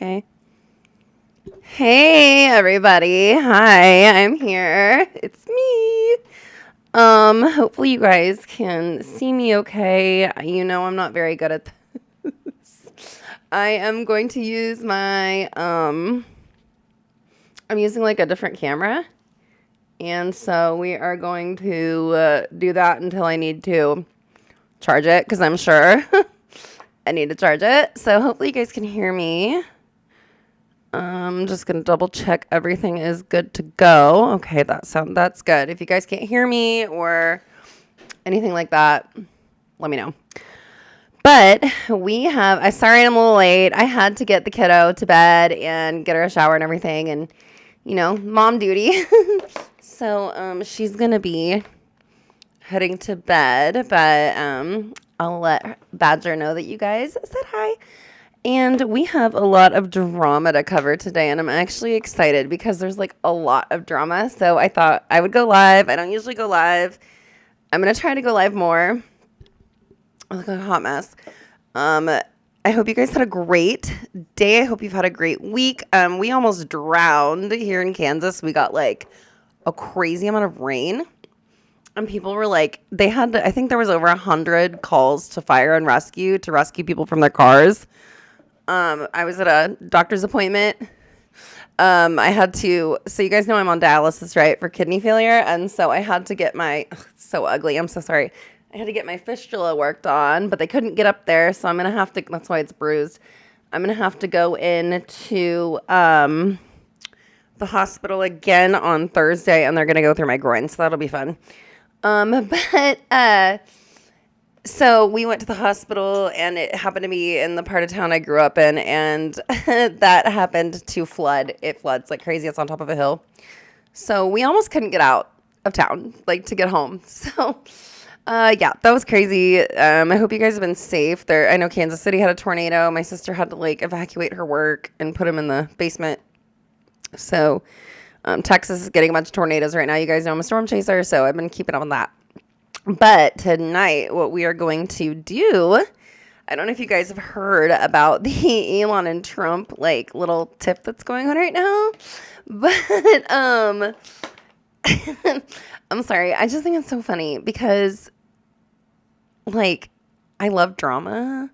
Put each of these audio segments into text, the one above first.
okay? Hey, everybody. Hi, I'm here. It's me. Hopefully you guys can see me okay. You know I'm not very good at this. I am going to use my, I'm using like a different camera. And so we are going to do that until I need to charge it, because I'm sure I need to charge it. So hopefully you guys can hear me. I'm just going to double check everything is good to go. Okay, that's good. If you guys can't hear me or anything like that, let me know. But sorry I'm a little late. I had to get the kiddo to bed and get her a shower and everything, and, you know, mom duty. So she's going to be heading to bed, but I'll let Badger know that you guys said hi. And we have a lot of drama to cover today, and I'm actually excited because there's like a lot of drama. So I thought I would go live. I don't usually go live. I'm going to try to go live more. I look like a hot mess. I hope you guys had a great day. I hope you've had a great week. We almost drowned here in Kansas. We got like a crazy amount of rain. And people were like, I think there was over 100 calls to fire and rescue to rescue people from their cars. I was at a doctor's appointment. So you guys know I'm on dialysis, right, for kidney failure. And so I had to get it's so ugly. I'm so sorry. I had to get my fistula worked on, but they couldn't get up there. So I'm going to have to, that's why it's bruised. I'm going to have to go into, the hospital again on Thursday, and they're going to go through my groin. So that'll be fun. So we went to the hospital, and it happened to be in the part of town I grew up in, and that happened to flood. It floods like crazy. It's on top of a hill. So we almost couldn't get out of town, like, to get home. So, yeah, that was crazy. I hope you guys have been safe. I know Kansas City had a tornado. My sister had to, like, evacuate her work and put him in the basement. So, Texas is getting a bunch of tornadoes right now. You guys know I'm a storm chaser, so I've been keeping up on that. But tonight, what we are going to do, I don't know if you guys have heard about the Elon and Trump, like, little tip that's going on right now. But, I'm sorry. I just think it's so funny because, like, I love drama,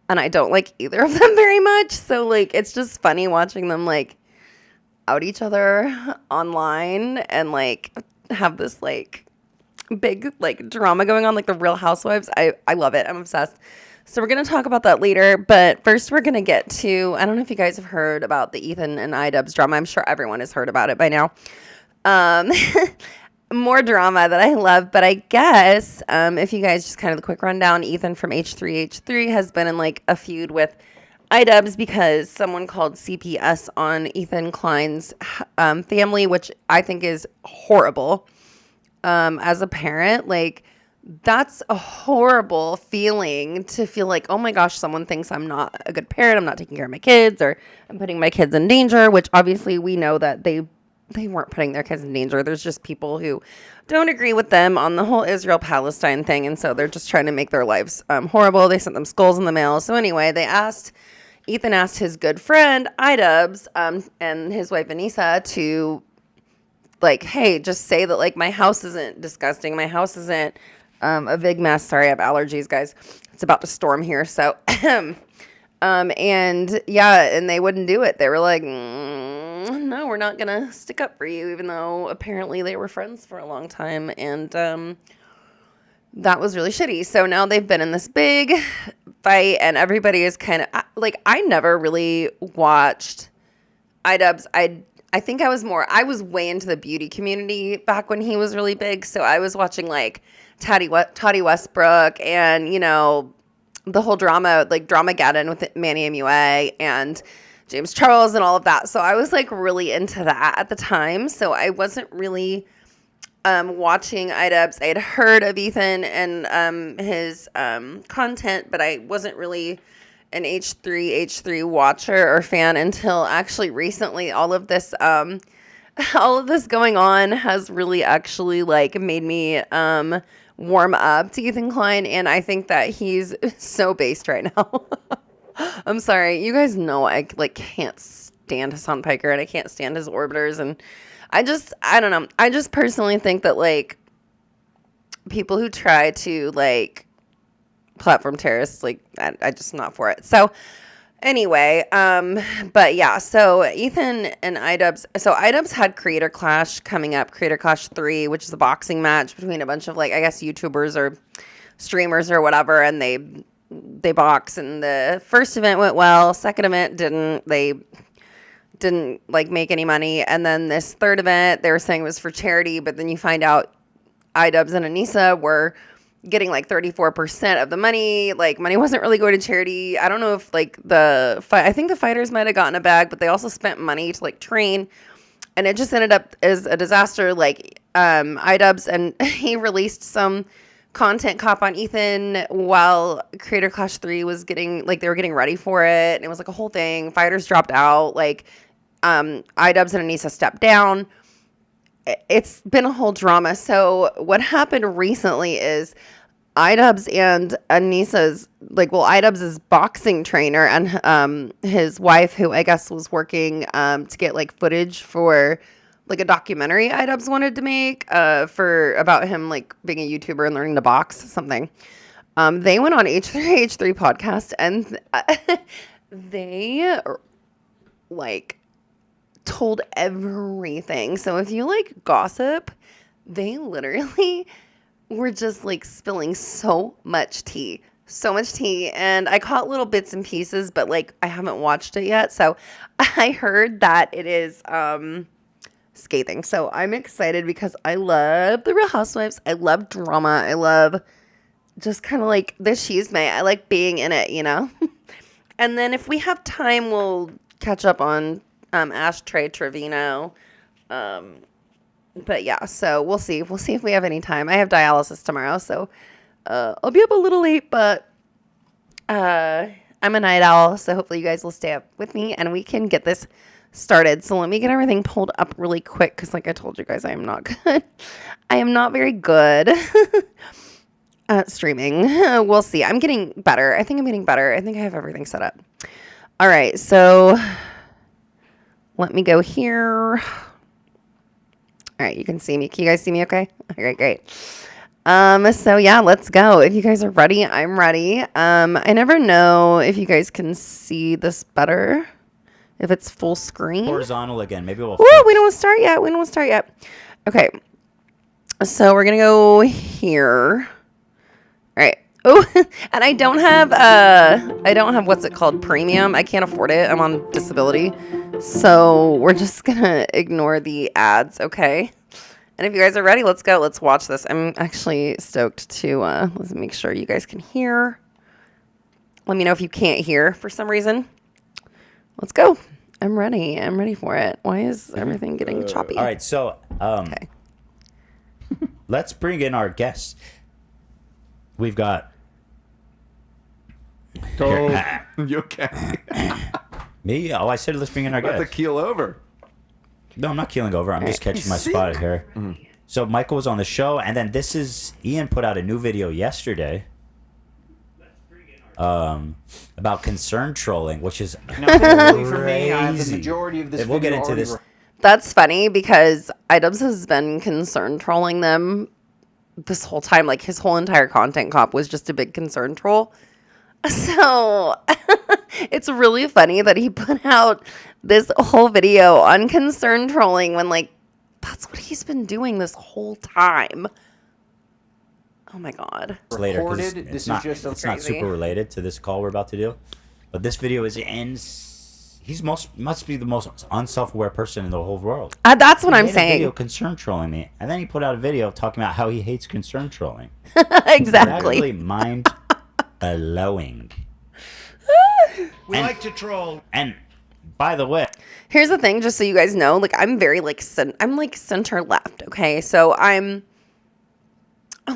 and I don't like either of them very much. So, like, it's just funny watching them, like, out each other online and, like, have this, like, big, like, drama going on, like the Real Housewives. I love it. I'm obsessed. So we're going to talk about that later. But first we're going to get to, I don't know if you guys have heard about the Ethan and idubbbz drama. I'm sure everyone has heard about it by now. More drama that I love. But I guess if you guys just kind of the quick rundown, Ethan from H3H3 has been in like a feud with idubbbz because someone called CPS on Ethan Klein's family, which I think is horrible. As a parent, like, that's a horrible feeling to feel like, oh my gosh, someone thinks I'm not a good parent, I'm not taking care of my kids, or I'm putting my kids in danger, which obviously we know that they weren't putting their kids in danger. There's just people who don't agree with them on the whole Israel-Palestine thing, and so they're just trying to make their lives horrible. They sent them skulls in the mail. So anyway, Ethan asked his good friend, idubbbz, and his wife, Anissa, to, like, hey, just say that, like, my house isn't disgusting. My house isn't a big mess. Sorry, I have allergies, guys. It's about to storm here. So, and yeah, and they wouldn't do it. They were like, no, we're not going to stick up for you, even though apparently they were friends for a long time. And that was really shitty. So now they've been in this big fight, and everybody is kind of, like, I never really watched idubbbz. I think I was way into the beauty community back when he was really big. So I was watching like Toddy Westbrook and, you know, the whole drama, like Dramageddon with Manny MUA and James Charles and all of that. So I was like really into that at the time. So I wasn't really watching idubbbz. I had heard of Ethan and his content, but I wasn't really an H3H3 watcher or fan until actually recently. All of this going on has really actually like made me warm up to Ethan Klein, and I think that he's so based right now. I'm sorry. You guys know I like can't stand Hassan Piker and I can't stand his orbiters, and I don't know. I just personally think that like people who try to like platform terrorists, like I just not for it. So anyway, but yeah, so Ethan and idubbbz. So idubbbz had Creator Clash coming up, Creator Clash 3, which is a boxing match between a bunch of like I guess YouTubers or streamers or whatever, and they box, and the first event went well, second event didn't. They didn't like make any money, and then this third event they were saying it was for charity, but then you find out idubbbz and Anissa were getting like 34% of the money. Like money wasn't really going to charity. I don't know if like I think the fighters might have gotten a bag, but they also spent money to like train, and it just ended up as a disaster. Like idubbbz, and he released some content cop on Ethan while Creator Clash 3 was getting like they were getting ready for it, and it was like a whole thing. Fighters dropped out, like idubbbz and Anissa stepped down. It's been a whole drama. So what happened recently is idubbbz and Anissa's idubbbz's boxing trainer and his wife, who I guess was working to get like footage for like a documentary idubbbz wanted to make about him like being a YouTuber and learning to box something. They went on H3H3 podcast, and they like told everything. So if you like gossip, they literally were just like spilling so much tea, and I caught little bits and pieces, but like I haven't watched it yet. So I heard that it is scathing. So I'm excited because I love the Real Housewives. I love drama. I love just kind of like the chisme. I like being in it, you know? And then if we have time, we'll catch up on Ashtray Trevino. But yeah, so we'll see. We'll see if we have any time. I have dialysis tomorrow, so I'll be up a little late, but I'm a night owl, so hopefully you guys will stay up with me and we can get this started. So let me get everything pulled up really quick because like I told you guys, I am not good. I am not very good at streaming. We'll see. I'm getting better. I think I'm getting better. I think I have everything set up. All right, so let me go here. All right, you can see me. Can you guys see me okay? Okay, great. So yeah, let's go. If you guys are ready, I'm ready. I never know if you guys can see this better. If it's full screen. Horizontal again. Maybe we'll. Ooh, we don't want to start yet. We don't want to start yet. Okay. So we're gonna go here. All right. Oh, and I don't have what's it called? Premium. I can't afford it. I'm on disability. So we're just gonna ignore the ads, okay? And if you guys are ready, let's go. Let's watch this. I'm actually stoked to let's make sure you guys can hear. Let me know if you can't hear for some reason. Let's go. I'm ready. I'm ready for it. Why is everything getting choppy? All right, so okay. Let's bring in our guests. We've got you okay? Me? Oh, I said let's bring in our guests. About to keel over. No, I'm not keeling over. I'm just catching my spot here. Mm-hmm. So Michael was on the show, and then Ian put out a new video yesterday about concern trolling, which is crazy. For me, the majority of this we'll get into this. That's funny because idubbbz has been concern trolling them this whole time. Like his whole entire content cop was just a big concern troll. So it's really funny that he put out this whole video on concern trolling when like that's what he's been doing this whole time. Oh my god. Later, it's not super related to this call we're about to do. But this video is must be the most unself-aware person in the whole world. That's what I'm saying. Video concern trolling me, and then he put out a video talking about how he hates concern trolling. Exactly. Exactly. Mind blowing. We like to troll. And by the way, here's the thing, just so you guys know, like I'm very like I'm like center left. Okay, so I'm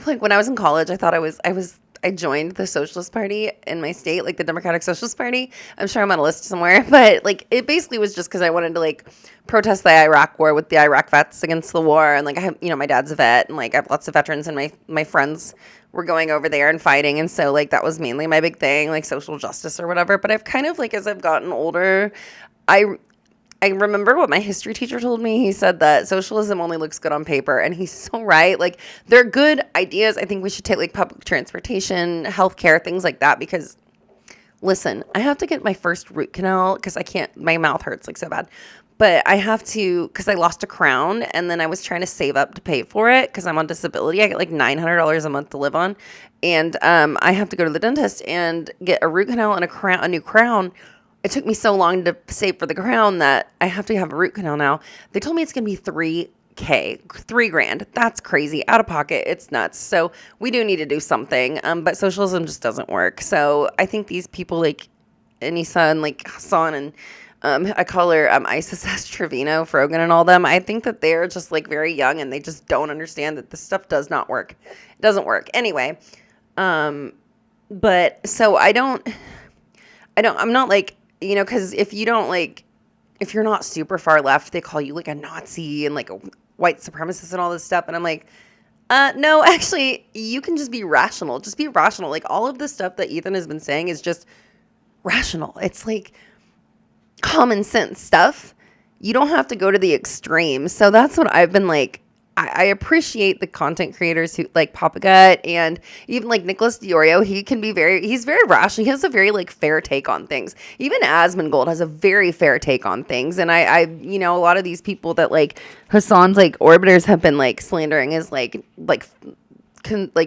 like when I was in college, I thought I I joined the Socialist Party in my state, like the Democratic Socialist Party. I'm sure I'm on a list somewhere, but like it basically was just because I wanted to like protest the Iraq war with the Iraq vets against the war, and like I have, my dad's a vet, and like I have lots of veterans, and my friends were going over there and fighting, and so like that was mainly my big thing, like social justice or whatever. But I've kind of like as I've gotten older, I remember what my history teacher told me. He said that socialism only looks good on paper, and he's so right. Like, they're good ideas. I think we should take, like, public transportation, healthcare, things like that, because, listen, I have to get my first root canal because I can't, my mouth hurts, like, so bad. But I have to, because I lost a crown, and then I was trying to save up to pay for it because I'm on disability. I get, like, $900 a month to live on, and I have to go to the dentist and get a root canal and a new crown. It took me so long to save for the crown that I have to have a root canal now. They told me it's going to be $3,000. That's crazy. Out of pocket. It's nuts. So we do need to do something. But socialism just doesn't work. So I think these people like Anissa and like Hassan and I call her Isis S. Trevino, Frogan and all them. I think that they're just like very young and they just don't understand that this stuff does not work. It doesn't work. Anyway, but so I'm not like, because if you're not super far left, they call you like a Nazi and like a white supremacist and all this stuff. And I'm like, no, actually, you can just be rational. Just be rational. Like all of the stuff that Ethan has been saying is just rational. It's like common sense stuff. You don't have to go to the extreme. So that's what I've been like. I appreciate the content creators who like Papa Gut and even like Nicholas Diorio. He's very rational. He has a very like fair take on things. Even Asmongold has a very fair take on things. And I a lot of these people that like Hassan's like orbiters have been like slandering is like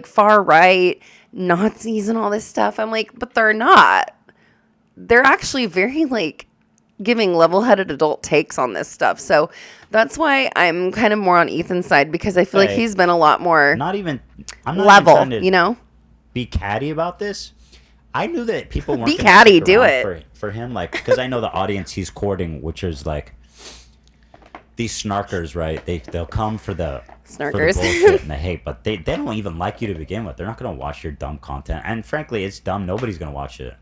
far right Nazis and all this stuff. I'm like, but they're not. They're actually very like giving level-headed adult takes on this stuff. So that's why I'm kind of more on Ethan's side because I feel like he's been a lot more I'm not level, even trying to be catty about this. I knew that people weren't be catty, do it for him, like because I know the audience he's courting, which is like these snarkers, right? They'll come for the snarkers for the bullshit and the hate, but they don't even like you to begin with. They're not going to watch your dumb content, and frankly, it's dumb. Nobody's going to watch it.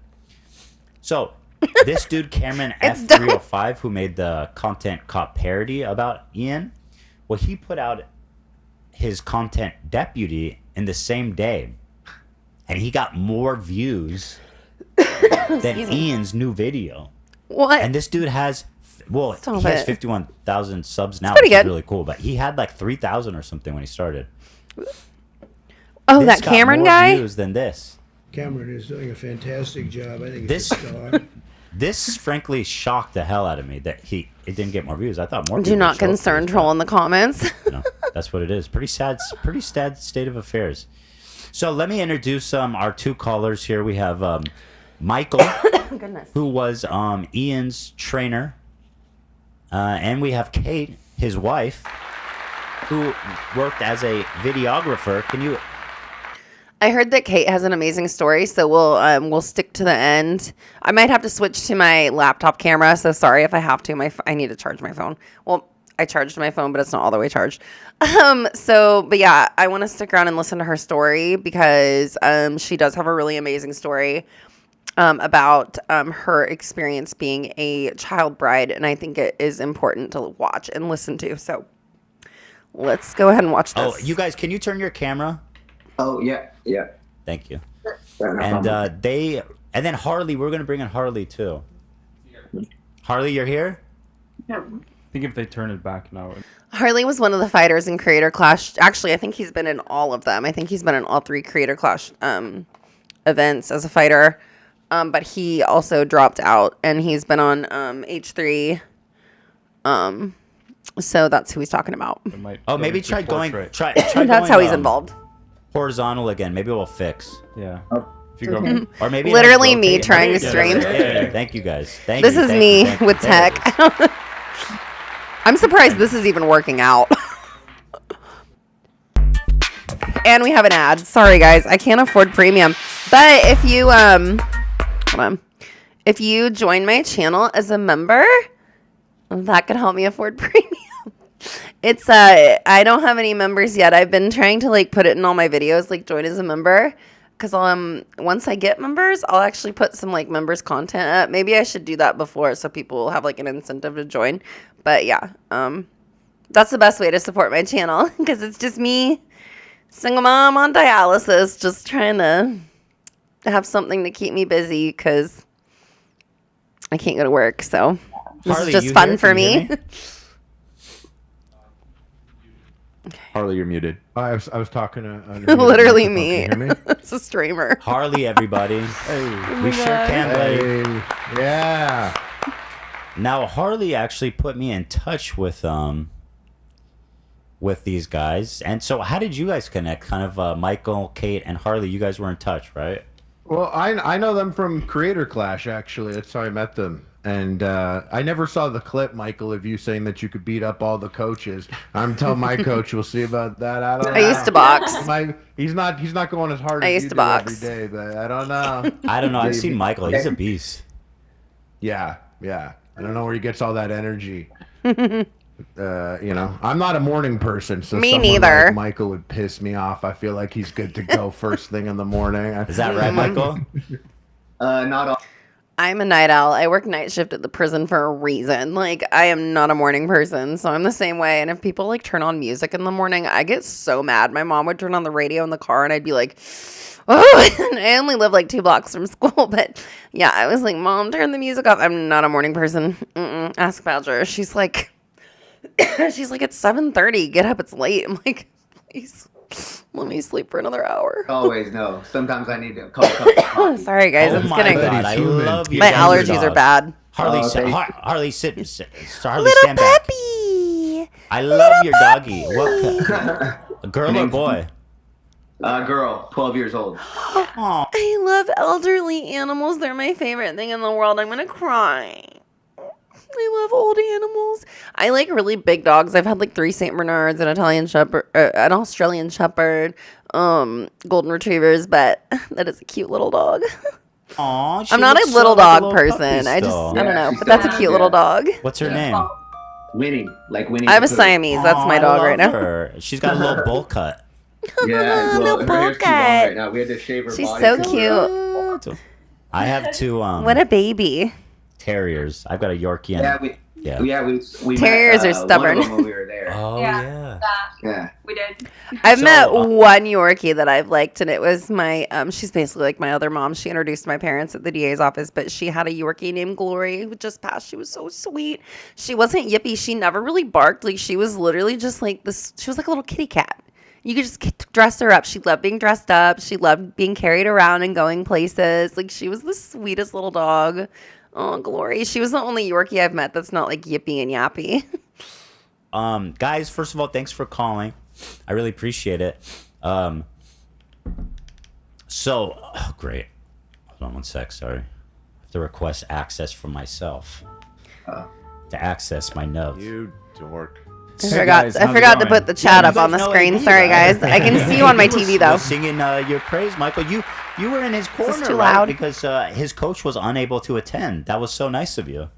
So. This dude, Cameron F305, who made the content cop parody about Ian, well, he put out his content deputy in the same day, and he got more views than Ian's new video. What? And this dude has, he has 51,000 subs now, which is really cool, but he had like 3,000 or something when he started. Oh, that Cameron guy? More views than this. Cameron is doing a fantastic job. I think he's a star. This frankly shocked the hell out of me that it didn't get more views. I thought more people do not concern troll in the comments. That's what it is. Pretty sad state of affairs. So let me introduce our two callers here. We have Michael, who was Ian's trainer, and we have Kate, his wife, who worked as a videographer. Can you? I heard that Kate has an amazing story, so we'll stick to the end. I might have to switch to my laptop camera, so sorry if I have to. I need to charge my phone. Well, I charged my phone, but it's not all the way charged. But yeah, I want to stick around and listen to her story because she does have a really amazing story about her experience being a child bride, and I think it is important to watch and listen to. So let's go ahead and watch this. Oh, you guys, can you turn your camera? Oh, yeah. Thank you. And then Harley, we're going to bring in Harley too. Harley, you're here? Yeah. I think if they turn it back now. Harley was one of the fighters in Creator Clash. Actually, I think he's been in all of them. I think he's been in all 3 Creator Clash events as a fighter. But he also dropped out, and he's been on H3. So that's who he's talking about. Maybe try going. Try that's how he's involved. Horizontal again. Maybe we'll fix. Yeah. If you go, or maybe literally me trying to stream. Yeah. Thank you guys. This is me with tech. I'm surprised this is even working out. And we have an ad. Sorry guys, I can't afford premium. But if you hold on. If you join my channel as a member, that could help me afford premium. It's I don't have any members yet. I've been trying to like put it in all my videos, like join as a member. because once I get members, I'll actually put some like members content up. Maybe I should do that before so people will have like an incentive to join. But yeah, that's the best way to support my channel because it's just me, single mom on dialysis, just trying to have something to keep me busy because I can't go to work. So this Harley, is just fun for Can you me. hear Harley, you're muted. I was talking to Literally microphone. me. Can you hear me? It's a streamer. Harley, everybody. Hey. We sure can, buddy. Hey. Yeah. Now, Harley actually put me in touch with these guys. And so how did you guys connect? Kind of Michael, Kate, and Harley, you guys were in touch, right? Well, I know them from Creator Clash, actually. That's how I met them. And I never saw the clip, Michael, of you saying that you could beat up all the coaches. I'm telling my coach, we'll see about that. I don't know. I used to box. He's not going as hard I as used you to do box. every day, but I don't know. I don't know. I've seen Michael. He's a beast. Yeah. I don't know where he gets all that energy. I'm not a morning person, so Me someone neither. like Michael would piss me off. I feel like he's good to go first thing in the morning. Is that right, Michael? Not all. I'm a night owl. I work night shift at the prison for a reason. Like, I am not a morning person, so I'm the same way. And if people, like, turn on music in the morning, I get so mad. My mom would turn on the radio in the car, and I'd be like, oh, and I only live, like, 2 blocks from school. But, yeah, I was like, Mom, turn the music off. I'm not a morning person. Ask Badger. She's like, it's 7:30. Get up. It's late. I'm like, please, let me sleep for another hour. Always no. Sometimes I need to call. Sorry, guys. Oh it's my getting... God, I love you. My guys' allergies are dog. bad. Harley, Oh, thank you. Harley, sit. Harley, Little stand back. puppy. I love your doggy. What? A girl or boy? Girl, 12 years old. Aw. I love elderly animals. They're my favorite thing in the world. I'm gonna cry. I love old animals. I like really big dogs. I've had like 3 Saint Bernards, an Italian Shepherd, an Australian Shepherd, golden retrievers. But that is a cute little dog. Aw, she I'm not looks a so little like a dog little person. puppy I just still. I don't Yeah, know, she's but that's a still- cute little dog. What's her Yeah. name? Winnie, like Winnie. I have a the Pooh. Siamese. That's Aw, my I dog love right now. her. She's got a little bowl cut. Yeah, Little well, her hair's too long cat. right now. We had to shave her She's body. so because- cute. I have 2 What a baby. terriers. I've got a Yorkie and Yeah, we Terriers met, are stubborn. One of them when we were there. Oh Yeah. yeah. Yeah. We did. I've So, met one Yorkie that I've liked, and it was my, she's basically like my other mom. She introduced my parents at the DA's office, but she had a Yorkie named Glory who just passed. She was so sweet. She wasn't yippy. She never really barked. Like, she was literally just like this. She was like a little kitty cat. You could just dress her up. She loved being dressed up. She loved being carried around and going places. Like, she was the sweetest little dog. Oh, Glory. She was the only Yorkie I've met that's not like yippy and yappy. Guys, first of all, thanks for calling. I really appreciate it. Oh, great. Hold on one sec, sorry. I have to request access from myself to access my notes. You dork. I Hey, forgot, guys, I how's it forgot to going? put the chat you up on guys the know screen. AD, Sorry, right? guys. I can see you on my TV, though. We're singing your praise, Michael. You were in his corner, too right? loud? Because his coach was unable to attend. That was so nice of you.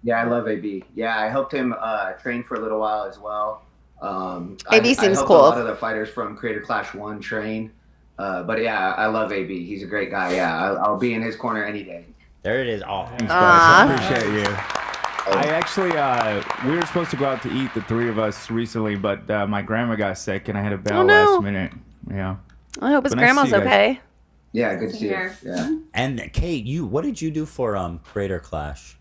Yeah, I love AB. Yeah, I helped him train for a little while as well. AB I seems helped cool. A lot of the fighters from Creator Clash 1 train. But yeah, I love AB. He's a great guy. Yeah, I'll be in his corner any day. There it is. Oh, Thanks, guys. Aw. I appreciate you. I actually, we were supposed to go out to eat, the 3 of us, recently, but my grandma got sick and I had to bail Oh, no. last minute. Yeah. I hope his But nice to grandma's see you guys. okay. Yeah, good to see you. Here. Yeah. and Kate, what did you do for Creator Clash?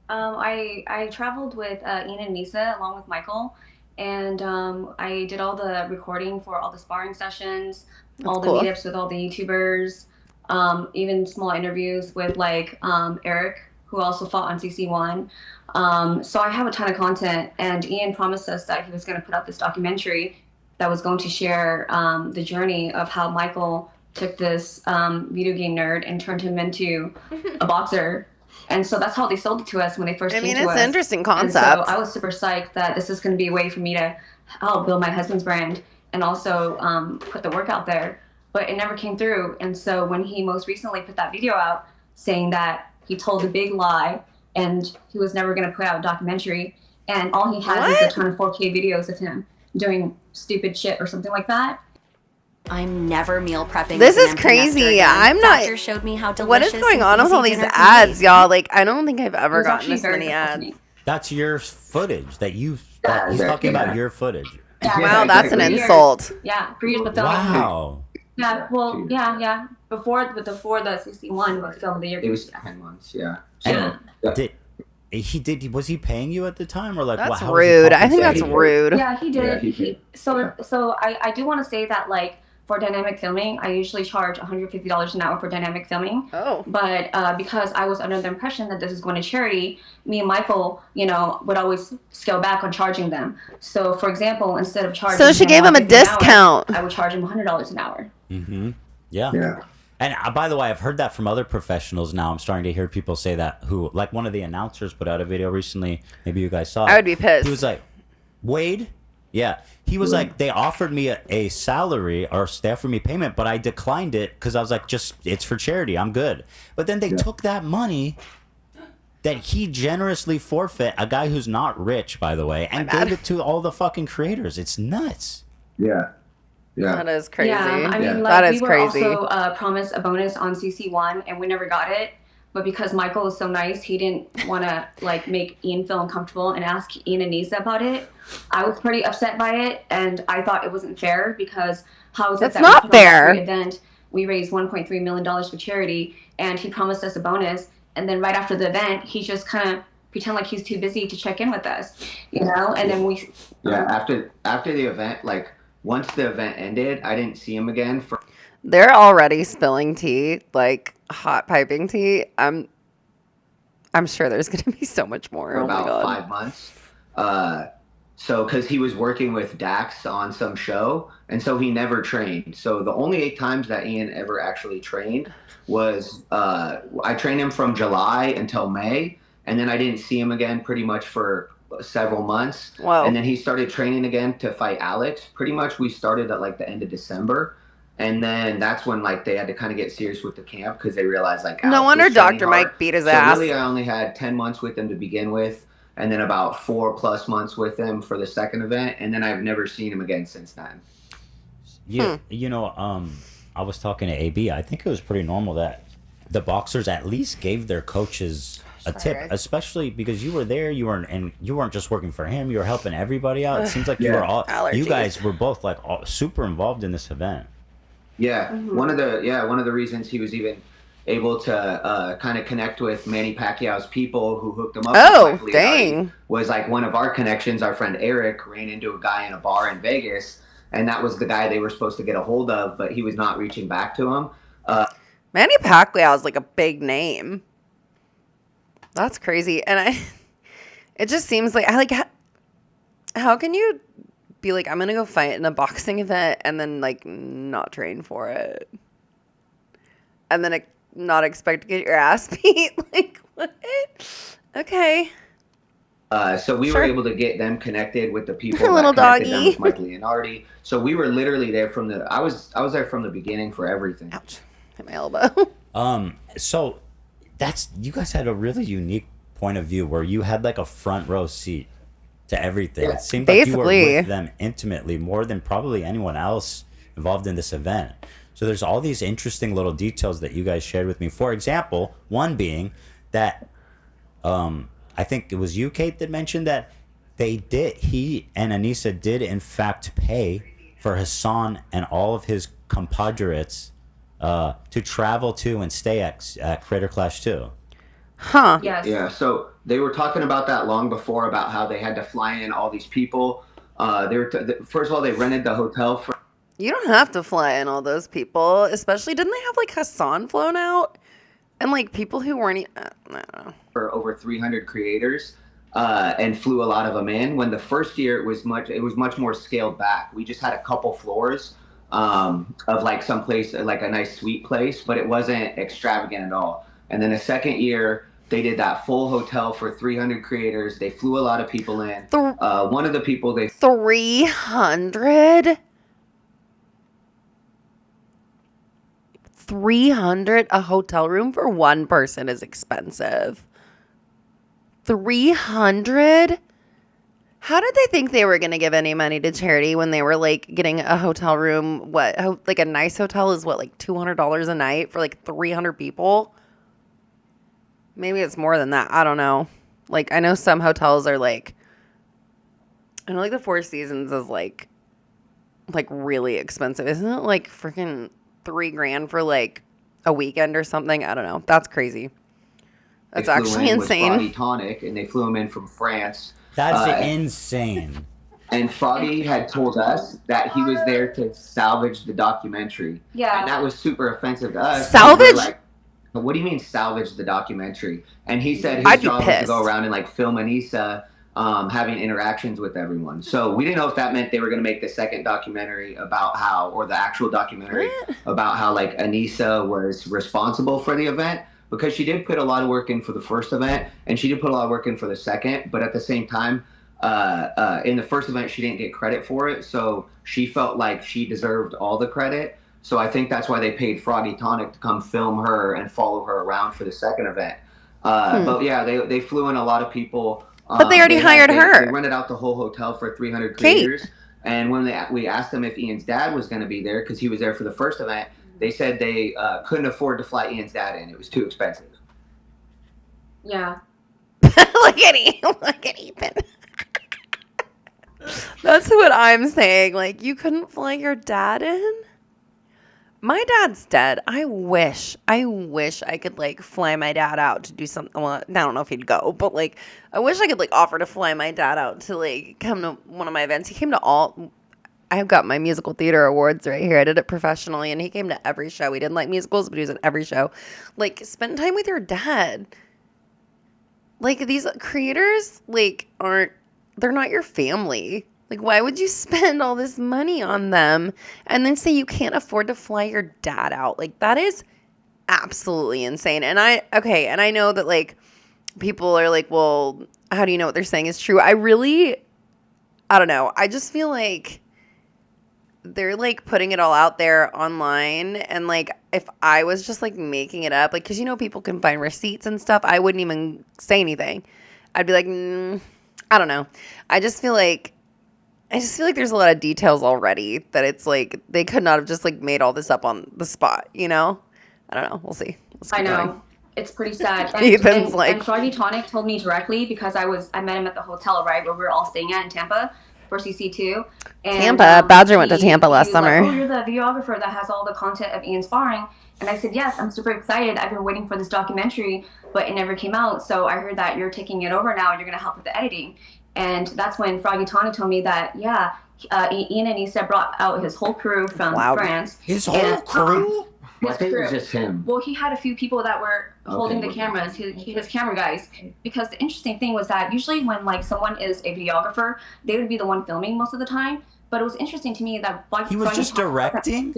I traveled with Ian and Nisa along with Michael, and I did all the recording for all the sparring sessions, all the cool. meetups with all the YouTubers, even small interviews with like Eric, who also fought on CC1. So I have a ton of content, and Ian promised us that he was going to put out this documentary that was going to share the journey of how Michael took this video game nerd and turned him into a boxer. And so that's how they sold it to us when they first I came mean, to it's us. an interesting And concept. so I was super psyched that this is going to be a way for me to help build my husband's brand and also put the work out there. But it never came through. And so when he most recently put that video out saying that he told a big lie and he was never going to put out a documentary, and all he has is a ton of 4K videos of him doing stupid shit or something like that. I'm never meal prepping. This as is an empty nester crazy. again. I'm not. Factor showed me how delicious What is going and on with easy all these dinner can ads, be. y'all? Like, I don't think I've It ever was gotten actually this very many helpful to ads. me. That's your footage that you. Yeah, He's talking about your footage. Yeah, Wow, that's an exactly. insult. Yeah, for years with filming. Wow. Yeah, well, yeah. Before the 61 we filmed the year. It was 10 months, yeah. And So, was he paying you at the time, or like That's how was he rude. I think that's compensating you? rude. Yeah, he did. Yeah, So I do want to say that, like, for dynamic filming, I usually charge $150 an hour for dynamic filming. Oh. But because I was under the impression that this is going to charity, me and Michael, would always scale back on charging them. So, for example, instead of charging So she gave him a $150 an discount. hour, I would charge him $100 an hour. Mm-hmm. Yeah. yeah. And by the way, I've heard that from other professionals now. I'm starting to hear people say that who, like one of the announcers put out a video recently. Maybe you guys saw it. I would be pissed. He was like, Wade? Yeah. He was like, they offered me a salary or they offered me payment, but I declined it because I was like, it's for charity. I'm good. But then they took that money that he generously forfeit, a guy who's not rich, by the way, and gave it to all the fucking creators. It's nuts. Yeah. Yeah. That is crazy. Yeah, I mean, That like, is we were crazy. also promised a bonus on CC1, and we never got it. But because Michael is so nice, he didn't want to like make Ian feel uncomfortable and ask Ian and Nisa about it. I was pretty upset by it, and I thought it wasn't fair because how is it That's that not we put on that fair. free event, we raised $1.3 million for charity, and he promised us a bonus, and then right after the event, he just kind of pretend like he's too busy to check in with us, and then we. Yeah. After the event, like once the event ended, I didn't see him again for They're already spilling tea, like hot piping tea. I'm sure there's gonna be so much more. Oh my about god. 5 months. So because he was working with Dax on some show, and so he never trained. So the only 8 times that Ian ever actually trained was I trained him from July until May, and then I didn't see him again pretty much for several months. Wow. And then he started training again to fight Alex. Pretty much we started at like the end of December. And then that's when like they had to kind of get serious with the camp because they realized like No Alex wonder was training Dr. hard. Mike beat his So ass. really I only had 10 months with him to begin with, and then about 4+ months with him for the second event, and then I've never seen him again since then. I was talking to AB. I think it was pretty normal that the boxers at least gave their coaches a tip, especially because you were there. You weren't just working for him. You were helping everybody out. It seems like you were all. Allergies. You guys were both like super involved in this event. Yeah, one of the reasons he was even able to kind of connect with Manny Pacquiao's people who hooked him up Oh, with Mike Leotardi dang. was like one of our connections. Our friend Eric ran into a guy in a bar in Vegas, and that was the guy they were supposed to get a hold of, but he was not reaching back to him. Manny Pacquiao is like a big name. That's crazy, and it just seems like how can you be like, I'm gonna go fight in a boxing event and then like not train for it, and then not expect to get your ass beat? Like what? Okay. So we Sure. were able to get them connected with the people Little that connected them doggy. with Mike Leotardi. So we were literally there from the. I was there from the beginning for everything. Ouch! Hit my elbow. So you guys had a really unique point of view where you had like a front row seat to everything. It seemed like you were Basically. with them intimately more than probably anyone else involved in this event. So there's all these interesting little details that you guys shared with me. For example, one being that I think it was you, Kate, that mentioned that he and Anissa did in fact pay for Hassan and all of his compadres to travel to and stay at Creator Clash 2. Huh. Yes. Yeah, so they were talking about that long before, about how they had to fly in all these people. First of all, they rented the hotel for You don't have to fly in all those people, especially didn't they have like Hassan flown out and like people who weren't I don't know. for over 300 creators, and flew a lot of them in. When the first year it was much more scaled back. We just had a couple floors of like some place, like a nice suite place, but it wasn't extravagant at all. And then the second year they did that full hotel for 300 creators. They flew a lot of people in. One of the people they 300? 300? A hotel room for one person is expensive. 300? How did they think they were going to give any money to charity when they were like getting a hotel room? Like a nice hotel is what, like $200 a night for like 300 people? Maybe it's more than that. I don't know. Like, I know some hotels are like, I know like the Four Seasons is like really expensive. Isn't it like freaking $3,000 for like a weekend or something? I don't know. That's crazy. That's actually insane. Froggy Tonic, and they flew him in from France. That's insane. And Froggy had told us that he was there to salvage the documentary. Yeah. And that was super offensive to us. Salvage? Like, what do you mean salvage the documentary? And he said his job was to go around and like film Anissa having interactions with everyone. So we didn't know if that meant they were going to make the second documentary about how, or the actual documentary about how like Anissa was responsible for the event. Because she did put a lot of work in for the first event, and she did put a lot of work in for the second. But at the same time, in the first event, she didn't get credit for it. So she felt like she deserved all the credit. So I think that's why they paid Froggy Tonic to come film her and follow her around for the second event. But yeah, they flew in a lot of people. But they already hired her. They rented out the whole hotel for 300 creators. And when we asked them if Ian's dad was going to be there, because he was there for the first event, they said they couldn't afford to fly Ian's dad in. It was too expensive. Yeah. Look at Ethan. That's what I'm saying. Like, you couldn't fly your dad in? My dad's dead. I wish I could like fly my dad out to do something. Well, I don't know if he'd go, but like, I wish I could like offer to fly my dad out to like come to one of my events. He came to all. I've got my musical theater awards right here. I did it professionally, and he came to every show. He didn't like musicals, but he was at every show. Like, spend time with your dad. Like, these creators, like, they're not your family. Like, why would you spend all this money on them and then say you can't afford to fly your dad out? Like, that is absolutely insane. And I know that, like, people are like, well, how do you know what they're saying is true? I don't know. I just feel like they're like putting it all out there online, and like if I was just like making it up, like, because you know people can find receipts and stuff, I wouldn't even say anything. I'd be like, I don't know. I just feel like there's a lot of details already that it's like they could not have just like made all this up on the spot, you know? I don't know. We'll see. I know. Going. It's pretty sad. And Froggy Tonic told me directly, because I met him at the hotel, right, where we were all staying at in Tampa for CC2. And, Tampa. Badger went to Tampa last summer. Like, oh, you're the videographer that has all the content of Ian sparring. And I said, yes, I'm super excited. I've been waiting for this documentary, but it never came out. So I heard that you're taking it over now and you're going to help with the editing. And that's when Froggy Tonic told me that, yeah, Ian and Issa brought out his whole crew from France. His whole crew? I think it was just him. Well, he had a few people that were holding the cameras, his camera guys. Because the interesting thing was that usually when like someone is a videographer, they would be the one filming most of the time. But it was interesting to me that he was just directing.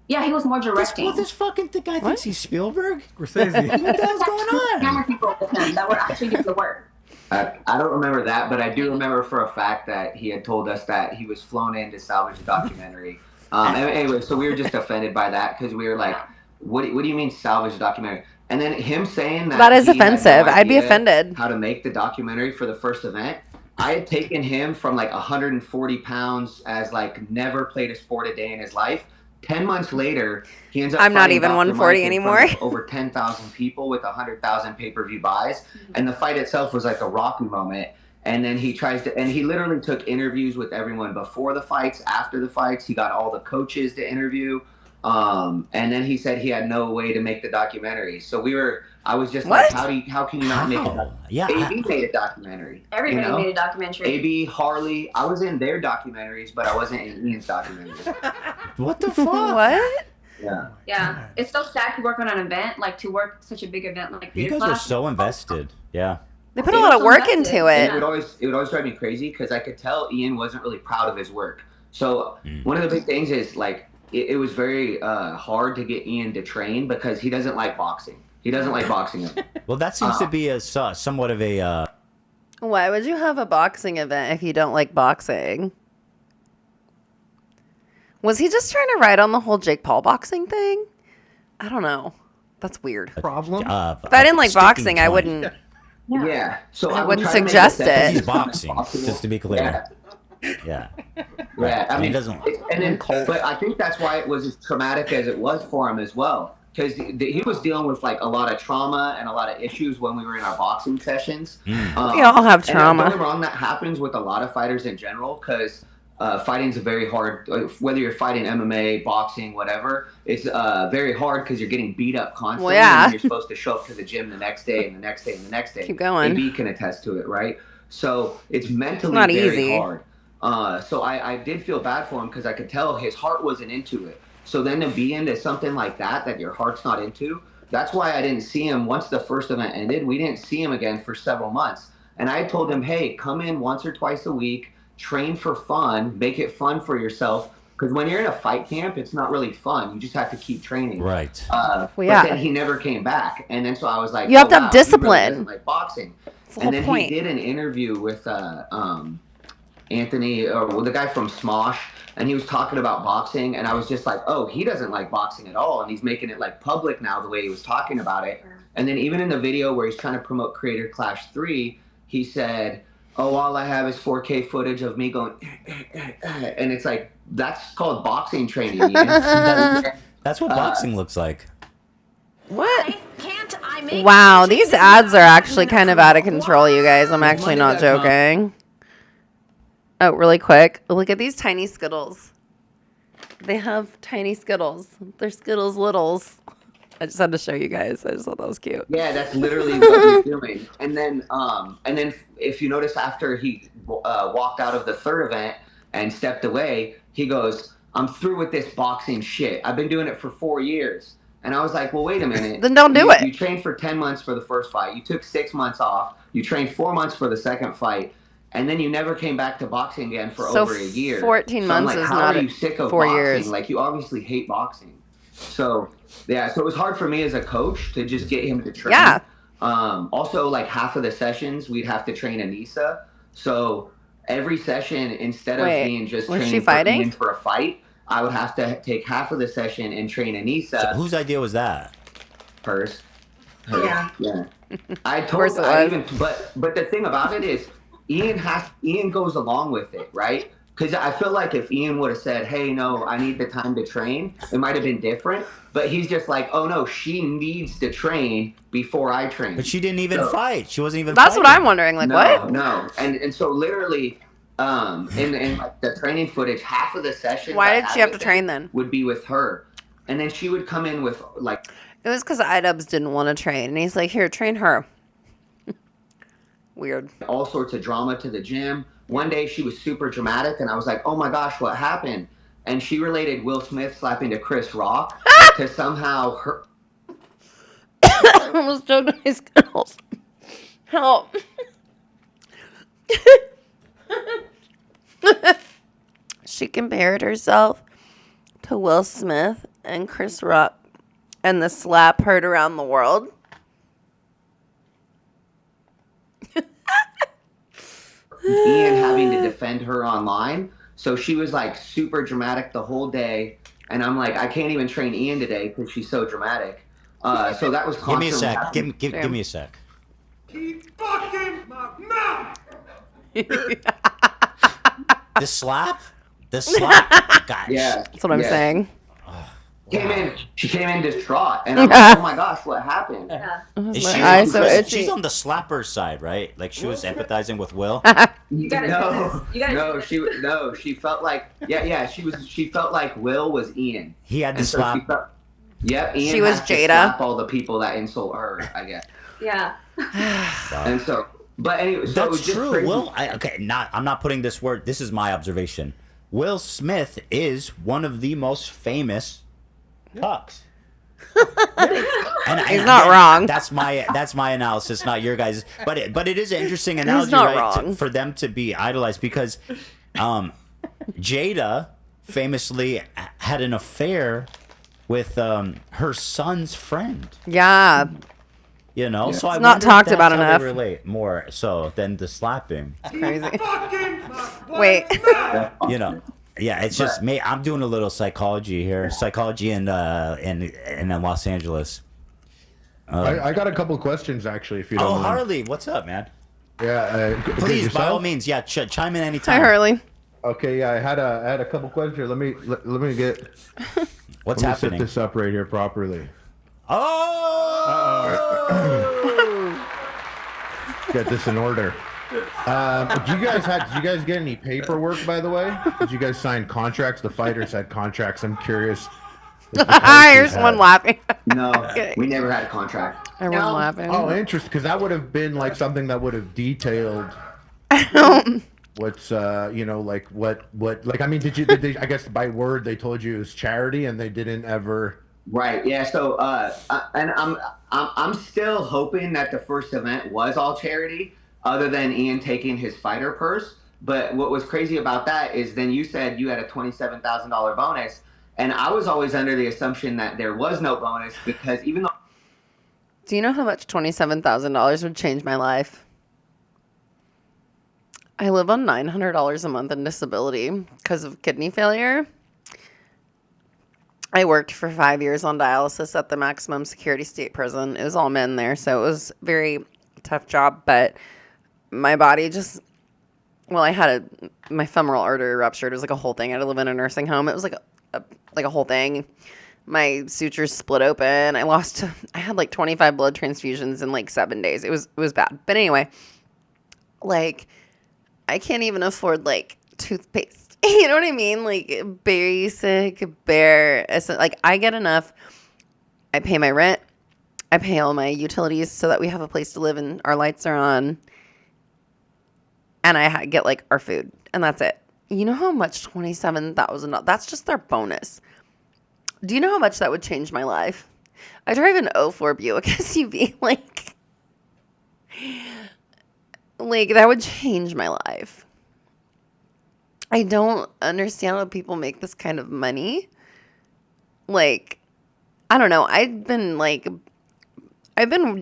Yeah, he was more directing. This fucking guy thinks he's Spielberg? Scorsese. What the hell's going on? Camera people with him that were actually doing the work. I don't remember that, but I do remember for a fact that he had told us that he was flown in to salvage the documentary. Anyway, so we were just offended by that because we were like, what do you mean salvage the documentary? And then him saying that is offensive. I'd be offended. How to make the documentary for the first event. I had taken him from like 140 pounds as like never played a sport a day in his life. 10 months later, he ends up I'm not even 140 anymore. Over 10,000 people with 100,000 pay-per-view buys. And the fight itself was like a rocky moment. And then he he literally took interviews with everyone before the fights, after the fights. He got all the coaches to interview. And then he said he had no way to make the documentary. So I was just like, how can you not make a documentary? Yeah. AB made a documentary. Everybody made a documentary. AB, Harley, I was in their documentaries, but I wasn't in Ian's documentaries. What the fuck? What? Yeah. Yeah. It's so sad to work on an event, like to work such a big event like you guys are so invested. Yeah. They put a lot of work into it. It would always drive me crazy because I could tell Ian wasn't really proud of his work. So one of the big things is like it was very hard to get Ian to train because he doesn't like boxing. He doesn't like boxing. Well, that seems to be somewhat of a. Why would you have a boxing event if you don't like boxing? Was he just trying to ride on the whole Jake Paul boxing thing? I don't know. That's weird. Problem? If I didn't like boxing, I wouldn't. Yeah. So I would wouldn't try to make suggest the sessions it. He's as fun as boxing, possible. just to be clear. Yeah. Yeah. Yeah, I And he mean, doesn't. and then, but I think that's why it was as traumatic as it was for him as well, because he was dealing with like a lot of trauma and a lot of issues when we were in our boxing sessions. We all have And trauma. don't get me wrong, that happens with a lot of fighters in general, because fighting's a very hard. Whether you're fighting MMA, boxing, whatever, it's very hard because you're getting beat up constantly. Well, yeah. And you're supposed to show up to the gym the next day and the next day and the next day. Keep going. AB can attest to it, right? So it's mentally not very easy. hard. So I did feel bad for him because I could tell his heart wasn't into it. So then to be into something like that your heart's not into, that's why I didn't see him once the first event ended. We didn't see him again for several months. And I told him, hey, come in once or twice a week, train for fun, make it fun for yourself. Because when you're in a fight camp, it's not really fun. You just have to keep training. Right. yeah. But then he never came back. And then so I was like, You have to have wow, he really discipline. doesn't like boxing. That's the And whole then point. he did an interview with Anthony, or the guy from Smosh, and he was talking about boxing, and I was just like, oh, he doesn't like boxing at all, and he's making it like public now the way he was talking about it. And then even in the video where he's trying to promote Creator Clash 3, he said, oh, all I have is 4K footage of me going, and it's like, that's called boxing training. Ian. That's what boxing looks like. What? Wow, these ads are actually kind of out of control, you guys. I'm actually not joking. Oh, really quick. Look at these tiny Skittles. They have tiny Skittles. They're Skittles Littles. I just had to show you guys. I just thought that was cute. Yeah, that's literally what he's doing. And then if you notice, after he walked out of the third event and stepped away, he goes, I'm through with this boxing shit. I've been doing it for 4 years. And I was like, well, wait a minute. Then don't do it. You trained for 10 months for the first fight. You took 6 months off. You trained 4 months for the second fight. And then you never came back to boxing again for over a year. 14 so months I'm like, is how not are you sick of 4 boxing? years. Like, you obviously hate boxing. So, yeah, so it was hard for me as a coach to just get him to train. Yeah. Also, like, half of the sessions, we'd have to train Anissa. So every session, instead of being just training for a fight, I would have to take half of the session and train Anissa. So whose idea was that? Hers. Yeah. Yeah. But the thing about it is, Ian goes along with it, right? Because I feel like if Ian would have said, hey, no, I need the time to train, it might have been different. But he's just like, oh, no, she needs to train before I train. But she didn't even fight. She wasn't even That's fighting. what I'm wondering. Like, what? No. And so literally, in like the training footage, half of the session. Why did she have to train then? Would be with her. And then she would come in with like. It was because idubbbz didn't want to train. And he's like, here, train her. Weird. All sorts of drama to the gym. One day she was super dramatic, and I was like, oh my gosh, what happened? And she related Will Smith slapping to Chris Rock to somehow her. I almost choked on my Skittles. Help. She compared herself to Will Smith and Chris Rock, and the slap heard around the world. Ian having to defend her online. So she was like super dramatic the whole day. And I'm like, I can't even train Ian today because she's so dramatic. So that was Give me a constantly sec. happening. Give me a sec. Keep fucking my mouth. The slap? The slap. Gosh. Yeah. That's what I'm saying. She came in distraught. And I'm like, oh my gosh, what happened? Yeah. Is My she eyes so itchy. she's on the slapper side, right? Like she was empathizing with Will. She felt like she felt like Will was Ian. He had to And so slap. Ian She was has to Jada. slap all the people that insult her, I guess. Yeah. And so, but anyway, so it was That's just true. crazy. Will, I'm not putting this word. This is my observation. Will Smith is one of the most famous cucks. He's not wrong. That's my analysis, not your guys'. But it is an interesting analogy, not right? wrong. For them to be idolized because Jada famously had an affair with her son's friend. Yeah. You know, so It's I not wonder if talked that's about how they enough. relate more so than the slapping. Crazy. Fucking my Wait. You know, yeah, it's just me. I'm doing a little psychology here, in Los Angeles. I got a couple questions actually, if you don't Oh, mind. Harley, what's up, man? Yeah. Please, by all yourself? means, yeah, chime in Hi, anytime. Harley. Okay, yeah, I had a couple questions here. Let me get What's let me set happening? this up right here properly. Oh! Get this in order. Did you guys get any paperwork, by the way? Did you guys sign contracts? The fighters had contracts. I'm curious. Here's one laughing. No, we never had a contract. Everyone laughing. Oh, interesting, because that would have been like something that would have detailed what's like what like, I mean, did they, I guess by word they told you it was charity and they didn't ever. Right. Yeah. So, and I'm still hoping that the first event was all charity, other than Ian taking his fighter purse. But what was crazy about that is then you said you had a $27,000 bonus, and I was always under the assumption that there was no bonus, because even though. Do you know how much $27,000 would change my life? I live on $900 a month in disability because of kidney failure. I worked for 5 years on dialysis at the maximum security state prison. It was all men there, so it was a very tough job. But my body just, well, I had my femoral artery ruptured. It was like a whole thing. I had to live in a nursing home. It was like a whole thing. My sutures split open. I had like 25 blood transfusions in like 7 days. It was bad. But anyway, like, I can't even afford like toothpaste. You know what I mean? Like basic, bare, like I get enough. I pay my rent. I pay all my utilities so that we have a place to live and our lights are on. And I get like our food, and that's it. You know how much $27,000? That's just their bonus. Do you know how much that would change my life? I drive an 04 Buick SUV. Like that would change my life. I don't understand how people make this kind of money. Like, I don't know. I've been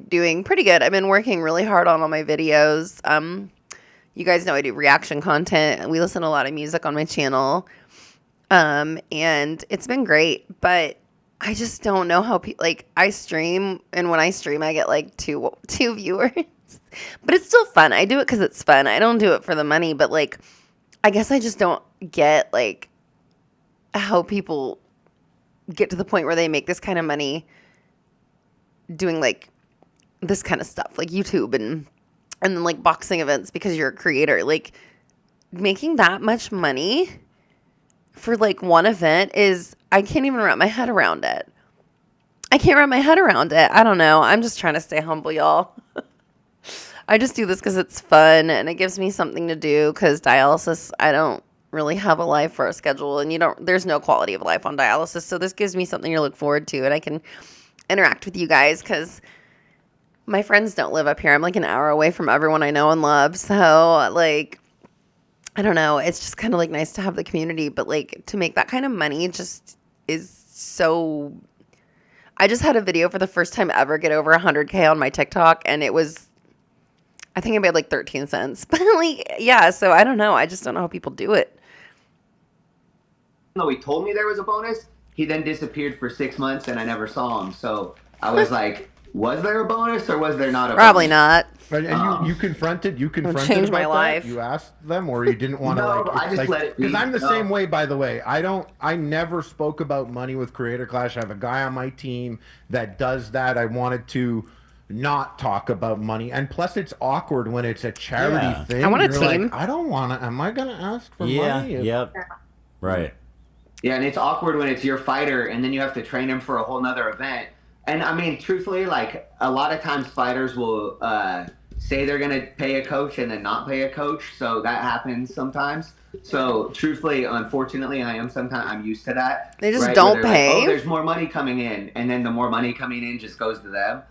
doing pretty good. I've been working really hard on all my videos. You guys know I do reaction content. We listen to a lot of music on my channel. And it's been great, but I just don't know how people, like, I stream, and when I stream, I get like two viewers, but it's still fun. I do it because it's fun. I don't do it for the money, but like, I guess I just don't get like how people get to the point where they make this kind of money doing like this kind of stuff, like YouTube and then like boxing events because you're a creator. Like, making that much money for like one event is, I can't even wrap my head around it. I can't wrap my head around it. I don't know. I'm just trying to stay humble, y'all. I just do this because it's fun and it gives me something to do, because dialysis, I don't really have a life or a schedule, and there's no quality of life on dialysis. So this gives me something to look forward to, and I can interact with you guys because my friends don't live up here. I'm like an hour away from everyone I know and love. So like, I don't know. It's just kind of like nice to have the community, but like to make that kind of money just is so. I just had a video for the first time ever get over 100K on my TikTok, and it was, I think I made like 13 cents. But like, yeah, so I don't know. I just don't know how people do it. Though he told me there was a bonus, he then disappeared for 6 months and I never saw him. So I was like, was there a bonus or was there not a Probably bonus? not. And you confronted changed my about life. that? You asked them, or you didn't want to No, like? I just let it be. Because I'm the No. same way, by the way. I never spoke about money with Creator Clash. I have a guy on my team that does that. I wanted to not talk about money, and plus it's awkward when it's a charity Yeah. thing. I want a You're team. like, I don't want to. Am I gonna ask for Yeah. money? Yep. Right. Yeah, and it's awkward when it's your fighter and then you have to train him for a whole nother event. And I mean, truthfully, like a lot of times fighters will say they're going to pay a coach and then not pay a coach. So that happens sometimes. So truthfully, unfortunately, I'm used to that. They just right? don't Where they're pay. Like, oh, there's more money coming in. And then the more money coming in just goes to them.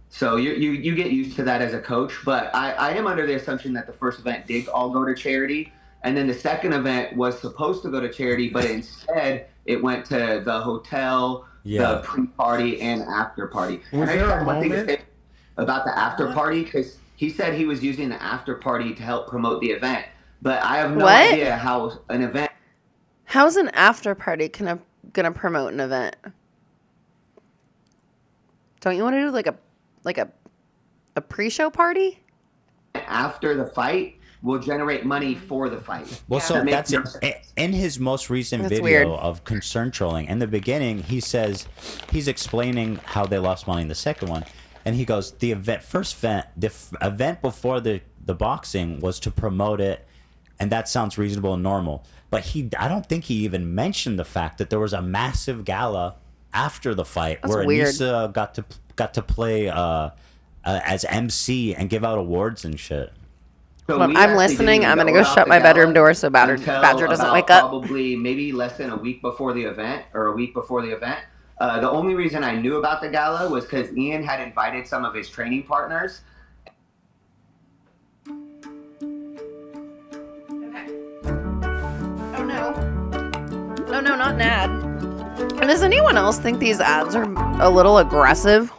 So you get used to that as a coach. But I am under the assumption that the first event did all go to charity. And then the second event was supposed to go to charity, but instead it went to the hotel, the pre-party, and after-party. Was And I there just a have one thing to moment? say about the after-party, because he said he was using the after-party to help promote the event. But I have no What? idea how an event... How's an after party gonna promote an event? Don't you want to do like a pre-show party? After the fight will generate money for the fight. Well, Yeah. so That that's makes it. In his most recent That's video weird. of concern trolling, in the beginning, he says he's explaining how they lost money in the second one, and he goes, the event before the boxing was to promote it, and that sounds reasonable and normal. But I don't think he even mentioned the fact that there was a massive gala after the fight That's where weird. Anissa got to play as MC and give out awards and shit. So Well, we I'm actually listening. didn't I'm gonna know go about shut the my gala bedroom door so Badger until doesn't about wake up. Probably maybe less than a week before the event, or a week before the event. The only reason I knew about the gala was because Ian had invited some of his training partners. Oh no. Oh no, not an ad. And does anyone else think these ads are a little aggressive?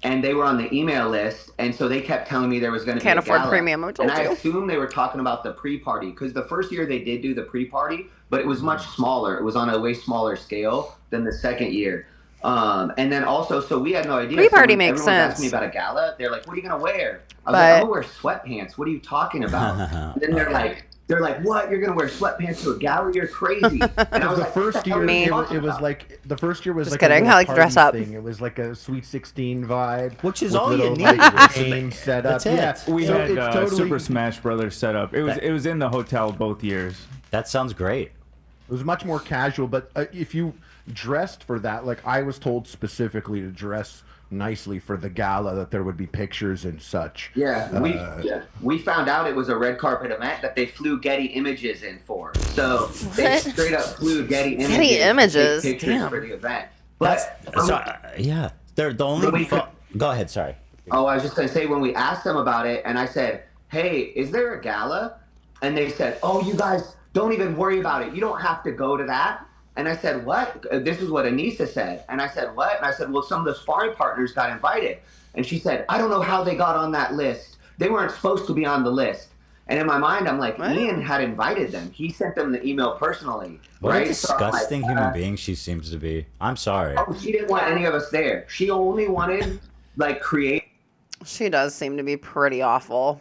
And they were on the email list, and so they kept telling me there was going to be Can't a afford gala. premium, I told and I you. assumed they were talking about the pre-party, because the first year they did do the pre-party, but it was much smaller. It was on a way smaller scale than the second year. And then also, so we had no idea. Pre-party so when makes everyone was asking sense. me about a gala, they're like, "What are you going to wear?" I was But- like, "I'm going to wear sweatpants. What are you talking about?" And then they're like, "What? You're going to wear sweatpants to a gala? You're crazy." And I was The like, first "What the hell year, are you it talking was about?" like the first year was Just like kidding. a little I like to dress party up. thing. It was like a Sweet 16 vibe, Which is with all you little, need. like, games set up. That's it. Yeah, We so had it's totally, Super Smash Brothers set up. It was in the hotel both years. That sounds great. It was much more casual, but if you dressed for that, like I was told specifically to dress nicely for the gala, that there would be pictures and such. Yeah, we found out it was a red carpet event that they flew Getty Images in for. So they What? straight up flew Getty Images. Getty to Images? take pictures Damn. for the event. But Yeah. They're the only. When we- Go ahead. Sorry. oh, I was just gonna say, when we asked them about it, and I said, "Hey, is there a gala?" And they said, "Oh, you guys don't even worry about it. You don't have to go to that." And I said, "What?" This is what Anissa said. And I said, "What?" And I said, "Well, some of the sparring partners got invited." And she said, "I don't know how they got on that list. They weren't supposed to be on the list." And in my mind, I'm like, What? Ian had invited them. He sent them the email personally. What right? a So I'm like, disgusting human being she seems to be. I'm sorry. Oh, she didn't want any of us there. She only wanted, like, create. She does seem to be pretty awful.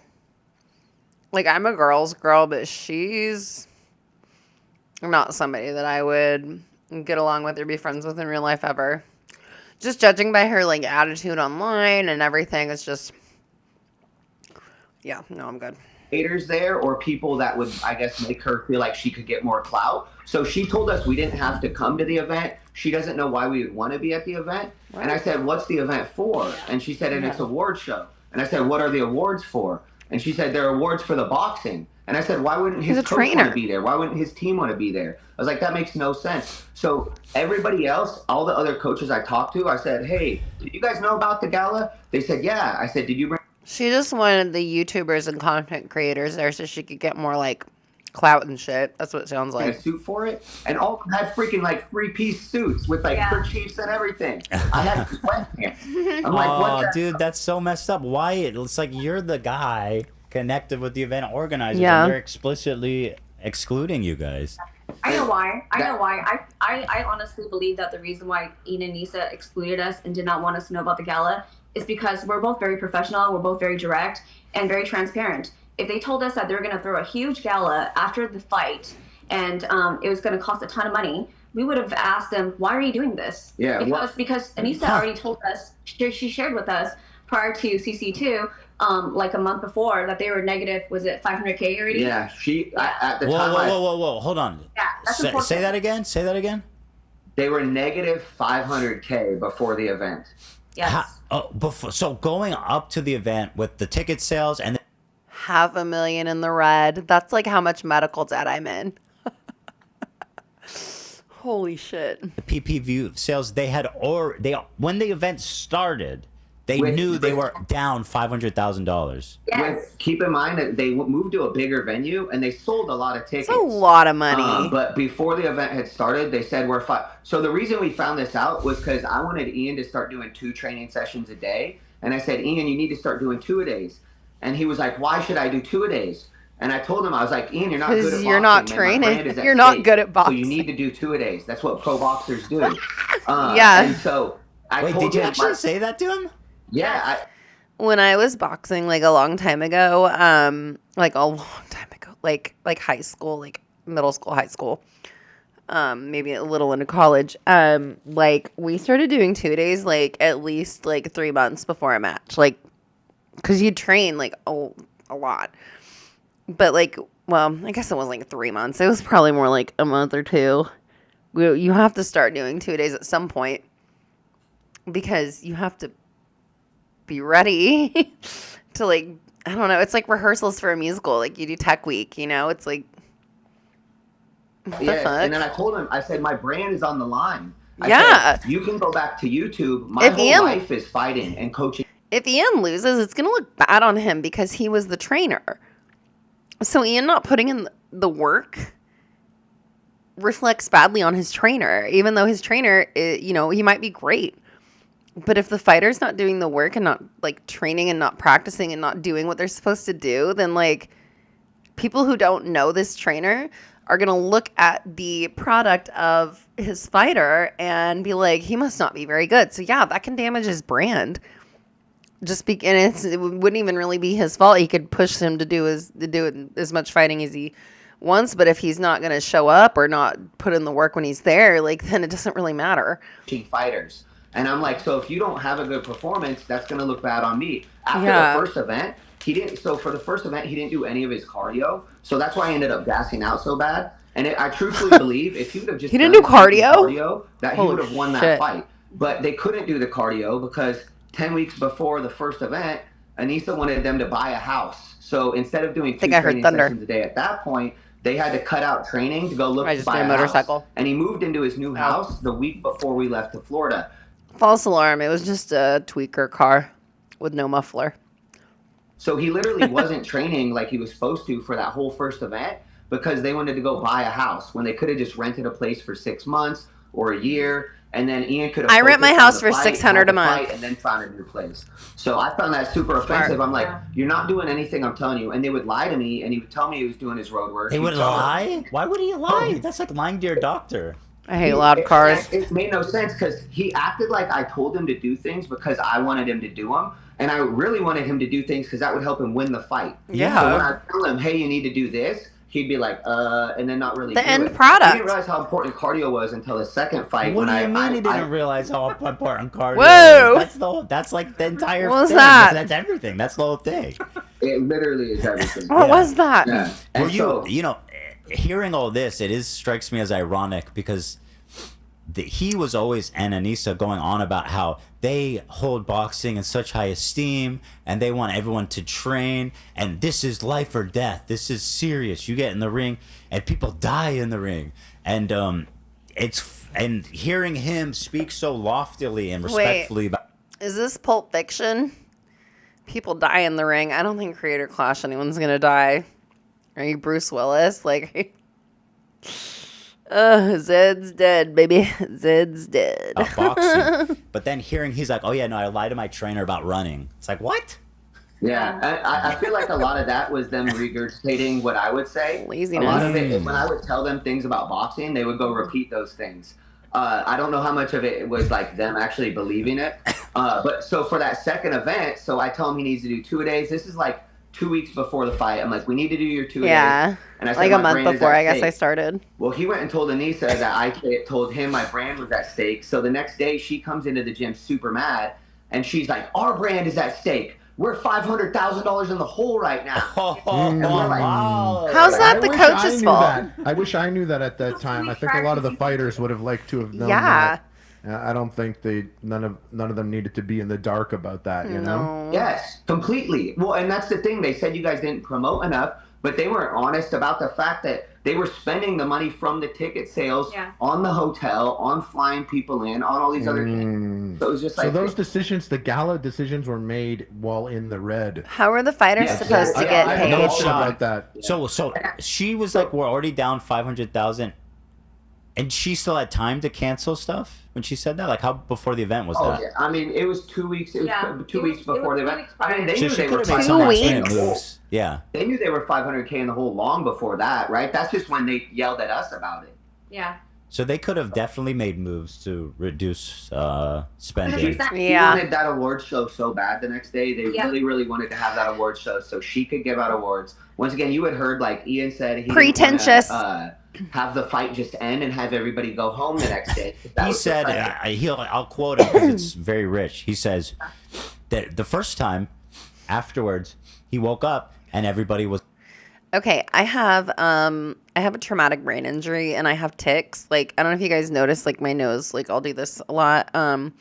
Like, I'm a girl's girl, but she's not somebody that I would get along with or be friends with in real life ever. Just judging by her, like, attitude online and everything, it's just... Yeah, no, I'm good. Haters there, or people that would, I guess, make her feel like she could get more clout. So she told us we didn't have to come to the event. She doesn't know why we would want to be at the event. And I said, "What's the event for?" And she said, "And it's an award show." And I said, "What are the awards for?" And she said, "They're awards for the boxing." And I said, "Why wouldn't He's his a coach want trainer. to be there? Why wouldn't his team want to be there?" I was like, that makes no sense. So everybody else, all the other coaches I talked to, I said, "Hey, did you guys know about the gala?" They said, "Yeah." I said, "Did you bring She just wanted the YouTubers and content creators there so she could get more, like, clout and shit. That's what it sounds a like. suit for it?" And all of them had freaking like 3-piece suits with like Yeah. kerchiefs and everything. I had sweatpants. I'm like, Oh, what the dude, that's so messed up. Why? It's like you're the guy connected with the event organizers, Yeah. and they're explicitly excluding you guys. I know why. I honestly believe that the reason why Ian and Nisa excluded us and did not want us to know about the gala is because we're both very professional, we're both very direct, and very transparent. If they told us that they were going to throw a huge gala after the fight and it was going to cost a ton of money, we would have asked them, "Why are you doing this?" Yeah, Because Anissa already told us, she shared with us prior to CC2, like a month before, that they were negative, was it 500K already? Yeah, at the Whoa, time whoa! Hold on. Yeah, that's Say important. that again. Say that again. they were negative 500K before the event. Yes. So going up to the event with the ticket sales and $500,000 in the red. That's like how much medical debt I'm in. Holy shit. the PPV sales, when the event started, they With- knew they were down $500,000. Yes. Keep in mind that they moved to a bigger venue and they sold a lot of tickets. It's a lot of money. But before the event had started, they said we're fine. So the reason we found this out was because I wanted Ian to start doing 2 training sessions a day. And I said, "Ian, you need to start doing 2-a-days." And he was like, "Why should I do 2-a-days?" And I told him, I was like, "Ian, you're not good at 'Cause boxing. you're not man. My training. brand is at You're not stake. good at So boxing." you need to do 2-a-days. That's what pro boxers do." Yeah. And so Wait, told did you him actually say that to him? Yeah. When I was boxing like a long time ago, like a long time ago, like high school, like middle school, high school, maybe a little into college, like we started doing 2 days, like at least like 3 months before a match, like because you train like a lot, but like, well, I guess it was like 3 months. It was probably more like a month or two. You have to start doing 2 days at some point because you have to be ready to, like, I don't know. It's like rehearsals for a musical. Like you do tech week, you know? It's like, what the fuck? And then I told him, I said, my brand is on the line. Yeah. Said, you can go back to YouTube. My whole life is fighting and coaching. If Ian loses, it's going to look bad on him because he was the trainer. So Ian not putting in the work reflects badly on his trainer, even though his trainer, you know, he might be great. But if the fighter's not doing the work and not, like, training and not practicing and not doing what they're supposed to do, then, like, people who don't know this trainer are going to look at the product of his fighter and be like, he must not be very good. So, yeah, that can damage his brand. And it wouldn't even really be his fault. He could push him to do as much fighting as he wants, but if he's not going to show up or not put in the work when he's there, like, then it doesn't really matter. Fighters. And I'm like, so if you don't have a good performance, that's going to look bad on me. After the first event, for the first event, he didn't do any of his cardio. So that's why I ended up gassing out so bad. And I truthfully believe if he would have just he didn't do cardio, that he would have won that fight. But they couldn't do the cardio because 10 weeks before the first event, Anissa wanted them to buy a house. So instead of doing 2 training sessions a day at that point, they had to cut out training to go look to buy a motorcycle. House. And he moved into his new house the week before we left to Florida. False alarm. It was just a tweaker car with no muffler. So he literally wasn't training like he was supposed to for that whole first event because they wanted to go buy a house when they could have just rented a place for 6 months or a year. And then Ian could have. I rent my house for $600 a month, and then found a new place. So I found that super offensive. I'm like, you're not doing anything I'm telling you. And they would lie to me, and he would tell me he was doing his road work. He would lie? Why would he lie? That's like lying to your doctor. I hate loud cars. It made no sense because he acted like I told him to do things because I wanted him to do them. And I really wanted him to do things because that would help him win the fight. Yeah. So when I tell him, hey, you need to do this, he'd be like, and then not really the do end it. product. He didn't realize how important cardio was until the second fight. What do you mean he didn't realize how important cardio was? That's like the entire what was thing. that? That's everything. That's the whole thing. It literally is everything. What was that? Yeah. Well, you know, hearing all this, strikes me as ironic because he was always, and Anissa, going on about how they hold boxing in such high esteem and they want everyone to train and this is life or death. This is serious. You get in the ring and people die in the ring. And and hearing him speak so loftily and respectfully about. Is this Pulp Fiction? People die in the ring. I don't think Creator Clash anyone's gonna die. Are you Bruce Willis? Like, Zed's dead, baby. Zed's dead. Boxing. But then he's like, oh yeah, no, I lied to my trainer about running. It's like, what? Yeah, I feel like a lot of that was them regurgitating what I would say. Laziness. A lot of it, when I would tell them things about boxing, they would go repeat those things. I don't know how much of it was like them actually believing it. But so for that second event, so I tell him he needs to do 2 days. This is like 2 weeks before the fight. I'm like, we need to do your 2 days. Yeah. And I said, like a month before, I guess I started. Well, he went and told Anissa that I told him my brand was at stake. So the next day, she comes into the gym super mad, and she's like, our brand is at stake. We're $500,000 in the hole right now. How's that the coach's fault? I wish I knew that at that time. I think a lot of the fighters would have liked to have known that. I don't think none of them needed to be in the dark about that, you know? Yes, completely. Well, and that's the thing. They said you guys didn't promote enough, but they weren't honest about the fact that they were spending the money from the ticket sales on the hotel, on flying people in, on all these other things. So it was just like, so those decisions, the gala decisions, were made while in the red. How are the fighters supposed to get paid? No shit about that. So she was like, we're already down 500,000, and she still had time to cancel stuff when she said that. Like, how before the event was that? Yeah. I mean, it was 2 weeks. It was 2 weeks before the event. I mean, they knew they were 2 weeks. Yeah. They knew they were 500K in the hole long before that, right? That's just when they yelled at us about it. Yeah. So they could have definitely made moves to reduce spending. He wanted that award show so bad the next day. They really wanted to have that award show so she could give out awards. Once again, you had heard, like Ian said, he pretentious. didn't wanna, have the fight just end and have everybody go home the next day. He said, I'll quote him because it's very rich. He says that the first time afterwards, he woke up and everybody was. Okay, I have a traumatic brain injury and I have tics. Like, I don't know if you guys notice, like my nose, like I'll do this a lot. I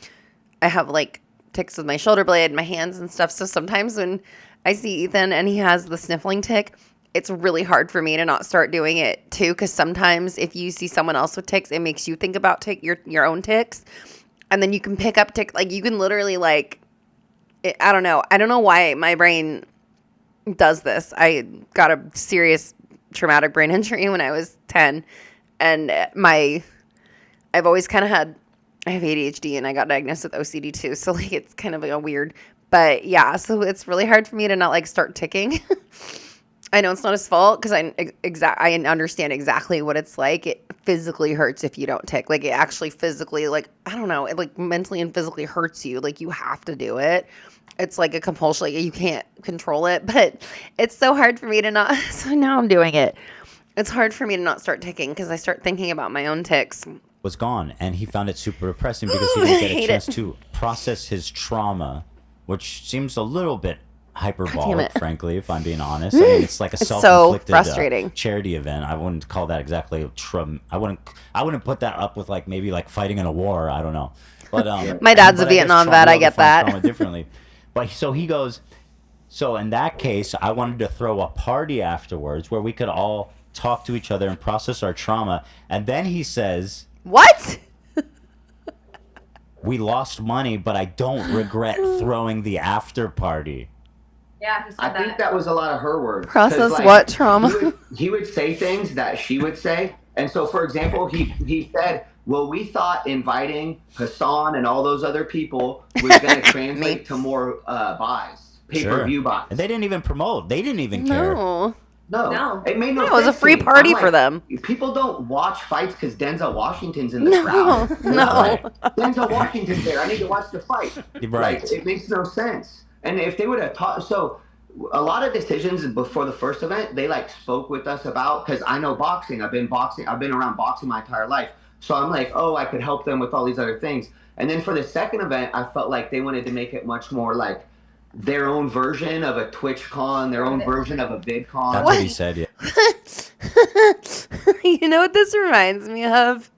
have like tics with my shoulder blade, my hands and stuff. So sometimes when I see Ethan and he has the sniffling tic, it's really hard for me to not start doing it too. Because sometimes if you see someone else with tics, it makes you think about your own tics, and then you can pick up tics. Like you can literally like, I don't know why my brain does this. I got a serious traumatic brain injury when I was 10, and I've always kind of I have ADHD and I got diagnosed with OCD too, so like it's kind of like a weird, but yeah, so it's really hard for me to not like start ticking. I know it's not his fault because I understand exactly what it's like. It physically hurts if you don't tick. Like it actually physically, like I don't know, it like mentally and physically hurts you. Like you have to do it. It's like a compulsion. Like you can't control it. But it's so hard for me to not. So now I'm doing it. It's hard for me to not start ticking because I start thinking about my own tics. Was gone, and he found it super depressing because he didn't get a chance to process his trauma, which seems a little bit hyperbolic, frankly, if I'm being honest. I mean, it's like a self-inflicted charity event. I wouldn't call that exactly I wouldn't put that up with like maybe like fighting in a war. I don't know. But my dad's a Vietnam vet. I get that. Differently. But so he goes. So in that case, I wanted to throw a party afterwards where we could all talk to each other and process our trauma. And then he says, "What? We lost money, but I don't regret throwing the after party." Yeah, he said I think that was a lot of her words. Process like, what trauma? He would say things that she would say. And so, for example, he said, well, we thought inviting Hassan and all those other people was going to translate to more buys, pay-per-view buys. And they didn't even promote. They didn't even care. No. It made no sense. It was a free party for them. People don't watch fights because Denzel Washington's in the crowd. No. Denzel Washington's there. I need to watch the fight. Right. Like, it makes no sense. And if they would have taught, so a lot of decisions before the first event, they like spoke with us about, because I know boxing. I've been around boxing my entire life. So I'm like, oh, I could help them with all these other things. And then for the second event, I felt like they wanted to make it much more like their own version of a TwitchCon, their own version of a VidCon. That's what he said, yeah. You know what this reminds me of?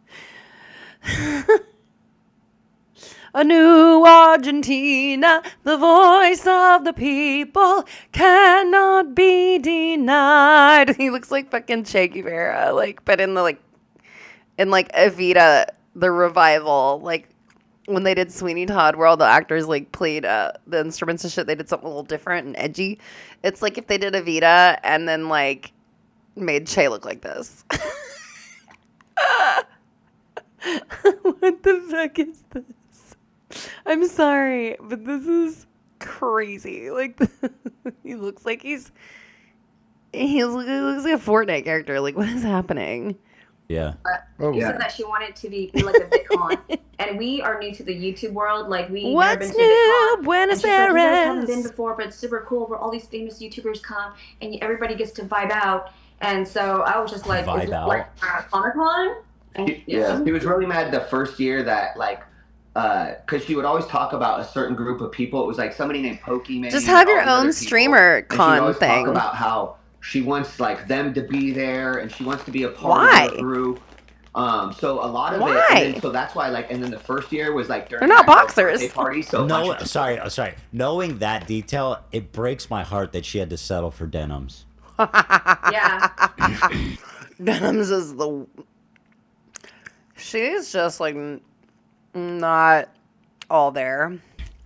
A new Argentina, the voice of the people cannot be denied. He looks like fucking Che Guevara, like, but in Evita, the revival, like when they did Sweeney Todd, where all the actors like played the instruments and shit, they did something a little different and edgy. It's like if they did Evita and then like made Che look like this. What the fuck is this? I'm sorry, but this is crazy. Like, he looks like he looks like a Fortnite character. Like, what is happening? Yeah. She said that she wanted to be like a VidCon, and we are new to the YouTube world. Like, we've never been to VidCon. Buenos Aires. Like, I haven't been before, but it's super cool where all these famous YouTubers come and everybody gets to vibe out. And so I was just like, is it like Comic-Con? Yeah, she was really mad the first year that like. Because she would always talk about a certain group of people. It was like somebody named Pokemon. Just have your own streamer con thing. Talk about how she wants like them to be there and she wants to be a part of the group. So a lot of it. And then, so that's why like, and then the first year was like during they're not boxers. Party, so sorry. Knowing that detail, it breaks my heart that she had to settle for denims. Yeah. Denims is she's just like. Not all there.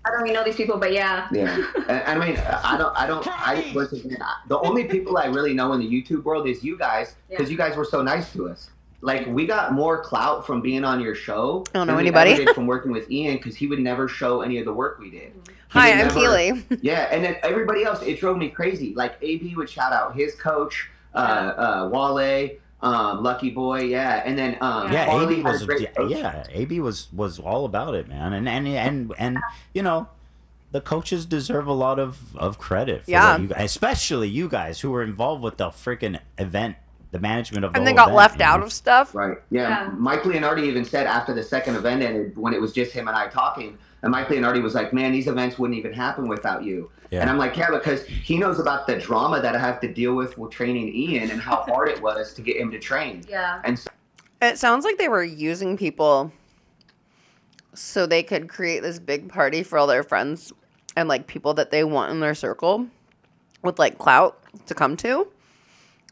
I don't even know these people, but yeah. Yeah, and I mean, the only people I really know in the YouTube world is you guys, because you guys were so nice to us. Like, we got more clout from being on your show. I don't know anybody. Than we ever did from working with Ian, because he would never show any of the work we did. Hi, I'm Keely. Yeah, and then everybody else, it drove me crazy. Like, AB would shout out his coach, Wale. Lucky Boy, yeah, and then Yeah, Farley AB had a was great coach. AB was all about it, man. And you know, the coaches deserve a lot of credit for Yeah. especially you guys who were involved with the freaking event, the management of the And they whole got event, left you out know? of stuff. Right. Yeah. Mike Leonardi even said after the second event ended, when it was just him and I talking, and Mike Leonardi was like, "Man, these events wouldn't even happen without you." Yeah. And I'm like, "Yeah, because he knows about the drama that I have to deal with training Ian and how hard it was to get him to train." Yeah. And so, It sounds like they were using people so they could create this big party for all their friends and like people that they want in their circle with like clout to come to.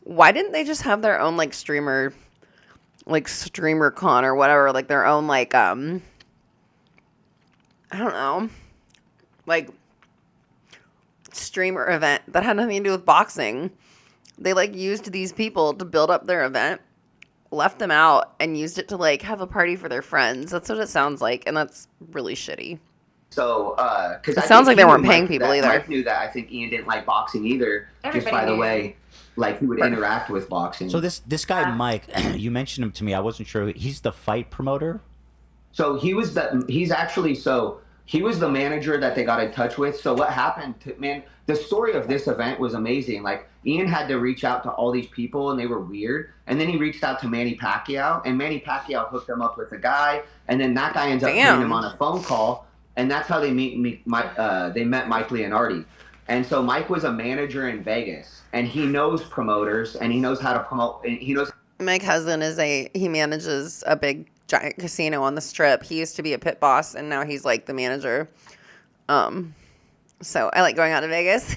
Why didn't they just have their own like streamer con or whatever, like their own like I don't know, like streamer event that had nothing to do with boxing? They like used these people to build up their event, left them out, and used it to like have a party for their friends. That's what it sounds like, and that's really shitty. So, because it sounds like they weren't paying people either. Mike knew that. I think Ian didn't like boxing either. Everybody just by the knew. way, like he would interact with boxing. So this guy Mike, you mentioned him to me. I wasn't sure. He's the fight promoter. So he was the manager that they got in touch with. So what happened the story of this event was amazing. Like Ian had to reach out to all these people and they were weird. And then he reached out to Manny Pacquiao and Manny Pacquiao hooked him up with a guy. And then that guy ends up putting him on a phone call. And that's how they met Mike Leonardi. And so Mike was a manager in Vegas and he knows promoters and he knows how to promote. And he knows. My cousin he manages a big giant casino on the Strip. He used to be a pit boss, and now he's like the manager. So I like going out to Vegas.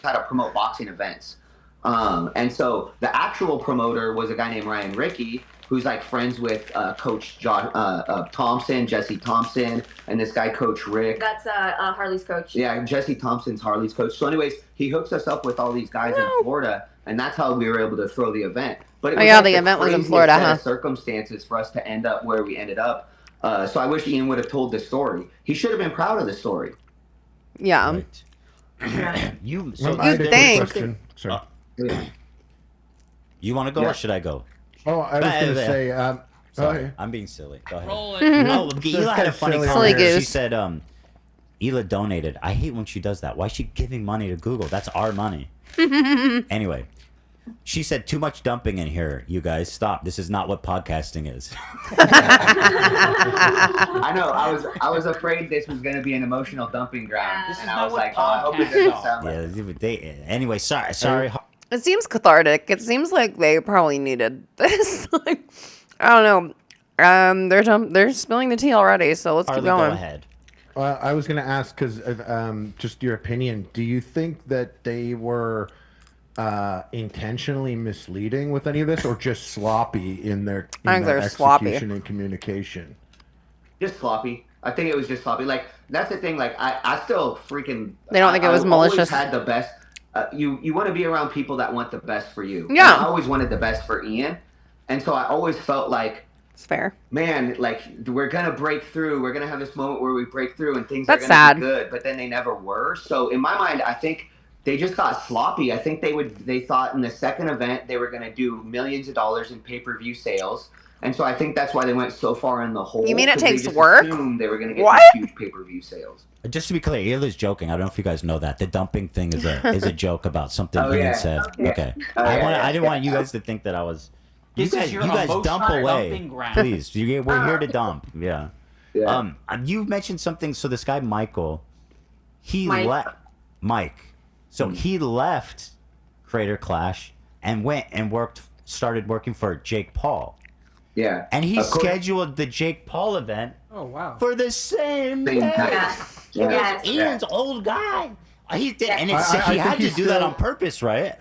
How to promote boxing events. And so the actual promoter was a guy named Ryan Rickey, who's like friends with Coach Thompson, Jesse Thompson, and this guy, Coach Rick. That's Harley's coach. Yeah, Jesse Thompson's Harley's coach. So anyways, he hooks us up with all these guys in Florida, and that's how we were able to throw the event. But it was the event was in craziest Florida, set huh? of circumstances for us to end up where we ended up. So I wish Ian would have told this story. He should have been proud of the story. Yeah. Right. You I had a quick think- question. Sorry. you want to go Yeah. or should I go? Oh, I was going to say. Sorry, okay. I'm being silly. Go ahead. Roll it. Oh, Hila had a funny Silly comment. goose. She said, Hila donated. I hate when she does that. Why is she giving money to Google? That's our money. Anyway, she said, too much dumping in here, you guys. Stop. This is not what podcasting is. I know. I was afraid this was going to be an emotional dumping ground, This is and I not was what like, oh, I hope it podcasts doesn't are. sound like. Yeah, anyway, sorry. It seems cathartic. It seems like they probably needed this. Like, I don't know. They're spilling the tea already, so let's Harley, keep going. go ahead. I was going to ask because just your opinion. Do you think that they were intentionally misleading with any of this, or just sloppy in their I think they're execution sloppy. and communication? Just sloppy. I think it was just sloppy. Like that's the thing. Like I still freaking. They don't think it was I always malicious. had the best. You want to be around people that want the best for you. Yeah. And I always wanted the best for Ian, and so I always felt like, It's fair. man, like we're gonna break through. We're gonna have this moment where we break through, and things That's are gonna sad. be good. But then they never were. So in my mind, I think they just got sloppy. I think they thought in the second event they were gonna do millions of dollars in pay-per-view sales. And so I think that's why they went so far in the hole. You mean it 'cause they takes just work? assumed they were going to get What? these huge pay-per-view sales. Just to be clear, Hila's joking. I don't know if you guys know that. The dumping thing is a joke about something Oh, Ian yeah. said. Okay. Oh, yeah. I didn't want you guys to think that I was. You This is your guys dump emotional away, dumping ground. please. We're here to dump. Yeah. Yeah. You mentioned something. So this guy Michael, he Mike. left. Mike. So he left Creator Clash and went and started working for Jake Paul. Yeah. And he Of course. scheduled the Jake Paul event Oh, wow. for the same day. Same time. Yes. Yeah. Yes. Ian's old guy. He did, and I he think had to he's do that still- on purpose, right?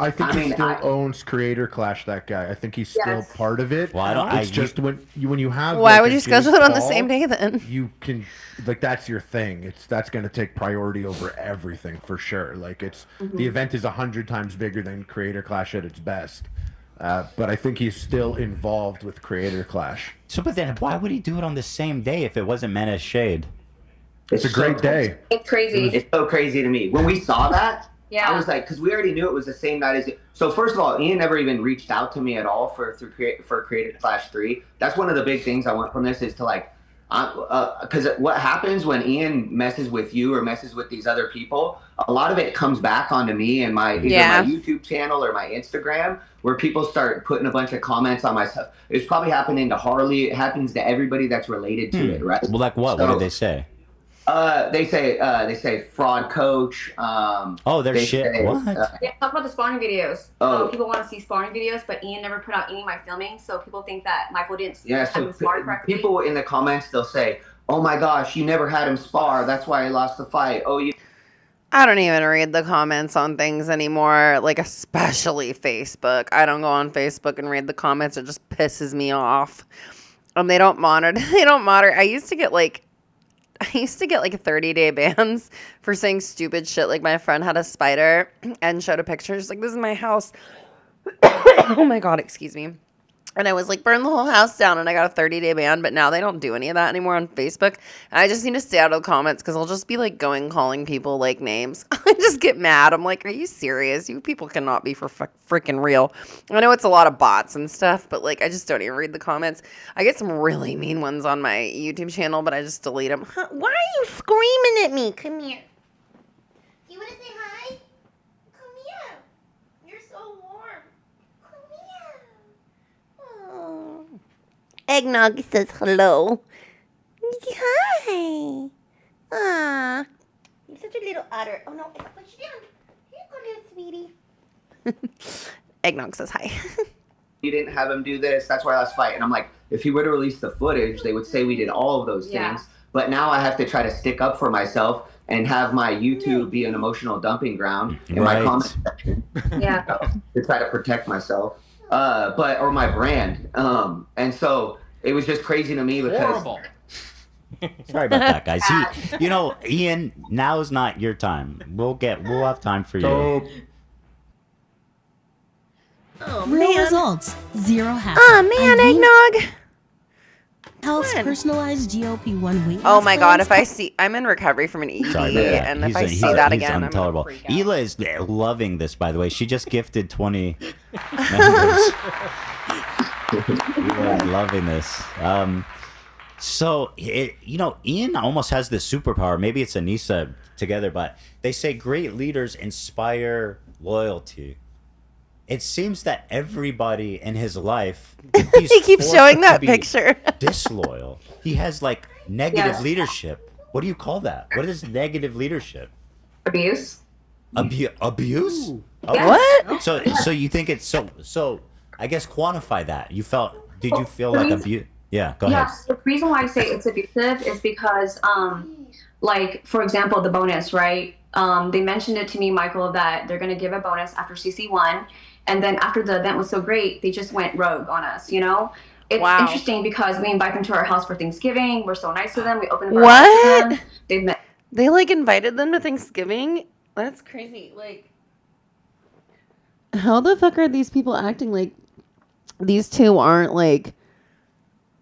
I think I he mean, still I- owns Creator Clash. That guy. I think he's still Yes. part of it. Well, I don't- It's just when you have. Why like, would a you Jake schedule it on the Paul, same day then? You can, like, that's your thing. That's going to take priority over everything for sure. Like, the event is 100 times bigger than Creator Clash at its best. But I think he's still involved with Creator Clash. So, but then why would he do it on the same day if it wasn't meant as shade? It's a great day. It's crazy. It's so crazy to me. When we saw that, Yeah. I was like, because we already knew it was the same night as it. So first of all, Ian never even reached out to me at all for Creator/3. That's one of the big things I want from this is to like, because what happens when Ian messes with you or messes with these other people, a lot of it comes back onto me and my either my YouTube channel or my Instagram, where people start putting a bunch of comments on my stuff. It's probably happening to Harley. It happens to everybody that's related to it, right? Well, like what? So, what did they say? They say fraud coach. They're shit. Say, what? Yeah, talk about the spawning videos. Oh. People want to see spawning videos, but Ian never put out any of my filming, so people think that Michael didn't Yeah, have so him spar correctly. people in the comments, they'll say, "Oh my gosh, you never had him spar. That's why he lost the fight." Oh, you. I don't even read the comments on things anymore, like especially Facebook. I don't go on Facebook and read the comments. It just pisses me off. They don't monitor. They don't monitor. I used to get like 30-day bans for saying stupid shit. Like my friend had a spider and showed a picture. She's like, "This is my house." Oh my God, excuse me. And I was like, burn the whole house down. And I got a 30-day ban. But now they don't do any of that anymore on Facebook. And I just need to stay out of the comments because I'll just be like calling people like names. I just get mad. I'm like, are you serious? You people cannot be for freaking real. I know it's a lot of bots and stuff, but like I just don't even read the comments. I get some really mean ones on my YouTube channel, but I just delete them. Huh? Why are you screaming at me? Come here. Do you want to say hi? Come here. You're so warm. Come here. Oh. Eggnog says hello. Hi. Ah. You're such a little otter. Oh no, I put you down. Here you go, little sweetie. Eggnog says hi. You didn't have him do this. That's why I lost the fight. And I'm like, if he would have released the footage, they would say we did all of those things. But now I have to try to stick up for myself and have my YouTube be an emotional dumping ground in my comment section. Yeah. To try to protect myself. Or my brand. And so it was just crazy to me because Horrible. Sorry about that, guys. Ian, now is not your time. We'll have time for you. Oh, no results. 0 happy. Oh man, Eggnog. Health's personalized GLP-1 weight. Oh my God! I'm in recovery from an ED, Sorry about that. and if I see that he's again, intolerable. I'm gonna freak out. Hila is loving this, by the way. She just gifted 20 members. Hila is loving this. Ian almost has this superpower. Maybe it's Anissa together, but they say great leaders inspire loyalty. It seems that everybody in his life he keeps showing that picture. Disloyal. He has like negative leadership. What do you call that? What is negative leadership? Abuse. Abuse? Ooh. What? So you think it's so? I guess quantify that. Did you feel like abuse? Yeah, go ahead. The reason why I say it's abusive is because, like, for example, the bonus, right? They mentioned it to me, Michael, that they're going to give a bonus after CC1. And then after the event was so great, they just went rogue on us, you know? It's interesting because we invite them to our house for Thanksgiving. We're so nice to them. We open our house to them. They like invited them to Thanksgiving? That's crazy. Like, how the fuck are these people acting like these two aren't like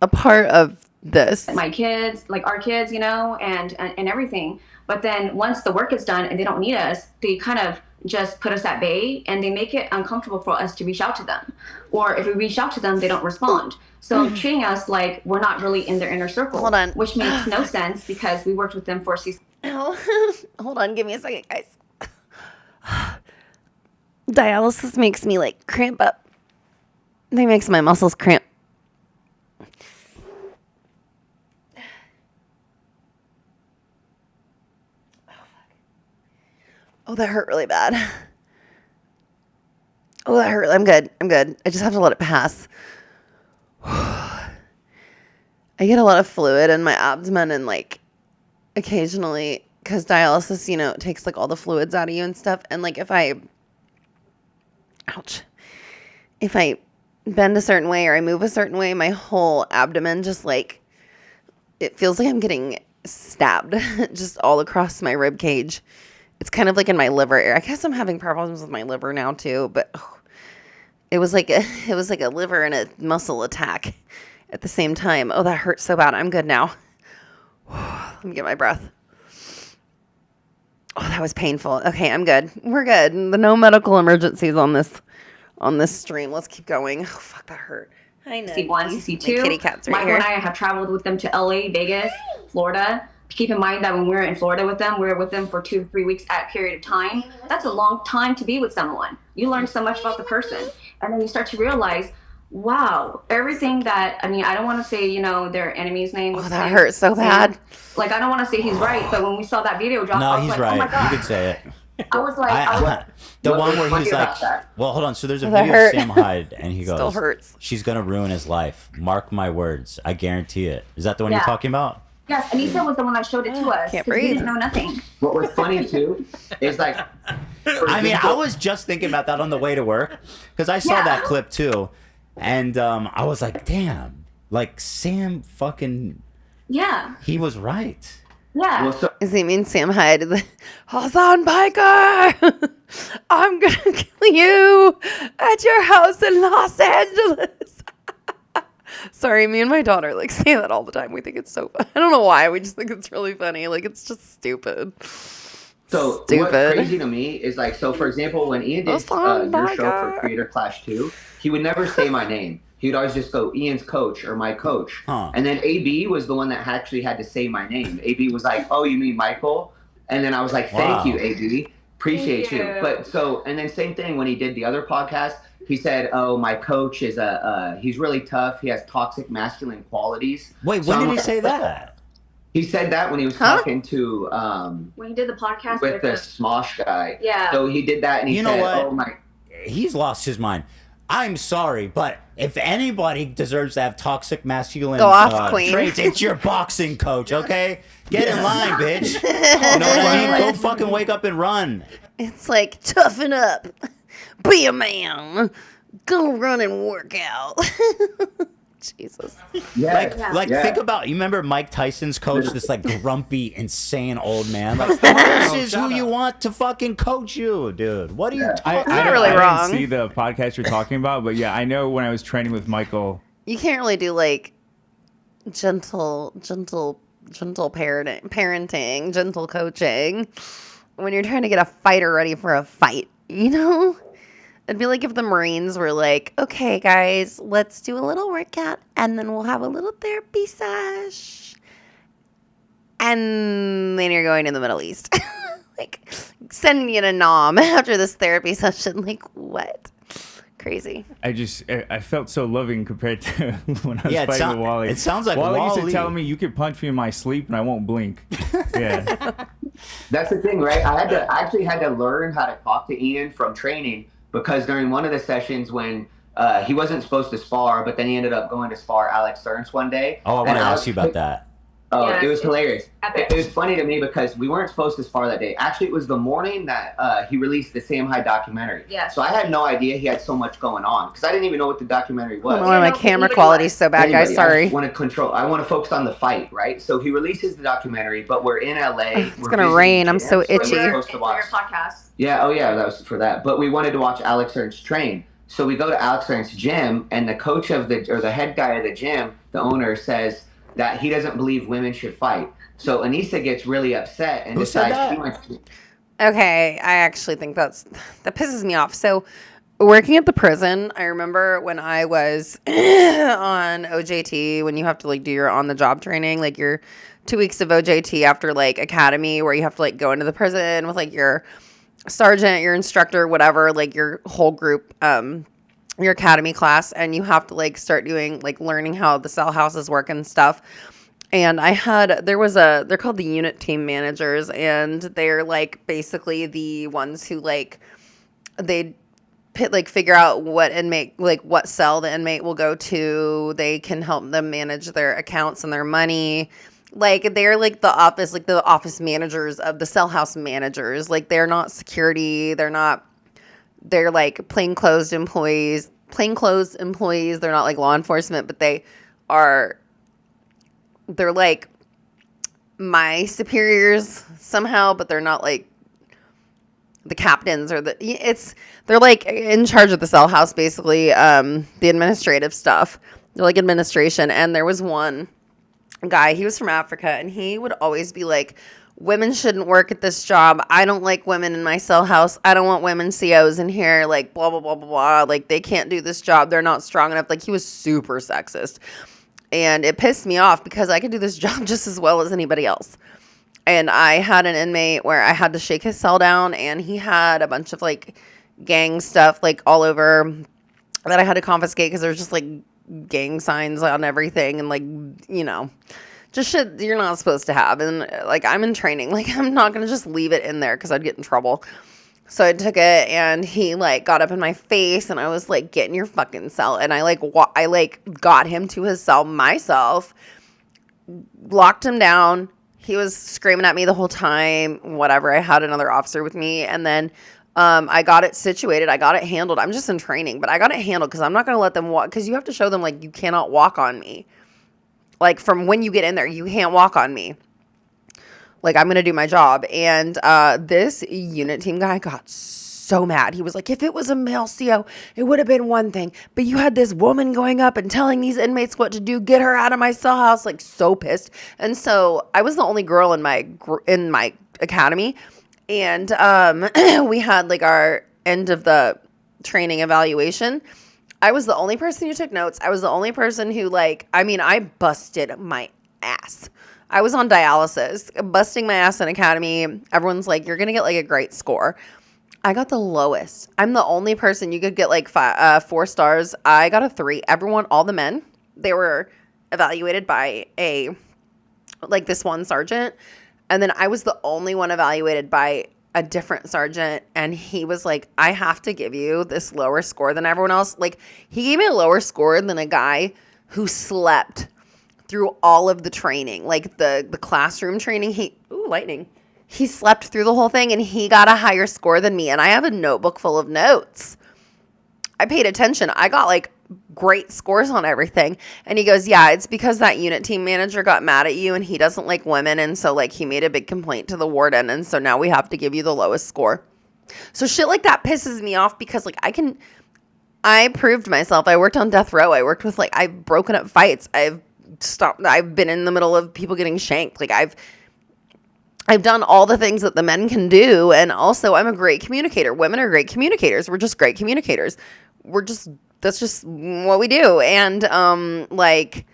a part of this? My kids, like our kids, you know, and everything. But then once the work is done and they don't need us, they kind of just put us at bay and they make it uncomfortable for us to reach out to them. Or if we reach out to them, they don't respond. So treating us like we're not really in their inner circle. Hold on. Which makes no sense because we worked with them for a season. Hold on, give me a second, guys. Dialysis makes me like cramp up. It makes my muscles cramp. Oh, that hurt really bad. Oh, that hurt. I'm good. I just have to let it pass. I get a lot of fluid in my abdomen and like occasionally, because dialysis, it takes like all the fluids out of you and stuff. And like if I bend a certain way or I move a certain way, my whole abdomen just like, it feels like I'm getting stabbed just all across my rib cage. It's kind of like in my liver. I guess I'm having problems with my liver now too, but it was like a liver and a muscle attack at the same time. Oh, that hurts so bad. I'm good now. Let me get my breath. Oh, that was painful. Okay, I'm good. We're good. No medical emergencies on this stream. Let's keep going. Oh, fuck, that hurt. Hi, Ned. CC1, CC2. My kitty cats right Michael here. and I have traveled with them to LA, Vegas, Florida. Keep in mind that when we were in Florida with them, we were with them for 2 to 3 weeks at a period of time. That's a long time to be with someone. You learn so much about the person. And then you start to realize, wow, everything that, I mean, I don't want to say, their enemy's name. Oh, that hurts so bad. Like, I don't want to say he's right, but when we saw that video drop, No, I was he's like, right. oh my God. You could say it. I was like, The one where he's like, well, hold on. So there's a video of Sam Hyde, and he goes, Still hurts. she's going to ruin his life. Mark my words. I guarantee it. Is that the one you're talking about? Yes, Anissa was the one that showed it to us. Can't 'cause we breathe. didn't know nothing. What was funny too is like, I mean, I was just thinking about that on the way to work because I saw that clip too. And I was like, damn, like Sam fucking, he was right. Yeah. well, so, Does he mean Sam Hyde? Hassan Biker! I'm gonna kill you at your house in Los Angeles. Sorry, me and my daughter like say that all the time. We think it's so fun. I don't know why. We just think it's really funny. Like, it's just stupid. So what's crazy to me is like, so for example, when Ian did your show for Creator Clash 2, he would never say my name. He would always just go Ian's coach or my coach. And then AB was the one that actually had to say my name. AB was like, oh, you mean Michael? And then I was like, thank you, AB. Appreciate you. But so, and then same thing when he did the other podcast, he said, oh, my coach is he's really tough. He has toxic masculine qualities. Wait, when did he say that? He said that when he was talking to when he did the podcast with the Smosh guy. Yeah. So he did that and he You said, know what? oh my. He's lost his mind. I'm sorry, but if anybody deserves to have toxic masculine Go off, queen. traits, it's your boxing coach, okay? Get in line, bitch. You know what I mean? Go fucking wake up and run. It's like, toughen up. Be a man. Go run and work out. Jesus. Think about, you remember Mike Tyson's coach, this like grumpy, insane old man? Like, this is who you want to fucking coach you, dude. What are you talking about? Not really I wrong. didn't see the podcast you're talking about, but yeah, I know when I was training with Michael. You can't really do like gentle parenting, gentle coaching when you're trying to get a fighter ready for a fight, It'd be like if the Marines were like, okay, guys, let's do a little workout and then we'll have a little therapy sesh. And then you're going to the Middle East. Like, sending you to Nam after this therapy session. Like, what? Crazy. I felt so loving compared to when I was fighting with Wally. It sounds like Wally used to Wally. tell me, you could punch me in my sleep and I won't blink. Yeah. That's the thing, right? I actually had to learn how to talk to Ian from training because during one of the sessions when he wasn't supposed to spar, but then he ended up going to spar Alex Stearns one day. Oh, I want to ask you about that. Oh, yeah, it was hilarious. It was funny to me because we weren't supposed to spar that day. Actually, it was the morning that he released the Sam Hyde documentary. Yeah. So I had no idea he had so much going on because I didn't even know what the documentary was. I don't know why my camera quality is so bad, guys. Sorry. I want to focus on the fight, right? So he releases the documentary, but we're in LA. It's going to rain. I'm so itchy. Your podcast. Yeah, oh yeah, that was for that. But we wanted to watch Alex Stearns train. So we go to Alex Stearns' gym, and the coach of the head guy of the gym, the owner, says that he doesn't believe women should fight. So Anissa gets really upset and decides she wants to. Okay, I actually think that pisses me off. So, working at the prison, I remember when I was on OJT, when you have to like do your on-the-job training, like your 2 weeks of OJT after like academy, where you have to like go into the prison with like your sergeant, your instructor, whatever, like your whole group, your academy class, and you have to like start doing like learning how the cell houses work and stuff. And they're called the unit team managers, and they're like basically the ones who like they figure out what inmate, like what cell the inmate will go to. They can help them manage their accounts and their money. Like, they're like the office managers of the cell house managers. Like, they're not security. They're like plainclothes employees. They're not like law enforcement, but they're like my superiors somehow, but they're not like the captains or they're like in charge of the cell house, basically, the administrative stuff. They're like administration. And there was one guy, he was from Africa, and he would always be like, women shouldn't work at this job. I don't like women in my cell house. I don't want women COs in here. Like, blah, blah, blah, blah, blah. Like, they can't do this job. They're not strong enough. Like, he was super sexist. And it pissed me off because I could do this job just as well as anybody else. And I had an inmate where I had to shake his cell down, and he had a bunch of, like, gang stuff, like, all over that I had to confiscate because there's just, like, gang signs on everything and, like, you know, just shit you're not supposed to have. And, like, I'm in training. Like, I'm not going to just leave it in there because I'd get in trouble. So I took it, and he, like, got up in my face, and I was like, get in your fucking cell. And I got him to his cell myself, locked him down. He was screaming at me the whole time, whatever. I had another officer with me, and then I got it situated. I got it handled. I'm just in training, but I got it handled because I'm not going to let them walk, because you have to show them, like, you cannot walk on me. Like, from when you get in there, you can't walk on me. Like, I'm going to do my job. And this unit team guy got so mad. He was like, if it was a male CO, it would have been one thing. But you had this woman going up and telling these inmates what to do. Get her out of my cell house. Like, so pissed. And so I was the only girl in my academy. And we had, like, our end of the training evaluation. I was the only person who took notes. I was the only person who, like, I mean, I busted my ass. I was on dialysis, busting my ass in academy. Everyone's like, you're going to get, like, a great score. I got the lowest. I'm the only person. You could get, like, 4 stars. I got a 3. Everyone, all the men, they were evaluated by this one sergeant. And then I was the only one evaluated by a different sergeant. And he was like, I have to give you this lower score than everyone else. Like, he gave me a lower score than a guy who slept through all of the training, like the classroom training. He slept through the whole thing, and he got a higher score than me. And I have a notebook full of notes. I paid attention. I got, like, great scores on everything. And he goes, yeah, it's because that unit team manager got mad at you, and he doesn't like women. And so, like, he made a big complaint to the warden. And so now we have to give you the lowest score. So shit like that pisses me off because, like, I proved myself. I worked on death row. I worked with, like, I've broken up fights. I've been in the middle of people getting shanked. Like, I've done all the things that the men can do. And also, I'm a great communicator. Women are great communicators. We're just great communicators. That's just what we do. And, like,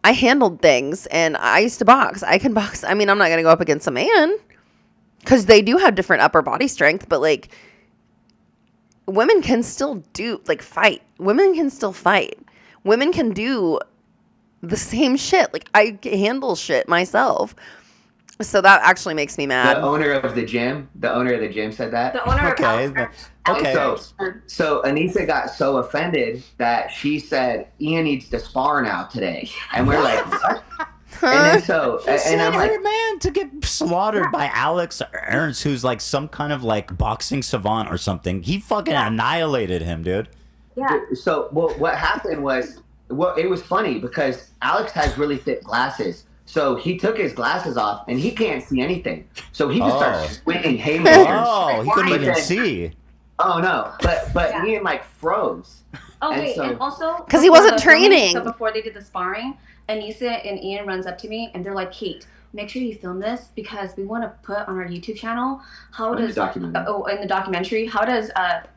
I handled things, and I used to box. I can box. I mean, I'm not going to go up against a man because they do have different upper body strength, but, like, women can still fight. Women can still fight. Women can do the same shit. Like, I handle shit myself. So that actually makes me mad. The owner of the gym said that. The owner of Okay. So Anissa got so offended that she said Ian needs to spar now today, and we're like, what? And then I'm like, man, to get slaughtered by Alex Ernst, who's like some kind of like boxing savant or something. He fucking annihilated him, dude. Yeah. So what happened was, it was funny because Alex has really thick glasses. So he took his glasses off, and he can't see anything. So he just starts swinging haymakers. Oh, he couldn't even see. Oh, no. But Ian, like, froze. Oh, wait, and also... Because he wasn't training. So before they did the sparring, Anissa and Ian runs up to me, and they're like, Kate, make sure you film this because we want to put on our YouTube channel in the documentary, how does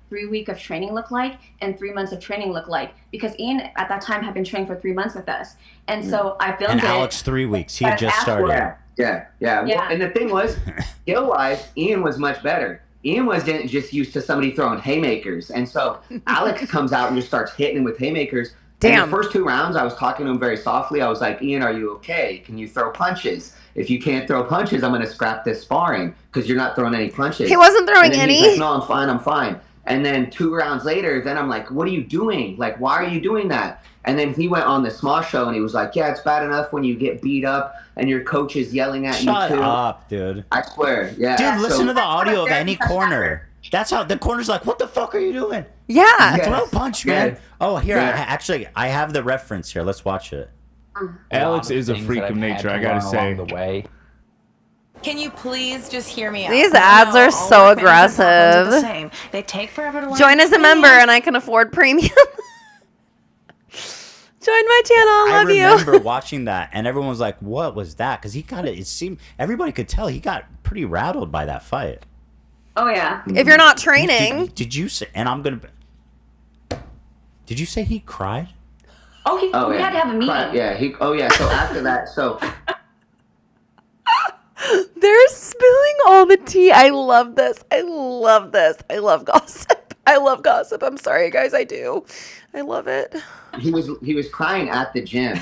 3 week of training look like and 3 months of training look like? Because Ian at that time had been training for 3 months with us, and so I filmed it. And Alex 3 weeks. He had just started. Yeah. Well, and the thing was, skill-wise, Ian was much better. Ian wasn't just used to somebody throwing haymakers, and so Alex comes out and just starts hitting him with haymakers. Damn. And the first 2 rounds, I was talking to him very softly. I was like, Ian, are you okay? Can you throw punches? If you can't throw punches, I'm going to scrap this sparring because you're not throwing any punches. He wasn't throwing any. He's like, no, I'm fine. And then 2 rounds later, then I'm like, what are you doing? Like, why are you doing that? And then he went on the Small Show, and he was like, yeah, it's bad enough when you get beat up and your coach is yelling at you, too. Shut up, dude. I swear, yeah. Dude, listen to the audio of any corner. That's how the corner's like, what the fuck are you doing? Yeah. Throw a punch, man. Yeah. Oh, here, I have the reference here. Let's watch it. Alex is a freak of nature, I gotta say. The way. Can you please just hear me out? These ads are so aggressive. They take forever to learn. Join as a member, and I can afford premium. Join my channel. Love you. I remember watching that, and everyone was like, "What was that?" Because he got it. It seemed everybody could tell he got pretty rattled by that fight. Oh yeah. If you're not training, did you say? And I'm gonna. Did you say he cried? Oh, we had to have a meeting. Yeah. So after that, they're spilling all the tea. I love this. I love gossip. I love gossip. I'm sorry, guys. I do. I love it. He was crying at the gym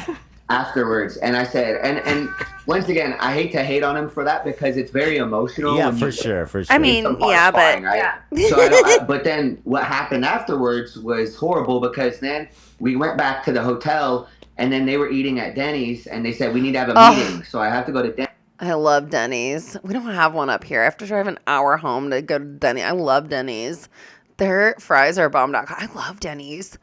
afterwards, and I said, and once again, I hate to hate on him for that because it's very emotional. Yeah, for sure. I mean, yeah, sparring, but right? So but then what happened afterwards was horrible because then we went back to the hotel, and then they were eating at Denny's, and they said we need to have a meeting, so I have to go to Denny's. I love Denny's. We don't have one up here. I have to drive an hour home to go to Denny's. I love Denny's. Their fries are bomb.com. I love Denny's.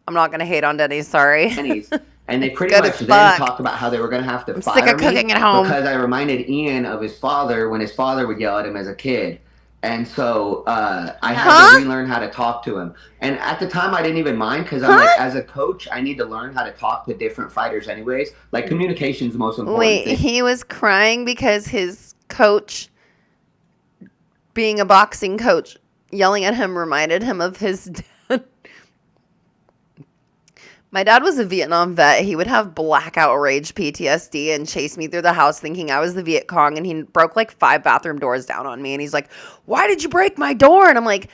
I'm not going to hate on Denny's. Sorry. Denny's. And they pretty much then talked about how they were going to have to fire me. I'm sick of cooking at home. Because I reminded Ian of his father when his father would yell at him as a kid. And so I had to relearn how to talk to him. And at the time, I didn't even mind because I'm like, as a coach, I need to learn how to talk to different fighters anyways. Like, communication is the most important thing. He was crying because his coach, being a boxing coach, yelling at him reminded him of his dad. My dad was a Vietnam vet. He would have blackout rage PTSD and chase me through the house thinking I was the Viet Cong, and he broke like 5 bathroom doors down on me, and he's like, "Why did you break my door?" And I'm like,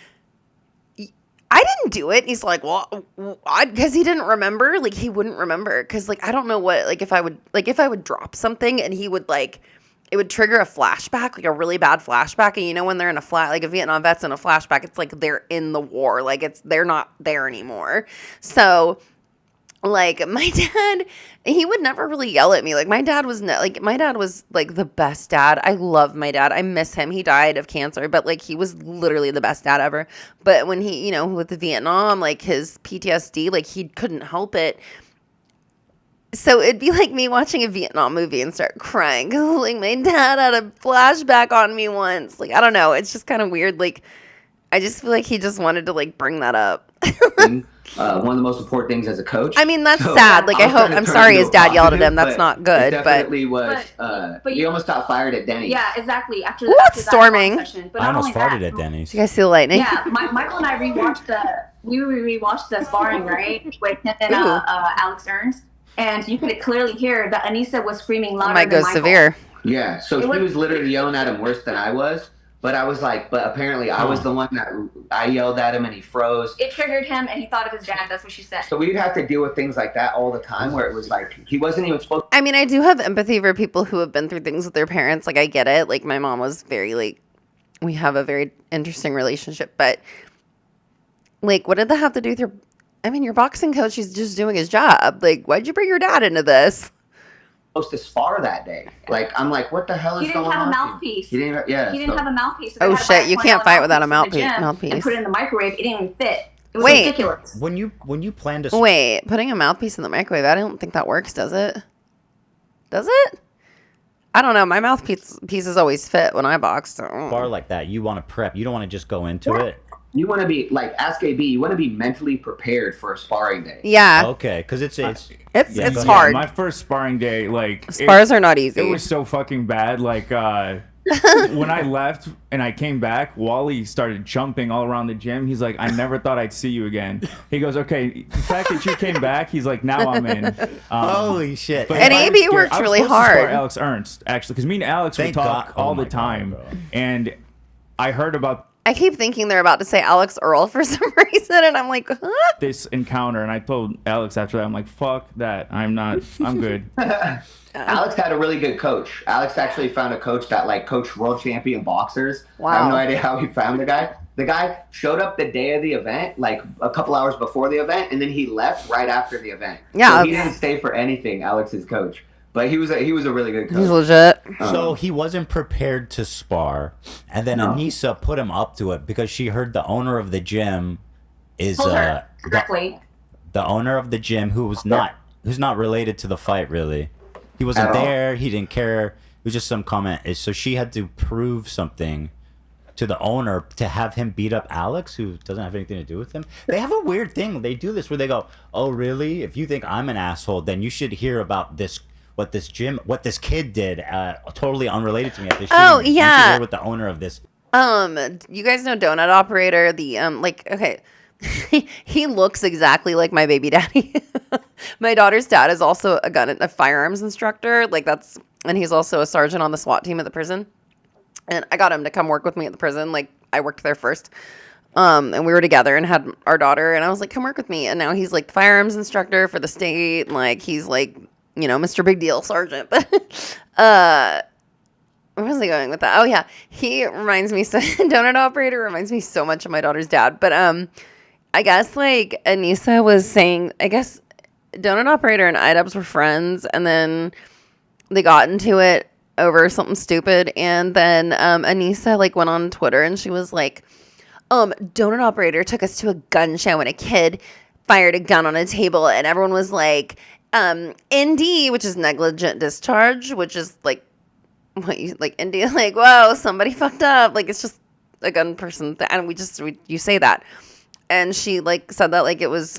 I didn't do it. And he's like, well, because he didn't remember. Like, he wouldn't remember because, like, I don't know what, like, if I would drop something and he would, like, it would trigger a flashback, like a really bad flashback. And you know, when they're in like a Vietnam vet's in a flashback, it's like they're in the war. Like, they're not there anymore. So, like, my dad, he would never really yell at me. Like, my dad was like the best dad. I love my dad. I miss him. He died of cancer, but like, he was literally the best dad ever. But when he, you know, with the Vietnam, like his PTSD, like he couldn't help it. So it'd be like me watching a Vietnam movie and start crying because like my dad had a flashback on me once. Like, I don't know. It's just kind of weird. Like, I just feel like he just wanted to like bring that up. One of the most important things as a coach. I mean, that's sad. Like, I'm sorry his dad yelled at him. That's not good. It definitely was. But he almost got fired at Denny's. Yeah, exactly. After it's storming. But I almost farted at Denny's. You guys see the lightning? Yeah, Michael and I rewatched the sparring, right, with him and Alex Ernst, and you could clearly hear that Anissa was screaming louder. Might go than Michael. severe. Yeah, so he was literally yelling at him worse than I was. But I was like, but apparently I was the one that I yelled at him and he froze. It triggered him and he thought of his dad. That's what she said. So we'd have to deal with things like that all the time where it was like, he wasn't even supposed to. I mean, I do have empathy for people who have been through things with their parents. Like, I get it. Like, my mom was very, like, we have a very interesting relationship. But, like, what did that have to do with your boxing coach is just doing his job. Like, why'd you bring your dad into this? Supposed to spar that day. Like, I'm like, what the hell is going on? He didn't have a mouthpiece. He didn't have a mouthpiece. So oh shit, you can't fight without a mouthpiece. And put it in the microwave. It didn't even fit. It was Wait, ridiculous. When you plan to wait, putting a mouthpiece in the microwave, I don't think that works, does it? Does it? I don't know. My pieces always fit when I box. So. Spar like that, you want to prep. You don't want to just go into it. You want to be like, ask AB. You want to be mentally prepared for a sparring day. Yeah. Okay, because it's hard. My first sparring day, like spars are not easy. It was so fucking bad. Like when I left and I came back, Wally started jumping all around the gym. He's like, I never thought I'd see you again. He goes, okay, the fact that you came back, he's like, now I'm in. Holy shit. And AB works really hard. I was Alex Ernst, actually, because me and Alex would talk all the time. And I heard about I keep thinking they're about to say Alex Earl for some reason, and I'm like, huh? This encounter, and I told Alex after that, I'm like, fuck that. I'm good. Alex had a really good coach. Alex actually found a coach that like coached world champion boxers. Wow. I have no idea how he found the guy. The guy showed up the day of the event, like a couple hours before the event, and then he left right after the event. Yeah. So he didn't stay for anything, Alex's coach. But he was a really good coach. He's legit. So he wasn't prepared to spar, and then Anissa put him up to it because she heard the owner of the gym is correctly. The owner of the gym who's not related to the fight really. He wasn't there. He didn't care. It was just some comment. So she had to prove something to the owner to have him beat up Alex, who doesn't have anything to do with him. They have a weird thing. They do this where they go, "Oh, really? If you think I'm an asshole, then you should hear about this. What this kid did, totally unrelated to me at this shooting range. You should hear what the owner of this." You guys know Donut Operator? Okay, he looks exactly like my baby daddy. My daughter's dad is also a firearms instructor. And he's also a sergeant on the SWAT team at the prison. And I got him to come work with me at the prison. Like, I worked there first. And we were together and had our daughter. And I was like, come work with me. And now he's like the firearms instructor for the state. And like, he's like, Mr. Big Deal sergeant. But, where was I going with that? Oh, yeah. He reminds me, Donut Operator reminds me so much of my daughter's dad. But, I guess like Anissa was saying, I guess Donut Operator and idubbbz were friends. And then they got into it over something stupid, and then Anissa like went on Twitter and she was like, Donut Operator took us to a gun show and a kid fired a gun on a table, and everyone was like, ND, which is negligent discharge, which is like what you like ND, like, whoa, somebody fucked up, like it's just a gun person and you say that, and she like said that like it was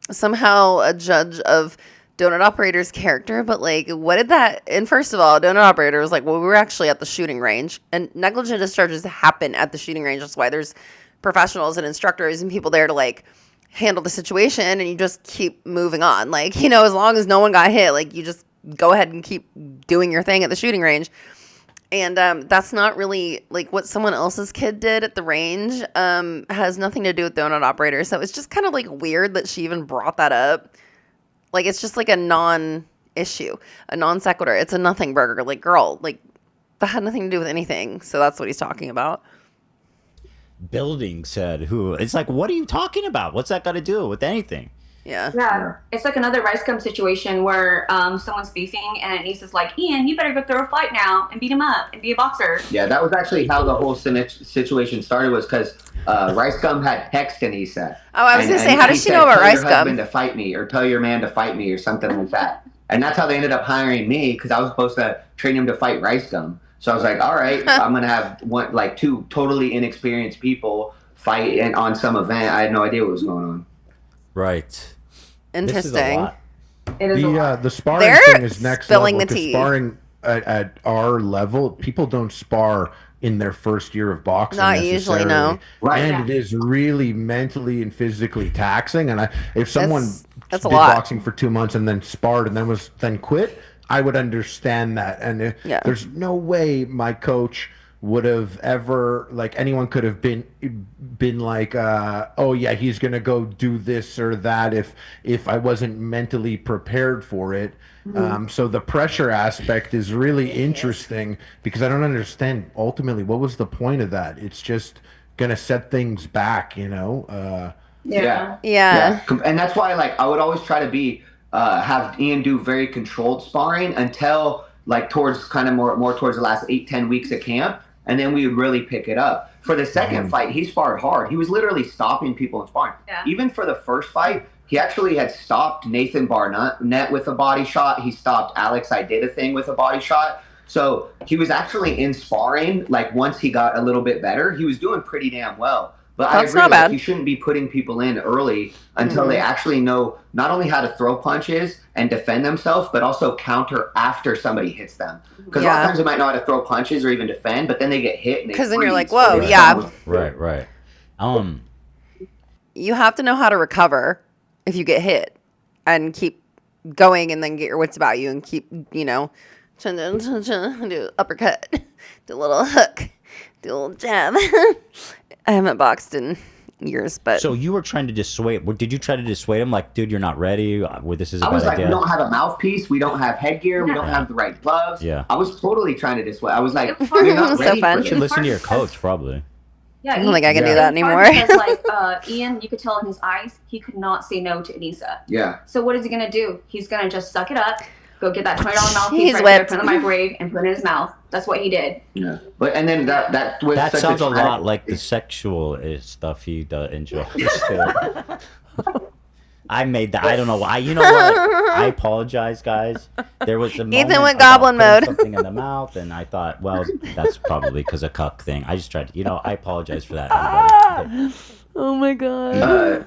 somehow a judge of Donut Operator's character, but like, what did that? And first of all, Donut Operator was like, well, we were actually at the shooting range, and negligent discharges happen at the shooting range. That's why there's professionals and instructors and people there to like handle the situation, and you just keep moving on. Like, as long as no one got hit, like you just go ahead and keep doing your thing at the shooting range. And that's not really like what someone else's kid did at the range. Has nothing to do with Donut Operator. So it's just kind of like weird that she even brought that up. Like, it's just like a non-issue, a non-sequitur. It's a nothing burger. Like, girl, like, that had nothing to do with anything. So that's what he's talking about. Building said, it's like, what are you talking about? What's that got to do with anything? Yeah. It's like another rice gum situation where someone's beefing and Anissa's like, Ian, you better go throw a fight now and beat him up and be a boxer. Yeah, that was actually how the whole situation started, was because Rice Gum had texted Anissa. Oh, I was going to say, how does she know about Rice Gum? Tell your husband to fight me, or tell your man to fight me, or something like that. And that's how they ended up hiring me, because I was supposed to train him to fight Rice Gum. So I was like, all right, I'm going to have two totally inexperienced people fight on some event. I had no idea what was going on. Right. Interesting. It is the sparring thing is next level. Because sparring at our level, people don't spar in their first year of boxing. Not usually, no. Right. And it is really mentally and physically taxing. And if someone that's did a lot. boxing for 2 months and then sparred and then quit, I would understand that. And there's no way my coach would have ever, like, anyone could have been like, oh yeah, he's gonna go do this or that if I wasn't mentally prepared for it. So the pressure aspect is really interesting, because I don't understand ultimately what was the point of that. It's just gonna set things back, Yeah. And that's why, like, I would always try to have Ian do very controlled sparring until like towards kind of more towards the last 8-10 weeks of camp. And then we would really pick it up. For the second fight, he sparred hard. He was literally stopping people in sparring. Yeah. Even for the first fight, he actually had stopped Nathan Barnett with a body shot. He stopped Alex Idubbbz with a body shot. So he was actually in sparring. Like, once he got a little bit better, he was doing pretty damn well. But I agree, not bad. you shouldn't be putting people in early until they actually know not only how to throw punches and defend themselves, but also counter after somebody hits them. Because a lot of times they might know how to throw punches or even defend, but then they get hit. Because then you're like, whoa, yeah. Right. You have to know how to recover if you get hit and keep going, and then get your wits about you and keep, do uppercut, do a little hook, do a little jab. I haven't boxed in years, but so you were trying to dissuade. Did you try to dissuade him? Like, dude, you're not ready. This is a bad idea. I was like, we don't have a mouthpiece. We don't have headgear. We don't have the right gloves. Yeah. I was totally trying to dissuade. I was like, you're not So ready fun. for You should this. listen to your coach, probably. Yeah, I don't think I can do that anymore. Because, like, Ian, you could tell in his eyes, he could not say no to Anissa. Yeah. So what is he gonna do? He's gonna just suck it up, go get that $20 mouthpiece He's right whipped. there from the microwave and put it in his mouth. That's what he did. Yeah. But and then that was That such sounds a tragedy. lot like the sexual stuff he enjoys. I made that. I don't know why. You know what? I apologize, guys. There was a moment Ethan went about goblin putting mode. something in the mouth, and I thought, well, that's probably because of cuck thing. I just tried to, I apologize for that. Everybody. Oh my god.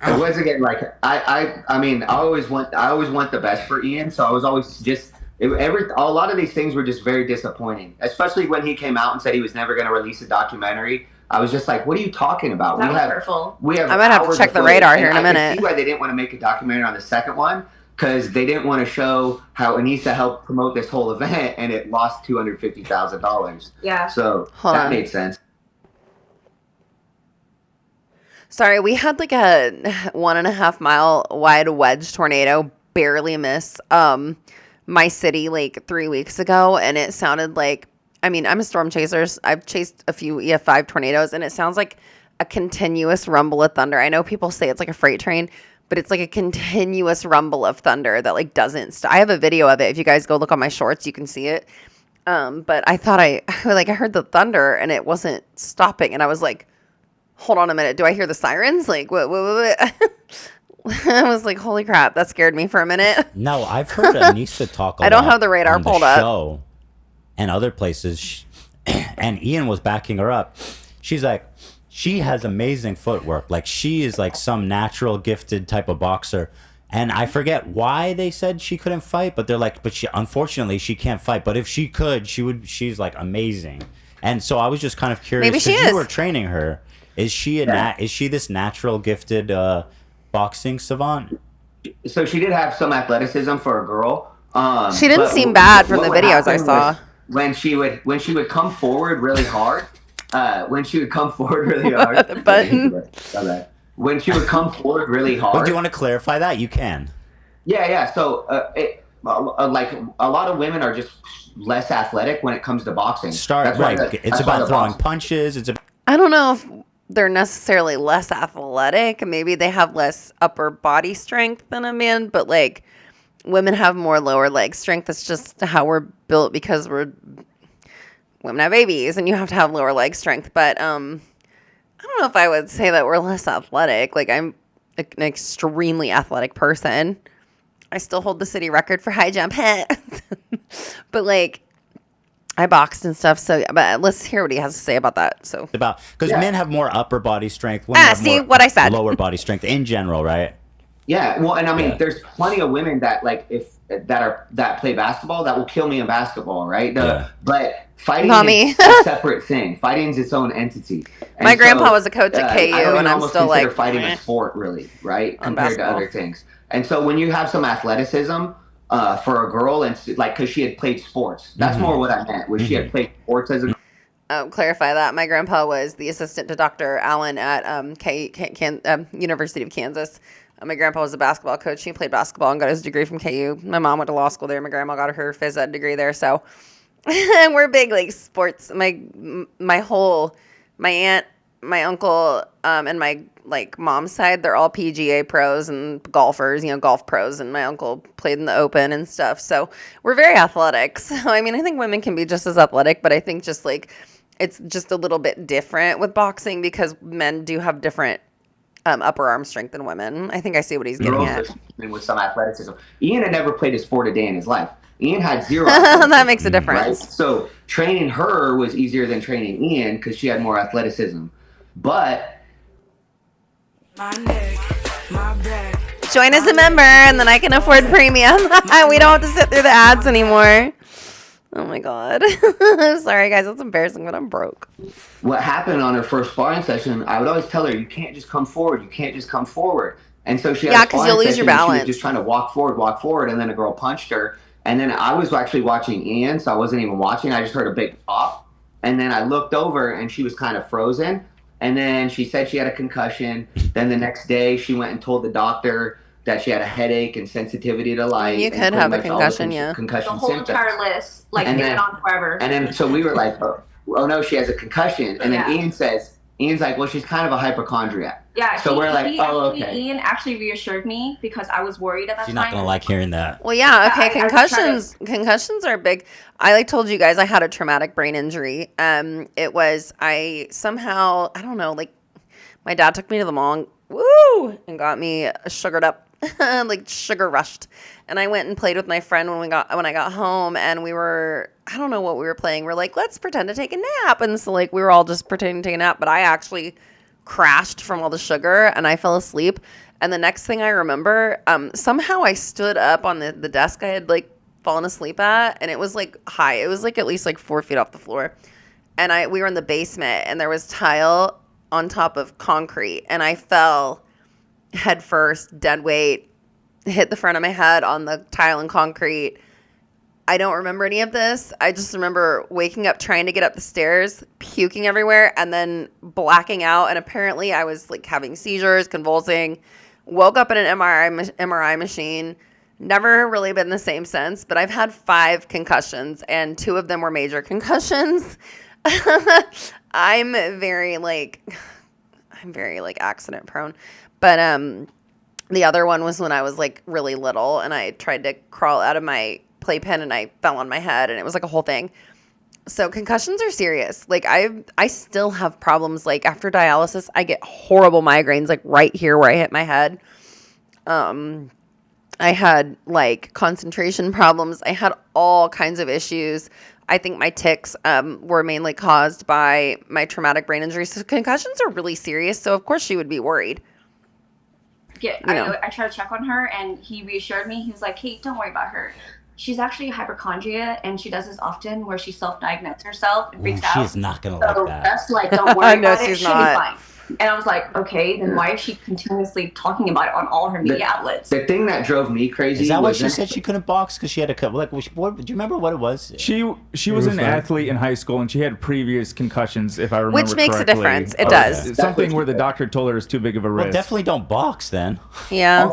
Once again, like I mean, I always want the best for Ian, so I was always just a lot of these things were just very disappointing, especially when he came out and said he was never going to release a documentary. I was just like, what are you talking about? That was hurtful. We have I might have to hours check of the footage, radar and here in a I can minute. see why they didn't want to make a documentary on the second one, because they didn't want to show how Anissa helped promote this whole event and it lost $250,000. Yeah. So Hold that on. made sense. Sorry, we had like a 1.5 mile wide wedge tornado barely miss my city like 3 weeks ago, and it sounded like, I mean, I'm a storm chaser. I've chased a few EF5 tornadoes, and it sounds like a continuous rumble of thunder. I know people say it's like a freight train, but it's like a continuous rumble of thunder that like doesn't stop. I have a video of it. If you guys go look on my shorts, you can see it. But I thought I heard the thunder and it wasn't stopping, and I was like, hold on a minute. Do I hear the sirens? Like, what? I was like, holy crap. That scared me for a minute. No, I've heard Anissa talk a lot. I don't have the radar on pulled the up. show and other places. And Ian was backing her up. She's like, she has amazing footwork. Like, she is like some natural gifted type of boxer. And I forget why they said she couldn't fight, but they're like, but unfortunately, she can't fight. But if she could, she's like amazing. And so I was just kind of curious. Maybe she 'cause is. You were training her. Is she is she this natural gifted boxing savant? So she did have some athleticism for a girl. She didn't but seem bad from what the would videos I happen saw. was when she would come forward really hard. When she would come forward really hard. The button. When she would come forward really hard. Well, do you want to clarify that? You can. Yeah. So like a lot of women are just less athletic when it comes to boxing. It's That's why about throwing boxing- punches. I don't know if they're necessarily less athletic. Maybe they have less upper body strength than a man, but like women have more lower leg strength. That's just how we're built because women have babies and you have to have lower leg strength. But I don't know if I would say that we're less athletic. Like, I'm an extremely athletic person. I still hold the city record for high jump. But like, I boxed and stuff, so but let's hear what he has to say about that. So because men have more upper body strength. Women have see more what I said. Lower body strength in general, right? Yeah, well, and I mean, there's plenty of women that that play basketball that will kill me in basketball, right? But fighting is a separate thing. Fighting is its own entity. And my grandpa was a coach at KU, I and I'm still like fighting a sport, really, right? Compared to basketball. other things. And so when you have some athleticism for a girl, and like because she had played sports, that's more what I meant. Was she had played sports as a clarify that. My grandpa was the assistant to Dr. Allen at University of Kansas. My grandpa was a basketball coach. He played basketball and got his degree from KU. My mom went to law school there. My grandma got her phys ed degree there. So we're big like sports. My aunt, my uncle, and my like mom's side, they're all PGA pros and golfers, golf pros. And my uncle played in the Open and stuff. So we're very athletic. So I mean, I think women can be just as athletic, but I think just like it's just a little bit different with boxing because men do have different upper arm strength than women. I think I see what he's getting at. With some athleticism. Ian had never played a sport a day in his life. Ian had zero. That makes a difference. Right? So training her was easier than training Ian because she had more athleticism. But join as a member, and then I can afford premium. We don't have to sit through the ads anymore. Oh my god. Sorry guys, that's embarrassing, but I'm broke. What happened on her first sparring session, I would always tell her, you can't just come forward. You can't just come forward. And so she had because you'll lose your and balance. she was just trying to walk forward, and then a girl punched her. And then I was actually watching Ian, so I wasn't even watching. I just heard a big pop. And then I looked over, and she was kind of frozen. And then she said she had a concussion. Then the next day, she went and told the doctor that she had a headache and sensitivity to light. You could have a concussion, yeah. Concussion the whole symptoms. entire list, like, And it then- went on forever. And then so we were like, oh no, she has a concussion. And then Ian's like, well, she's kind of a hypochondriac. Yeah. So we're like, okay. Ian actually reassured me because I was worried at that She's time. not gonna like hearing that. Well, yeah, okay. I was trying Concussions are big. I told you guys I had a traumatic brain injury. It was I don't know, like my dad took me to the mall woo, and got me sugared up, like sugar rushed. And I went and played with my friend when I got home, and I don't know what we were playing. We're like, let's pretend to take a nap. And so like we were all just pretending to take a nap, but I actually crashed from all the sugar and I fell asleep. And the next thing I remember, somehow I stood up on the desk I had like fallen asleep at, and it was like high. It was like at least like 4 feet off the floor. And we were in the basement, and there was tile on top of concrete, and I fell head first, dead weight, hit the front of my head on the tile and concrete. I don't remember any of this. I just remember waking up, trying to get up the stairs, puking everywhere, and then blacking out. And apparently I was like having seizures, convulsing, woke up in an MRI machine. Never really been the same since, but I've had 5 concussions, and 2 of them were major concussions. I'm very accident prone, but the other one was when I was like really little, and I tried to crawl out of my playpen and I fell on my head, and it was like a whole thing. So concussions are serious. Like I still have problems. Like after dialysis, I get horrible migraines, like right here where I hit my head. I had like concentration problems. I had all kinds of issues. I think my tics were mainly caused by my traumatic brain injury. So concussions are really serious. So of course she would be worried. Yeah, I tried to check on her, and he reassured me. He was like, "Hey, don't worry about her. She's actually a hypochondria, and she does this often where she self-diagnoses herself and freaks out. She's not gonna like that. That's like, don't worry about it. She'll be not. fine." And I was like, okay, then why is she continuously talking about it on all her media outlets? The thing that drove me crazy is that why she said she couldn't box because she had a cut? Like, do you remember what it was? She was an athlete in high school, and she had previous concussions, if I remember correctly. Which makes a difference. It does. Something where the doctor told her it's too big of a risk. Well, definitely don't box then. Yeah.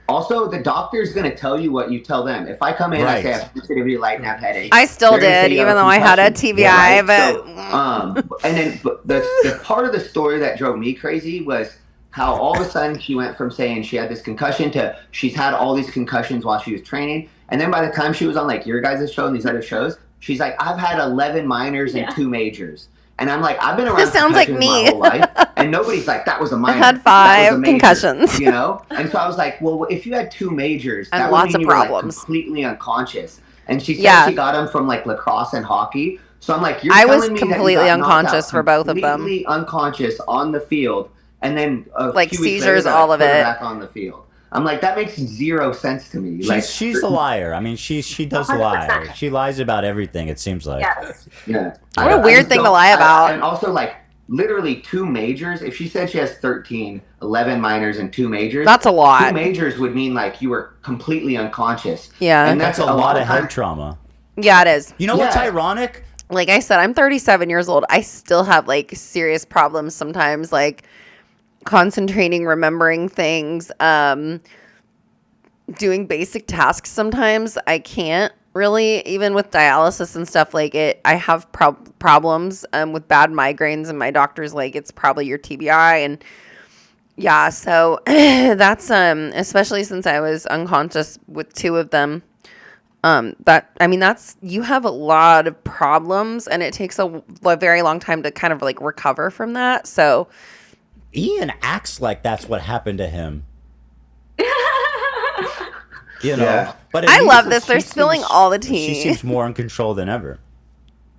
Also, the doctor's going to tell you what you tell them. If I come in and I say I have sensitivity, light, and have headache. I still did, even though I had a TBI. Yeah, right? But and then the part of the story that drove me crazy was how all of a sudden she went from saying she had this concussion to she's had all these concussions while she was training. And then by the time she was on like your guys' show and these other shows, she's like, I've had 11 minors and 2 majors. And I'm like, I've been around sounds like me. my whole life, and nobody's like, that was a minor. I had 5 concussions. You know? And so I was like, well, if you had 2 majors, and that lots would mean of you were problems. like completely unconscious. And she said she got them from like lacrosse and hockey. So I'm like, I was completely unconscious for both of them. Completely unconscious on the field, and then like seizures, all of it. Back on the field. I'm like, that makes 0 sense to me. She's a liar. I mean, she does 100%. Lie. She lies about everything. It seems like. Yes. Yeah. What a weird thing to lie about. And also, like, literally 2 majors. If she said she has 13, 11 minors, and 2 majors, that's a lot. 2 majors would mean like you were completely unconscious. Yeah. And that's a lot of head trauma. Yeah, it is. You know what's ironic? Like I said, I'm 37 years old. I still have like serious problems sometimes, like concentrating, remembering things, doing basic tasks. Sometimes I can't really, even with dialysis and stuff like it. I have problems with bad migraines, and my doctor's like, it's probably your TBI. And yeah, so that's especially since I was unconscious with 2 of them. That's, you have a lot of problems, and it takes a very long time to kind of like recover from that. So Ian acts like that's what happened to him. You know, but I love this. They're spilling all the tea. She seems more in control than ever.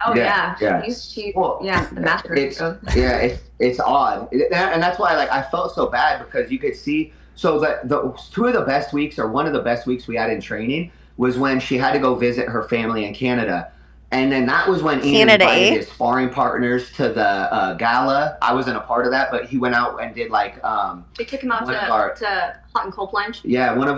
Oh yeah. The master. It's odd, and that's why like I felt so bad, because you could see. So the 2 of the best weeks, or one of the best weeks we had in training, was when she had to go visit her family in Canada. And then that was when Ian invited his sparring partners to the gala. I wasn't a part of that, but he went out and did like they took him out to hot and cold plunge. Yeah, one of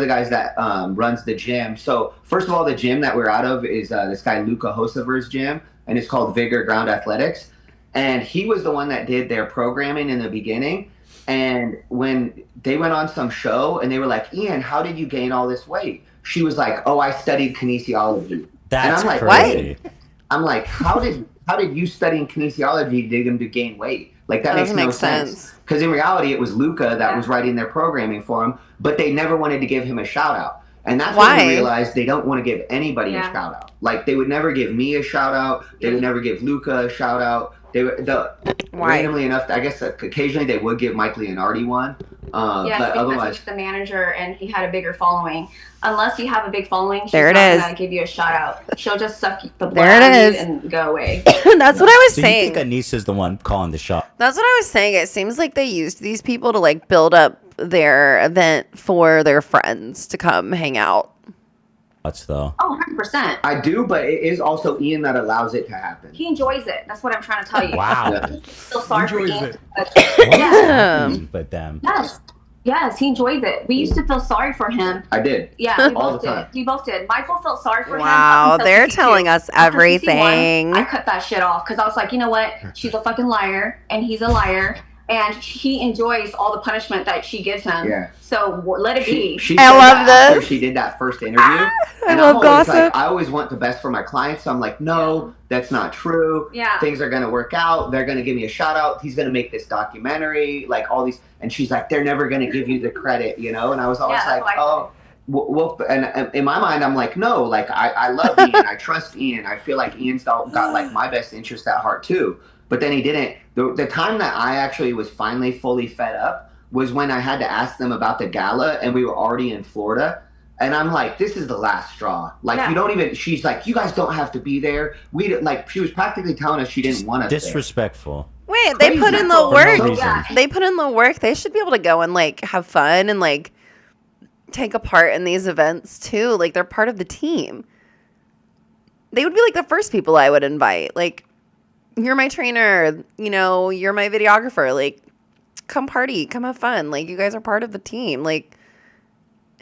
the guys that runs the gym. So first of all, the gym that we're out of is this guy Luca Hosever's gym, and it's called Vigor Ground Athletics. And he was the one that did their programming in the beginning. And when they went on some show and they were like, Ian, how did you gain all this weight? She was like, oh, I studied kinesiology. That's and I'm like, crazy. What? I'm like, how did you studying kinesiology dig him to gain weight? Like that makes no sense. Because in reality, it was Luca that was writing their programming for him, but they never wanted to give him a shout out. And that's Why? when we realized they don't want to give anybody a shout out. Like they would never give me a shout out. They would never give Luca a shout out. Randomly enough, I guess occasionally they would give Mike Leonardi one. But because otherwise, he's the manager and he had a bigger following. Unless you have a big following, she's There it not is. gonna give you a shout out. She'll just suck the blood There it out of is. you and go away. That's what I was So saying. you think Anissa's the one calling the shot? That's what I was saying. It seems like they used these people to like build up their event for their friends to come hang out. That's though. Oh, 100%. I do, but it is also Ian that allows it to happen. He enjoys it. That's what I'm trying to tell you. Wow. Yeah. I feel sorry for Enjoys Ian. Yeah. But them. Yes, he enjoys it. We used to feel sorry for him. I did. Yeah, we All both the time. did. We both did. Michael felt sorry for him. Wow, up until they're CC2. telling us After CC1, everything. I cut that shit off because I was like, you know what? She's a fucking liar, and he's a liar, and he enjoys all the punishment that she gives him. Yeah. So let it be. She I said love that after this. she did that first interview. I And love I'm always gossip. like, I always want the best for my clients. So I'm like, no, that's not true. Yeah. Things are going to work out. They're going to give me a shout out. He's going to make this documentary, like all these. And she's like, they're never going to give you the credit, you know? And I was always Yeah, like, that's what I well, and in my mind, I'm like, no, like I love Ian. I trust Ian. I feel like Ian's got like my best interest at heart too. But then he didn't. The time that I actually was finally fully fed up was when I had to ask them about the gala, and we were already in Florida. And I'm like, this is the last straw. Like, Yeah. you don't even, she's like, you guys don't have to be there. We didn't, like, she was practically telling us she didn't want us there. Disrespectful. Wait, they put in the For no work. reason. They put in the work. They should be able to go and like have fun and like take a part in these events too. Like they're part of the team. They would be like the first people I would invite. Like, you're my trainer, you know, you're my videographer. Like, come party, come have fun. Like, you guys are part of the team. Like,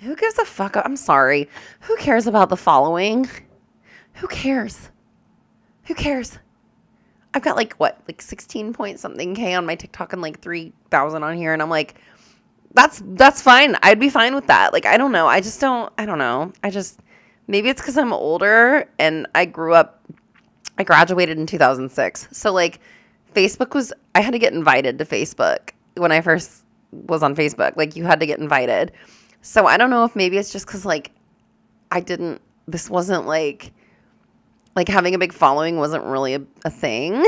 who gives a fuck? I'm sorry. Who cares about the following? Who cares? Who cares? I've got like 16 point something K on my TikTok and like 3,000 on here. And I'm like, that's fine. I'd be fine with that. Like, I don't know. I don't know. Maybe it's because I'm older and I graduated in 2006. So like I had to get invited to Facebook when I first was on Facebook. Like, you had to get invited. So I don't know if maybe it's just because like this wasn't like having a big following wasn't really a thing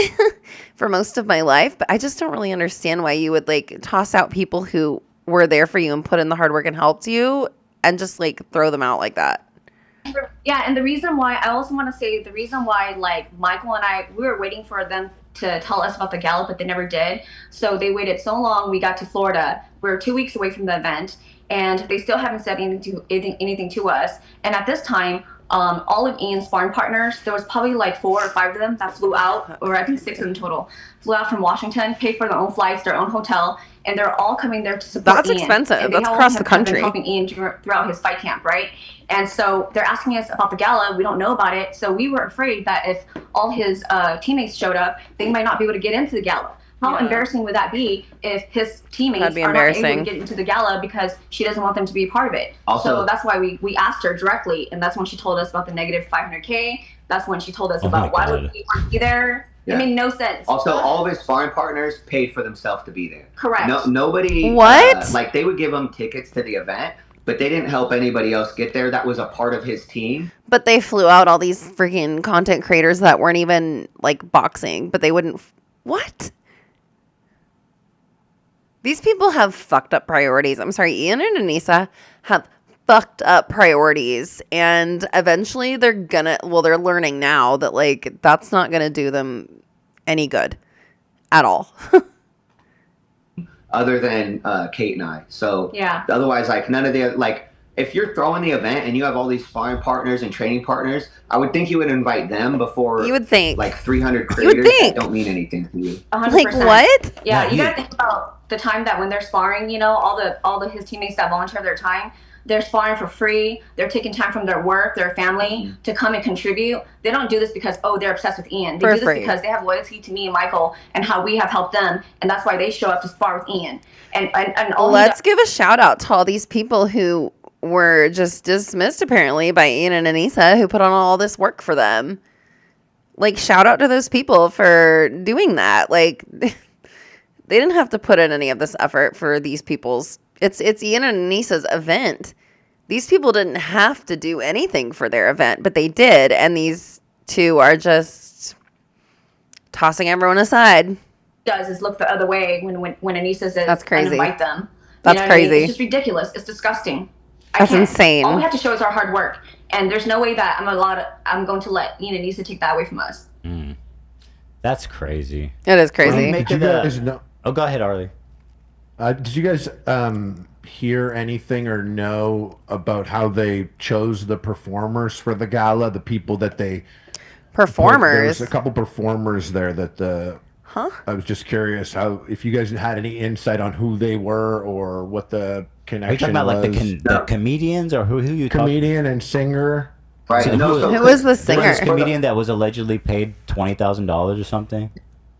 for most of my life. But I just don't really understand why you would like toss out people who were there for you and put in the hard work and helped you and just like throw them out like that. Yeah, and the reason why, I also want to say the reason why, like, Michael and I, we were waiting for them to tell us about the gala, but they never did. So they waited so long, we got to Florida. We were 2 weeks away from the event, and they still haven't said anything to us. And at this time, all of Ian's sparring partners, there was probably like 4 or 5 of them that flew out, or I think 6 of them total, flew out from Washington, paid for their own flights, their own hotel, and they're all coming there to support That's Ian. expensive. And they That's all across the have country. been helping Ian throughout his fight camp, right? And so they're asking us about the gala. We don't know about it. So we were afraid that if all his teammates showed up, they might not be able to get into the gala. How embarrassing would that be if his teammates That'd be are not able embarrassing. to get into the gala because she doesn't want them to be a part of it? Also- So that's why we asked her directly, and that's when she told us about the negative 500K. That's when she told us Oh my about why God. would we want to be there. Yeah. It made no sense. Also, all of his sparring partners paid for themselves to be there. Correct. Nobody. What? Like, they would give him tickets to the event, but they didn't help anybody else get there. That was a part of his team. But they flew out all these freaking content creators that weren't even like boxing, but they wouldn't. What? These people have fucked up priorities. I'm sorry, Ian and Anissa have fucked up priorities, and eventually they're learning now that like that's not gonna do them any good at all. Other than Kate and I. So Yeah. otherwise, like, none of the, like, if you're throwing the event and you have all these sparring partners and training partners, I would think you would invite them before You would think. like 300 would creators think. that don't mean anything to you. 100%. Like what? Yeah, No, you you- gotta think about the time that when they're sparring, you know, all the his teammates that volunteer their time, they're sparring for free. They're taking time from their work, their family to come and contribute. They don't do this because, they're obsessed with Ian. They For do this free. because they have loyalty to me and Michael and how we have helped them, and that's why they show up to spar with Ian. And all Let's give a shout out to all these people who were just dismissed apparently by Ian and Anissa who put on all this work for them. Like, shout out to those people for doing that. Like, they didn't have to put in any of this effort for these people's. It's Ian and Anissa's event. these people didn't have to do anything for their event, but they did. And these two are just tossing everyone aside. Does is look the other way when Anissa says That's crazy. invite them. That's crazy. What I mean? It's just ridiculous. It's disgusting. That's insane. All we have to show is our hard work, and there's no way that I'm going to let Ian and Anissa take that away from us. That's crazy. It is crazy. Did you guys know? Oh, go ahead, Arlie. Did you guys hear anything or know about how they chose the performers for the gala? The people that they performers. There was a couple performers there that Huh? I was just curious if you guys had any insight on who they were or what the connection Are you talking about was. like the comedians or who you talking? Comedian and singer. Right. So who was the singer? This comedian that was allegedly paid $20,000 or something.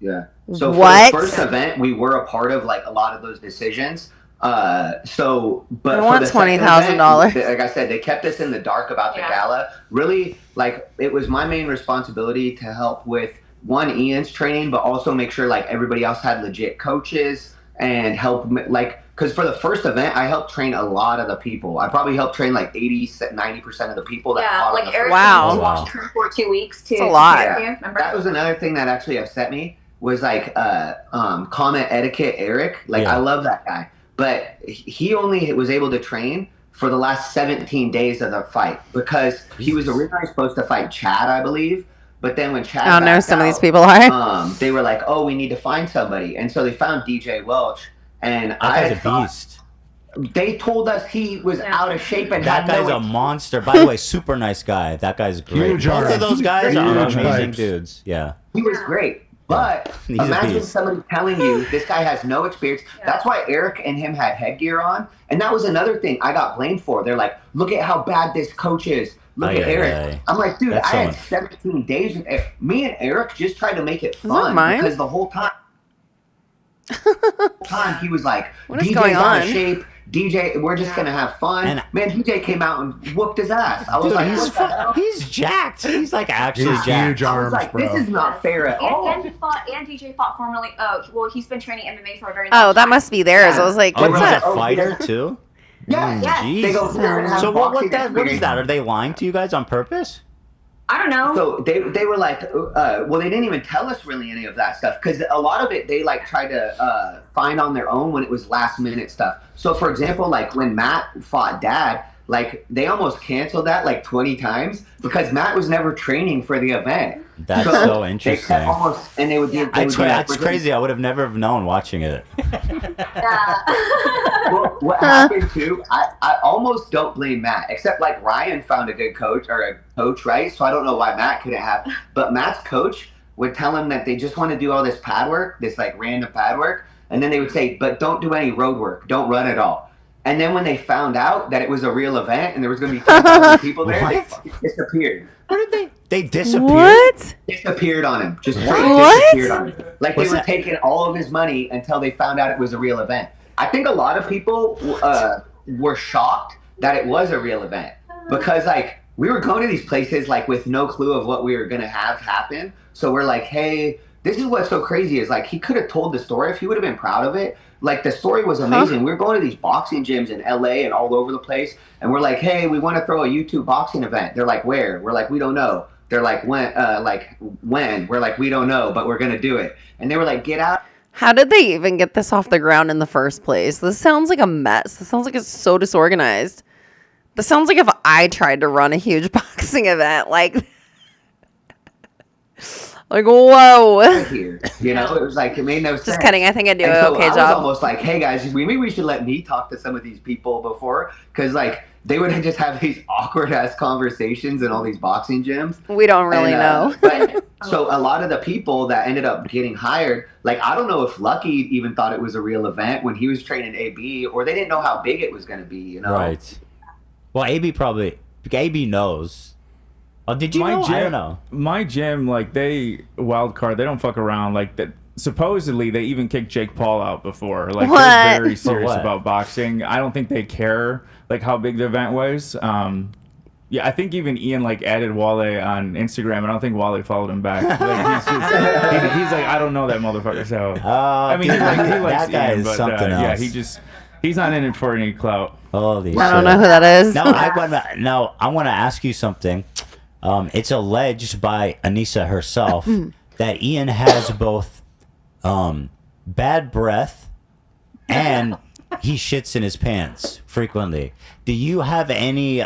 Yeah. So What? for the first event, we were a part of like a lot of those decisions. But I for want the second $20,000. event, like I said, they kept us in the dark about the gala. Really, like it was my main responsibility to help with Ian's training, but also make sure like everybody else had legit coaches and help like. Because for the first event, I helped train a lot of the people. I probably helped train like 90% of the people that fought on the Eric Wow. watched her for 2 weeks too. That's a lot. Yeah. That was another thing that actually upset me was like comment etiquette Eric. Like I love that guy. But he only was able to train for the last 17 days of the fight because he was originally supposed to fight Chad, I believe. But then when Chad I don't know who some of these people are. They were like, oh, we need to find somebody. And so they found DJ Welch. And I thought they told us he was out of shape and that had guy's a monster. By the way, super nice guy. That guy's great. Huge Both of those guys are Huge amazing pipes. dudes. Yeah. He was great. But He's a imagine beast. somebody telling you this guy has no experience. That's why Eric and him had headgear on. And that was another thing I got blamed for. They're like, look at how bad this coach is. Look at Eric. I'm like, dude, That's I had 17 days. Me and Eric just tried to make it fun because the whole time he was like, what is DJ's going out on? of shape. DJ, we're just gonna have fun. And man, DJ came out and whooped his ass. I was Dude, like, what the hell? he's jacked. He's like actually He's jacked. huge I arms, was like, bro. this is not fair at all. And DJ fought formerly. Well, he's been training MMA for a very long time. Oh, that must be theirs. I was like, Oh, what's he's that? a fighter too. Yeah, Jeez. they go there and have So boxing what is experience. that? Are they lying to you guys on purpose? I don't know. So they were like, well, they didn't even tell us really any of that stuff because a lot of it they like tried to find on their own when it was last minute stuff. So for example, like when Matt fought Dad, like they almost canceled that like 20 times because Matt was never training for the event. That's so interesting. They kept almost, and they would be. That's crazy. I would have never have known watching it. Well, what happened too? I almost don't blame Matt, except like Ryan found a good coach or a coach, right? So I don't know why Matt couldn't have. But Matt's coach would tell him that they just want to do all this pad work, this like random pad work, and then they would say, "But don't do any road work. Don't run at all." And then when they found out that it was a real event and there was going to be 10,000 people there, they fucking disappeared. What did they disappeared? What? Disappeared on him. Just What? disappeared on him. Like they were taking all of his money until they found out it was a real event. I think a lot of people were shocked that it was a real event because like we were going to these places like with no clue of what we were going to have happen. So we're like, hey, this is what's so crazy is like he could have told the story if he would have been proud of it. Like the story was amazing. We were going to these boxing gyms in LA and all over the place. And we're like, hey, we want to throw a YouTube boxing event. They're like, where? We're like, we don't know. They're like, when? We're like, we don't know, but we're going to do it. And they were like, get out. How did they even get this off the ground in the first place? This sounds like a mess. This sounds like it's so disorganized. This sounds like if I tried to run a huge boxing event, like whoa. Here, you know, it was like it made no sense. Just kidding. I think I do And an so okay I was job. almost like, hey guys, maybe we should let me talk to some of these people before, because like they would just have these awkward ass conversations in all these boxing gyms. We don't really know. But, so a lot of the people that ended up getting hired, like I don't know if Lucky even thought it was a real event when he was training AB, or they didn't know how big it was going to be. You know, Right. Well, AB knows. Oh, did you know? I don't know. My gym, like they wild card, they don't fuck around. Like that. Supposedly, they even kicked Jake Paul out before. Like What? they're very For serious what? about boxing. I don't think they care like how big the event was. Yeah, I think even Ian like added Wale on Instagram, and I don't think Wale followed him back. Like, he's like, I don't know that motherfucker. So I mean, he likes that guy Ian, is but something else. yeah, he just He's not in it for any clout. Holy I don't shit. know who that is. Now I want to ask you something. It's alleged by Anissa herself that Ian has both bad breath and he shits in his pants frequently. Do you have any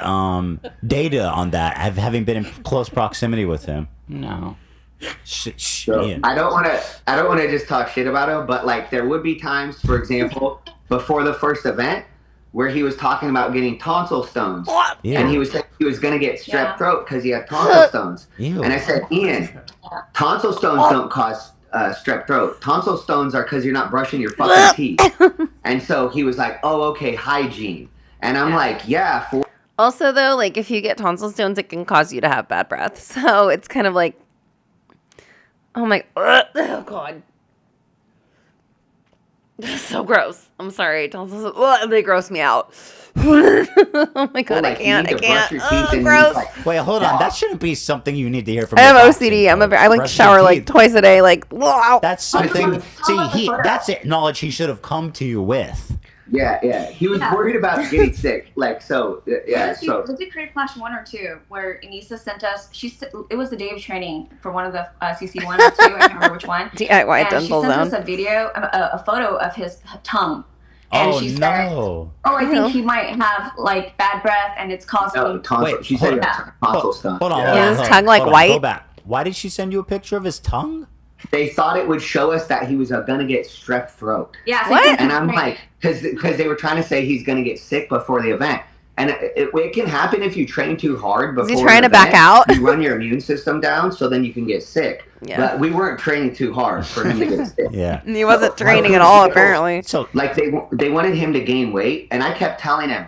data on that? Having been in close proximity with him? No. Ian. I don't want to just talk shit about him, but like there would be times, for example, before the first event, where he was talking about getting tonsil stones, and he was saying he was going to get strep throat because he had tonsil stones. Ew. And I said, Ian, tonsil stones don't cause strep throat. Tonsil stones are because you're not brushing your fucking teeth. And so he was like, oh, okay, hygiene. And I'm like, yeah. Also, though, like if you get tonsil stones, it can cause you to have bad breath. So it's kind of like, oh my, oh god. That's so gross. I'm sorry. Tonsils, they gross me out. Oh my god, like, I can't. Oh, and gross. like, Wait, hold on. That shouldn't be something you need to hear from. I have your OCD. boxing I like coach. to shower Brush your like teeth. twice a day. Like, wow. That's something. See, that's it. Knowledge he should have come to you with. Yeah. He was worried about getting sick. Like, so, yeah. So. Was it Creative Clash 1 or 2 where Anissa sent us? It was the day of training for one of the CC 1 or 2. I can't remember which one. DIY and dental she sent zone. us a photo of his tongue. And she said, no. "Oh, I think he might have like bad breath, and it's causing." No, tonsil. Wait, She said tonsil Hold stones. on, hold on. His hold on, tongue, like, hold on, white? Go back. Why did she send you a picture of his tongue? They thought it would show us that he was gonna get strep throat. Yeah. So What? And I'm like, because they were trying to say he's gonna get sick before the event. And it can happen if you train too hard before. Is he trying to back event. out? You run your immune system down, so then you can get sick. Yeah. But we weren't training too hard for him to get sick. Yeah. He wasn't training at all, apparently. So, Like they wanted him to gain weight, and I kept telling him,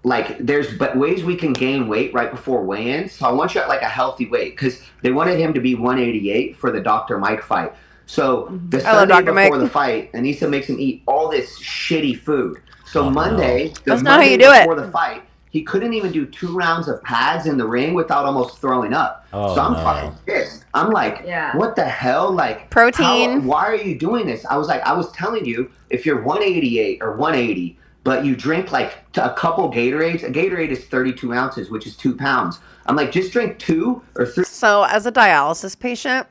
like, there's ways we can gain weight right before weigh-in. So I want you at like a healthy weight, because they wanted him to be 188 for the Dr. Mike fight. So the Sunday Dr. before Mike. the fight, Anissa makes him eat all this shitty food. So Oh, Monday, no. That's not how you do it. before the fight, he couldn't even do 2 rounds of pads in the ring without almost throwing up. Oh, so I'm no. fucking pissed. I'm like, Yeah. what the hell? Like, Protein. why are you doing this? I was like, I was telling you, if you're 188 or 180, but you drink like a couple Gatorades, a Gatorade is 32 ounces, which is 2 pounds. I'm like, just drink 2 or 3. So, as a dialysis patient,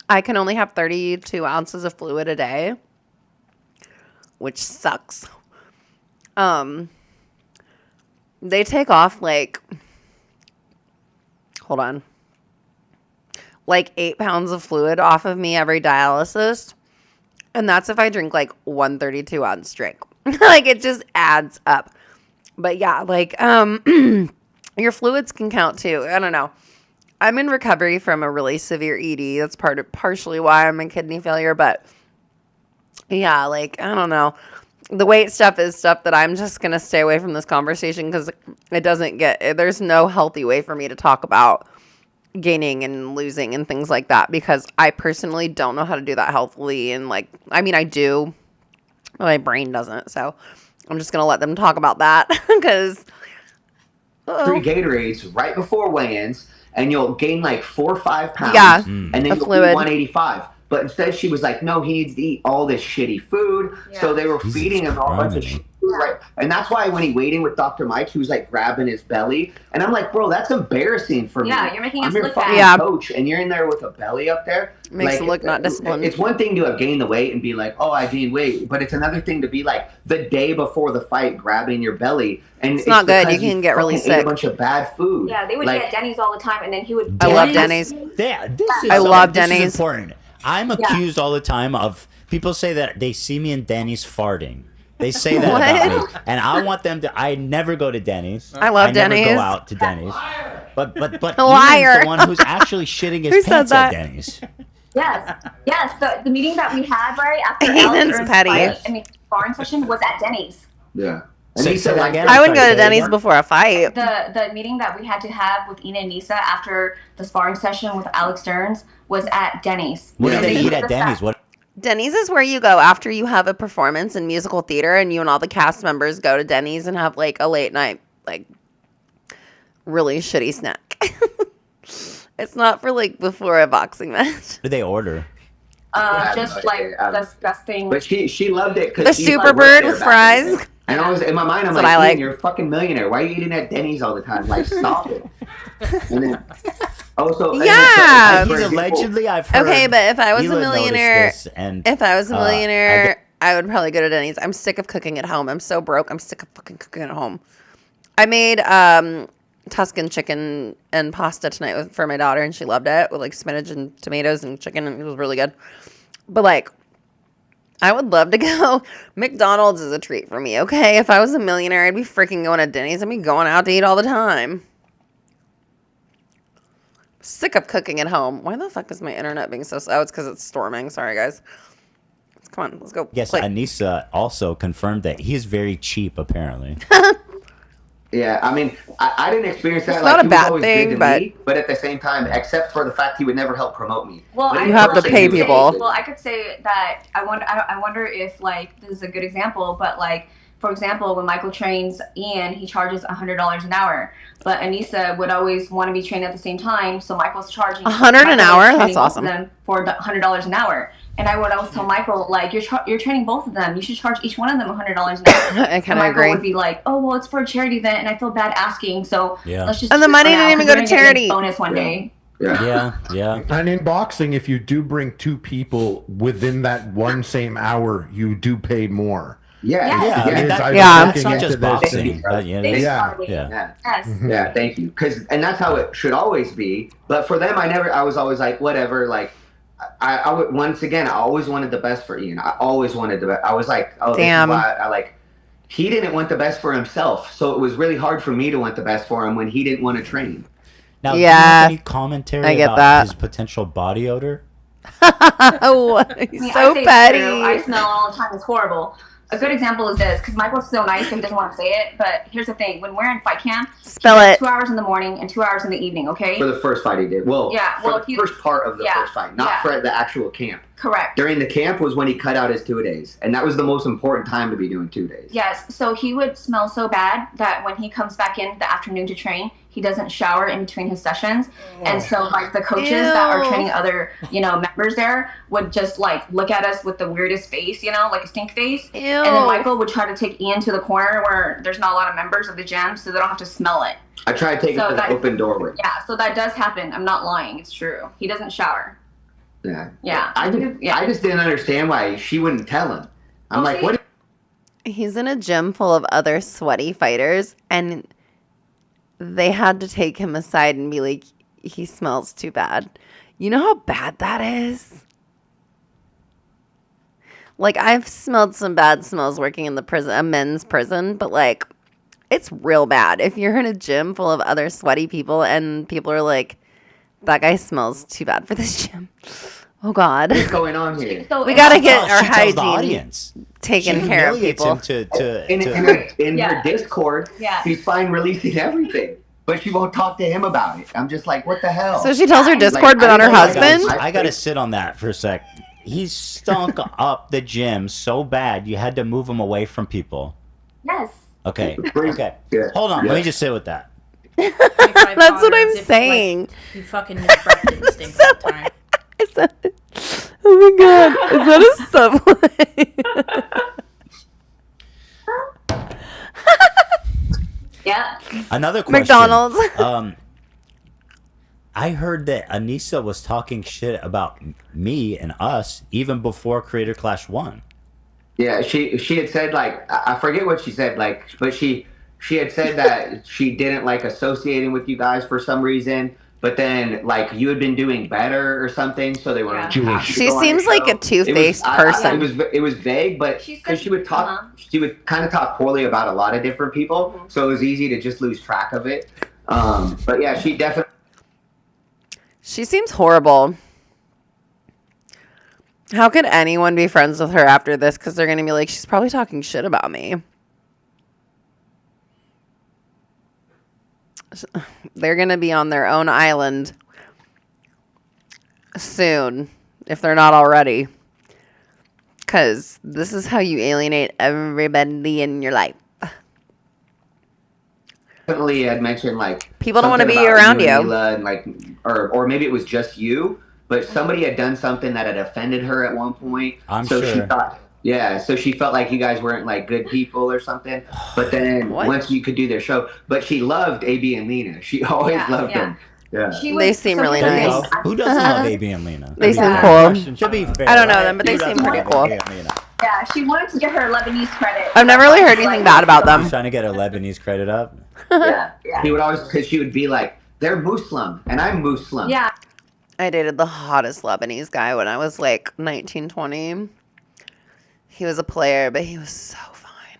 I can only have 32 ounces of fluid a day, which sucks. They take off like, hold on, like 8 pounds of fluid off of me every dialysis. And that's if I drink like 1 32-ounce drink. Like, it just adds up. But yeah, like, your fluids can count too. I don't know. I'm in recovery from a really severe ED. That's partially why I'm in kidney failure. But yeah, like, I don't know. The weight stuff is stuff that I'm just going to stay away from this conversation because there's no healthy way for me to talk about gaining and losing and things like that, because I personally don't know how to do that healthily. And like, I mean, I do, but my brain doesn't. So I'm just going to let them talk about that because 3 Gatorades right before weigh-ins, and you'll gain like 4 or 5 pounds. Yeah, and then a you'll be fluid. 185. But instead, she was like, no, he needs to eat all this shitty food. Yeah. So they were Jesus feeding him all bunch of Christ. shit. Right. And that's why when he weighed in with Dr. Mike, he was like grabbing his belly. And I'm like, bro, that's embarrassing for me. Yeah, you're making I'm us your look fucking bad. Yeah. coach, and you're in there with a belly up there. Makes like, it look not disciplined. It's one thing to have gained the weight and be like, oh, I gained weight. But it's another thing to be like the day before the fight grabbing your belly. And It's not good. because You can get really fucking ate sick. a bunch of bad food. Yeah, they would Like, be at Denny's all the time, and then he would. I love Denny's. Yeah, this is I love this is Denny's. important. I'm accused all the time of people say that they see me in Denny's farting. They say that about me, and I want them to. I never go to Denny's. I love never Denny's. go out to Denny's. But Liar. Ian's the one who's actually shitting his Who said pants at that? Denny's. Yes. The meeting that we had right after Ian's Alex petty. fight, I mean, sparring session was at Denny's. yeah. Say- And he say said, that like, again. I wouldn't go Sorry, to say Denny's more. before a fight. The meeting that we had to have with Ina and Nisa after the sparring session with Alex Stearns was at Denny's. What do And they eat at discussed- Denny's? What? Denny's is where you go after you have a performance in musical theater, and you and all the cast members go to Denny's and have like a late night, like really shitty snack. It's not for like before a boxing match. What do they order? have Just no like idea. disgusting. But she loved it The because Super Bird with fries. And I was in my mind, I'm That's like, what I Ian, like. you're a fucking millionaire. Why are you eating at Denny's all the time? Like, stop it. And then also, Yeah. He's allegedly, I've heard. Okay, but if I was a Hila noticed millionaire, this, and if I was a I millionaire, I would probably go to Denny's. I'm sick of cooking at home. I'm so broke. I'm sick of fucking cooking at home. I made Tuscan chicken and pasta tonight for my daughter, and she loved it with like spinach and tomatoes and chicken, and it was really good. But like, I would love to go. McDonald's is a treat for me. Okay, if I was a millionaire, I'd be freaking going to Denny's. I'd be going out to eat all the time. Sick of cooking at home. Why the fuck is my internet being so slow? Oh, it's because it's storming. Sorry, guys. Come on, let's go. Yes, play. Anissa also confirmed that he's very cheap, apparently. Yeah, I mean, I didn't experience that. It's like, not a he was bad always thing, good to but- me, but at the same time, except for the fact he would never help promote me. Well, But I in You have to person, pay he was people. always good. Well, I could say that I wonder if like this is a good example, but like for example, when Michael trains Ian, he charges $100 an hour, but Anissa would always want to be trained at the same time, so Michael's charging $100 an Michael hour? was training That's both awesome. of them for $100 an hour. And I would always tell Michael, like, you're training both of them. You should charge each one of them $100 an hour. I And kind of Michael agree. would be like, oh, well, it's for a charity event, and I feel bad asking, so Yeah. let's just And the do it money for now, didn't even 'cause go we're to gonna get a charity. bonus one Yeah. day. Yeah. And in boxing, if you do bring two people within that one same hour, you do pay more. Yeah, Yeah. Yeah, I It mean, is. that- I was Yeah. that's looking not into just this. boxing. But, yeah, They Yeah. started. yeah. Yeah. Yes. Yeah, thank you. And that's how it should always be. But for them, I was always like, whatever. Like, I would, once again, I always wanted the best for Ian. I always wanted the best. I was like, oh, Damn. this is why I like. He didn't want the best for himself, so it was really hard for me to want the best for him when he didn't want to train. Now, do you Yeah. have any commentary I get about that. his potential body odor? Oh, he's I mean, so I say it's petty. true. I smell all the time. It's horrible. A good example is this, because Michael's so nice and he doesn't want to say it, but here's the thing. When we're in fight camp, Spell it. 2 hours in the morning and 2 hours in the evening, okay? For the first fight he did. Well, Yeah, for well, the if you- first part of the yeah, first fight, not yeah. for the actual camp. Correct. During the camp was when he cut out his 2 days, and that was the most important time to be doing 2 days. Yes, so he would smell so bad that when he comes back in the afternoon to train, he doesn't shower in between his sessions. And so like the coaches that are Ew. training other, members there would just like look at us with the weirdest face, like a stink face. Ew. And then Michael would try to take Ian to the corner where there's not a lot of members of the gym, so they don't have to smell it. I tried to take So it to the that- open doorway. Yeah, so that does happen. I'm not lying. It's true. He doesn't shower. Yeah. Yeah. I just didn't understand why she wouldn't tell him. I'm like, Okay. what? He's in a gym full of other sweaty fighters, and they had to take him aside and be like, he smells too bad. You know how bad that is? Like, I've smelled some bad smells working in the prison, a men's prison, but like, it's real bad. If you're in a gym full of other sweaty people and people are like, that guy smells too bad for this gym. Oh, God. What's going on here? So We got to get Oh, our she tells the hygiene audience. taken She care of, humiliates people. him to In Yeah. her Discord, Yeah. she's fine releasing everything, but she won't talk to him about it. I'm just like, what the hell? So she tells her Like, Discord, but I on her know, like, husband? I- I gotta sit on that for a sec. He stunk up the gym so bad you had to move him away from people. Yes. Okay. Yeah. Hold on. Yeah. Let me just sit with that. That's what I'm saying. You fucking misbreathed the instinct all the time. Is that, oh my God. Is that a Subway? Yeah. Another question. McDonald's. I heard that Anissa was talking shit about me and us even before Creator Clash 1. Yeah, she had said like I forget what she said like, but she had said that she didn't like associating with you guys for some reason. But then like you had been doing better or something, so they were Yeah. Jewish. She seems like a two-faced person. It was vague, but She because said- she would talk, uh-huh. she would kind of talk poorly about a lot of different people, so it was easy to just lose track of it. But yeah, she definitely. She seems horrible. How could anyone be friends with her after this? Because they're going to be like, she's probably talking shit about me. They're going to be on their own island soon, if they're not already. Because this is how you alienate everybody in your life. Definitely had mentioned like People don't wanna something be about around and you. Mila and like or maybe it was just you, but somebody had done something that had offended her at one point. I'm so she sure. thought Yeah, so she felt like you guys weren't like good people or something. But then once you could do their show, but she loved AB and Lena. She always loved them. Yeah, they seem really nice. Who doesn't love AB and Lena? They seem cool. To be fair, I don't know them, but they seem pretty cool. Yeah, she wanted to get her Lebanese credit. I've never really heard anything bad about them. She's trying to get her Lebanese credit up. yeah. He would always, because she would be like, "They're Muslim and I'm Muslim." Yeah. I dated the hottest Lebanese guy when I was like 19, 20. He was a player, but he was so fine.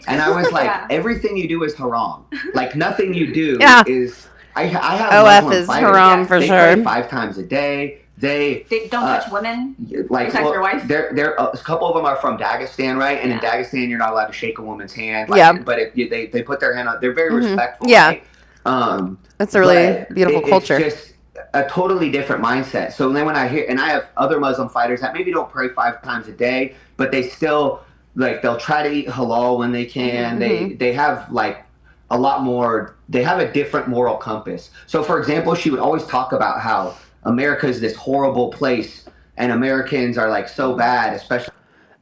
And I was like, everything you do is haram. Like nothing you do is. I have OF Muslim is fighters. haram for they sure. Pray 5 times a day. They don't touch women. Like besides your wife. They're a couple of them are from Dagestan, right? And in Dagestan, you're not allowed to shake a woman's hand. Like, but if they put their hand on, they're very respectful. Yeah. Right? It's a really beautiful culture. It's just a totally different mindset. So then when I hear, and I have other Muslim fighters that maybe don't pray 5 times a day, but they still like they'll try to eat halal when they can. They have like a lot more. They have a different moral compass. So for example, she would always talk about how America is this horrible place and Americans are like so bad, especially.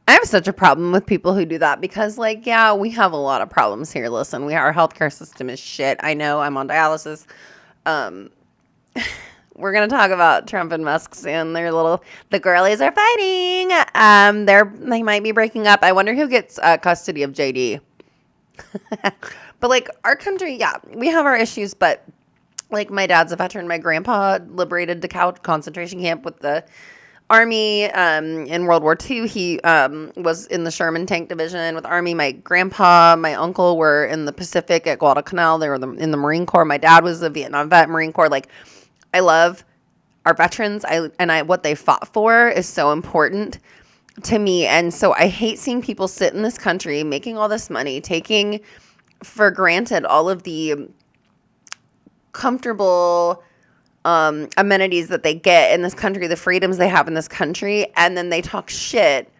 I have such a problem with people who do that because, like, yeah, we have a lot of problems here. Listen, our healthcare system is shit. I know I'm on dialysis. We're going to talk about Trump and Musk soon. The girlies are fighting. They might be breaking up. I wonder who gets custody of JD. But, like, our country, yeah, we have our issues, but, like, my dad's a veteran. My grandpa liberated Dachau concentration camp with the Army in World War II. He was in the Sherman Tank Division with Army. My grandpa, my uncle were in the Pacific at Guadalcanal. They were in the Marine Corps. My dad was a Vietnam vet, Marine Corps. Like, I love our veterans. What they fought for is so important to me. And so I hate seeing people sit in this country making all this money, taking for granted all of the comfortable amenities that they get in this country, the freedoms they have in this country, and then they talk shit.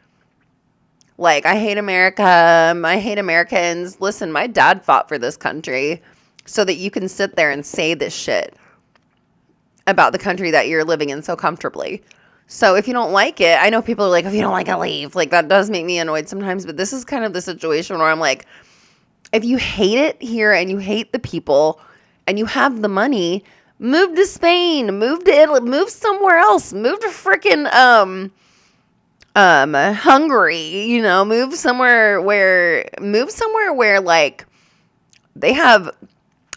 Like, I hate America. I hate Americans. Listen, my dad fought for this country so that you can sit there and say this shit about the country that you're living in so comfortably. So if you don't like it, I know people are like, if you don't like it, leave. Like, that does make me annoyed sometimes, but this is kind of the situation where I'm like, if you hate it here and you hate the people and you have the money, move to Spain, move to Italy, move somewhere else, move to frickin' Hungary, move somewhere where like they have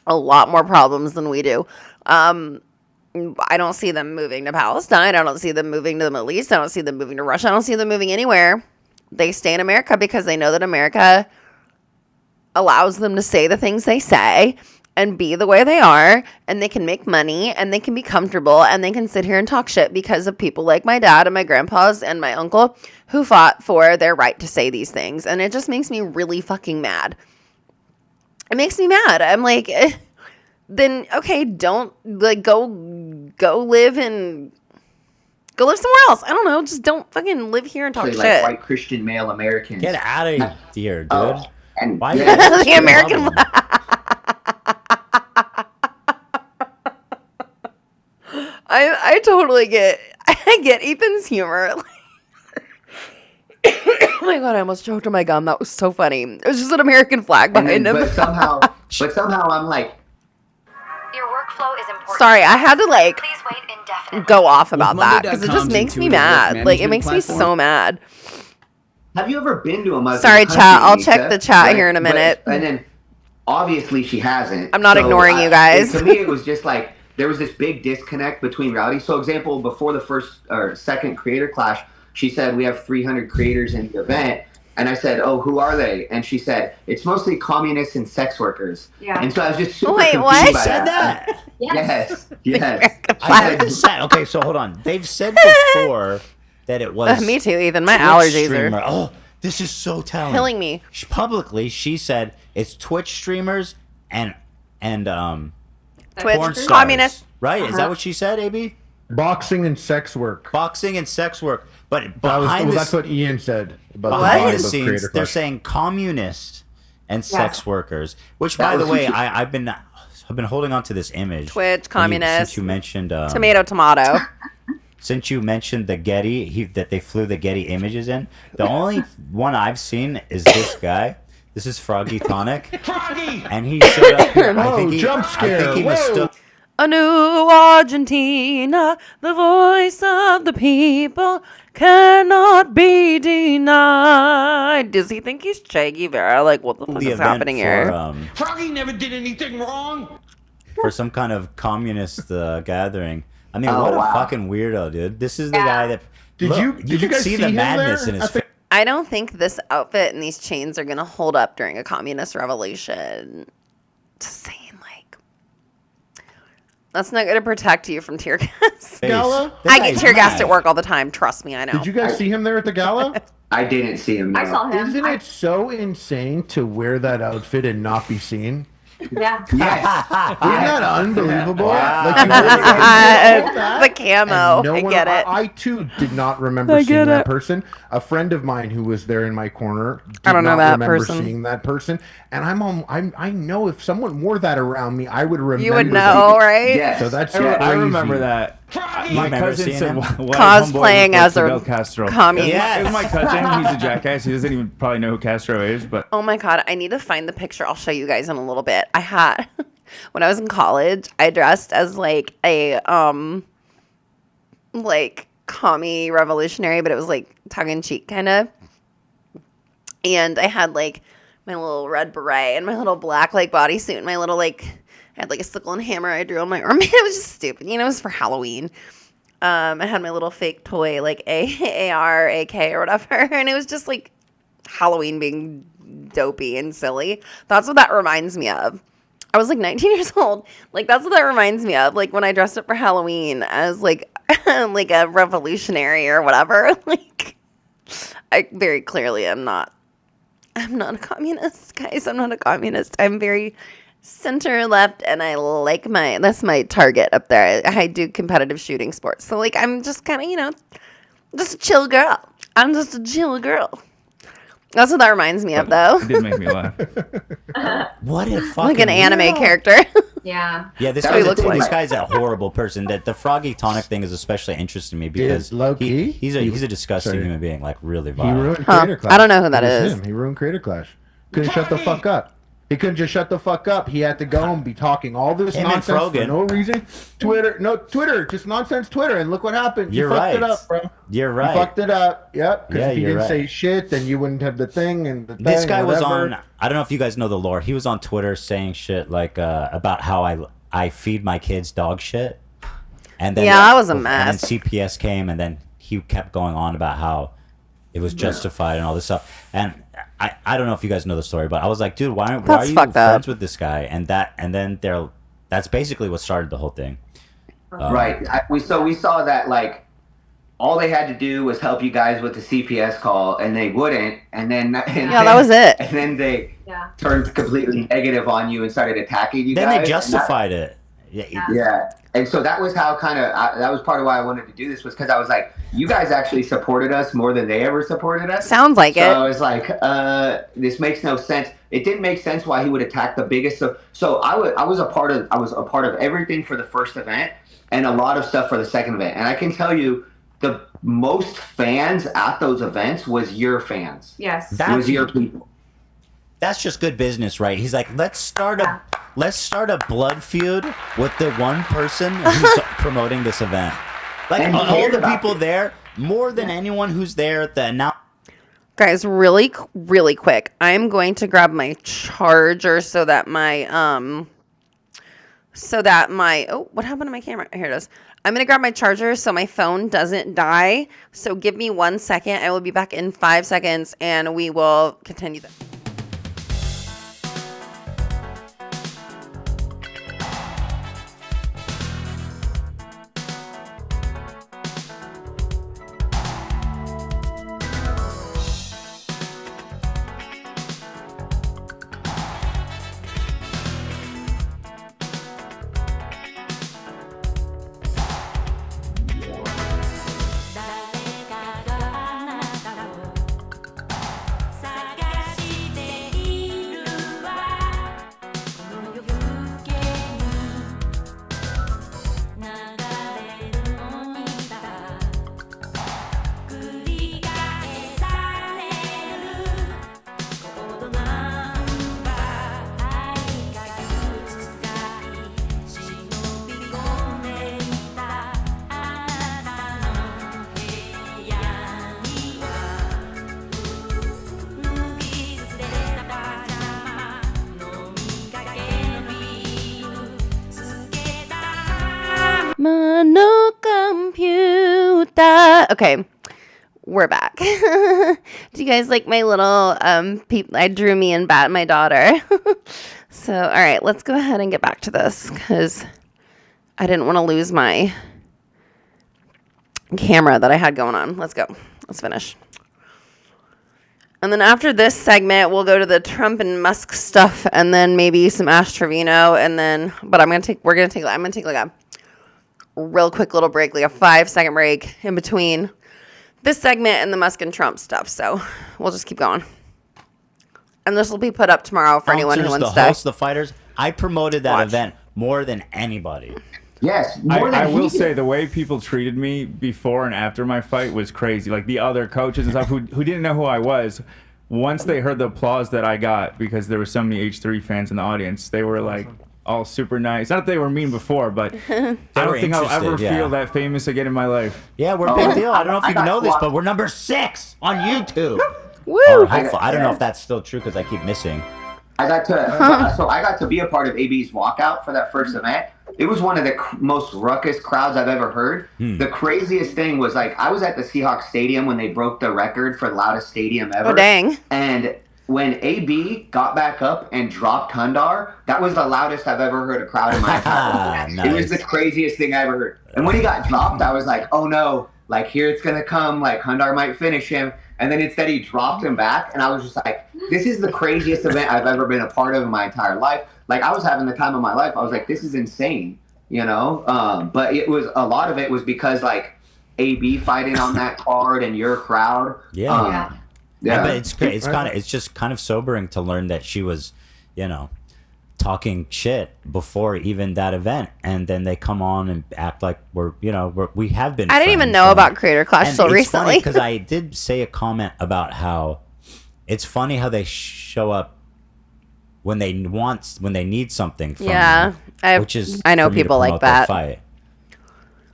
a lot more problems than we do. I don't see them moving to Palestine. I don't see them moving to the Middle East. I don't see them moving to Russia. I don't see them moving anywhere. They stay in America because they know that America allows them to say the things they say and be the way they are, and they can make money, and they can be comfortable, and they can sit here and talk shit because of people like my dad and my grandpas and my uncle who fought for their right to say these things. And it just makes me really fucking mad. It makes me mad. I'm like, then, okay, don't, like, go live somewhere else. I don't know. Just don't fucking live here and talk shit. Like white Christian male Americans. Get out of here, dude. And why the American I totally get Ethan's humor. Oh my god, I almost choked on my gum. That was so funny. It was just an American flag behind him. But somehow I'm like, your workflow is important. Sorry, I had to like Please wait indefinitely. go off about that because it just makes me mad. Like, it makes me so mad. have you ever been to a Muslim Sorry, country, chat. I'll Lisa? check the chat Right? here in a minute. And then obviously she hasn't. I'm not ignoring you guys. To me, it was just like there was this big disconnect between reality. So, example, before the first or second creator clash, she said we have 300 creators in the event. And I said, oh, who are they? And she said, it's mostly communists and sex workers. Yeah. And so I was just super Wait, confused what? by Said that. that? Yes. I said, okay, so hold on. They've said before that it was. Me too, Ethan. My Twitch allergies streamer. are Oh, this is so telling. killing me. Publicly, she said it's Twitch streamers and Twitch porn stars, communists. right? Is that what she said, AB? Boxing and sex work. Boxing and sex work, but behind That's what Ian said about behind the the scenes, creator they're clash. saying communists and sex workers. Which, by the way, I've been holding on to this image. Twitch, communists. Since you mentioned Tomato. since you mentioned the Getty, that they flew the Getty images in, the only one I've seen is this guy. This is Froggy Tonic. Froggy! And he showed up here. Jump scare. I think he mistook. A new Argentina, the voice of the people cannot be denied. Does he think he's Che Guevara? Like, what the fuck is happening here? Froggy never did anything wrong. For some kind of communist gathering. I mean, what a fucking weirdo, dude. This is the guy that. Did you guys see the him madness there? in his face? I don't think this outfit and these chains are going to hold up during a communist revolution. Just saying, like, that's not going to protect you from tear gas. Gala? I get tear gassed at work all the time. Trust me, I know. Did you guys see him there at the gala? I didn't see him. No. I saw him. Isn't it so insane to wear that outfit and not be seen? Yeah. Isn't that unbelievable? Wow. Like, the camo. I get it. I too did not remember seeing that person. A friend of mine who was there in my corner did not remember seeing that person. And I know if someone wore that around me, I would remember. You would know, right? Yes. So that's I remember that. My cousin said cosplaying as a Castro. commie. It was my cousin. He's a jackass. He doesn't even probably know who Castro is. But oh my god, I need to find the picture. I'll show you guys in a little bit. I had when I was in college, I dressed as like a like commie revolutionary, but it was like tongue in cheek kind of. And I had like my little red beret and my little black like bodysuit and my little like. I had like a sickle and hammer I drew on my arm. It was just stupid. You know, it was for Halloween. I had my little fake toy, like AR, AK or whatever. And it was just like Halloween being dopey and silly. That's what that reminds me of. I was like 19 years old. Like, that's what that reminds me of. Like, when I dressed up for Halloween as like, like a revolutionary or whatever. Like, I very clearly I'm not a communist, guys. I'm not a communist. I'm very center left, and I like that's my target up there. I do competitive shooting sports, so like I'm just kind of, you know, just a chill girl. I'm just a chill girl. That's what that reminds me of, though. It did make me laugh. What a fucking like an anime character. Yeah. Yeah, this guy's a horrible person. That the Froggy Tonic thing is especially interesting to me because he's a disgusting human being, like really vile. He ruined Creator Clash. I don't know who that is. He ruined Creator Clash. Couldn't shut the fuck up. He couldn't just shut the fuck up. He had to go and be talking all this nonsense for no reason. Twitter, just nonsense Twitter. And look what happened. You're fucked right. it up, bro. You're right. You fucked it up. Yep. Because if you didn't right. say shit, then you wouldn't have the thing and the thing. This guy was whatever. on. I don't know if you guys know the lore. He was on Twitter saying shit like about how I feed my kids dog shit. And then that was a mess. And then CPS came, and then he kept going on about how it was justified and all this stuff. And I don't know if you guys know the story, but I was like, dude, why are you friends with this guy? And then that's basically what started the whole thing. Right. We saw that like all they had to do was help you guys with the CPS call, and they wouldn't. And then that was it. And then they turned completely negative on you and started attacking you guys. Then they justified it. Yeah. And so that was how that was part of why I wanted to do this, was because I was like, you guys actually supported us more than they ever supported us. Sounds like it. So I was like, this makes no sense. It didn't make sense why he would attack the biggest. So I was a part of everything for the first event and a lot of stuff for the second event. And I can tell you, the most fans at those events was your fans. Yes. Was your people. That's just good business, right? He's like, let's start a blood feud with the one person who's promoting this event. Like all the people there, more than anyone who's there at the now. Guys, really quick. I'm going to grab my charger so that my oh, what happened to my camera? Here it is. I'm going to grab my charger so my phone doesn't die. So give me 1 second. I will be back in 5 seconds and we will continue this. Okay, we're back. Do you guys like my little I drew me and Bat, my daughter. So, all right, let's go ahead and get back to this because I didn't want to lose my camera that I had going on. Let's go. Let's finish. And then after this segment, we'll go to the Trump and Musk stuff, and then maybe some Ash Trevino, and then. But I'm gonna take like a real quick little break, like a 5-second break in between this segment and the Musk and Trump stuff. So we'll just keep going. And this will be put up tomorrow for anyone who wants to. The host, the fighters. I promoted that event more than anybody. Yes, I will say the way people treated me before and after my fight was crazy. Like the other coaches and stuff who didn't know who I was, once they heard the applause that I got because there were so many H3 fans in the audience, they were like all super nice. Not that they were mean before, but I don't think I'll ever feel that famous again in my life. Yeah, we're a big deal. I don't know if you know this, but we're number 6 on YouTube. Woo! I don't know if that's still true because I keep missing. I got to be a part of AB's walkout for that first event. It was one of the most ruckus crowds I've ever heard. The craziest thing was like I was at the Seahawks Stadium when they broke the record for the loudest stadium ever. Oh dang! And when AB got back up and dropped Hundar, that was the loudest I've ever heard a crowd in my entire life. Nice. It was the craziest thing I ever heard. And when he got dropped, I was like, oh no, like here it's gonna come, like Hundar might finish him. And then instead he dropped him back, and I was just like, this is the craziest event I've ever been a part of in my entire life. Like, I was having the time of my life. I was like, this is insane, you know? But it was, a lot of it was because, like, AB fighting on that card and your crowd. Yeah, but it's great. It's just kind of sobering to learn that she was, you know, talking shit before even that event, and then they come on and act like we have been. I didn't even know about Creator Clash till recently because I did say a comment about how it's funny how they show up when they need something from I know people like that. Fight.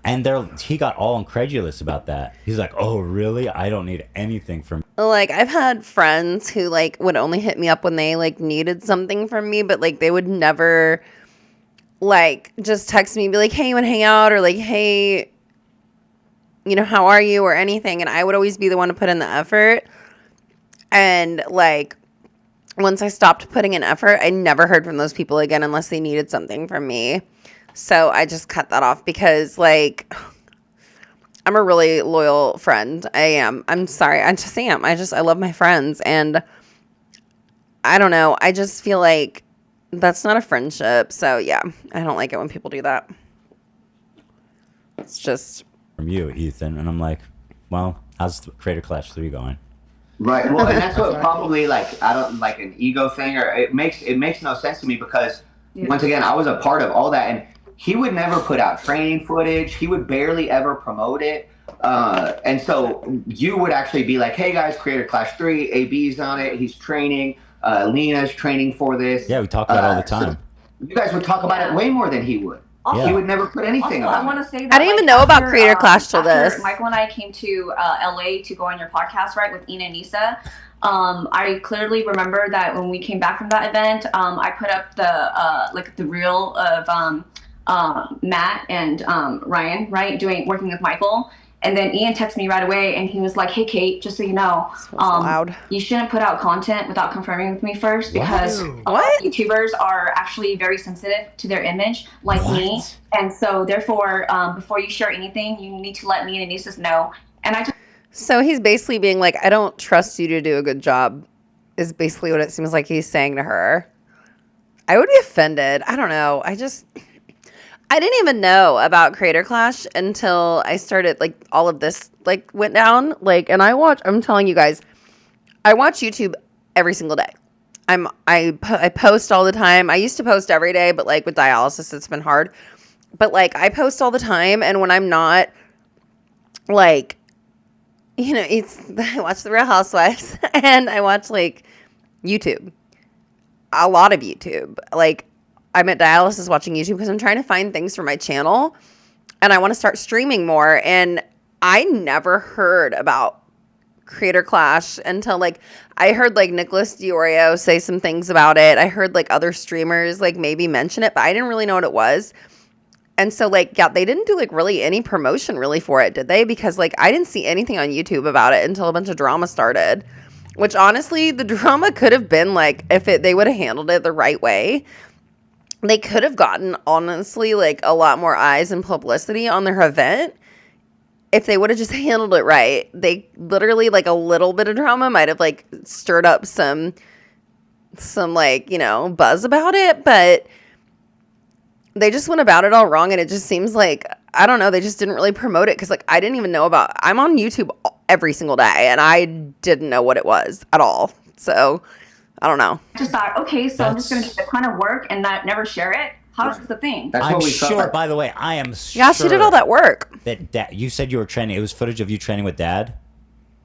And he got all incredulous about that. He's like, "Oh, really? I don't need anything from." Like, I've had friends who like would only hit me up when they like needed something from me, but like they would never like just text me and be like, "Hey, you want to hang out?" or like, "Hey, you know, how are you?" or anything. And I would always be the one to put in the effort. And like once I stopped putting in effort, I never heard from those people again unless they needed something from me. So I just cut that off because, like, I'm a really loyal friend. I am. I'm sorry. I just am. I love my friends. And I don't know. I just feel like that's not a friendship. So, yeah, I don't like it when people do that. It's just. From you, Ethan. And I'm like, well, how's Creator Clash 3 going? Right. Well, and that's what probably, like, I don't like an ego thing, or it makes no sense to me because, once again, I was a part of all that. And he would never put out training footage. He would barely ever promote it. And so you would actually be like, hey, guys, Creator Clash 3, AB's on it. He's training. Lena's training for this. Yeah, we talk about it all the time. So you guys would talk about it way more than he would. Also, he would never put anything about it. I want to say that I didn't even know about Creator Clash till this. Michael and I came to LA to go on your podcast, right, with Ina and Nisa. I clearly remember that when we came back from that event, I put up the reel of Matt and Ryan, right, working with Michael. And then Ian texted me right away, and he was like, "Hey, Kate, just so you know, you shouldn't put out content without confirming with me first because a lot of YouTubers are actually very sensitive to their image, like me. And so, therefore, before you share anything, you need to let me and Anisas know." And so he's basically being like, "I don't trust you to do a good job," is basically what it seems like he's saying to her. I would be offended. I don't know. I didn't even know about Creator Clash until I started, like, all of this, like, went down. Like, and I'm telling you guys, I watch YouTube every single day. I post all the time. I used to post every day, but, like, with dialysis, it's been hard. But, like, I post all the time, and when I'm not, like, you know, I watch The Real Housewives, and I watch, like, YouTube. A lot of YouTube. Like, I'm at dialysis watching YouTube because I'm trying to find things for my channel and I want to start streaming more. And I never heard about Creator Clash until like I heard like Nicholas Diorio say some things about it. I heard like other streamers like maybe mention it, but I didn't really know what it was. And so, like, yeah, they didn't do, like, really any promotion really for it, did they? Because, like, I didn't see anything on YouTube about it until a bunch of drama started. Which, honestly, the drama could have been, like, if they would have handled it the right way, they could have gotten, honestly, like, a lot more eyes and publicity on their event if they would have just handled it right. They literally, like, a little bit of drama might have, like, stirred up some like, you know, buzz about it, but they just went about it all wrong, and it just seems like, I don't know, they just didn't really promote it, because, like, I didn't even know about, I'm on YouTube every single day, and I didn't know what it was at all, so, I don't know. I just thought, okay, so I'm just going to get a ton of work and not never share it? How is this the thing? I'm sure, by the way, I am sure. Yeah, she did all that work. That you said you were training, it was footage of you training with Dad?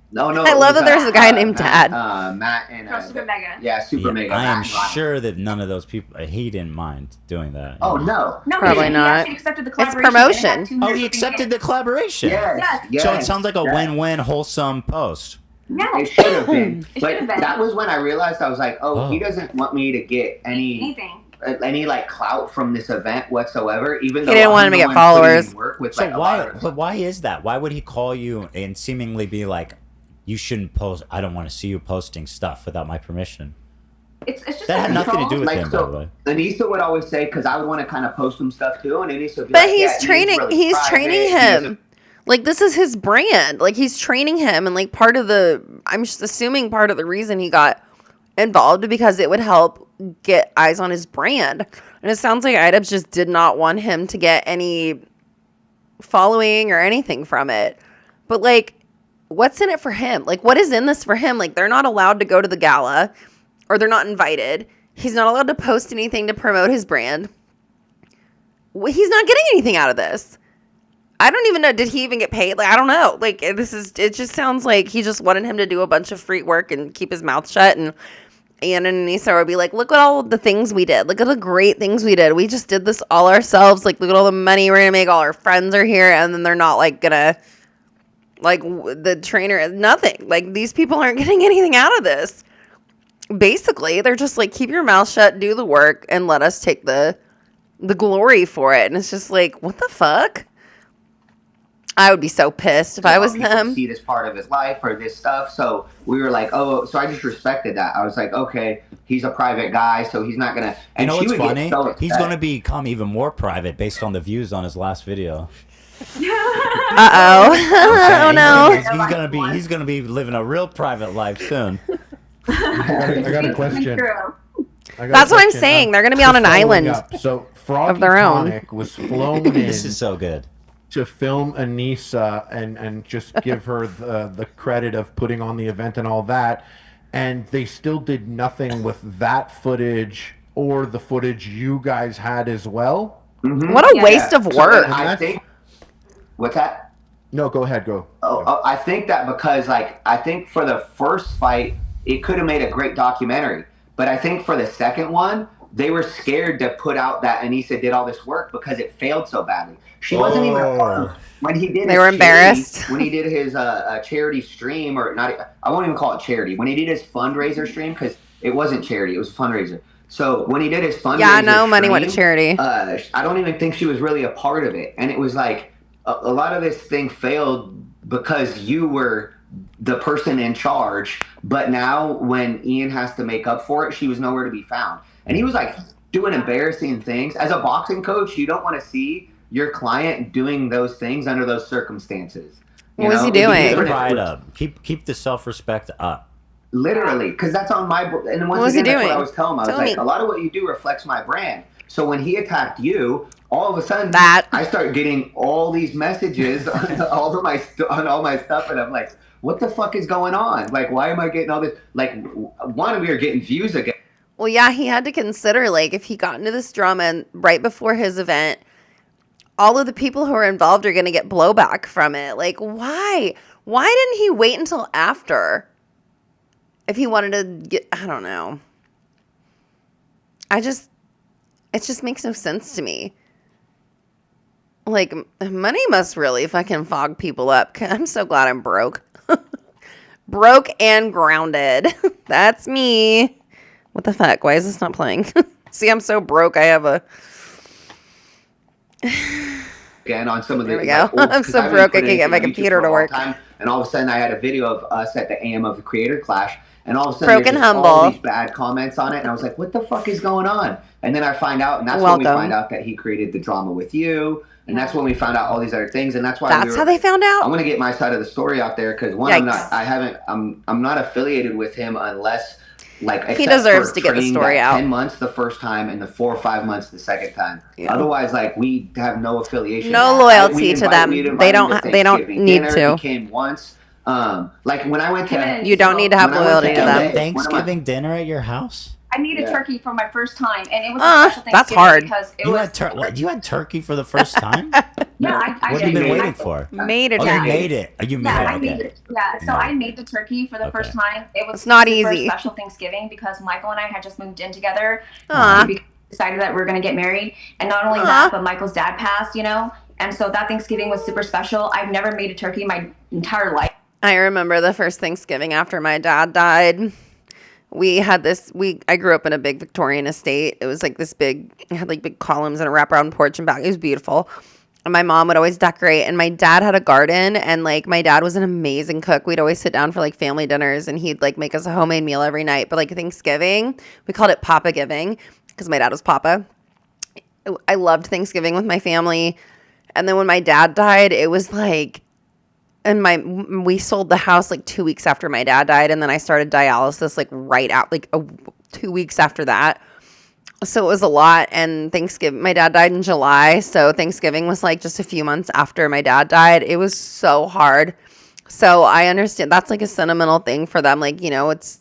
No. I love that there's a guy named Dad. Matt and Super Mega. Yeah, Super Mega. I am sure that none of those people, he didn't mind doing that. Oh, no. No, Probably he not. actually accepted the It's collaboration. promotion. Oh, he accepted the collaboration. Yes. So it sounds like a win-win, wholesome post. Yeah. It should have been. It But should have been. that was when I realized, I was like, he doesn't want me to get Anything. any like clout from this event whatsoever, even though He didn't want him to get followers. Work with, So like, a lot of- why is that? Why would he call you and seemingly be like, you shouldn't post, I don't want to see you posting stuff without my permission? It's just That had nothing to do with like, him, by the way. Anissa would always say, because I would want to kind of post some stuff too, and Anissa would be But like, he's yeah, training, really he's private. training him. Like, this is his brand. Like, he's training him, and, like, part of the, I'm just assuming part of the reason he got involved because it would help get eyes on his brand. And it sounds like idubbbz just did not want him to get any following or anything from it. But, like, what's in it for him? Like, what is in this for him? Like, they're not allowed to go to the gala, or they're not invited. He's not allowed to post anything to promote his brand. He's not getting anything out of this. I don't even know. Did he even get paid? Like, I don't know. Like, it just sounds like he just wanted him to do a bunch of free work and keep his mouth shut. And Anissa would be like, look at all the things we did. Look at the great things we did. We just did this all ourselves. Like, look at all the money we're going to make. All our friends are here. And then they're not, like, going to, like, the trainer, nothing. Like, these people aren't getting anything out of this. Basically, they're just like, keep your mouth shut, do the work, and let us take the glory for it. And it's just like, what the fuck? I would be so pissed if I was them. See this part of his life or this stuff, so we were like, oh, so I just respected that. I was like, okay, he's a private guy, so he's not gonna. And You know she what's would funny? get so upset. He's going to become even more private based on the views on his last video. Uh-oh. Oh, no. He's gonna be living a real private life soon. I got a question. That's what I'm saying. They're going to be on an island So Froggy of their own. Tonic was flown in. This is so good. To film Anissa and just give her the credit of putting on the event and all that, and they still did nothing with that footage or the footage you guys had as well. Mm-hmm. What a waste of work. So I think. What's that? No, go ahead. Go. Oh, I think that because, like, I think for the first fight, it could have made a great documentary. But I think for the second one, they were scared to put out that Anissa did all this work because it failed so badly. She wasn't even a part of when he did. They were embarrassed. When he did his charity stream, or not, I won't even call it charity. When he did his fundraiser stream, because it wasn't charity, it was a fundraiser. So when he did his fundraiser, yeah, no money went to charity. I don't even think she was really a part of it, and it was like a lot of this thing failed because you were the person in charge. But now when Ian has to make up for it, she was nowhere to be found. And he was like doing embarrassing things. As a boxing coach, you don't want to see your client doing those things under those circumstances. What was he doing? Keep the pride up. Keep the self-respect up. Literally, because that's on my. And once again, that's what I was telling him. I was like, a lot of what you do reflects my brand. So when he attacked you, all of a sudden, I start getting all these messages on all my stuff, and I'm like, what the fuck is going on? Like, why am I getting all this? Like, one, we are getting views again. Well, yeah, he had to consider, like, if he got into this drama and right before his event, all of the people who are involved are going to get blowback from it. Like, why? Why didn't he wait until after? If he wanted to get, I don't know. It just makes no sense to me. Like, money must really fucking fog people up. I'm so glad I'm broke. Broke and grounded. That's me. What the fuck? Why is this not playing? See, I'm so broke. I have again on some of the. There we go. Like, I'm so broke I can't get my computer to work. And all of a sudden, I had a video of us at the AM of the Creator Clash, and all of a sudden, Broken there's just humble. all these bad comments on it, and I was like, "What the fuck is going on?" And then I find out, and that's when we find out that he created the drama with you, and that's when we found out all these other things, and that's why how they found out. I'm gonna get my side of the story out there because one, I'm not affiliated with him unless. Like, he deserves to get the story out. 10 months the first time and the 4 or 5 months the second time. Yeah. Otherwise, like, we have no affiliation. No loyalty to them. They don't need to. He came once. Like when I went to. You don't need to have loyalty to them. Thanksgiving dinner at your house. I made a turkey for my first time, and it was a special Thanksgiving that's hard. Because it You had turkey for the first time? Yeah, I what have you been waiting for? Made it. Oh, you made it. You made it. I made it. Yeah, so I made the turkey for the first time. It was not easy. Special Thanksgiving because Michael and I had just moved in together. We decided that we were going to get married, and not only that, but Michael's dad passed, and so that Thanksgiving was super special. I've never made a turkey my entire life. I remember the first Thanksgiving after my dad died. We had I grew up in a big Victorian estate. It was like this big, it had like big columns and a wraparound porch and back. It was beautiful. And my mom would always decorate, and my dad had a garden, and like my dad was an amazing cook. We'd always sit down for like family dinners, and he'd like make us a homemade meal every night. But like Thanksgiving, we called it Papa Giving because my dad was Papa. I loved Thanksgiving with my family. And then when my dad died, it was like, and we sold the house like 2 weeks after my dad died, and then I started dialysis like right out, like 2 weeks after that. So it was a lot. And Thanksgiving, my dad died in July, so Thanksgiving was like just a few months after my dad died. It was so hard. So I understand that's like a sentimental thing for them. Like, it's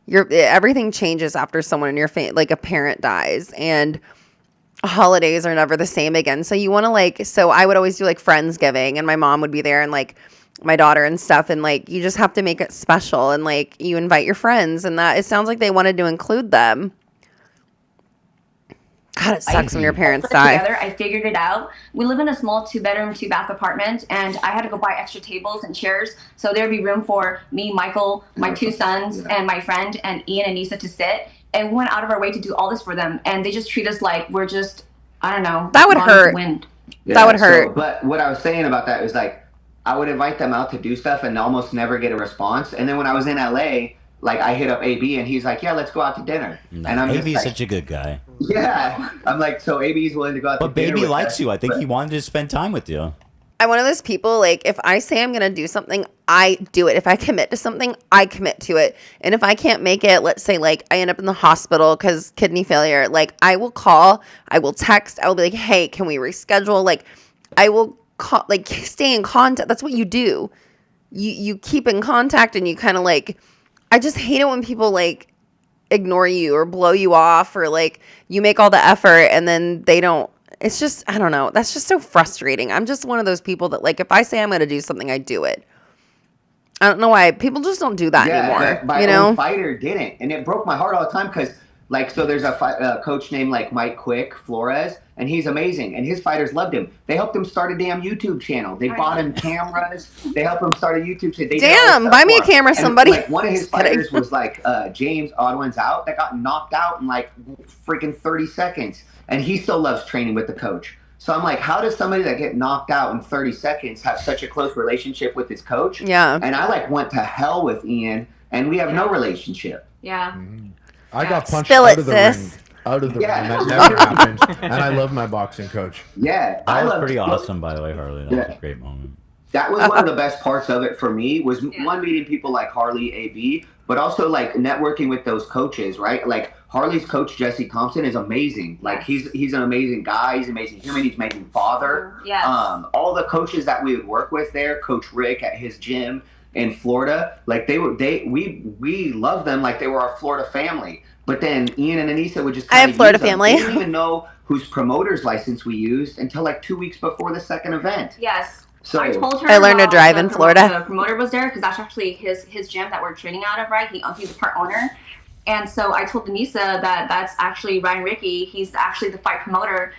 everything changes after someone in your family, like a parent dies, and holidays are never the same again. So you want to so I would always do like Friendsgiving, and my mom would be there, and like my daughter and stuff, and like you just have to make it special, and like you invite your friends, and that it sounds like they wanted to include them. God, it sucks when your parents die. Together, I figured it out. We live in a small 2-bedroom, 2-bath apartment, and I had to go buy extra tables and chairs so there'd be room for me, Michael, my 2 sons, and my friend, and Ian and Nisa to sit. And we went out of our way to do all this for them, and they just treat us like we're just, I don't know. That would hurt. That would hurt. But what I was saying about that was like, I would invite them out to do stuff and almost never get a response. And then when I was in LA, like I hit up AB and he's like, yeah, let's go out to dinner. No, and I'm AB's just such a good guy. Yeah. I'm like, so AB's willing to go out to dinner. But Baby with likes us, you. I think he wanted to spend time with you. I'm one of those people, like, if I say I'm going to do something, I do it. If I commit to something, I commit to it. And if I can't make it, let's say, like, I end up in the hospital because kidney failure, like, I will call, I will text, I will be like, hey, can we reschedule? Like, I will call, like, stay in contact. That's what you do. You keep in contact, and you kind of, like, I just hate it when people, like, ignore you or blow you off, or, like, you make all the effort and then they don't. It's just, I don't know. That's just so frustrating. I'm just one of those people that, like, if I say I'm going to do something, I do it. I don't know why. People just don't do that anymore. My own fighter didn't. And it broke my heart all the time because, like, so there's a coach named, like, Mike Quick Flores, and he's amazing. And his fighters loved him. They helped him start a damn YouTube channel. They bought him cameras. They helped him start a YouTube channel. Damn, buy me a camera, somebody. Like, one of his fighters was, like, James Oddwin's out that got knocked out in, like, freaking 30 seconds. And he still loves training with the coach. So I'm like, how does somebody that get knocked out in 30 seconds have such a close relationship with his coach? Yeah. And I, like, went to hell with Ian, and we have no relationship. Yeah. Mm-hmm. I got punched Spill out it, of the sis. ring. Out of the ring. That never happened. And I love my boxing coach. Yeah. That was pretty awesome, by the way, Harley. That was a great moment. That was one of the best parts of it for me was, one, meeting people like Harley, AB, but also, like, networking with those coaches, right? Like, Harley's coach, Jesse Thompson, is amazing. Like, he's an amazing guy. He's an amazing human. He's an amazing father. Yes. All the coaches that we would work with there, Coach Rick at his gym in Florida, like, we love them like they were our Florida family. But then Ian and Anissa would just I have Florida family. We didn't even know whose promoter's license we used until, like, 2 weeks before the second event. Yes. So I told her I learned to drive in Florida. The promoter was there because that's actually his gym that we're training out of, right? He's a part owner. And so I told Denisa that that's actually Ryan Ricky. He's actually the fight promoter.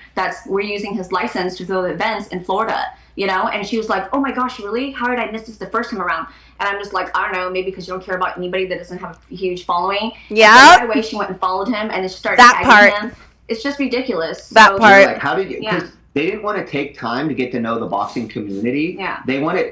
We're using his license to throw the events in Florida, And she was like, oh my gosh, really? How did I miss this the first time around? And I'm just like, I don't know, maybe because you don't care about anybody that doesn't have a huge following. Yeah. So right away, she went and followed him and then she started tagging him. It's just ridiculous. That part. Like, how did you? they didn't want to take time to get to know the boxing community. Yeah.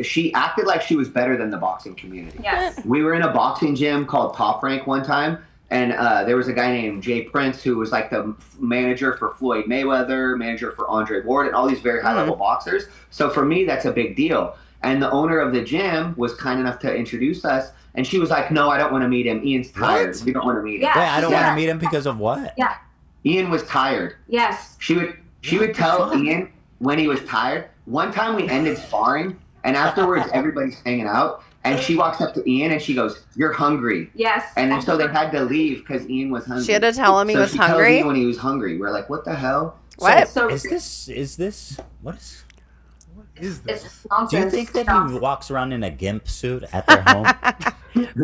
She acted like she was better than the boxing community. Yes. We were in a boxing gym called Top Rank one time, and there was a guy named Jay Prince who was like the manager for Floyd Mayweather, manager for Andre Ward, and all these very high-level boxers. So for me, that's a big deal. And the owner of the gym was kind enough to introduce us, and she was like, no, I don't want to meet him. Ian's tired. What? We don't want to meet him. Yeah. Wait, I don't want to meet him because of what? Yeah. Ian was tired. Yes. She would tell Ian when he was tired. One time we ended sparring, and afterwards everybody's hanging out, and she walks up to Ian and she goes, "You're hungry." Yes. And then so they had to leave because Ian was hungry. She had to tell him he was she tells hungry? Ian when he was hungry. We're like, what the hell? What? So is this what is? It's just nonsense. Do you think that he walks around in a gimp suit at their home?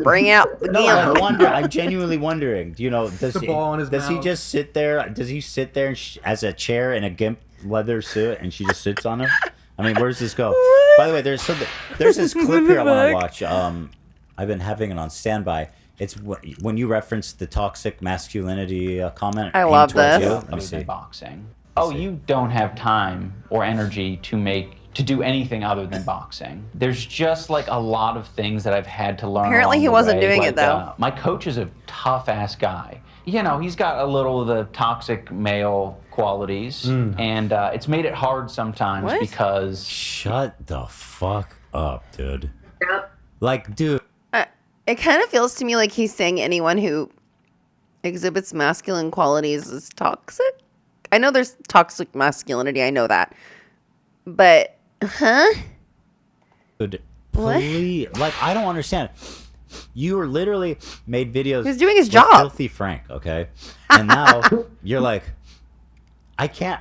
Bring out the No, gimp. I'm genuinely wondering. Do you know? Does he just sit there? Does he sit there and as a chair in a gimp leather suit, and she just sits on him? I mean, where does this go? By the way, there's this clip here I want to watch. I've been having it on standby. It's when you referenced the toxic masculinity comment. I love towards this. you. Let me see. Boxing. Oh, you don't have time or energy to do anything other than boxing. There's just like a lot of things that I've had to learn. Apparently he wasn't doing it, though. My coach is a tough ass guy. You know, he's got a little of the toxic male qualities, and it's made it hard sometimes because. Shut the fuck up, dude. Yep. Like, dude. It kind of feels to me like he's saying anyone who exhibits masculine qualities is toxic. I know there's toxic masculinity. I know that. But, Dude, please, like, I don't understand. You were literally made videos. He's doing his with job. Filthy Frank, okay? And now you're like, I can't.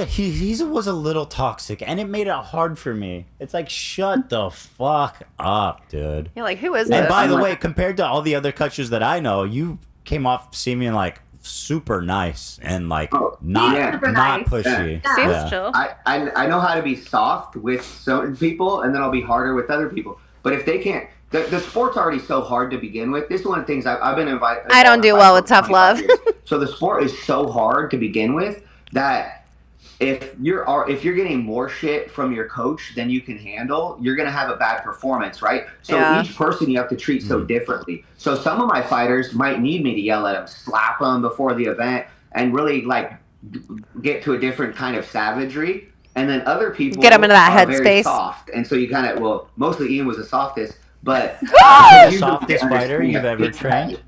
He was a little toxic, and it made it hard for me. It's like, shut the fuck up, dude. You're like, who is And this? by the way, compared to all the other coaches that I know, you came off seeming like super nice and like not pushy. Seems chill. I know how to be soft with certain people, and then I'll be harder with other people. But if they can't, the sport's already so hard to begin with. This is one of the things I've been invited. I don't do well with tough love. So the sport is so hard to begin with that if you're getting more shit from your coach than you can handle, you're gonna have a bad performance, right? So each person you have to treat so differently. So some of my fighters might need me to yell at them, slap them before the event, and really like get to a different kind of savagery. And then other people get them into that are very headspace. soft, and so you kind of mostly Ian was the softest, but the softest fighter you've ever trained?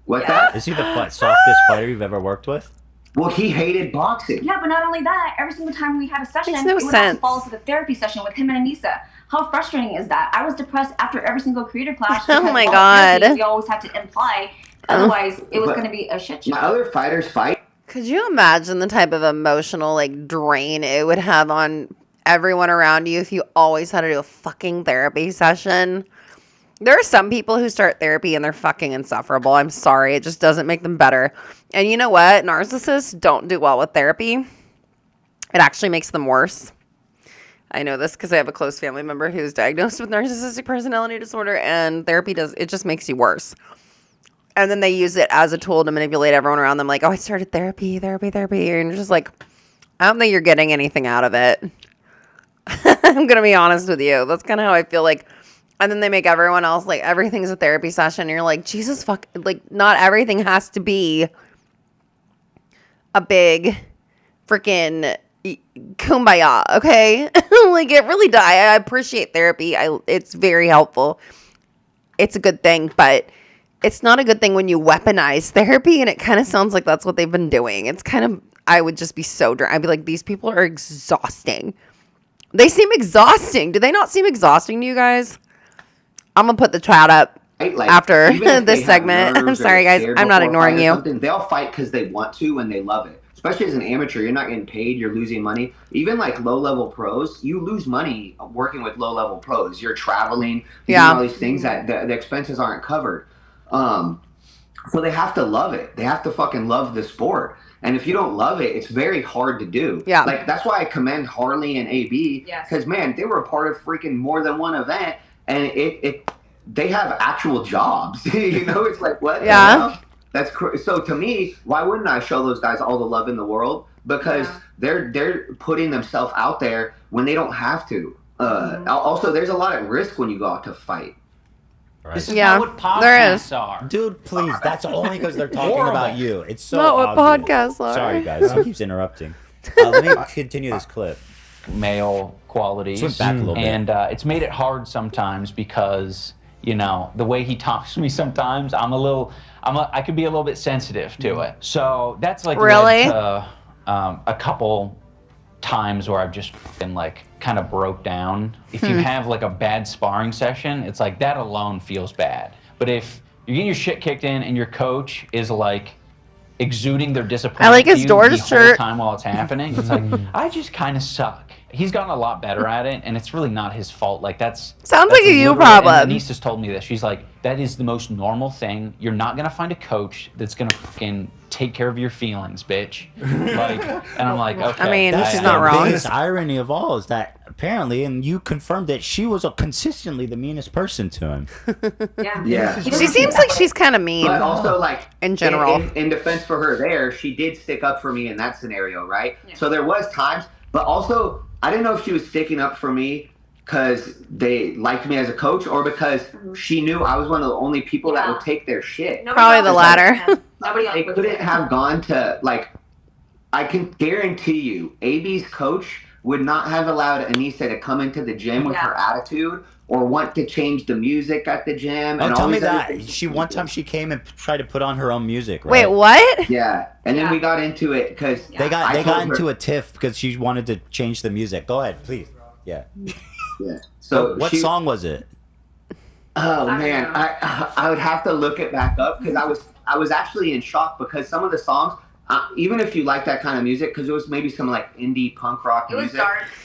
What's that? Is he the softest fighter you've ever worked with? Well, he hated boxing. Yeah, but not only that, every single time we had a session, Makes no it would sense. also fall into the therapy session with him and Anissa. How frustrating is that? I was depressed after every single creator class. Oh because my all God. therapy, we always had to imply. Otherwise, it was But going to be a shit show. My other fighters fight. Could you imagine the type of emotional like drain it would have on everyone around you if you always had to do a fucking therapy session? There are some people who start therapy and they're fucking insufferable. I'm sorry. It just doesn't make them better. And you know what? Narcissists don't do well with therapy. It actually makes them worse. I know this because I have a close family member who's diagnosed with narcissistic personality disorder, and therapy just makes you worse. And then they use it as a tool to manipulate everyone around them. Like, oh, I started therapy. And you're just like, I don't think you're getting anything out of it. I'm going to be honest with you. That's kind of how I feel like. And then they make everyone else like everything's a therapy session. And you're like, Jesus fuck, like not everything has to be a big freaking kumbaya, okay? Like it really does. I appreciate therapy. It's very helpful. It's a good thing, but it's not a good thing when you weaponize therapy, and it kind of sounds like that's what they've been doing. It's kind of, I would just be so I'd be like, these people are exhausting. They seem exhausting. Do they not seem exhausting to you guys? I'm going to put the chat up after this segment. I'm sorry, guys. I'm not ignoring you. They all fight because they want to and they love it. Especially as an amateur, you're not getting paid. You're losing money. Even like low-level pros, you lose money working with low-level pros. You're traveling. You're doing all these things that the expenses aren't covered. So they have to love it. They have to fucking love the sport. And if you don't love it, it's very hard to do. Yeah. Like, that's why I commend Harley and AB. Because, man, they were a part of freaking more than one event. And they have actual jobs. You know, it's like, what? Yeah. So to me, why wouldn't I show those guys all the love in the world? Because they're putting themselves out there when they don't have to. Also, there's a lot of risk when you go out to fight. Right. This is not what podcasts are. Dude, please. That's only because they're talking about you. It's so not what obvious. podcasts are. Sorry, guys. He keeps interrupting. Let me continue this clip. Male qualities. Swing back a little bit. And it's made it hard sometimes because, you know, the way he talks to me sometimes, I could be a little bit sensitive to it. So that's like really led to, a couple times where I've just been like kind of broke down. If you have like a bad sparring session, it's like that alone feels bad. But if you're getting your shit kicked in and your coach is like exuding their disappointment I like his to you Doors the shirt. whole time while it's happening, it's like I just kind of suck. He's gotten a lot better at it, and it's really not his fault. Like that's sounds like a you problem. And Denise has told me this. She's like, that is the most normal thing. You're not gonna find a coach that's gonna fucking take care of your feelings, bitch. Like, and I'm like, okay. I mean, she's the not wrong. biggest irony of all is that apparently, and you confirmed that she was consistently the meanest person to him. Yeah. She seems like she's kind of mean. But also, like, in general. In defense for her there, she did stick up for me in that scenario, right? Yeah. So there was times, but also, I didn't know if she was sticking up for me because they liked me as a coach or because she knew I was one of the only people that would take their shit. Probably the latter. They couldn't have gone to, like, I can guarantee you, AB's coach would not have allowed Anissa to come into the gym with her attitude or want to change the music at the gym. Oh, and tell all me these other that. things. One time she came and tried to put on her own music, right? Wait, what? Yeah. And then we got into it because they got into a tiff because she wanted to change the music. Go ahead, please. Yeah. Yeah. So what song was it? Oh man, I would have to look it back up because I was actually in shock because some of the songs, even if you like that kind of music, because it was maybe some like indie punk rock music,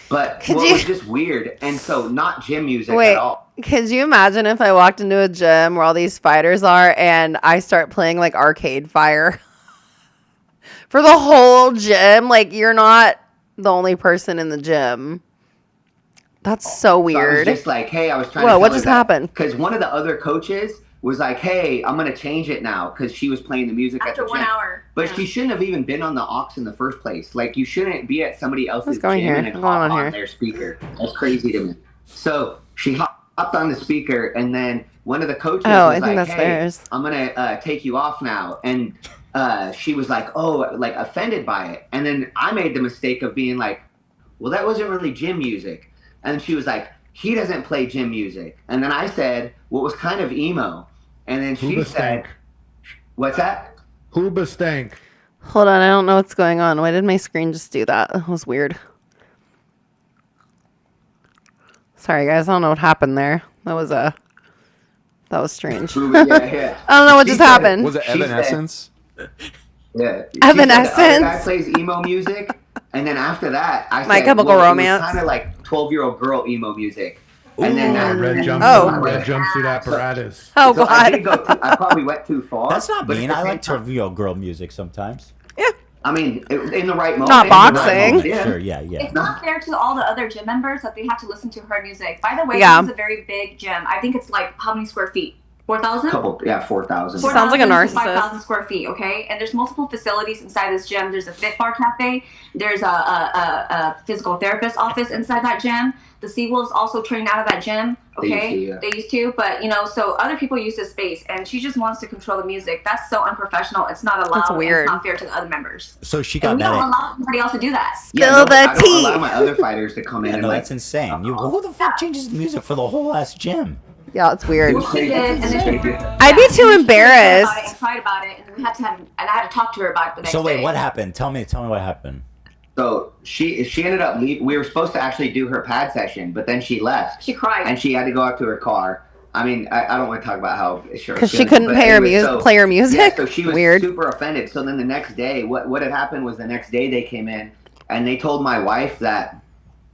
but it was just weird, and so not gym music at all. Could you imagine if I walked into a gym where all these fighters are and I start playing like Arcade Fire for the whole gym? Like, you're not the only person in the gym. That's so weird. So I was just like, hey, I was trying to Whoa, what just happened? Because one of the other coaches was like, hey, I'm going to change it now because she was playing the music After at the 1 gym. hour. But she shouldn't have even been on the aux in the first place. Like, you shouldn't be at somebody else's gym and hop on their speaker. That's crazy to me. So she hopped on the speaker, and then one of the coaches was like, hey, I'm going to take you off now. And she was like, oh, like offended by it. And then I made the mistake of being like, well, that wasn't really gym music. And she was like, he doesn't play gym music. And then I said, what was kind of emo. And then she said, what's that? Hooba stank. Hold on, I don't know what's going on. Why did my screen just do that? That was weird. Sorry, guys. I don't know what happened there. That was strange. I don't know what just happened. Was it Evanescence? Yeah. Evanescence? The guy plays emo music. And then after that, I said, My Chemical Romance. kind of like 12-year-old girl emo music. And then red jumpsuit apparatus. Oh, so God. I probably went too far. That's not mean. I like to real girl music sometimes. I mean, in the right moment. Not boxing. Sure, yeah. It's not fair to all the other gym members that they have to listen to her music. By the way, Yeah. this is a very big gym. I think it's like, how many square feet? 4,000? 4,000. Sounds like a narcissist. 5,000 square feet, okay? And there's multiple facilities inside this gym. There's a Fit Bar Cafe. There's a physical therapist office inside that gym. The Seawolves also train out of that gym, okay? They used to, but, you know, so other people use this space, and she just wants to control the music. That's so unprofessional. It's not allowed. That's weird. It's not fair to the other members. So she got And we mad don't at... allow somebody else to do that. Spill the I don't tea. allow my other fighters to come in. Yeah, no, that's insane. Who the fuck changes the music for the whole ass gym? Yeah, it's weird. She did, and then I'd be too embarrassed. And cried about it, and we had to have, and I had to talk to her about it the next So wait, day. what happened? Tell me what happened. So she ended up leaving. We were supposed to actually do her pad session, but then she left. She cried. And she had to go out to her car. I mean, I don't want to talk about how because she couldn't play her music. Yeah, so she was weird. super offended. So then the next day, what had happened was the next day they came in and they told my wife that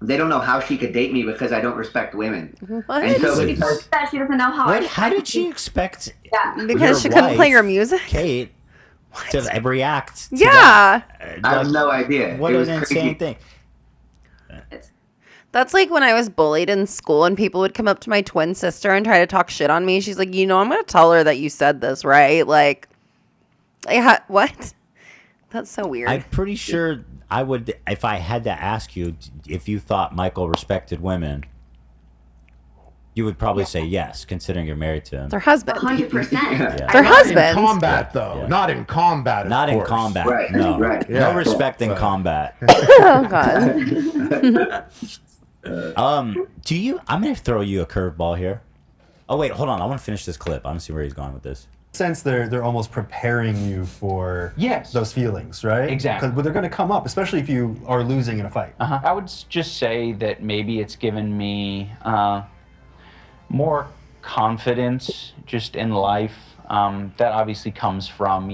they don't know how she could date me because I don't respect women. What? And so She doesn't know how. Wait, how did she expect? Because she couldn't play her music. Kate, to react. To Yeah. that. I have no idea. What It an was insane crazy. thing. That's like when I was bullied in school and people would come up to my twin sister and try to talk shit on me. She's like, you know, I'm going to tell her that you said this, right? Like, What? That's so weird. I'm pretty sure I would, if I had to ask you if you thought Michael respected women, you would probably say yes, considering you're married to him. It's her husband. 100%. It's her husband. In combat, though. Yeah. Not in combat. Not in course. combat. Right, No. right. No Yeah. respect in combat. Oh God. Do you? I'm gonna throw you a curveball here. Oh wait, hold on. I want to finish this clip. I want to see where he's going with this. Sense they're almost preparing you for those feelings, right? Exactly. But they're going to come up, especially if you are losing in a fight. I would just say that maybe it's given me more confidence just in life. That obviously comes from,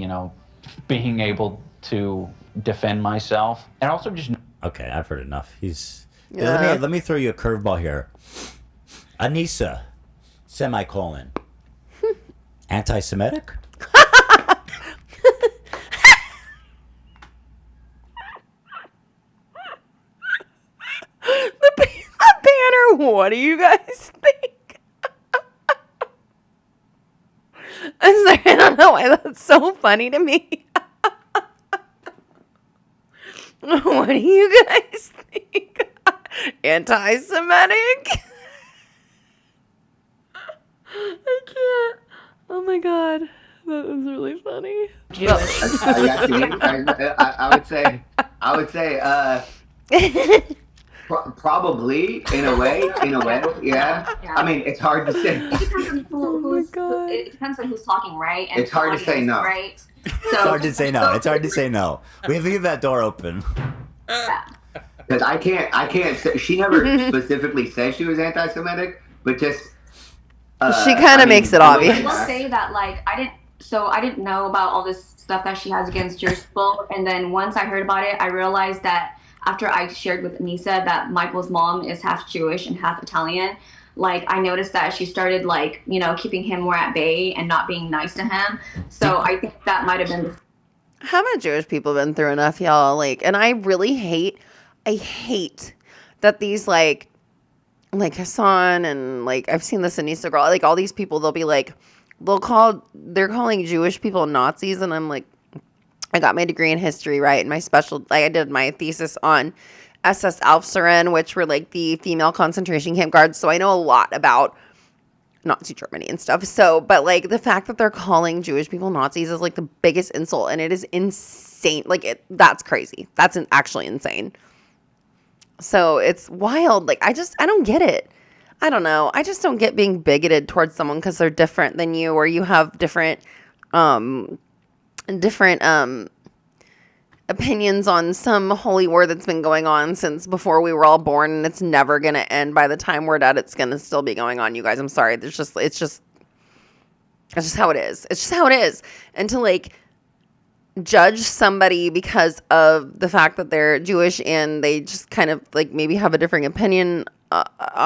being able to defend myself, and also just. Okay, I've heard enough. Yeah. Let me throw you a curveball here. Anissa, semicolon. Anti-Semitic? The banner. What do you guys think? I'm sorry. I don't know why that's so funny to me. What do you guys think? Anti-Semitic? I can't. Oh my God. That was really funny. I would say, probably in a way, yeah. I mean, it's hard to say. It depends on who's talking, right? And It's hard to say no. Right? So, It's hard to say no. It's hard to say no. We have to leave that door open. Because I can't say, she never specifically said she was anti-Semitic, but just she kind of makes it obvious. I will say that, like, I didn't know about all this stuff that she has against Jewish people, and then once I heard about it, I realized that after I shared with Anissa that Michael's mom is half Jewish and half Italian, like, I noticed that she started, like, keeping him more at bay and not being nice to him. So I think that might have been. Haven't Jewish people been through enough, y'all? Like, and I really hate that these, like Hassan and, like, I've seen this Anissa girl, like, all these people, they'll be like, they're calling Jewish people Nazis, and I'm like, I got my degree in history, right? And I did my thesis on SS Aufsehen, which were, like, the female concentration camp guards, so I know a lot about Nazi Germany and stuff. So, but, like, the fact that they're calling Jewish people Nazis is, like, the biggest insult, and it is insane. Like, that's crazy. That's actually insane. So it's wild. Like, I don't get it. I don't know. I just don't get being bigoted towards someone because they're different than you, or you have different opinions on some holy war that's been going on since before we were all born, and it's never going to end. By the time we're dead, it's going to still be going on, you guys. I'm sorry. It's just how it is. It's just how it is. And to, like, judge somebody because of the fact that they're Jewish and they just kind of, like, maybe have a different opinion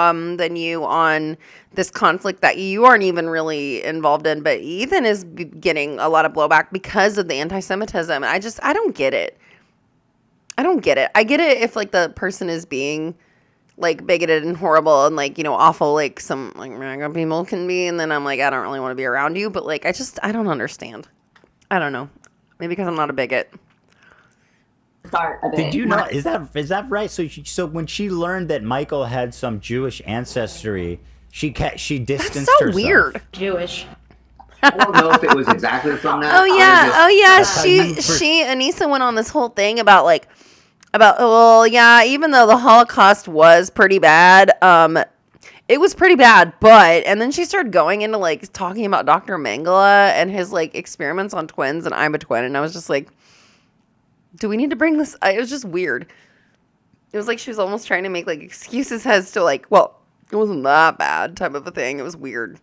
than you on this conflict that you aren't even really involved in. But Ethan is getting a lot of blowback because of the anti-Semitism. I don't get it. I don't get it. I get it if, like, the person is being, like, bigoted and horrible and, like, awful, like some, like, MAGA people can be. And then I'm like, I don't really want to be around you. But, like, I don't understand. I don't know. Maybe because I'm not a bigot. Did you know? Is that right? So when she learned that Michael had some Jewish ancestry, she distanced herself. That's so weird. Jewish. I don't know if it was exactly from that. Oh yeah. Anissa went on this whole thing about even though the Holocaust was pretty bad, it was pretty bad, and then she started going into, like, talking about Dr. Mengele and his, like, experiments on twins, and I'm a twin, and I was just like, do we need to bring this? It was just weird. It was like she was almost trying to make, like, excuses as to, like, well, it wasn't that bad type of a thing. It was weird.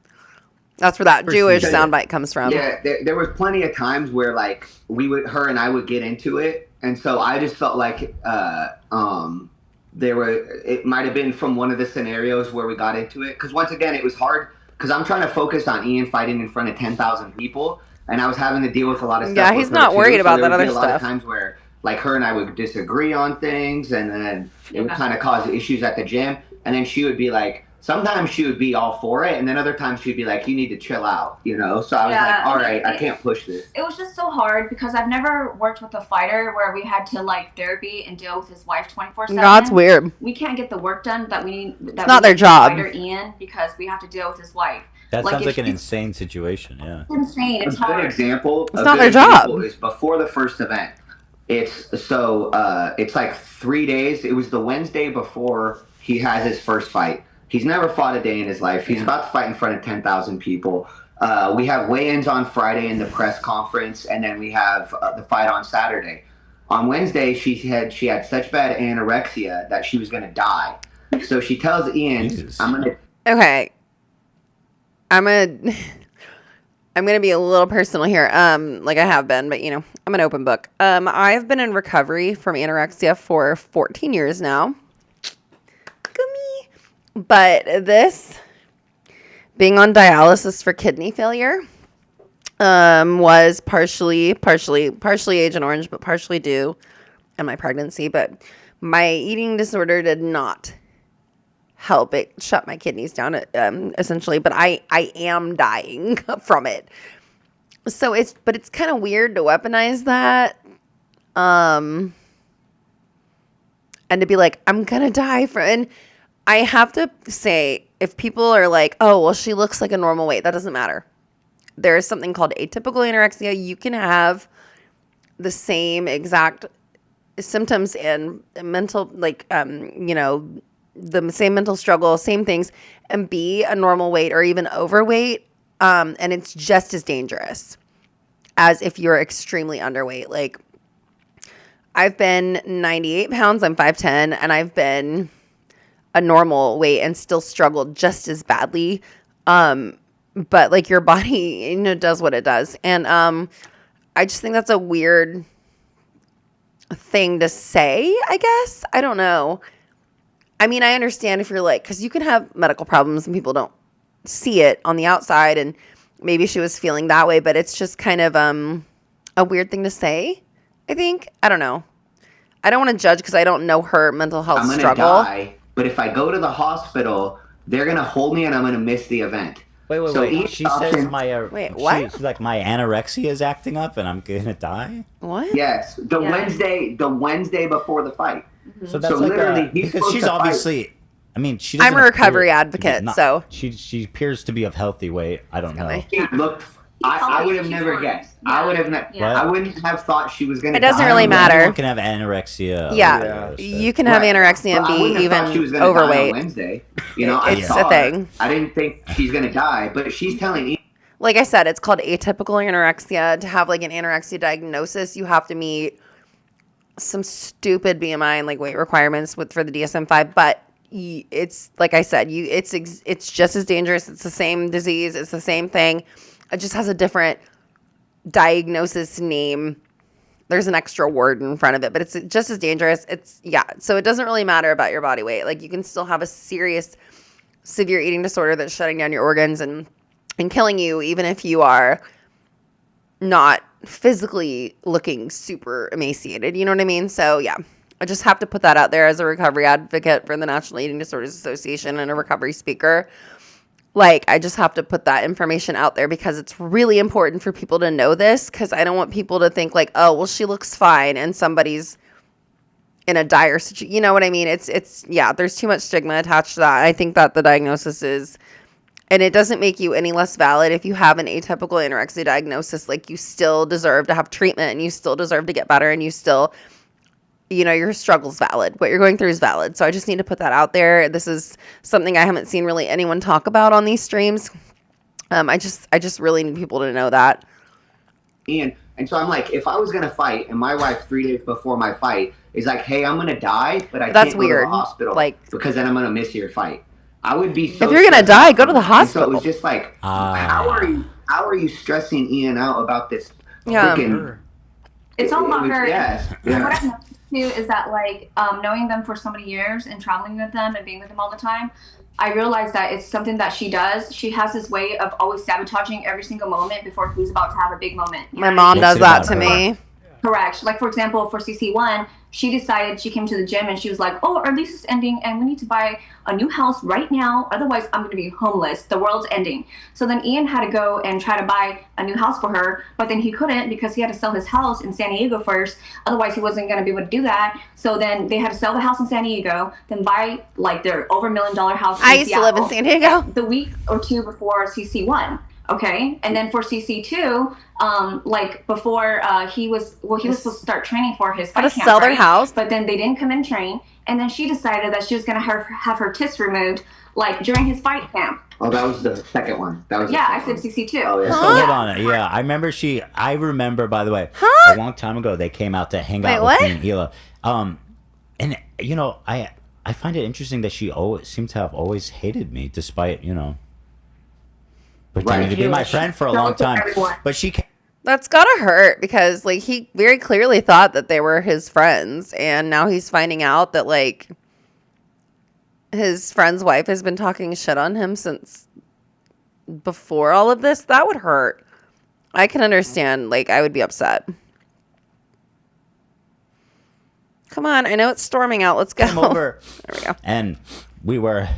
That's where that Jewish soundbite comes from. Yeah, there was plenty of times where, like, her and I would get into it, and so I just felt like, it might have been from one of the scenarios where we got into it. Because once again, it was hard because I'm trying to focus on Ian fighting in front of 10,000 people, and I was having to deal with a lot of stuff. Yeah, he's not worried about that other stuff. A lot of times where, like, her and I would disagree on things, and then it would kind of cause issues at the gym. And then she would be like, sometimes she would be all for it, and then other times she'd be like, you need to chill out, you know? So I was like, all right, I can't push this. It was just so hard because I've never worked with a fighter where we had to like therapy and deal with his wife 24/7. That's weird. We can't get the work done that we need. It's not their job. Fighter Ian, because we have to deal with his wife. That sounds like an insane situation. Yeah. It's insane. It's a good hard. example. It's not their job. Is before the first event. It's like 3 days. It was the Wednesday before he has his first fight. He's never fought a day in his life. He's about to fight in front of 10,000 people. We have weigh-ins on Friday in the press conference, and then we have the fight on Saturday. On Wednesday, she had such bad anorexia that she was going to die. So she tells Ian, Okay. I'm gonna be a little personal here, like I have been, but I'm an open book. I've been in recovery from anorexia for 14 years now. But this being on dialysis for kidney failure was partially Agent Orange, but partially due to my pregnancy. But my eating disorder did not help it shut my kidneys down, essentially. But I am dying from it. So it's kind of weird to weaponize that, and to be like, I'm gonna die from. And I have to say, if people are like, oh, well, she looks like a normal weight, that doesn't matter. There is something called atypical anorexia. You can have the same exact symptoms and mental, the same mental struggle, same things, and be a normal weight or even overweight. And it's just as dangerous as if you're extremely underweight. Like, I've been 98 pounds, I'm 5'10", and I've been a normal weight and still struggled just as badly. But like, your body, does what it does. And I just think that's a weird thing to say, I guess. I don't know. I mean, I understand if you're like, because you can have medical problems and people don't see it on the outside, and maybe she was feeling that way, but it's just kind of a weird thing to say, I think. I don't know. I don't want to judge because I don't know her mental health struggle. I'm going to die, but if I go to the hospital, they're going to hold me and I'm going to miss the event. Wait. She says Wait, what? She's like, my anorexia is acting up and I'm going to die? What? Yes. The Wednesday before the fight. Mm-hmm. So that's literally because she's obviously fight. I mean, she I'm a recovery advocate, so she appears to be of healthy weight. I don't know. Look, I would have never guessed. I would have I wouldn't have thought she was going to. It doesn't really matter. Anyone can have anorexia. Yeah, you can have anorexia and be even overweight. Wednesday, it's a thing. I didn't think she's going to die, but she's telling me. Like I said, it's called atypical anorexia. To have like an anorexia diagnosis, you have to meet some stupid BMI and like weight requirements for the DSM-5, but it's like I said, it's just as dangerous. It's the same disease. It's the same thing. It just has a different diagnosis name. There's an extra word in front of it, but it's just as dangerous. So it doesn't really matter about your body weight. Like, you can still have a serious, severe eating disorder that's shutting down your organs and killing you, even if you are not physically looking super emaciated. You know what I mean? So yeah, I just have to put that out there as a recovery advocate for the National Eating Disorders Association and a recovery speaker. Like, I just have to put that information out there because it's really important for people to know this, because I don't want people to think like, oh, well, she looks fine and somebody's in a dire situation. You know what I mean? Yeah, there's too much stigma attached to that. I think that the diagnosis is, and it doesn't make you any less valid if you have an atypical anorexia diagnosis. Like, you still deserve to have treatment and you still deserve to get better, and you still, your struggle's valid. What you're going through is valid. So I just need to put that out there. This is something I haven't seen really anyone talk about on these streams. I just really need people to know that. And so I'm like, if I was going to fight and my wife 3 days before my fight is like, hey, I'm going to die, but I can't go to the hospital because then I'm going to miss your fight. I would be so. If you're going to die, go to the hospital. So it was just like, how are you stressing Ian out about this? Yeah. It's all about her. Yes. And what I've noticed too is that, like, knowing them for so many years and traveling with them and being with them all the time, I realized that it's something that she does. She has this way of always sabotaging every single moment before who's about to have a big moment. My mom does that to me. Correct. Like, for example, for CC1, she came to the gym and she was like, oh, our lease is ending and we need to buy a new house right now. Otherwise, I'm going to be homeless. The world's ending. So then Ian had to go and try to buy a new house for her, but then he couldn't because he had to sell his house in San Diego first. Otherwise, he wasn't going to be able to do that. So then they had to sell the house in San Diego, then buy like their over $1 million house in I used to live in San Diego. the week or two before CC1. Okay, and then for CC2, like before he was supposed to start training for his fight camp, sell their house, but then they didn't come and train, and then she decided that she was gonna have her tits removed, like during his fight camp. Oh, that was the second one. That was I said CC2. Oh, yeah. So hold on. Yeah, I remember, by the way, a long time ago, they came out to hang out with me and Hila. And, you know, I find it interesting that she seemed to have always hated me, despite, you know, pretending to be my friend for a long time. But she... That's gotta hurt because, like, he very clearly thought that they were his friends, and now he's finding out that, like, his friend's wife has been talking shit on him since before all of this. That would hurt. I can understand. Like, I would be upset. Come on, I know it's storming out. Let's go. Come over. There we go. And we were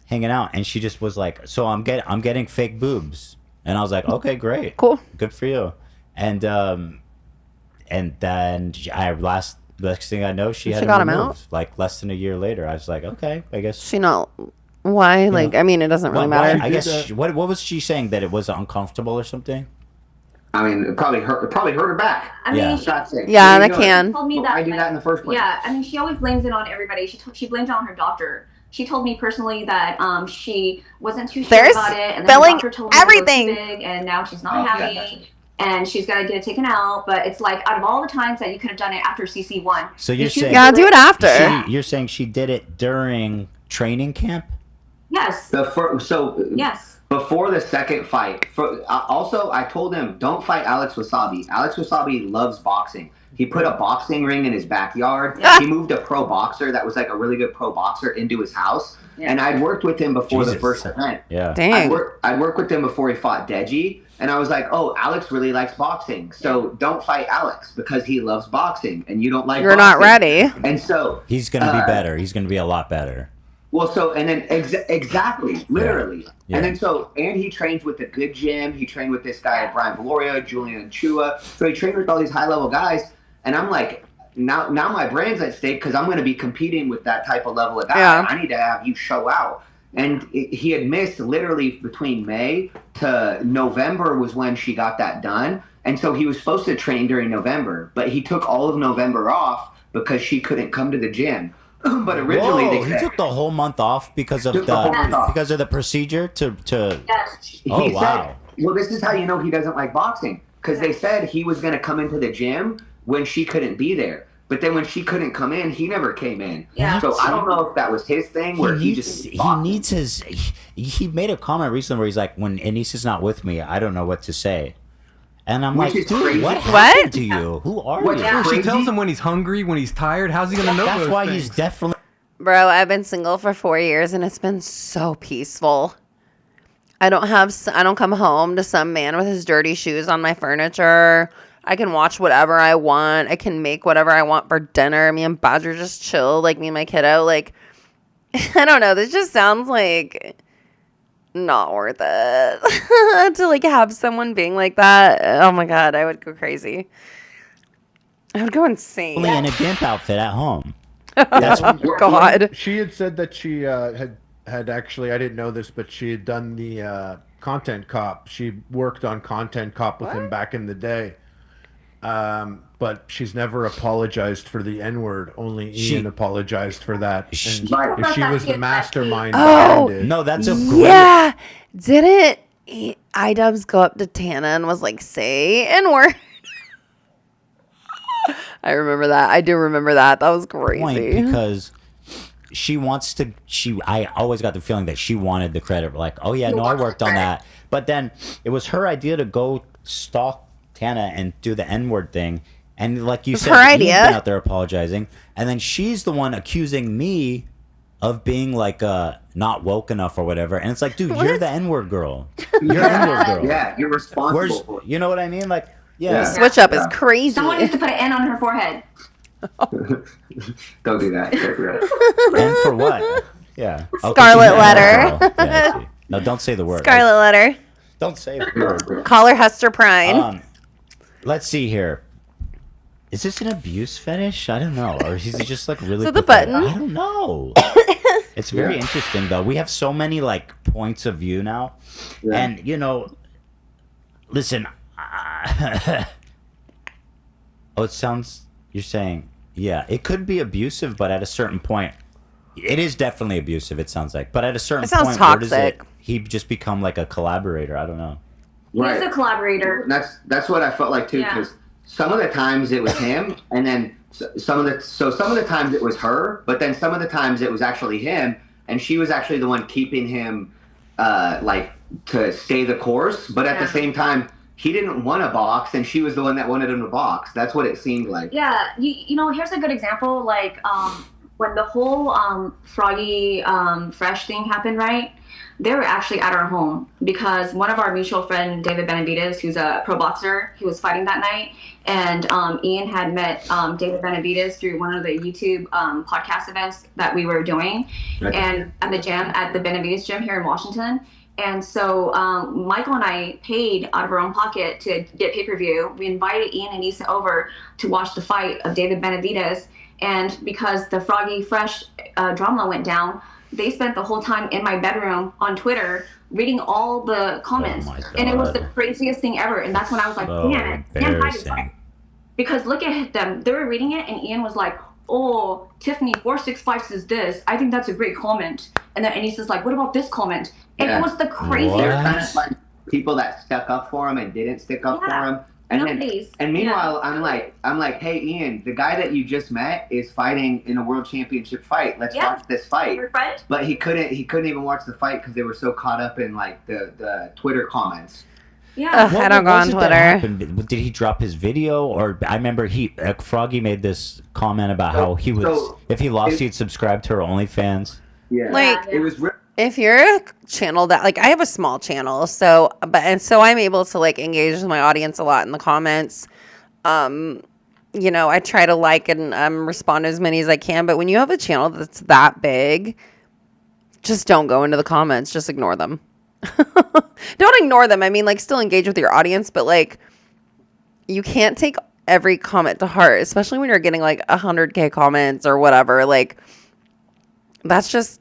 hanging out, and she just was like, "So I'm getting fake boobs," and I was like, "Okay, great, cool, good for you." And then next thing I know, she had got him him removed. out? Like less than a year later, I was like, "Okay, I guess." She not why? Like, I mean, it doesn't really matter. I guess what was she saying, that it was uncomfortable or something? I mean, it probably hurt her back. I mean, yeah, that can. Told me that I do that in the first place. Yeah, I mean, she always blames it on everybody. She blames it on her doctor. She told me personally that she wasn't too sure about it, and then the doctor told her everything, it was too big, and now she's not happy, and she's got to get it taken out. But it's like, out of all the times that you could have done it after CC1, so you're saying do it after. You're saying she did it during training camp? Yes. Yes. Before the second fight. Also, I told him, don't fight Alex Wasabi. Alex Wasabi loves boxing. He put a boxing ring in his backyard. He moved a pro boxer that was like a really good pro boxer into his house. Yeah. And I'd worked with him before the first event. Yeah. Dang. I'd worked with him before he fought Deji. And I was like, oh, Alex really likes boxing. So don't fight Alex because he loves boxing and you don't like You're boxing. not ready. And so... He's going to be better. He's going to be a lot better. Well, so, and then exactly, literally. Yeah. And then and he trains with a good gym. He trained with this guy, Brian Valoria, Julian Chua. So he trained with all these high-level guys. And I'm like, now my brand's at stake because I'm going to be competing with that type of level of guy. Yeah. I need to have you show out. And he had missed literally between May to November was when she got that done. And so he was supposed to train during November, but he took all of November off because she couldn't come to the gym. But originally he took the whole month off because of the procedure to Yes. Oh, he wow. Said, well, this is how you know he doesn't like boxing, because they said he was going to come into the gym when she couldn't be there. But then when she couldn't come in, he never came in. Yeah. So I don't know if that was his thing where he made a comment recently where he's like, when Anissa's not with me, I don't know what to say. And I'm like, dude, what happened to you? Who are you? Yeah. She tells him when he's hungry, when he's tired. How's he gonna know? That's those why things? he's definitely. Bro, I've been single for 4 years and it's been so peaceful. I don't come home to some man with his dirty shoes on my furniture. I can watch whatever I want. I can make whatever I want for dinner. Me and Badger just chill, like me and my kiddo. Like, I don't know. This just sounds like not worth it to like have someone being like that. Oh my God, I would go crazy. I would go insane. Only in a gimp outfit at home. That's God. She had said that she had actually, I didn't know this, but she had done the Content Cop. She worked on Content Cop with him back in the day. But she's never apologized for the N-word. Only Ian apologized for that. And she was the mastermind behind it. No, that's a yeah. Didn't idubbbz go up to Tana and was like, say N-word? I remember that. I do remember that. That was crazy. Because she wants to. I always got the feeling that she wanted the credit. Like, oh yeah, no, I worked on that. But then it was her idea to go stalk Tana and do the N-word thing. And like you said, her he's idea. been out there apologizing, and then she's the one accusing me of being like not woke enough or whatever. And it's like, dude, you're the N-word girl. You're N-word girl. Yeah, you're responsible. You know what I mean? Like, Yeah. Switch up is crazy. Someone needs to put an N on her forehead. Don't do that. Don't do that. And for what? Yeah. Scarlet letter. Yeah, I see. No, don't say the word. Scarlet letter. Don't say the word. Call her Hester Prine. Let's see here. Is this an abuse fetish? I don't know. Or is he just like really? So the button? I don't know. It's very interesting though. We have so many like points of view now, and you know, listen. Oh, it sounds. You're saying, yeah, it could be abusive, but at a certain point, it is definitely abusive. It sounds like, but at a certain It sounds point, toxic. where does he just become like a collaborator? I don't know. He's a collaborator. That's what I felt like too, because some of the times it was him, and then some of the times it was her, but then some of the times it was actually him, and she was actually the one keeping him like to stay the course, but at the same time he didn't want a box and she was the one that wanted him to box. That's what it seemed like. Yeah, you know, here's a good example. Like when the whole Froggy Fresh thing happened, right? They were actually at our home because one of our mutual friend, David Benavides, who's a pro boxer, he was fighting that night. And Ian had met David Benavides through one of the YouTube podcast events that we were doing, and at the gym, at the Benavides gym here in Washington. And so Michael and I paid out of our own pocket to get pay-per-view. We invited Ian and Issa over to watch the fight of David Benavides. And because the Froggy Fresh drama went down, they spent the whole time in my bedroom on Twitter reading all the comments. And it was the craziest thing ever. And that's when I was like, damn it, can't hide it. Because look at them. They were reading it and Ian was like, oh, Tiffany 465 says this. I think that's a great comment. And then Anissa's like, what about this comment? And it was the craziest. They're kind of like people that stuck up for him and didn't stick up for him. And meanwhile, I'm like, hey Ian, the guy that you just met is fighting in a world championship fight. Let's watch this fight. But he couldn't even watch the fight because they were so caught up in like the Twitter comments. Yeah, I don't go on Twitter. Did he drop his video? Or I remember Froggy made this comment about how he was, if he lost, he'd subscribe to her OnlyFans. Yeah, like it was. If you're a channel that, like, I have a small channel, so I'm able to like engage with my audience a lot in the comments. You know, I try to like and respond to as many as I can. But when you have a channel that's that big, just don't go into the comments. Just ignore them. Don't ignore them. I mean, like, still engage with your audience, but like, you can't take every comment to heart, especially when you're getting like 100K comments or whatever. Like, that's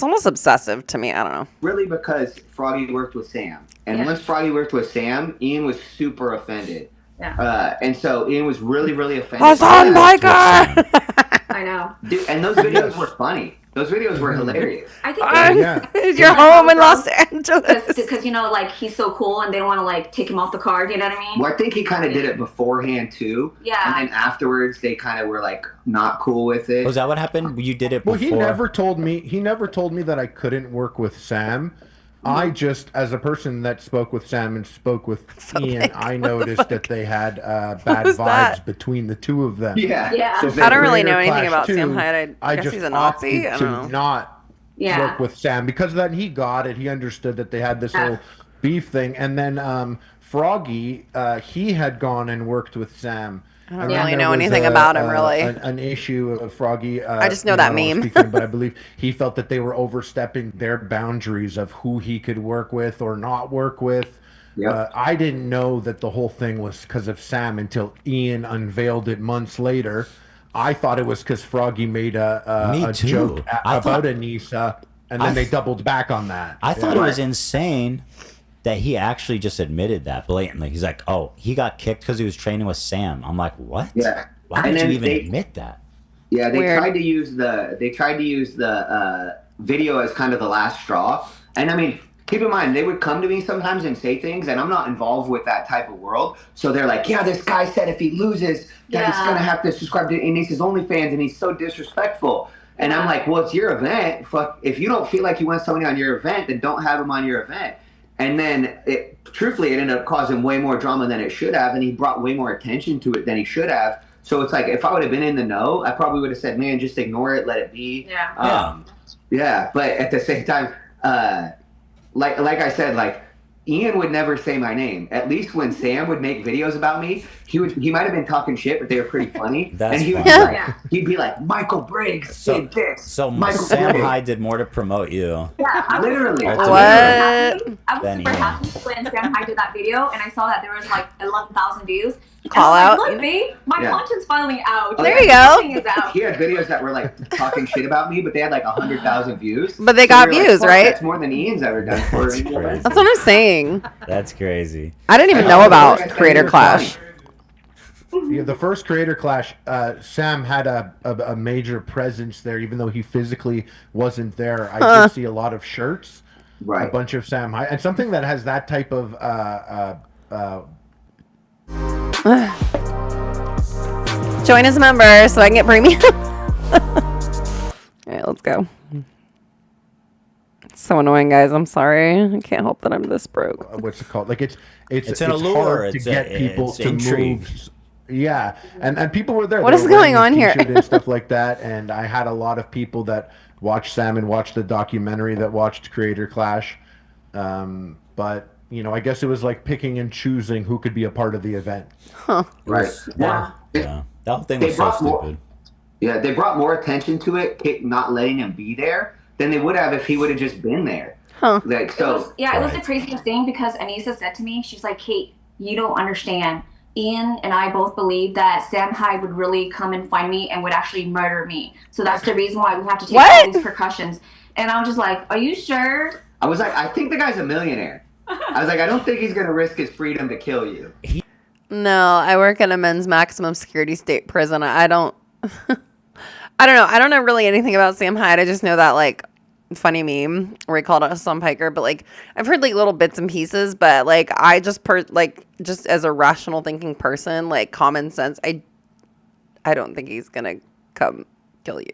almost obsessive to me. I don't know. Really, because Froggy worked with Sam. And once Froggy worked with Sam, Ian was super offended. Yeah. And so Ian was really, really offended. Hassan Biker! I know. Dude, and those videos were funny. Those videos were hilarious. I think you're home in Los Angeles. Because, you know, like, he's so cool and they don't want to, like, take him off the card, you know what I mean? Well, I think he kind of did it beforehand, too. Yeah. And then afterwards, they kind of were, like, not cool with it. Was that what happened? You did it before? Well, he never told me that I couldn't work with Sam. I just, as a person that spoke with Sam and spoke with Ian, I noticed that they had bad vibes between the two of them. Yeah. So I don't really know anything Clash about 2, Sam Hyde. I guess just he's a Nazi. opted I to don't know. not work with Sam because then he got it. He understood that they had this whole beef thing. And then Froggy, he had gone and worked with Sam. I don't really know anything about him, really. An issue of Froggy. I just know that meme. But I believe he felt that they were overstepping their boundaries of who he could work with or not work with. Yep. I didn't know that the whole thing was because of Sam until Ian unveiled it months later. I thought it was because Froggy made a joke about Anissa, and then they doubled back on that. I thought it was insane that he actually just admitted that blatantly. He's like, oh, he got kicked because he was training with Sam. I'm like, what? Yeah. Why did you even admit that? Yeah, they tried to use the video as kind of the last straw. And I mean, keep in mind, they would come to me sometimes and say things, and I'm not involved with that type of world. So they're like, yeah, this guy said if he loses, that he's going to have to subscribe to Anissa's OnlyFans, and he's so disrespectful. And I'm like, well, it's your event. Fuck, if you don't feel like you want somebody on your event, then don't have him on your event. And then, truthfully, it ended up causing way more drama than it should have, and he brought way more attention to it than he should have. So it's like, if I would have been in the know, I probably would have said, man, just ignore it, let it be. Yeah. Yeah, but at the same time, like I said, like, Ian would never say my name. At least when Sam would make videos about me, he might have been talking shit, but they were pretty funny. That's and he would funny. he'd be like, Michael Briggs did this. So Michael Sam Briggs. Hyde did more to promote you. Yeah, I was Literally. super What? happy. I was Then super Ian. happy when Sam Hyde did that video, and I saw that there was like 11,000 views. And Call I out. was like, look, babe, my Yeah. content's finally out. There you My go. thing is out. He had videos that were like talking shit about me, but they had like 100,000 views. But they So got we were like, views, "Fuck, right?" That's more than Ian's ever done for That's any crazy. event. That's what I'm saying. That's crazy. I didn't even know about Creator Clash. Yeah, the first Creator Clash, Sam had a major presence there, even though he physically wasn't there. I did see a lot of shirts, a bunch of Sam Hyde, and something that has that type of. Join as a member so I can get premium. All right, let's go. It's so annoying, guys. I'm sorry. I can't help that I'm this broke. What's it called? Like it's an allure. hard to It's get people it's to intrigue. move. Yeah, and people were there. What They is were going wearing on the here? t-shirt and stuff like that. And I had a lot of people that watched Sam and watched the documentary that watched Creator Clash. But you know, I guess it was like picking and choosing who could be a part of the event. Huh. Right. Yeah. That whole thing They was so brought more- stupid. Yeah, they brought more attention to it, not letting him be there, than they would have if he would have just been there. Huh. Like It so. was, it was the craziest thing because Anissa said to me, she's like, Kate, you don't understand. Ian and I both believe that Sam Hyde would really come and find me and would actually murder me. So that's the reason why we have to take all these precautions. And I was just like, are you sure? I was like, I think the guy's a millionaire. I was like, I don't think he's gonna risk his freedom to kill you. No, I work in a men's maximum security state prison. I don't I don't know. I don't know really anything about Sam Hyde. I just know that like funny meme where he called us some hiker, but like I've heard like little bits and pieces, but like I just just as a rational thinking person, like common sense, I don't think he's gonna come kill you.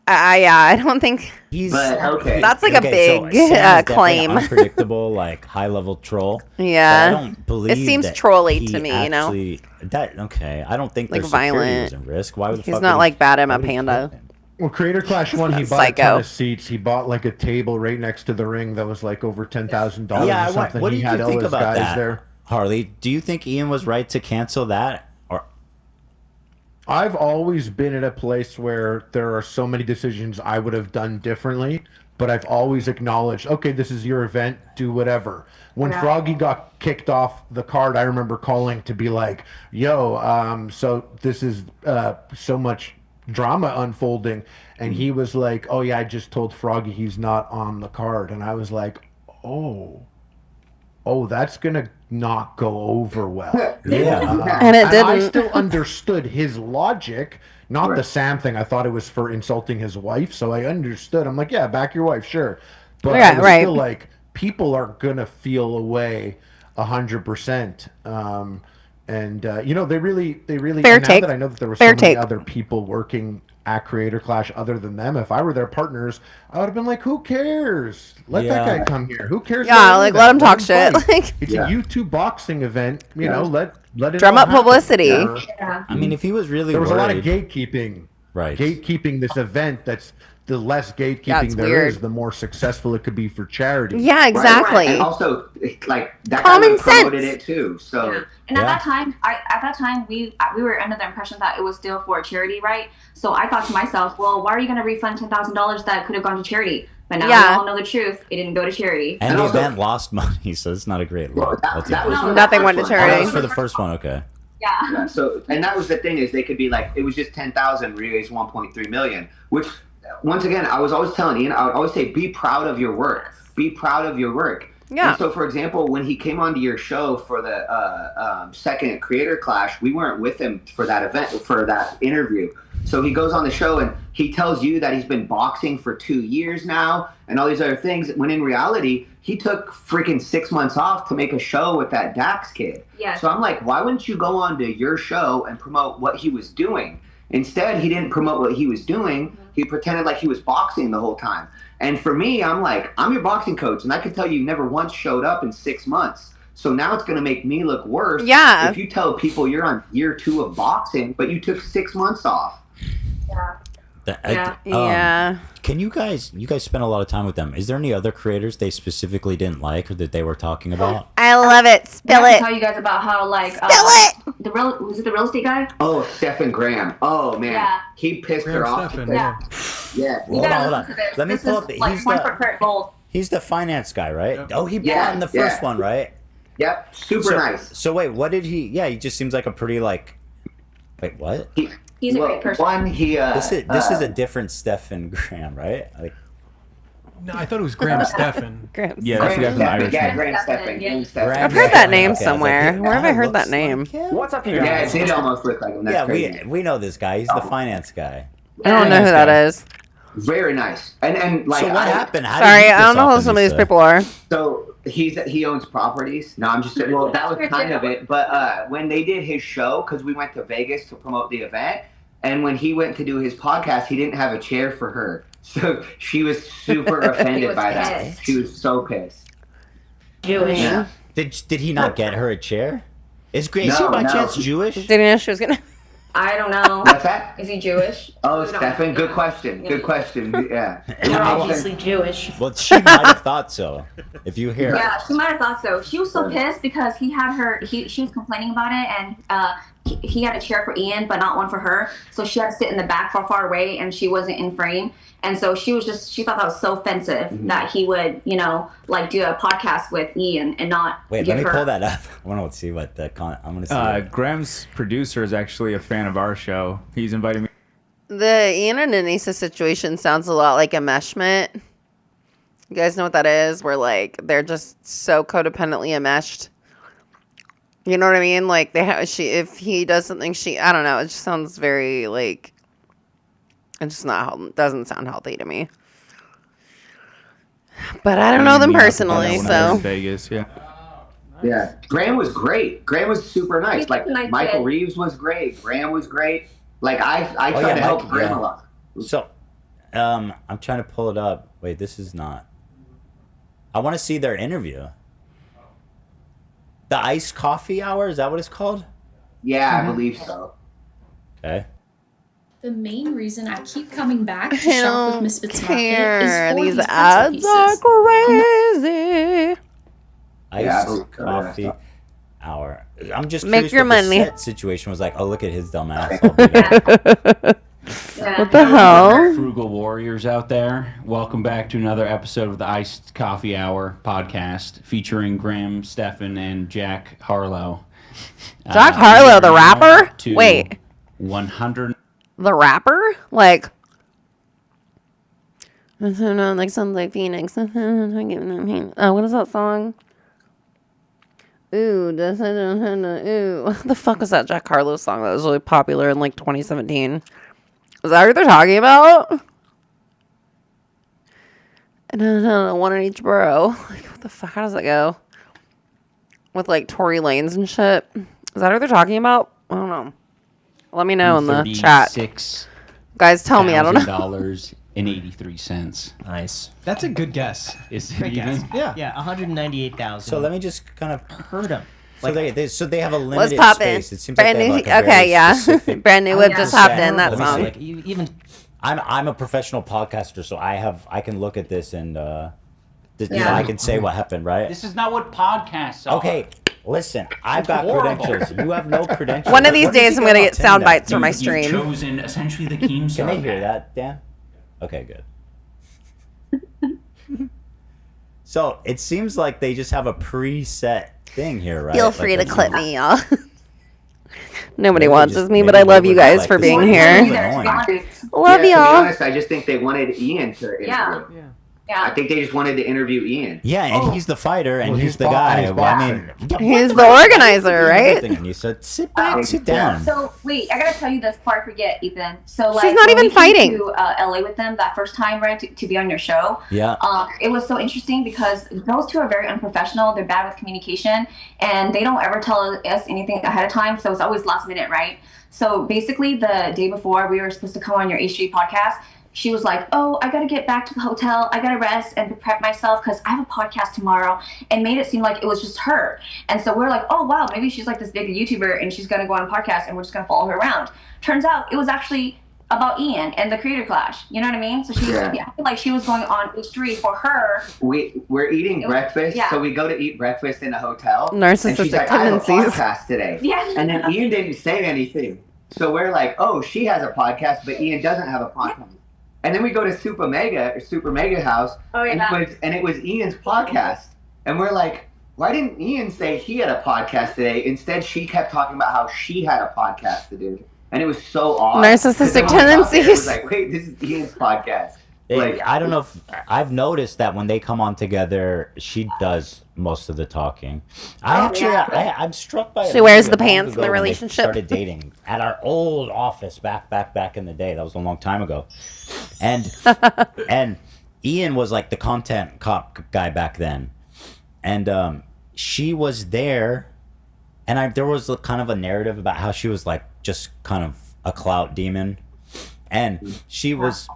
I don't think He's okay. That's like a big so Sam is definitely claim. an unpredictable, like high level troll. Yeah. But I don't believe It seems that trolly he to me, you know? actually- That okay. I don't think Like their security violent. was in risk. Why would the He's fuck not would like bad at why a would he panda. kill him? Well, Creator Clash He's one, he not bought a psycho. ton of seats. He bought like a table right next to the ring that was like over $10,000 Yeah, or something. what he did had you all think his about guys that, there. Harley? Do you think Ian was right to cancel that? Or I've always been at a place where there are so many decisions I would have done differently, but I've always acknowledged, okay, this is your event, do whatever. When Yeah. Froggy got kicked off the card, I remember calling to be like, yo, so this is so much drama unfolding. And he was like, oh yeah, I just told Froggy he's not on the card. And I was like, oh, that's gonna not go over well. Yeah. And it I didn't. still understood his logic, not the Sam thing. I thought it was for insulting his wife, so I understood. I'm like, yeah, back your wife, sure. But Yeah, I was right. still like, people are gonna feel away 100%. And you know, they really. Fair and now take. that I know that there were Fair so many take. other people working at Creator Clash other than them, if I were their partners, I would have been like, who cares? Let that Yeah. guy come here. Who cares? Yeah, about any like, of let that? him talk shit. fight. Like- It's Yeah. a YouTube boxing event. You know, let it Drum all up happen. publicity. Yeah. I mean, if he was really There was a lot of worried, gatekeeping. right? Gatekeeping this event. That's the less gatekeeping Yeah, it's there weird. is, the more successful it could be for charity. Yeah, Right, exactly. And also, like that Common guy promoted sense. it too. So Yeah. And at Yeah. that time, we were under the impression that it was still for charity, right? So I thought to myself, well, why are you going to refund $10,000 that could have gone to charity? But now Yeah. we all know the truth. It didn't go to charity. And And the also- event lost money, so it's not a great look. that was No, Nothing went to the first one. Oh, that charity. was for the first one. Okay. Yeah. Yeah, so and that was the thing is they could be like it was just 10,000 raised 1.3 million, which once again I was always telling Ian, I would always say be proud of your work. Be proud of your work. Yeah. And so for example, when he came onto your show for the second Creator Clash, we weren't with him for that event for that interview. So he goes on the show and he tells you that he's been boxing for 2 years now and all these other things, when in reality, he took freaking 6 months off to make a show with that Dax kid. Yes. So I'm like, why wouldn't you go on to your show and promote what he was doing? Instead, he didn't promote what he was doing. He pretended like he was boxing the whole time. And for me, I'm like, I'm your boxing coach, and I can tell you never once showed up in 6 months. So now it's going to make me look worse Yeah. if you tell people you're on year 2 of boxing, but you took 6 months off. Yeah. Yeah. Can you guys spend a lot of time with them? Is there any other creators they specifically didn't like or that they were talking about? I love it. Spill I it. can tell you guys about how like was it the real estate guy? Oh, Stephen Graham. Oh man, Yeah. he pissed her off. Stephen, Yeah. Hold on. Let me pull up. He's the finance guy, right? Oh, he bought in the first one, right? Yep. Super nice. So wait, what did he? Yeah, he just seems like a pretty like. Wait, what? He's a great person. This is a different Stephen Graham, right? Like. No, I thought it was Graham Stephan. Yeah, that's the Irish Yeah, name. Graham Stephan. I've heard that name somewhere. Where have I heard that name? What's up, you Yeah, guys? it did almost look like him. That's crazy. we know this guy. He's the finance guy. I don't know who that is. Very nice. And like. So what happened? How Sorry, did I don't know who some of these people are. So he owns properties. No, I'm just well, that was kind of it. But when they did his show, because we went to Vegas to promote the event, and when he went to do his podcast, he didn't have a chair for her. So she was super offended by that. She was so pissed. Jewish. Yeah. Did he not get her a chair? Is Gracie by chance Jewish? Didn't know she was gonna. I don't know. What's that? Is he Jewish? Oh, Stefan, good question. Good question. Yeah. You're obviously Jewish. Well, she might have thought so. If you hear. Yeah, she might have thought so. She was so pissed because he had her. She was complaining about it, and he had a chair for Ian, but not one for her. So she had to sit in the back, far away, and she wasn't in frame. And so she thought that was so offensive that he would, like do a podcast with Ian and not. Wait, give let me her... pull that up. I want to see what the I'm gonna see. Graham's producer is actually a fan of our show. He's invited me. The Ian and Anissa situation sounds a lot like enmeshment. You guys know what that is? Where like they're just so codependently enmeshed. You know what I mean? Like if he does something, I don't know. It just sounds very like. It's just doesn't sound healthy to me. But I don't know them personally, so. Vegas, yeah. Yeah, Graham was great. Graham was super nice. Like Nice Michael kid. Reeves was great. Graham was great. Like I tried to help Graham a lot. So, I'm trying to pull it up. Wait, this is not. I want to see their interview. The Iced Coffee Hour, is that what it's called? Yeah, I believe so. Okay. The main reason I keep coming back to shop with Misfits Market is for these these ads are crazy. Iced Coffee Hour. I'm just Make curious your what money. the set situation was like. Oh, look at his dumb ass. I'll be there. What the hell? Frugal warriors out there, welcome back to another episode of the Iced Coffee Hour podcast featuring Graham, Stephan, and Jack Harlow. Jack Harlow, the rapper? Wait. 100. The rapper? Like. Like sounds like Phoenix. Oh, what is that song? Ooh, ooh. What the fuck was that Jack Harlow song that was really popular in like 2017? Is that what they're talking about? One in each borough. Like, what the fuck? How does that go? With like Tory Lanez and shit. Is that what they're talking about? I don't know. Let me know in the chat. Guys, tell me. I don't know. $86.83. Nice. That's a good guess. Is it Good guess. even? Yeah, 198,000. So let me just kind of heard them. So they have a What's limited poppin'? space. It seems Brand like they new. have like a Okay, very yeah. specific Brand new whip just hopped in that Let me song. see. Like even I'm a professional podcaster, so I can look at this and I can say what happened, right? This is not what podcasts are. Okay, listen, I've got horrible. credentials. You have no credentials. One of these What does days he I'm got gonna on get sound Tinder? bites for my You've stream. chosen essentially the Keemstar. Can they hear that, Dan? Okay, good. So it seems like they just have a preset thing here, right? Feel Like free to it's- clip me, y'all. Nobody Maybe wants just- me, but maybe I love they you would guys like for to being see here. it. Annoying. Love To be y'all. honest, I just think they wanted Ian to interview. Yeah. I think they just wanted to interview Ian. Yeah, and he's the fighter, and Well, he's he's the bo- guy. and he's Well, I boxing. mean, He's the organizer, right? And you said, sit back, sit down. So wait, I gotta tell you this before I forget, Ethan. So like, She's not when even we came fighting. To LA with them that first time, right, to be on your show. Yeah. It was so interesting because those two are very unprofessional. They're bad with communication, and they don't ever tell us anything ahead of time. So it's always last minute, right? So basically, the day before we were supposed to come on your H3 podcast, she was like, oh, I got to get back to the hotel. I got to rest and prep myself because I have a podcast tomorrow, and made it seem like it was just her. And so we're like, oh, wow, maybe she's like this big YouTuber and she's going to go on a podcast and we're just going to follow her around. Turns out it was actually about Ian and the Creator Clash. You know what I mean? So I feel like she was going on H3 for her. We're eating breakfast, yeah. so we go to eat breakfast in a hotel. Narcissistic and she's like, tendencies. I have a podcast today. Yeah. And then Ian didn't say anything. So we're like, oh, she has a podcast, but Ian doesn't have a podcast. And then we go to Super Mega House, and it was Ian's podcast. And we're like, why didn't Ian say he had a podcast today? Instead, she kept talking about how she had a podcast to do. And it was so odd. Narcissistic tendencies. It was like, wait, this is Ian's podcast. I don't know if I've noticed that when they come on together, she does most of the talking. I'm struck by. She wears the pants in the relationship. Started dating at our old office back in the day. That was a long time ago, and Ian was like the content cop guy back then, and she was there, and there was kind of a narrative about how she was like just kind of a clout demon, and she was.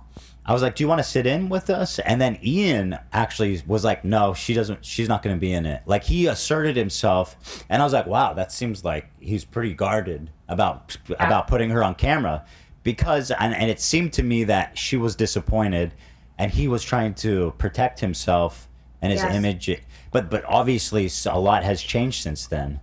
I was like, do you want to sit in with us? And then Ian actually was like, no, she's not going to be in it. Like, he asserted himself. And I was like, wow, that seems like he's pretty guarded about putting her on camera. Because, and it seemed to me that she was disappointed and he was trying to protect himself and his image. But obviously a lot has changed since then.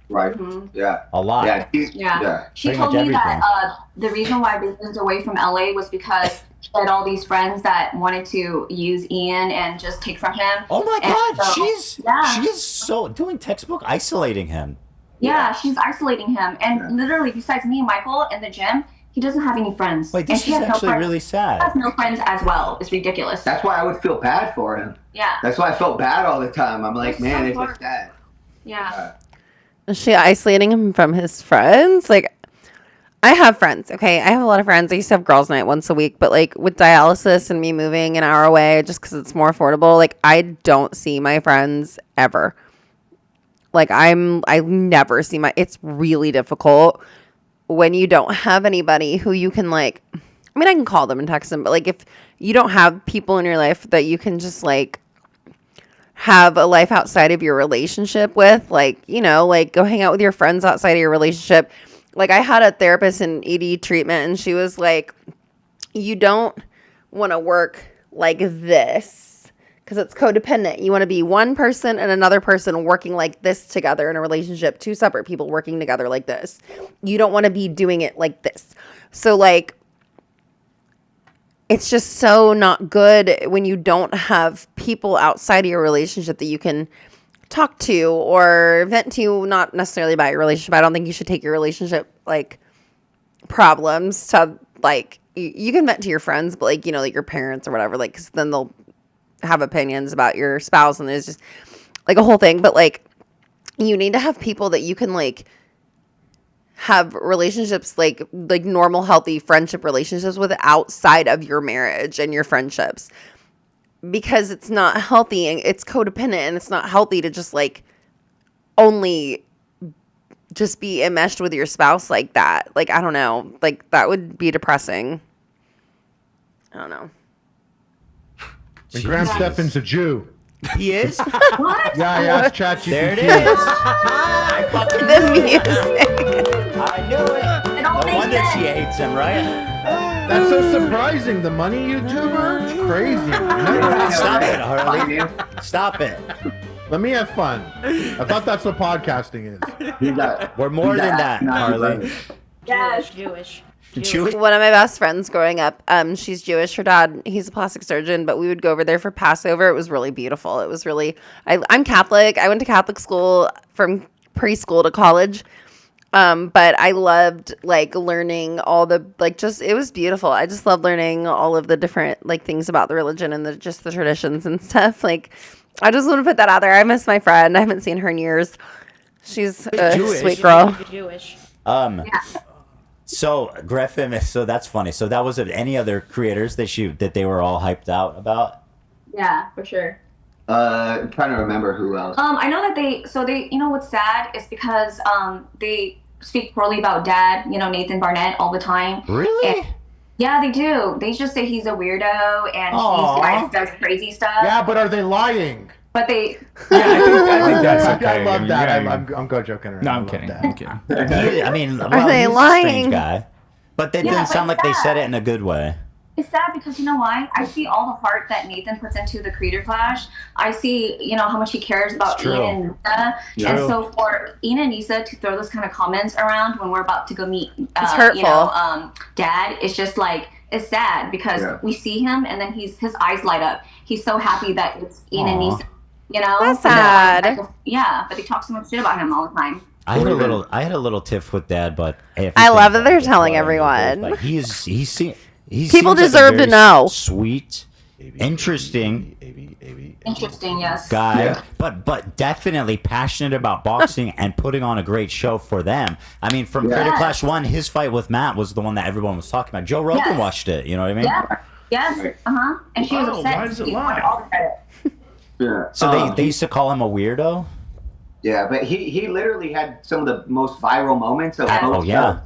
Right. Yeah. A lot. Yeah. She told me that the reason why we moved away from LA was because she had all these friends that wanted to use Ian and just take from him. Oh my God, so, she's so doing textbook isolating him. Yeah, she's isolating him. And literally, besides me and Michael in the gym, he doesn't have any friends. Wait, this is actually really sad. He has no friends as well. It's ridiculous. That's why I would feel bad for him. Yeah. That's why I felt bad all the time. I'm like, man, it's just sad. Yeah. Is she isolating him from his friends? Like, I have friends, okay? I have a lot of friends. I used to have girls' night once a week, but like with dialysis and me moving an hour away just because it's more affordable, like I don't see my friends ever. Like I never see it's really difficult when you don't have anybody who you can like, I mean, I can call them and text them, but like if you don't have people in your life that you can just like have a life outside of your relationship with, like, you know, like go hang out with your friends outside of your relationship. Like I had a therapist in ED treatment and she was like, you don't want to work like this because it's codependent. You want to be one person and another person working like this together in a relationship, two separate people working together like this. You don't want to be doing it like this. So like, it's just so not good when you don't have people outside of your relationship that you can talk to or vent to, not necessarily about your relationship. I don't think you should take your relationship like problems to like, you can vent to your friends, but like, you know, like your parents or whatever, like, cause then they'll have opinions about your spouse and there's just like a whole thing. But like, you need to have people that you can like have relationships, like normal, healthy friendship relationships with outside of your marriage and your friendships. Because it's not healthy and it's codependent and it's not healthy to just like only just be enmeshed with your spouse like that. Like, I don't know. Like, that would be depressing. I don't know. And Graham Stephan's a Jew. He is? What? Yeah, I asked ChatGPT. There it is. I fucking The music. I knew it. No wonder she hates him, right? That's so surprising. The money YouTuber? It's crazy. Stop it, Harley. Stop it. Let me have fun. I thought that's what podcasting is. We're more than that, Harley. Yes. Jewish. One of my best friends growing up, she's Jewish. Her dad, he's a plastic surgeon, but we would go over there for Passover. It was really beautiful. It was really, I'm Catholic. I went to Catholic school from preschool to college. But I loved like learning all the, like, just, it was beautiful. I just loved learning all of the different like things about the religion and the traditions and stuff. Like, I just want to put that out there. I miss my friend. I haven't seen her in years. She's a sweet girl. Jewish. Yeah. So Griffin, so that's funny. So that was any other creators that they were all hyped out about? Yeah, for sure. I'm trying to remember who else. I know that they, you know what's sad is because they speak poorly about Dad, you know, Nathan Barnett all the time. Really? And, yeah, they do. They just say he's a weirdo and he does crazy stuff. Yeah, but are they lying? But they. Yeah, I think that's okay. I love that. Yeah, I'm go joking around. No, I'm kidding. I'm kidding. I mean, Are they he's a lying? strange guy. But they Yeah, didn't but sound like it's they said sad. it in a good way. It's sad because you know why? I see all the heart that Nathan puts into the Creator Clash. I see, how much he cares about It's true. Ian and Nisa. True. And so for Ian and Nisa to throw those kind of comments around when we're about to go meet, It's hurtful. Dad, it's just like, it's sad because we see him and then his eyes light up. He's so happy that it's Ian and Nisa, That's So that, sad. but they talk so much shit about him all the time. I had a little tiff with Dad, but I love that they're telling everyone. Like he People deserve to know. Sweet, interesting Interesting, yes. guy, but definitely passionate about boxing and putting on a great show for them. I mean, from Creator Yes. Clash 1, his fight with Matt was the one that everyone was talking about. Joe Rogan Yes. watched it. You know what I mean? Yeah. Yes. And she was upset. why does it She lie? wanted all the credit. Yeah. So they used to call him a weirdo. Yeah, but he literally had some of the most viral moments of Oh, both yeah.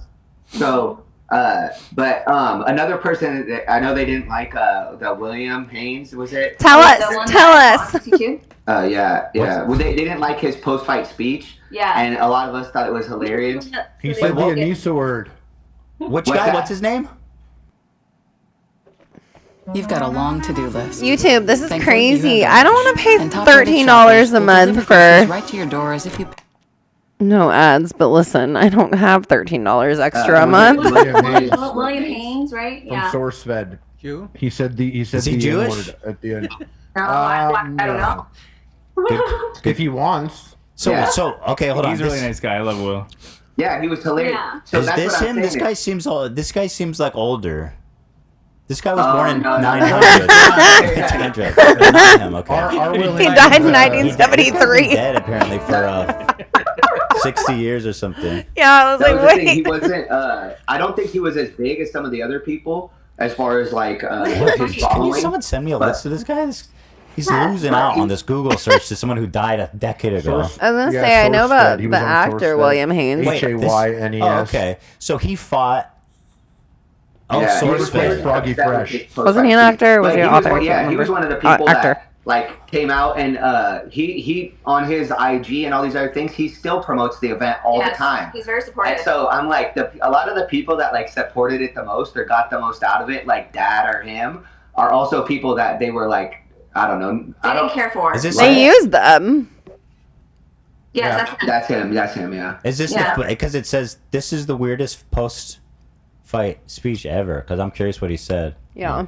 shows. So, another person that I know they didn't like the William Haynes, was it? Tell us. Yeah. Well, they didn't like his post-fight speech. Yeah. And a lot of us thought it was hilarious. He said the Anissa word. Which What's guy? that? What's his name? You've got a long to-do list. YouTube, this is Thankfully, you crazy. have I don't want to pay And top-rated $13 shoppers a will month deliver for groceries right to your door as if you no ads. But listen, I don't have $13 extra a month. William Haynes, right? From Yeah. SourceFed. You? He said the Is he the Jewish? N-word at the end. No, I don't know. If he wants. So Yeah. Okay, hold on. He's a really nice guy. I love Will. Yeah, he was hilarious. Yeah. So Is that's this what I'm him? This saying. guy seems old. This guy seems like older. This guy was Oh, born in no, no. 900. 1900. Not him, okay. Our William He Haynes, died in This guy's been 1973. dead apparently for 60 years or something. Yeah, I was That was the like, thing. He wait. wasn't. I don't think he was as big as some of the other people as far as like his Can you following. someone send me a list of this guy? He's losing out on this Google search to someone who died a decade ago. I was gonna Yeah, say I know SourceFed. about He the was on actor SourceFed. William Haynes. Wait, Haynes. Oh, okay. So he fought. Oh, Yeah, he was SourceFed. Froggy Fresh. Wasn't he an actor? Or was But he an he was author? one- I yeah, can't he was one remember. of the people Actor. that like came out and he on his IG and all these other things, he still promotes the event all the time. He's very supportive. And so I'm like, a lot of the people that like supported it the most or got the most out of it, like Dad or him, are also people that they were like, I don't know, They didn't care for. Is this They used them. Yes, That's him. That's him. Yeah. Is this Yeah. because it says this is the weirdest post-fight speech ever? Because I'm curious what he said. Yeah,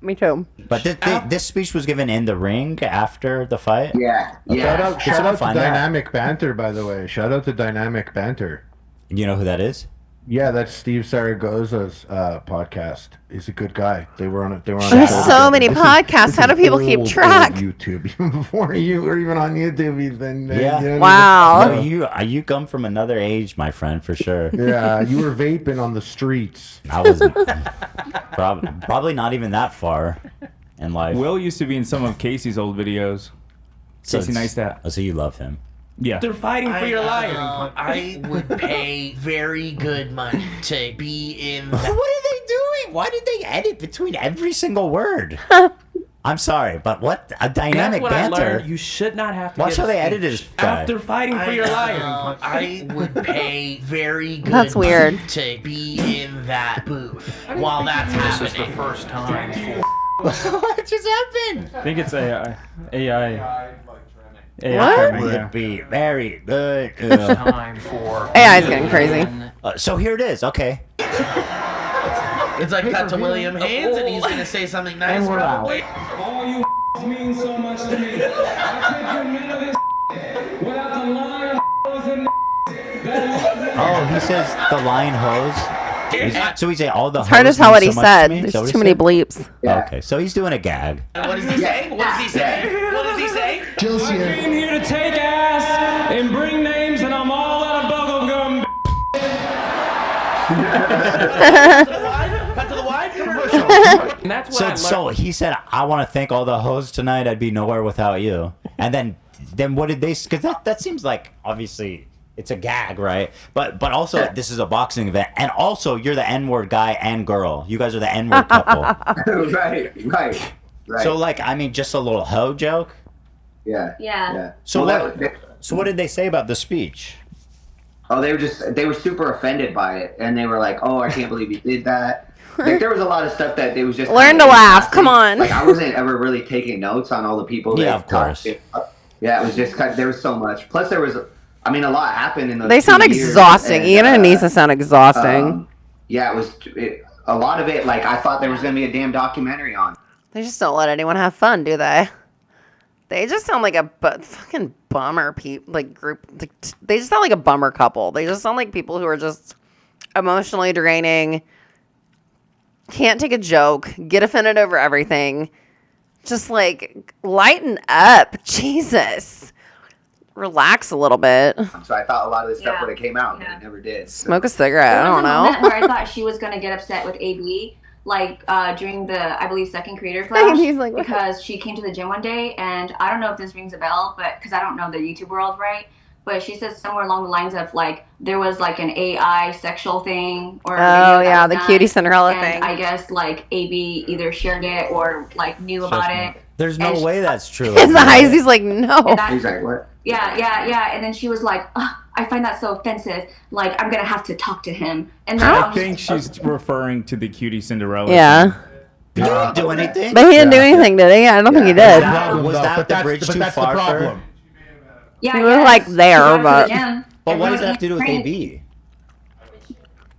me too. But this speech was given in the ring after the fight. Yeah. Yeah. Shout out to Find that. Dynamic Banter, by the way. Shout out to Dynamic Banter. You know who that is? Yeah, that's Steve Zaragoza's podcast. He's a good guy. They were on it. There's the show so together. many This podcasts. How do people keep old track? YouTube. Even before you were even on YouTube, then Yeah. you know, Wow. No, you come from another age, my friend, for sure. Yeah, you were vaping on the streets. I was probably not even that far in life. Will used to be in some of Casey's old videos. Casey Neistat. Oh, so you love him. Yeah. They're fighting for your life. I would pay very good money to be in What are they doing? Why did they edit between every single word? I'm sorry, but what a dynamic That's what banter. I learned. You should not have to. Watch give how a they speech edited this guy. after fighting for your life. I would pay very good That's money weird. to be in that booth while that's happening. This is the first time What just happened? I think it's AI. AI. What? trimming, Would yeah. be very good. time for AI is getting crazy. So here it is. Okay. It's like cut to William Haynes and he's gonna say something nice. And we're out. probably. All you mean so much to me. I take your mental without the line and Oh, he says the lion hose. So he's saying all the. It's hard to hoes tell mean what so he much said. to me? Is that There's what too he many said? bleeps. Yeah. Okay, so he's doing a gag. What does he say? What does he say? What does he say? I came here to take ass and bring names, and I'm all out of bubblegum. Cut to the wide commercial. And that's what I So learned. he said, "I want to thank all the hoes tonight. I'd be nowhere without you." And then what did they? Because that seems like obviously it's a gag, right? But also this is a boxing event, and also you're the N-word guy and girl. You guys are the N-word couple. right. So like, I mean, just a little hoe joke. Yeah. Yeah. So Well, what did they say about the speech? Oh, they were super offended by it, and they were like, "Oh, I can't believe you did that." Like there was a lot of stuff that they was just learn to laugh. Come on. Like I wasn't ever really taking notes on all the people. Yeah, of course. Yeah, it was just there was so much. Plus, there was, I mean, a lot happened in those. They sound 2 years, exhausting. Ian and Anissa sound exhausting. Yeah, a lot of it. Like I thought there was gonna be a damn documentary on. They just don't let anyone have fun, do they? They just sound like a fucking bummer group. They just sound like a bummer couple. They just sound like people who are just emotionally draining, can't take a joke, get offended over everything. Just like lighten up, Jesus. Relax a little bit. So I thought a lot of this stuff would have came out, but it never did. Smoke a cigarette. I don't know. Where I thought she was gonna get upset with AB. Like during the, I believe, second Creator Clash, He's like, because she came to the gym one day, and I don't know if this rings a bell, but because I don't know the YouTube world, right? But she said somewhere along the lines of like there was like an AI sexual thing or the cutie Cinderella and thing. I guess like AB either shared it or like knew about it. There's no way that's true. His eyes, he's like, no. He's like, what? Yeah. And then she was like, I find that so offensive. Like, I'm going to have to talk to him. And then I think she's referring to the cutie Cinderella. Yeah. He didn't do anything. But he didn't do anything, did he? I don't think he did. Was that the bridge too far for her? Yeah, he was like there, but. But what does that have to do with AB?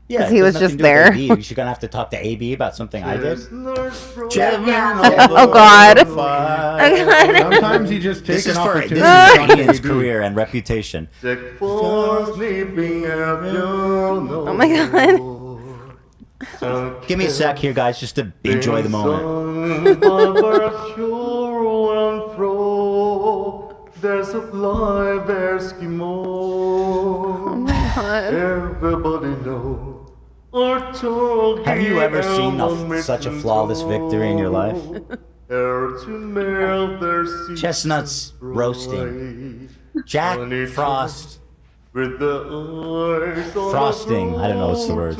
Yeah, he was just there. You're gonna have to talk to AB about something I did. Oh God! Sometimes he just takes This an is for opportunity. Ian's career and reputation. Oh my God! Give me a sec here, guys, just to enjoy the moment. There's a live Eskimo. Oh my God. Everybody know. Have you ever seen such a flawless victory in your life? Chestnuts roasting. Jack Frost. Frosting. I don't know what's the word.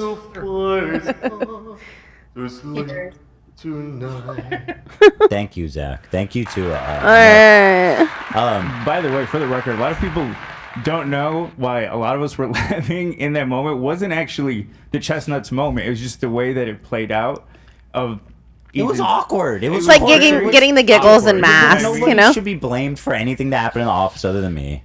Thank you, Zach. Thank you to. By the way, for the record, a lot of people don't know why a lot of us were laughing in that moment. It wasn't actually the Chestnuts moment. It was just the way that it played out. It was awkward. It was like getting the giggles and masks. Nobody You know, should be blamed for anything that happened in the office other than me.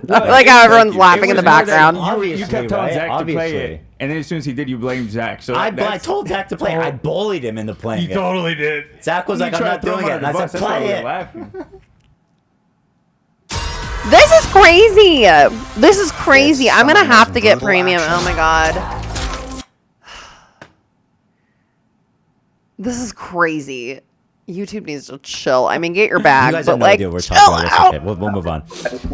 like how everyone's laughing in the background. You kept telling right? Zach to play Obviously. it, and then as soon as he did, you blamed Zach. So I told Zach to play it. I bullied him into playing it. You totally did. Zach was like, I'm not doing it. And I said, play it. This is crazy. This is crazy. I'm gonna have to get premium. Oh my God. This is crazy. YouTube needs to chill. I mean, get your bag, You guys but have no like, idea what we're chill talking about. out. Okay, we'll move on.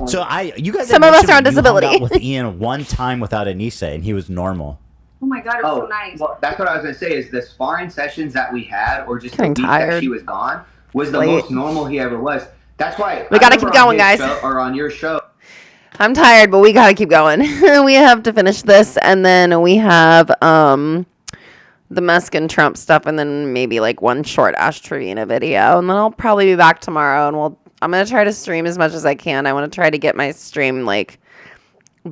So you guys. Some had of us are on mentioned you hung disability. out with Ian one time without Anissa, and he was normal. Oh my God, it was so nice. Well, that's what I was gonna say. Is the sparring sessions that we had, or just Getting the week tired. that she was gone, was the Late. most normal he ever was. That's why We gotta keep going, guys. Or on your show. I'm tired, but we gotta keep going. We have to finish this, and then we have the Musk and Trump stuff, and then maybe like one short Ash Trevina video, and then I'll probably be back tomorrow, and I'm gonna try to stream as much as I can. I want to try to get my stream like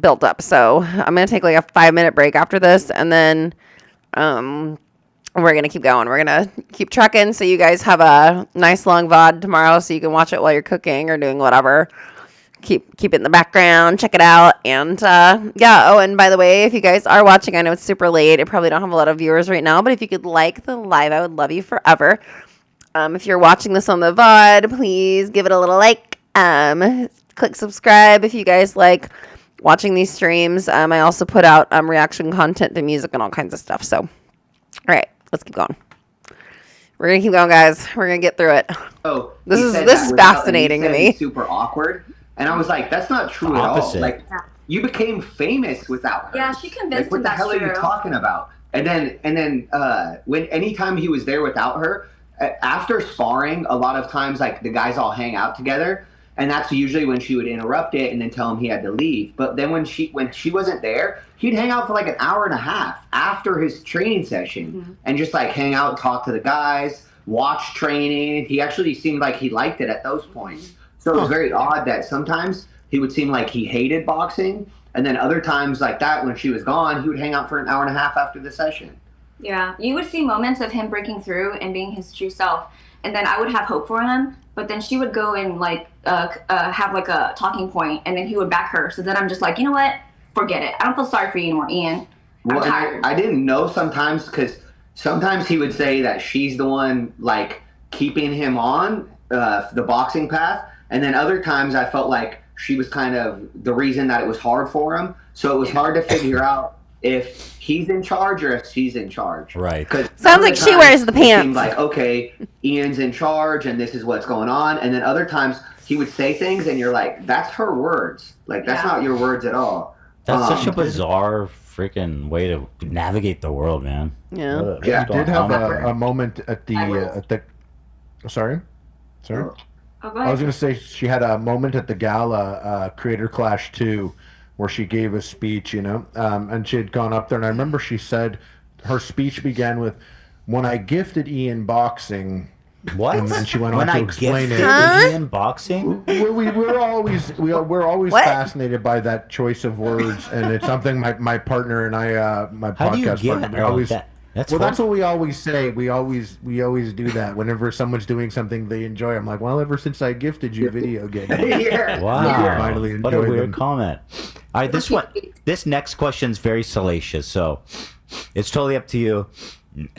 built up, so I'm gonna take like a 5-minute break after this, and then we're gonna keep going. We're gonna keep trucking, so you guys have a nice long VOD tomorrow, so you can watch it while you're cooking or doing whatever. Keep it in the background, check it out, and yeah. Oh, and by the way, if you guys are watching, I know it's super late. I probably don't have a lot of viewers right now, but if you could like the live, I would love you forever. If you're watching this on the VOD, please give it a little like. Click subscribe if you guys like watching these streams. I also put out reaction content to music and all kinds of stuff. So, all right, let's keep going. We're gonna keep going, guys. We're gonna get through it. Oh, this is fascinating to me. Super awkward. And I was like, that's not true at all. Like, you became famous without her. Yeah, she convinced Like, what him the that's hell are you true. talking about? And then when anytime he was there without her, after sparring, a lot of times like the guys all hang out together, and that's usually when she would interrupt it and then tell him he had to leave. But then when she wasn't there, he'd hang out for like an hour and a half after his training session and just like hang out, talk to the guys, watch training. He actually seemed like he liked it at those points. So it was very odd that sometimes he would seem like he hated boxing. And then other times like that, when she was gone, he would hang out for an hour and a half after the session. Yeah, you would see moments of him breaking through and being his true self, and then I would have hope for him. But then she would go and like have like a talking point, and then he would back her. So then I'm just like, you know what? Forget it. I don't feel sorry for you anymore, Ian. I'm tired. I didn't know sometimes because sometimes he would say that she's the one like keeping him on the boxing path, and then other times I felt like she was kind of the reason that it was hard for him. So it was hard to figure out if he's in charge or if she's in charge. Right. Sounds like she wears the it seemed pants. like, okay, Ian's in charge and this is what's going on. And then other times he would say things and you're like, that's her words. Like, that's not your words at all. That's such a bizarre freaking way to navigate the world, man. Yeah. Yeah, I did have a moment at the sorry? Oh, I was going to say she had a moment at the gala, Creator Clash 2, where she gave a speech, you know, and she had gone up there, and I remember she said her speech began with, "When I gifted Ian boxing." What? And then she went on When to I explain it. gifted Ian boxing? We're always What? fascinated by that choice of words, and it's something my partner and I, my How do you podcast get partner, we all always. that? That's That's what we always say. We always do that whenever someone's doing something they enjoy. I'm like, well, ever since I gifted you video games, Wow. you finally What a enjoy weird them. comment. All right, this next question is very salacious, so it's totally up to you.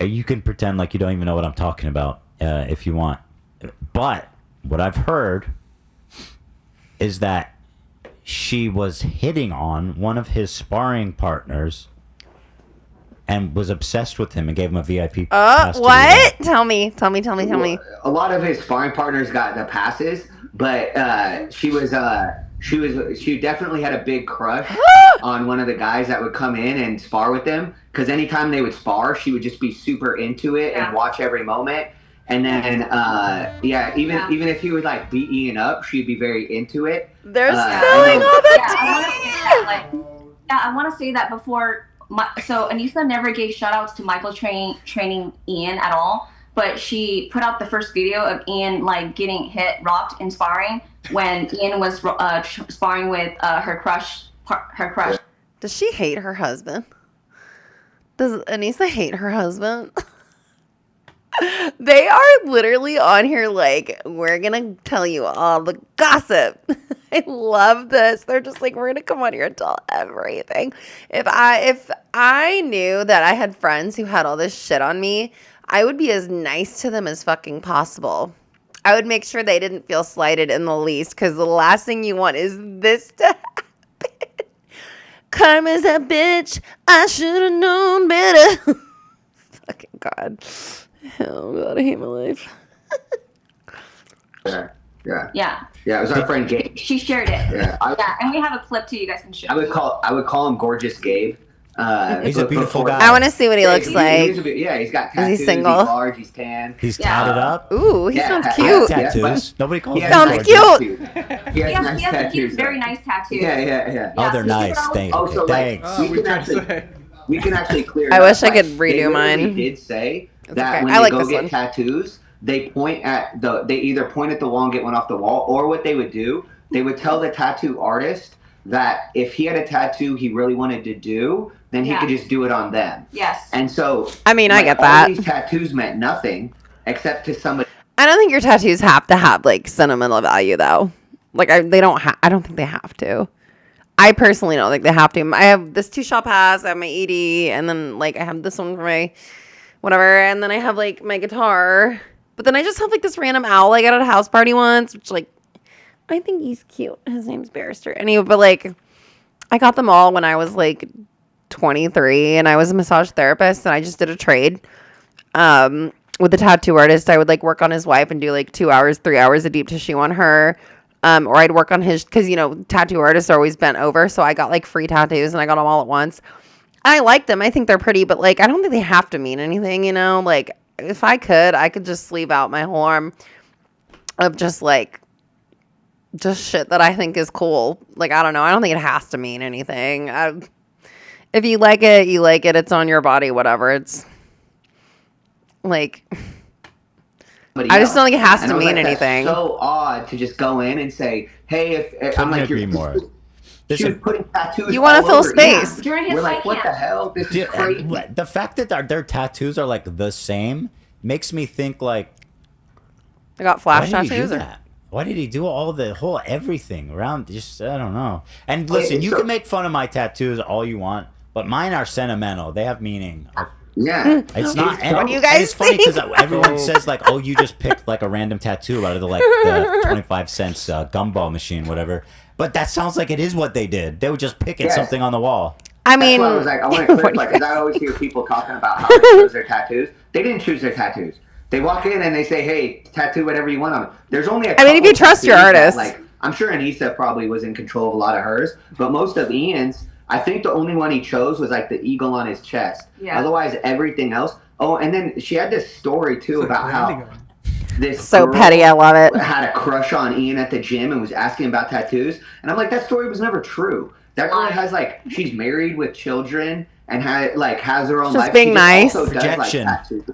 You can pretend like you don't even know what I'm talking about if you want. But what I've heard is that she was hitting on one of his sparring partners and was obsessed with him and gave him a VIP pass to What? Tell me. A lot of his sparring partners got the passes, but she definitely had a big crush on one of the guys that would come in and spar with them. Because anytime they would spar, she would just be super into it and watch every moment. And then, even if he would like beat Ian up, she'd be very into it. They're selling all that I want to say that before. So Anissa never gave shoutouts to Michael training Ian at all, but she put out the first video of Ian like getting rocked in sparring when Ian was sparring with her crush. Does she hate her husband? Does Anissa hate her husband? They are literally on here like, we're gonna tell you all the gossip. I love this. They're just like, we're gonna come on here and tell everything. If I knew that I had friends who had all this shit on me, I would be as nice to them as fucking possible. I would make sure they didn't feel slighted in the least, because the last thing you want is this to happen. Karma's a bitch. I should have known better. Fucking God. Oh God, I hate my life. Yeah, it was our friend Gabe. She shared it. Yeah, and we have a clip too. You guys can share. I would call him Gorgeous Gabe. He's a beautiful guy. I want to see what he looks like. He's got tattoos. Is he single? He's large. He's tan. He's tatted up. Ooh, he sounds cute. Tattoos. Nobody calls him sounds gorgeous. cute. He has nice He has tattoos. very nice tattoos. Yeah. Oh, they're nice. Thanks. Also, like, Thanks. we can actually clear it I up. wish I could Like, redo they literally mine. did say It's that okay. when I they like go this get one. tattoos, they either point at the wall and get one off the wall, or what they would do, they would tell the tattoo artist that if he had a tattoo he really wanted to do, then he could just do it on them. Yes. And so, I mean, I get all that. these tattoos meant nothing except to somebody. I don't think your tattoos have to have like sentimental value though. Like I don't think they have to. I personally don't think they have to. I have this 2-shot pass, I have my ED, and then like I have this one for my whatever, and then I have like my guitar. But then I just have like this random owl I got at a house party once, which like I think he's cute. His name's Barrister. Anyway, but like I got them all when I was like 23 and I was a massage therapist and I just did a trade. With the tattoo artist, I would like work on his wife and do like 2 hours, 3 hours of deep tissue on her. Or I'd work on his, because, you know, tattoo artists are always bent over. So I got like free tattoos and I got them all at once. I like them. I think they're pretty, but like, I don't think they have to mean anything, you know? Like, if I could just sleeve out my whole arm of just shit that I think is cool. Like, I don't know. I don't think it has to mean anything. If you like it, you like it. It's on your body, whatever. It's like, somebody I just don't else. think it has And to I was mean like, anything. That's so odd to just go in and say, hey, if I'm like, agree more. She was putting tattoos. You want to all fill over Ian. space. We're like, what the hell? This is crazy. The fact that their tattoos are like the same makes me think like, I got why flash did he do tattoos. that? Why did he do all the whole everything around? Just I don't know. And listen, you can make fun of my tattoos all you want, but mine are sentimental. They have meaning. Yeah, it's not. What do you guys it's funny because think? everyone says like, "Oh, you just picked like a random tattoo out of the 25-cent gumball machine, whatever." But that sounds like it is what they did. They were just picking something on the wall. I mean, that's why I was like, I want to clarify because I always hear people talking about how they choose their tattoos. They didn't choose their tattoos. They walk in and they say, "Hey, tattoo whatever you want on it." There's only a I mean, if you couple trust your tattoos that, artist. like I'm sure Anissa probably was in control of a lot of hers, but most of Ian's, I think the only one he chose was like the eagle on his chest. Yeah. Otherwise, everything else. Oh, and then she had this story too about how this So girl petty, I love it. had a crush on Ian at the gym and was asking about tattoos, and I'm like, that story was never true. That girl has like she's married with children and has her own Just life. being She nice. also does, like, Projection. tattoos.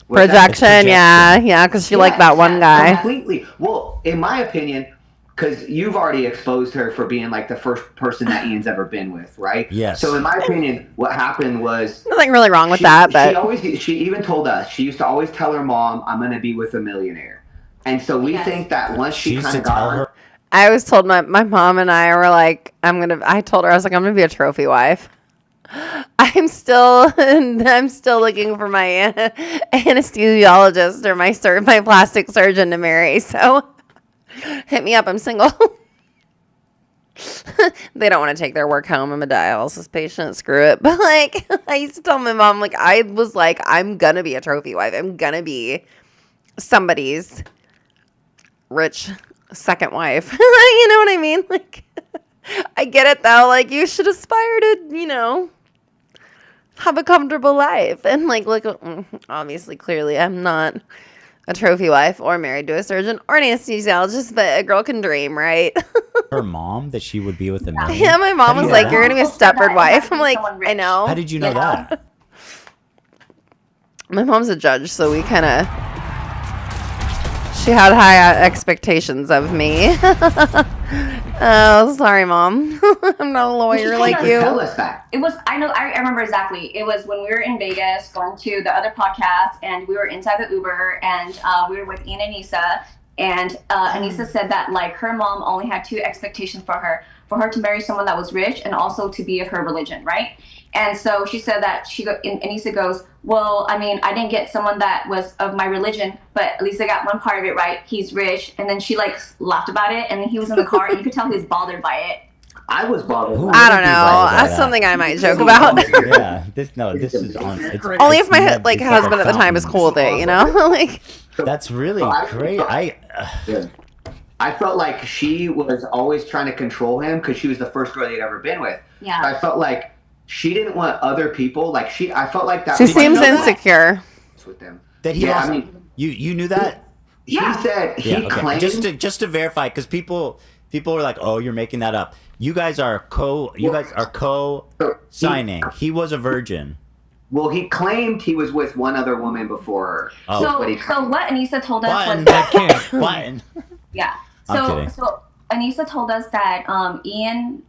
What's that? Projection, yeah, because she liked that one guy. Completely. Well, in my opinion, because you've already exposed her for being like the first person that Ian's ever been with, right? Yes. So in my opinion, what happened was Nothing really wrong with that, but she even told us she used to always tell her mom, "I'm gonna be with a millionaire," and so we think that once she kind of got her. I always told my mom and I were like, I told her, I was like, I'm going to be a trophy wife. I'm still looking for my anesthesiologist or my plastic surgeon to marry. So hit me up. I'm single. They don't want to take their work home. I'm a dialysis patient. Screw it. But like, I used to tell my mom, like, I was like, I'm going to be a trophy wife. I'm going to be somebody's rich second wife. You know what I mean? Like, I get it though. Like, you should aspire to, have a comfortable life. And like, look, obviously, clearly, I'm not a trophy wife or married to a surgeon or an anesthesiologist, but a girl can dream, right? Her mom that she would be with a man. Yeah, my mom was like, "You're gonna be a Stepford wife." I'm like, I know. How did you know that? My mom's a judge, so we kind of. She had high expectations of me. Oh, sorry, Mom. I'm not a lawyer like you. Tell us that. It was, I remember exactly. It was when we were in Vegas going to the other podcast, and we were inside the Uber, and we were with Ian and Anissa, and Anissa said that like her mom only had two expectations for her to marry someone that was rich and also to be of her religion, right? And so she said that Anissa goes, well, I mean, I didn't get someone that was of my religion, but at least I got one part of it right. He's rich. And then she like laughed about it, and then he was in the car, and you could tell he was bothered by it. I was bothered. I don't know. That's something I might joke about. Yeah, this is on. Only if my husband at the time is cool with it, like. That's really great. I felt like she was always trying to control him because she was the first girl they'd ever been with. Yeah. So I felt like she didn't want other people. I felt like that. She seems insecure. With them. That he also, you knew that? She said he claimed. Just to verify, because people were like, "Oh, you're making that up." You guys are co-signing. He was a virgin. Well, he claimed he was with one other woman before her. Oh. So what Anissa told us was Button. Yeah. I'm kidding. So Anissa told us that Ian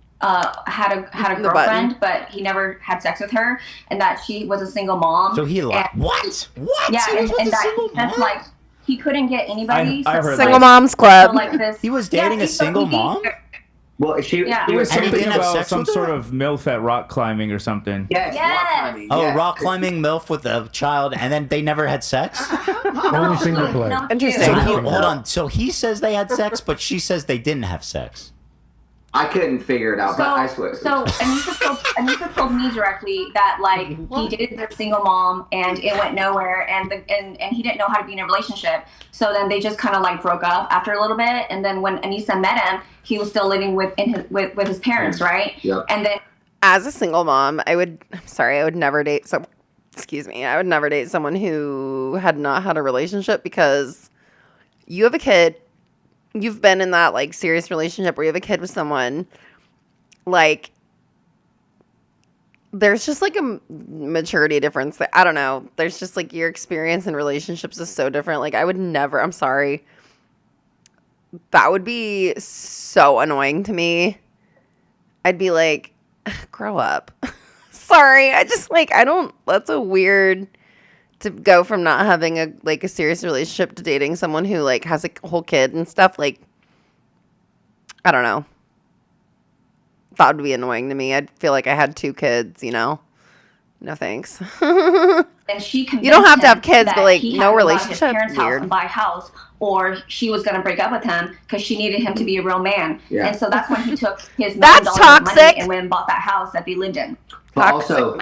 had a girlfriend, but he never had sex with her, and that she was a single mom. So he what? Yeah, and that's like he couldn't get anybody. Single moms club. So, like this. He was dating a single mom. Well, He was something about some sort of MILF at rock climbing or something. Yes. Rock climbing. Oh, yes. rock climbing MILF with a child, and then they never had sex? Only single player. Interesting. Hold on. So he says they had sex, but she says they didn't have sex. I couldn't figure it out, but I swear. So Anissa told me directly that like he dated their single mom and it went nowhere, and he didn't know how to be in a relationship. So then they just kind of like broke up after a little bit, and then when Anissa met him, he was still living with his parents, right? Yep. And then as a single mom, I would never date I would never date someone who had not had a relationship, because you have a kid. You've been in that like serious relationship where you have a kid with someone, like there's just like a maturity difference. I don't know. There's just like your experience in relationships is so different. Like I would never, I'm sorry. That would be so annoying to me. I'd be like, grow up. Sorry. I just like, I don't, that's a weird to go from not having a serious relationship to dating someone who like has a whole kid and stuff. Like, I don't know. That would be annoying to me. I'd feel like I had 2 kids, you know? No thanks. And she You don't have to have kids, that but like he no had to go to relationship. his parents' house Weird. and buy a house, or she was going to break up with him because she needed him to be a real man. Yeah. And so that's when he took his $1 That's million toxic. money and went and bought that house that they lived in. But also,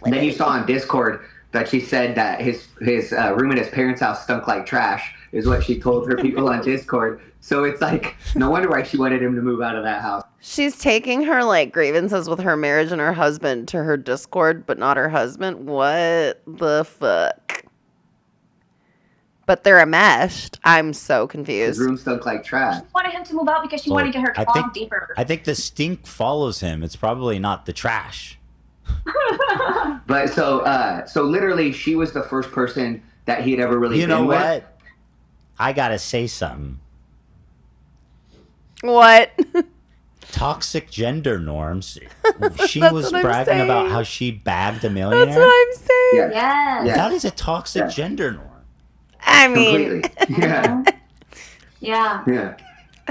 then you saw on Discord that she said that his room at his parents' house stunk like trash, is what she told her people on Discord. So it's like, no wonder why she wanted him to move out of that house. She's taking her like grievances with her marriage and her husband to her Discord, but not her husband. What the fuck? But they're enmeshed. I'm so confused. His room stunk like trash. She wanted him to move out because she wanted to get her claws deeper. I think the stink follows him. It's probably not the trash. But so literally, she was the first person that he had ever really You been know with. what? I gotta say something. What? Toxic gender norms. She That's was what I'm bragging about saying. how she bagged a millionaire. That's what I'm saying. Yes. That is a toxic gender norm. I mean, Yeah. Yeah. Yeah.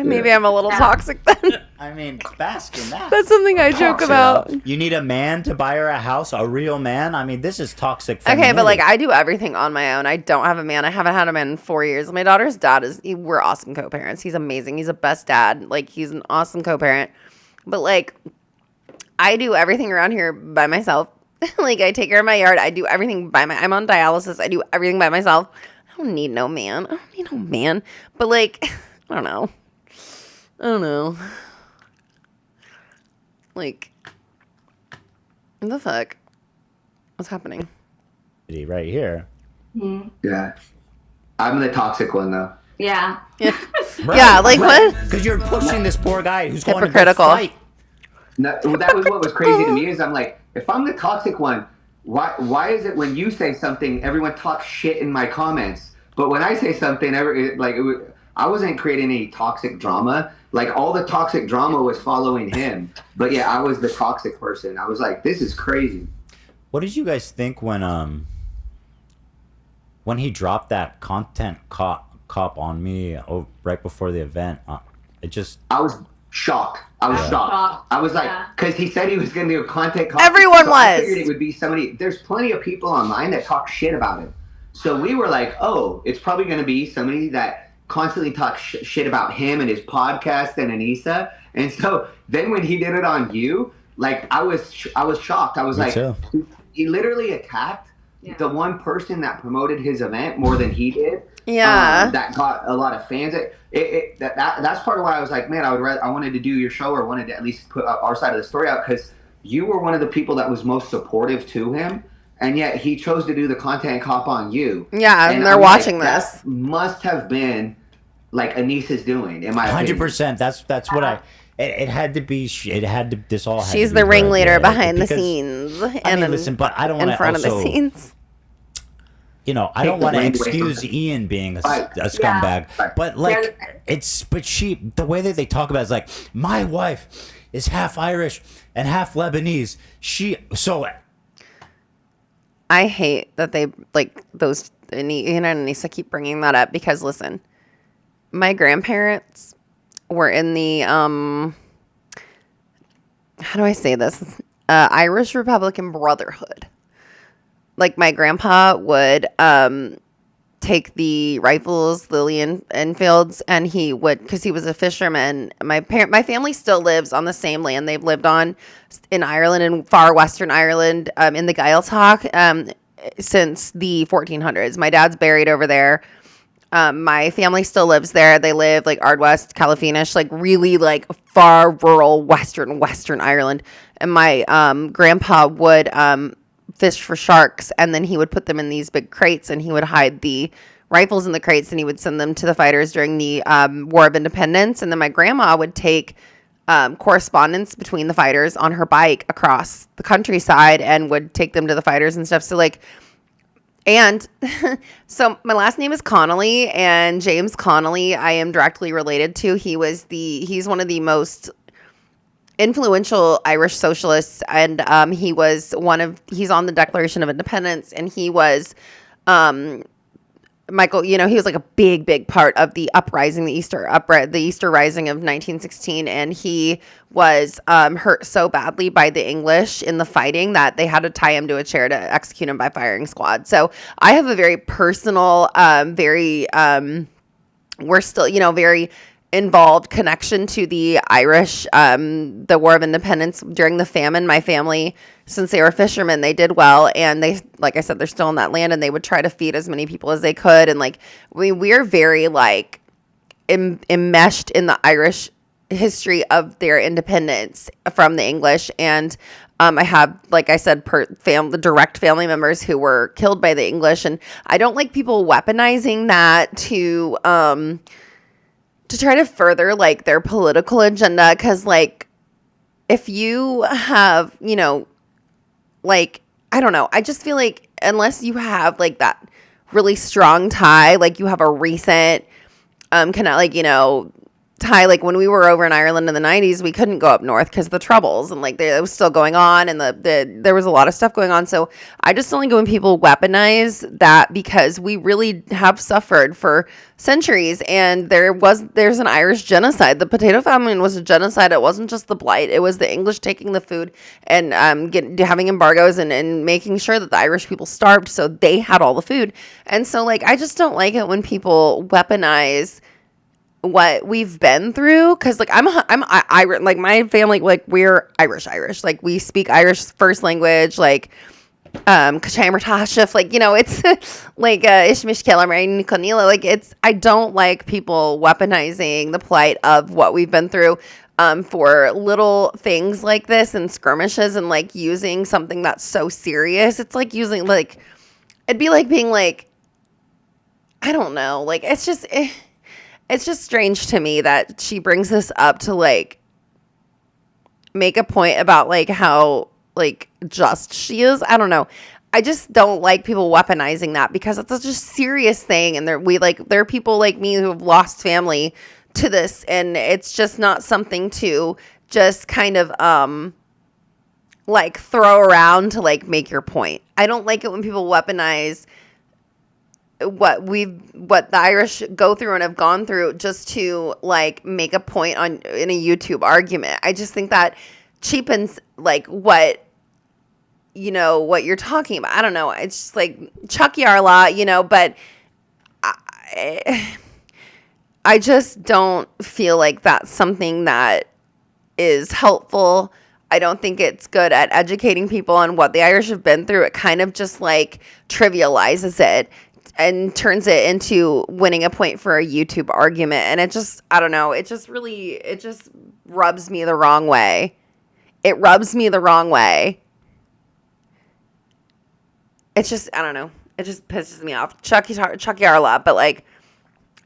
maybe I'm a little toxic then. I mean, bask in that. That's something I joke about. You need a man to buy her a house, a real man. I mean, this is toxic. Okay, but femininity. like I do everything on my own. I don't have a man. I haven't had a man in 4 years. My daughter's dad we're awesome co-parents. He's amazing. He's the best dad. Like he's an awesome co-parent. But like I do everything around here by myself. Like I take care of my yard. I do everything I'm on dialysis. I do everything by myself. I don't need no man. But like I don't know. Like, what the fuck? What's happening? Right here. Yeah. I'm the toxic one, though. Yeah. Yeah, like what? Because you're pushing this poor guy who's going to go Hypocritical. fight. No, that was what was crazy to me is I'm like, if I'm the toxic one, why is it when you say something, everyone talks shit in my comments, but when I say something, I wasn't creating any toxic drama. Like all the toxic drama was following him, but yeah, I was the toxic person. I was like, this is crazy. What did you guys think when he dropped that content cop on me right before the event? I was shocked. I was shocked. I was like, because he said he was going to do a content cop. Everyone so I was. figured it would be somebody. There's plenty of people online that talk shit about him. So we were like, oh, it's probably going to be somebody that constantly talks shit about him and his podcast and Anissa. And so then when he did it on you, like I was shocked. I was Me like, too. he literally attacked the one person that promoted his event more than he did. Yeah. That got a lot of fans. That's part of why I was like, man, I wanted to do your show or wanted to at least put our side of the story out because you were one of the people that was most supportive to him. And yet he chose to do the content cop on you. Yeah, and they're I'm watching like, this. That must have been like Anissa's doing, in my opinion. 100%. That's what it had to be. This all. Had She's to be the her ringleader idea, behind the because- scenes. I mean, listen, but I don't want in to front of the also. scenes. You know, I don't want to excuse Ian being a scumbag, but like the way that they talk about it is like, my wife is half Irish and half Lebanese. I hate that they like those. Ian and Anissa keep bringing that up because listen, my grandparents were in the how do I say this? Irish Republican Brotherhood. Like my grandpa would take the rifles, Lilly Enfields, and he would, because he was a fisherman. My family still lives on the same land they've lived on in Ireland, in far Western Ireland, in the Gaeltacht, since the 1400s. My dad's buried over there. My family still lives there. They live like Ardwest, Califinish, like really like far rural Western Ireland. And my grandpa would fish for sharks, and then he would put them in these big crates, and he would hide the rifles in the crates, and he would send them to the fighters during the War of Independence. And then my grandma would take correspondence between the fighters on her bike across the countryside and would take them to the fighters and stuff. So like, and so my last name is Connolly, and James Connolly I am directly related to. He's one of the most influential Irish socialists, and he's on the Declaration of Independence, and he was Michael, he was like a big part of the uprising, the Easter Rising of 1916, and he was hurt so badly by the English in the fighting that they had to tie him to a chair to execute him by firing squad. So I have a very personal, we're still, very involved connection to the Irish, the War of Independence during the famine. My family, since they were fishermen, they did well, and they, like I said, they're still in that land, and they would try to feed as many people as they could. And like we're very like enmeshed in the Irish history of their independence from the English. And I have, like I said, the direct family members who were killed by the English, and I don't like people weaponizing that to try to further like their political agenda. Cause like, if you have, like, I don't know, I just feel like unless you have like that really strong tie, like you have a recent, kind of like, tie, like when we were over in Ireland in the 90s, we couldn't go up north because of the Troubles, and like it was still going on, and there was a lot of stuff going on. So I just don't like when people weaponize that, because we really have suffered for centuries, and there's an Irish genocide. The potato famine was a genocide. It wasn't just the blight. It was the English taking the food and having embargoes and making sure that the Irish people starved so they had all the food. And so like I just don't like it when people weaponize what we've been through, because like I'm Irish, like my family, like we're Irish, like we speak Irish first language, like Kachamar Tashif, like it's like Ishmish Kellamrain Conila, like it's, I don't like people weaponizing the plight of what we've been through for little things like this and skirmishes, and like using something that's so serious. It's like using like, it'd be like being like, I don't know, like it's just strange to me that she brings this up to like make a point about like how like just she is. I don't know. I just don't like people weaponizing that, because it's such a serious thing, and there are people like me who have lost family to this, and it's just not something to just kind of like throw around to like make your point. I don't like it when people weaponize what the Irish go through and have gone through just to like make a point in a YouTube argument. I just think that cheapens like what you're talking about. I don't know. It's just like Chuck Yarla, but I just don't feel like that's something that is helpful. I don't think it's good at educating people on what the Irish have been through. It kind of just like trivializes it and turns it into winning a point for a YouTube argument. And it just, I don't know, it just rubs me the wrong way. It rubs me the wrong way. It's just, I don't know. It just pisses me off. Chuck Yarla, but like,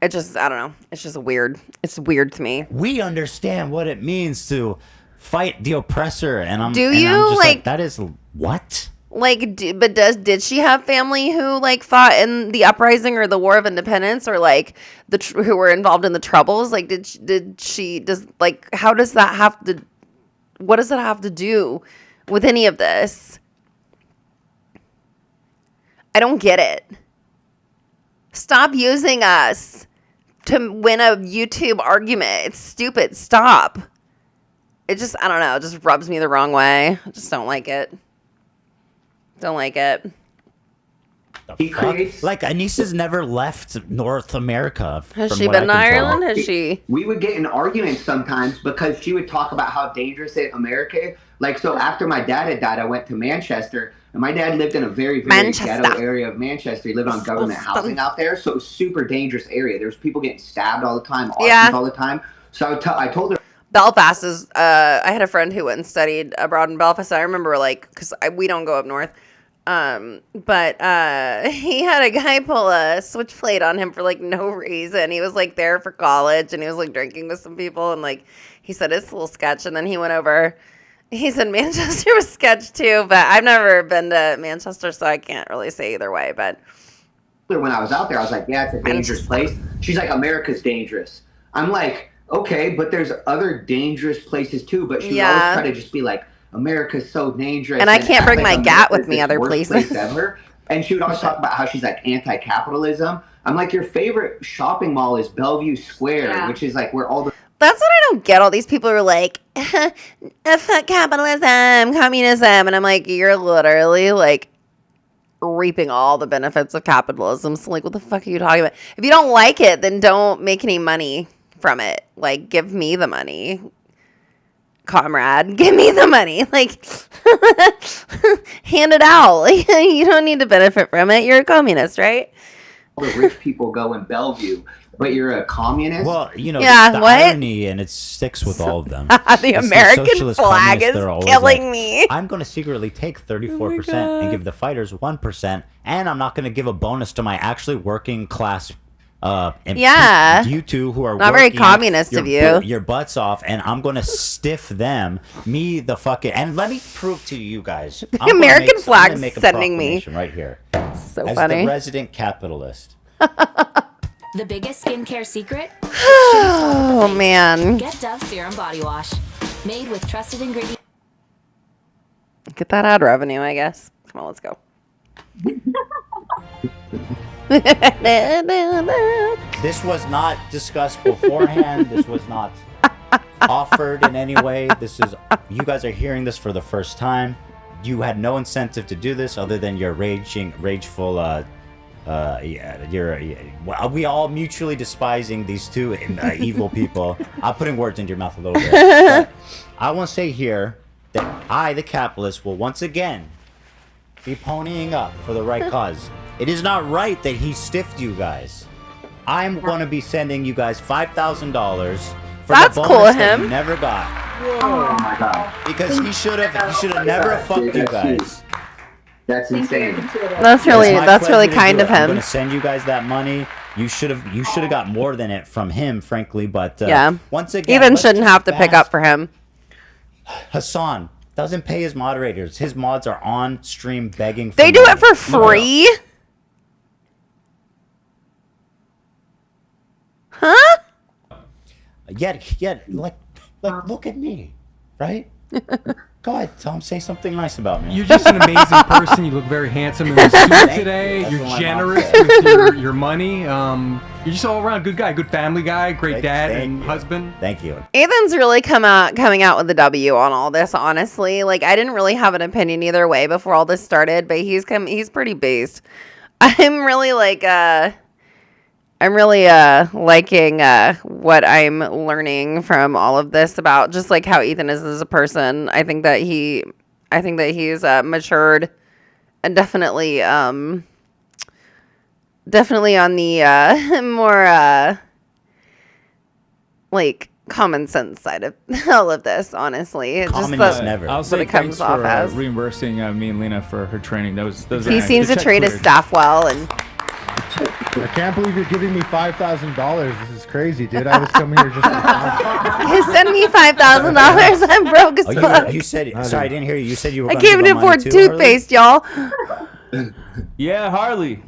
it just, I don't know. It's just weird. It's weird to me. We understand what it means to fight the oppressor. And I'm just like, that is what? Like, did she have family who like fought in the uprising or the War of Independence, or like who were involved in the Troubles? Like, how does that have to? What does it have to do with any of this? I don't get it. Stop using us to win a YouTube argument. It's stupid. Stop. It just, I don't know. It just rubs me the wrong way. I just don't like it. Don't like it. Like, Anissa's never left North America. Has she been in Ireland? Has she? We would get in arguments sometimes because she would talk about how dangerous America is. Like, so after my dad had died, I went to Manchester, and my dad lived in a very, very ghetto area of Manchester. He lived on government housing out there, so it was a super dangerous area. There was people getting stabbed all the time, arsons all the time. So I told her. Belfast is, I had a friend who went and studied abroad in Belfast. I remember, like, because we don't go up north. But he had a guy pull a switchblade on him for like no reason. He was like there for college and he was like drinking with some people and like he said it's a little sketch and then he went over. He said Manchester was sketch too, but I've never been to Manchester, so I can't really say either way. But when I was out there, I was like, yeah, it's a dangerous place. She's like, America's dangerous. I'm like, okay, but there's other dangerous places too. But she would always try to just be like, America's so dangerous. And I can't bring my gat with me other places. Place ever. And she would always talk about how she's like anti-capitalism. I'm like, your favorite shopping mall is Bellevue Square, which is like where all the... That's what I don't get. All these people are like, fuck capitalism, communism. And I'm like, you're literally like reaping all the benefits of capitalism. So like, what the fuck are you talking about? If you don't like it, then don't make any money from it. Like, give me the money. Comrade, give me the money. Like, hand it out. Like, you don't need to benefit from it. You're a communist, right? All the rich people go in Bellevue, but you're a communist? Well, you know, the irony, and it sticks with all of them. The American flag is killing me. I'm going to secretly take 34% and give the fighters 1%, and I'm not going to give a bonus to my actually working class you two who are not very communist of you, your butts off, and I'm gonna stiff them. Me the fucking, and let me prove to you guys, the American flag's sending me right here. So as funny. The resident capitalist. The biggest skincare secret? Oh man. Get Dove Serum Body Wash. Made with trusted ingredients. Get that ad revenue, I guess. Come on, let's go. This was not discussed beforehand. This was not offered in any way. This is, you guys are hearing this for the first time. You had no incentive to do this other than your rageful we all mutually despising these two evil people. I'm putting words into your mouth a little bit. But I want to say here that I, the capitalist, will once again be ponying up for the right cause. It is not right that he stiffed you guys. I'm going to be sending you guys $5,000 for That's the bonus cool of that him. you never got. Oh my god! Because he should have never fucked you guys. That's insane. That's really kind of I'm him. going to send you guys that money. You should have got more than it from him, frankly. But yeah, once again, Ethan shouldn't have to pick up for him. Hassan doesn't pay his moderators. His mods are on stream begging for They do money. it for free? Huh? Yet, like, look at me, right? Go ahead, Tom. Say something nice about me. You're just an amazing person. You look very handsome in the suit today. That's You're what my generous mom said. with your money. You're just all around good guy, good family guy, great dad and husband. Thank you. Ethan's really coming out with the W on all this, honestly. Like, I didn't really have an opinion either way before all this started, but he's pretty based. I'm really liking what I'm learning from all of this about just like how Ethan is as a person. I think that he's matured and definitely on the more like common sense side of all of this, honestly. It's just never. I'll say what it comes thanks off for as. reimbursing me and Lena for her training. He seems to treat his staff well, and I can't believe you're giving me $5,000. This is crazy, dude. I was coming here just to send me $5,000. I'm broke as fuck. You said, sorry, I didn't hear you. You said you were I gonna can't give even him money afford too, toothpaste, y'all. Yeah, Harley.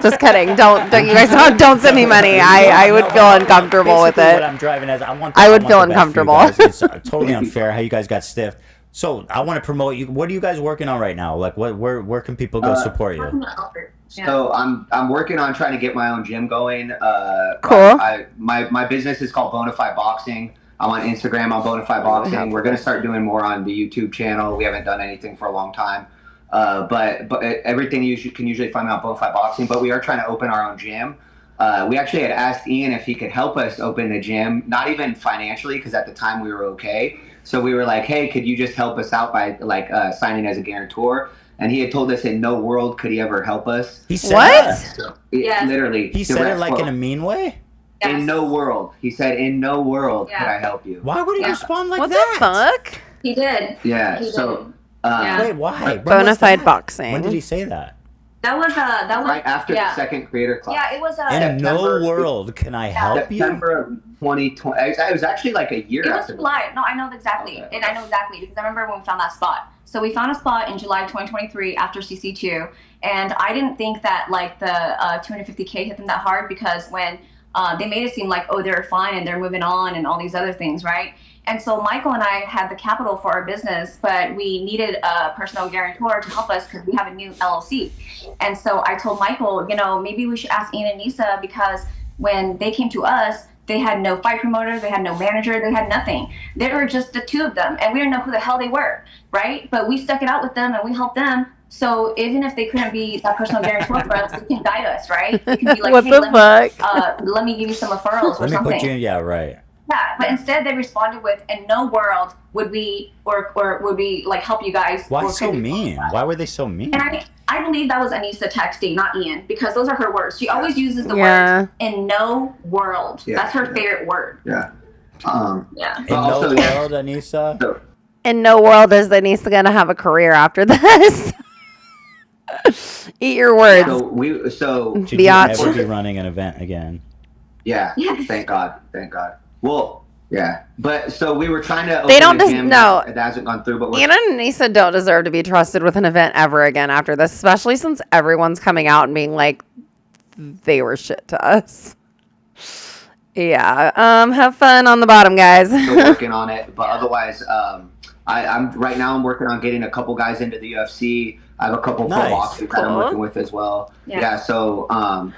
Just kidding. Don't you guys don't send me money. I would feel uncomfortable with Basically it. What I'm driving as I would feel uncomfortable. It's totally unfair how you guys got stiffed. So I want to promote you. What are you guys working on right now? Like, where can people go support you? So I'm working on trying to get my own gym going. Cool. My business is called Bonafide Boxing. I'm on Instagram on Bonafide Boxing. We're gonna start doing more on the YouTube channel. We haven't done anything for a long time. But everything you can usually find me on Bonafide Boxing. But we are trying to open our own gym. We actually had asked Ian if he could help us open the gym, not even financially, because at the time we were okay. So we were like, hey, could you just help us out by signing as a guarantor? And he had told us in no world could he ever help us. He said What? that? So literally. He said it like in a mean way? Yes. In no world. He said, in no world could I help you. Why would he respond like what that? What the fuck? He did. Yeah. He So Wait, why? When was Bonafide that? boxing. When did he say that? That was right after the second creator class. Yeah, it was In no world can I help you. September of 2020. It was actually like a year It was after. July. No, I know exactly. Okay. And I know exactly because I remember when we found that spot. So we found a spot in July 2023 after CC2. And I didn't think that like the 250K hit them that hard because when they made it seem like, oh, they're fine and they're moving on and all these other things, right? And so Michael and I had the capital for our business, but we needed a personal guarantor to help us because we have a new LLC. And so I told Michael, you know, maybe we should ask Ian and Nisa because when they came to us, they had no fight promoter, they had no manager, they had nothing. They were just the two of them, and we didn't know who the hell they were, right? But we stuck it out with them and we helped them. So even if they couldn't be that personal guarantor for us, they can guide us, right? They can be like, What hey, the let me give you some referrals or Let me something. put you in. Yeah, right. Yeah, but instead they responded with, "In no world would we or would we like help you guys." Why or so could we-" mean? Why were they so mean? And I believe that was Anissa texting, not Ian, because those are her words. She always uses the Yeah. words "in no world." Yeah, That's her favorite word. Yeah. Yeah. In no world, Anissa. In no world is Anissa gonna have a career after this. Eat your words. Should Biatch. you ever be running an event again? Yeah. Thank God. Thank God. Well, yeah. But so we were trying to. They open don't a gym no. That hasn't gone through, but we're Ian and Anissa don't deserve to be trusted with an event ever again after this, especially since everyone's coming out and being like, they were shit to us. Yeah. Have fun on the bottom, guys. still working on it. But otherwise, I'm right now. I'm working on getting a couple guys into the UFC. I have a couple pro boxers that I'm working with as well. Yeah. So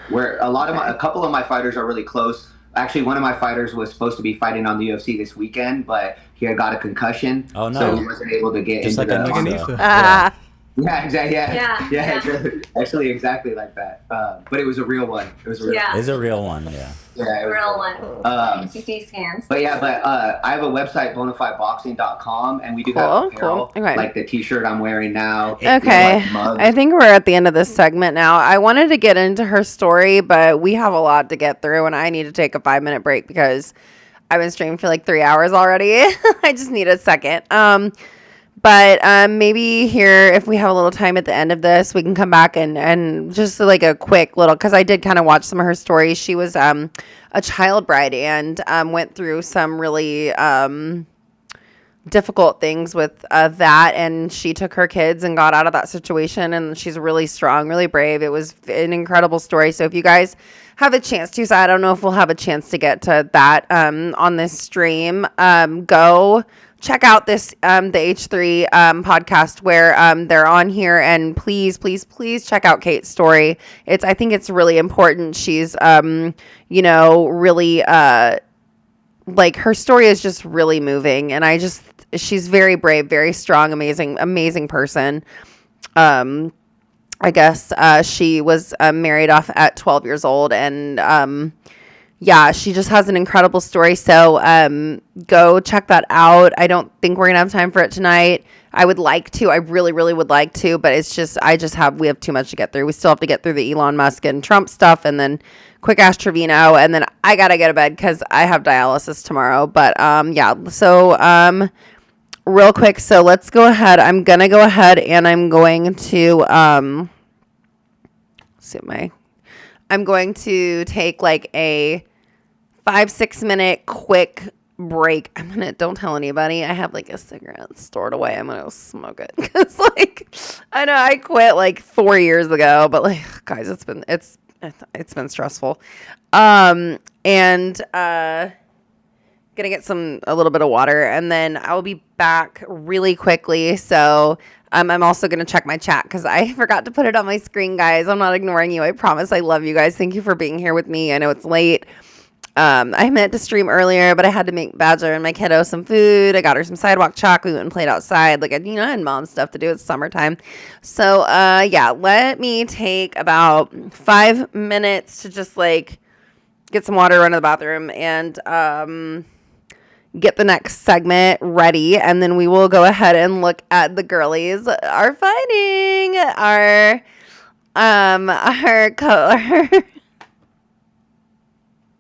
where a couple of my fighters are really close. Actually, one of my fighters was supposed to be fighting on the UFC this weekend, but he had got a concussion. Oh no! So he wasn't able to get Just into like the. Anissa. Yeah, exactly. Yeah. Actually, exactly like that. But it was a real one. It was a real. Yeah. It's a real one. Yeah. Yeah, it was Real one. CT scans. But I have a website, bonafideboxing.com, and we do have apparel, Okay. like the T-shirt I'm wearing now. Okay. Like mugs. I think we're at the end of this segment now. I wanted to get into her story, but we have a lot to get through, and I need to take a 5-minute break because I've been streaming for like 3 hours already. I just need a second. But maybe here, if we have a little time at the end of this, we can come back and just like a quick little, because I did kind of watch some of her stories. She was a child bride and went through some really difficult things with that. And she took her kids and got out of that situation. And she's really strong, really brave. It was an incredible story. So if you guys have a chance to, so I don't know if we'll have a chance to get to that on this stream, go check out this the H3 podcast where they're on here, and please check out Kate's story. I think it's really important. She's really like her story is just really moving, and she's very brave, very strong, amazing person. I guess she was married off at 12 years old, and yeah, she just has an incredible story. So go check that out. I don't think we're going to have time for it tonight. I would like to. I really, really would like to. But it's just, we have too much to get through. We still have to get through the Elon Musk and Trump stuff. And then quick ask Trevino. And then I got to get to bed because I have dialysis tomorrow. But yeah, so real quick. So let's go ahead. I'm going to go ahead and I'm going to I'm going to take like a 5-6 minute quick break. Don't tell anybody. I have like a cigarette stored away. I'm gonna smoke it because like I know I quit like 4 years ago, but like guys, it's been stressful. And gonna get a little bit of water, and then I'll be back really quickly. So I'm also going to check my chat because I forgot to put it on my screen, guys. I'm not ignoring you. I promise I love you guys. Thank you for being here with me. I know it's late. I meant to stream earlier, but I had to make Badger and my kiddo some food. I got her some sidewalk chalk. We went and played outside. Like, I had mom stuff to do. It's summertime. So, yeah, let me take about 5 minutes to just, like, get some water, run to the bathroom, and get the next segment ready, and then we will go ahead and look at the girlies are fighting our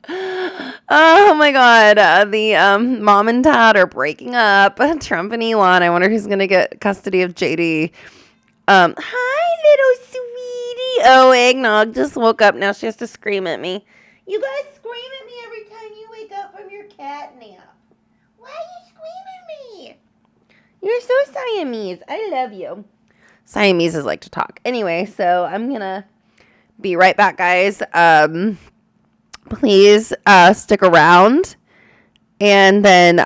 Oh my God. The mom and dad are breaking up. Trump and Elon. I wonder who's going to get custody of JD. Hi, little sweetie. Oh, Eggnog just woke up. Now she has to scream at me. You guys scream at me every time you wake up from your cat nap. Why are you screaming at me? You're so Siamese. I love you. Siameses like to talk. Anyway, so I'm going to be right back, guys. Please stick around. And then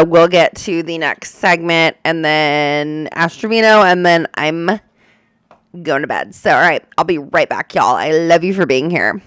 we'll get to the next segment. And then Astrovino. And then I'm going to bed. So, all right. I'll be right back, y'all. I love you for being here.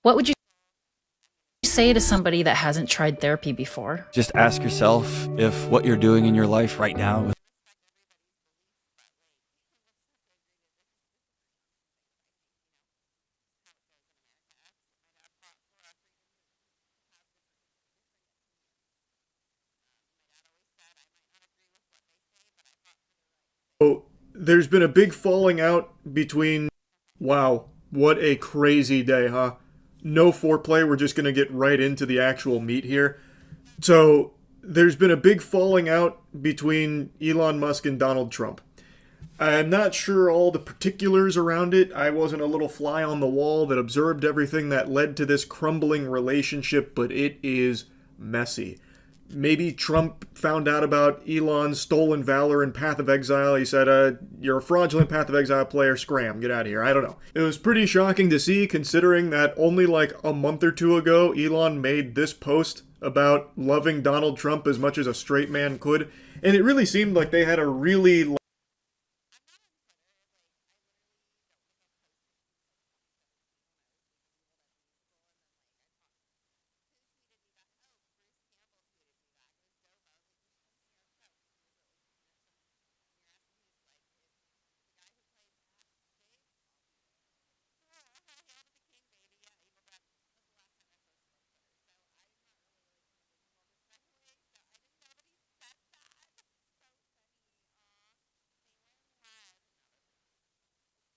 What would you say to somebody that hasn't tried therapy before? Just ask yourself if what you're doing in your life right now. So there's been a big falling out between. Wow, what a crazy day, huh? No foreplay, we're just going to get right into the actual meat here. So there's been a big falling out between Elon Musk and Donald Trump. I'm not sure all the particulars around it. I wasn't a little fly on the wall that observed everything that led to this crumbling relationship, but it is messy. Maybe Trump found out about Elon's stolen valor in Path of Exile. He said, you're a fraudulent Path of Exile player, scram, get out of here. I don't know. It was pretty shocking to see, considering that only like a month or two ago, Elon made this post about loving Donald Trump as much as a straight man could. And it really seemed like they had a really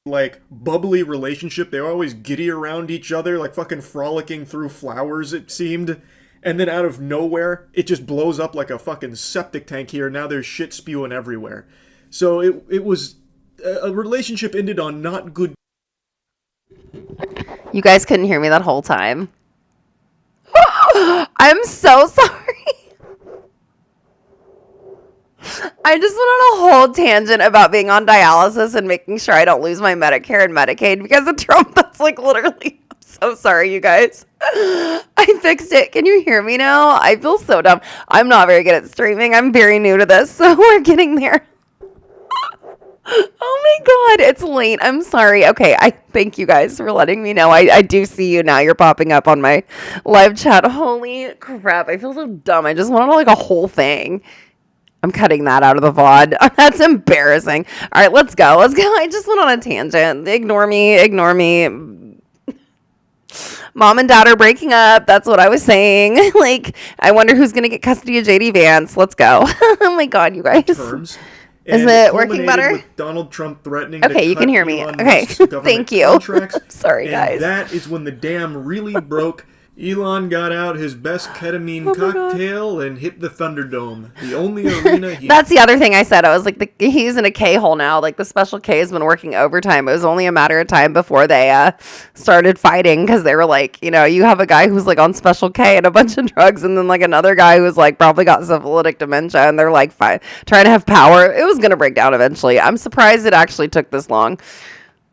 like bubbly relationship. They were always giddy around each other, like fucking frolicking through flowers, it seemed. And then out of nowhere, it just blows up like a fucking septic tank here. Now there's shit spewing everywhere. So it was a relationship ended on not good. You guys couldn't hear me that whole time. I'm so sorry. I just went on a whole tangent about being on dialysis and making sure I don't lose my Medicare and Medicaid because of Trump. That's like literally, I'm so sorry, you guys. I fixed it. Can you hear me now? I feel so dumb. I'm not very good at streaming. I'm very new to this, so we're getting there. Oh my god, it's late. I'm sorry. Okay, I thank you guys for letting me know. I do see you now. You're popping up on my live chat. Holy crap, I feel so dumb. I just wanted like a whole thing. I'm cutting that out of the VOD. That's embarrassing. All right, let's go. Let's go. I just went on a tangent. Ignore me. Ignore me. Mom and dad are breaking up. That's what I was saying. Like, I wonder who's going to get custody of JD Vance. Let's go. Oh my god, you guys. Terms. Is it working better? With Donald Trump threatening okay, to you cut can hear me. Elon Okay, Musk's government thank you. Sorry, and guys. That is when the dam really broke. Elon got out his best ketamine cocktail and hit the Thunderdome, the only arena he... That's the other thing I said. I was like, he's in a K-hole now. Like, the Special K has been working overtime. It was only a matter of time before they started fighting because they were like, you know, you have a guy who's like on Special K and a bunch of drugs and then like another guy who's like probably got syphilitic dementia and they're like trying to have power. It was going to break down eventually. I'm surprised it actually took this long.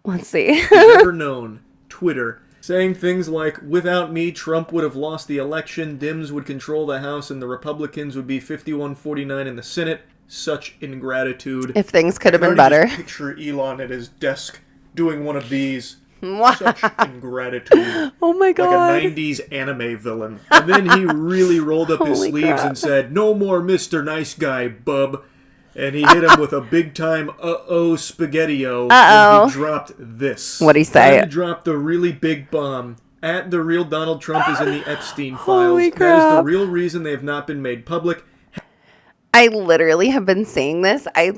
Let's see. Never known. Twitter. Saying things like, without me, Trump would have lost the election, Dems would control the House, and the Republicans would be 51-49 in the Senate. Such ingratitude. If things could have been better. Just picture Elon at his desk doing one of these. Such ingratitude. Oh my god. Like a 90s anime villain. And then he really rolled up his sleeves and said, no more Mr. Nice Guy, bub. And he hit him with a big-time spaghetti-o. And he dropped this. What'd he say? He dropped the really big bomb. At the real Donald Trump is in the Epstein files. Holy crap. That is the real reason they have not been made public. I literally have been saying this. I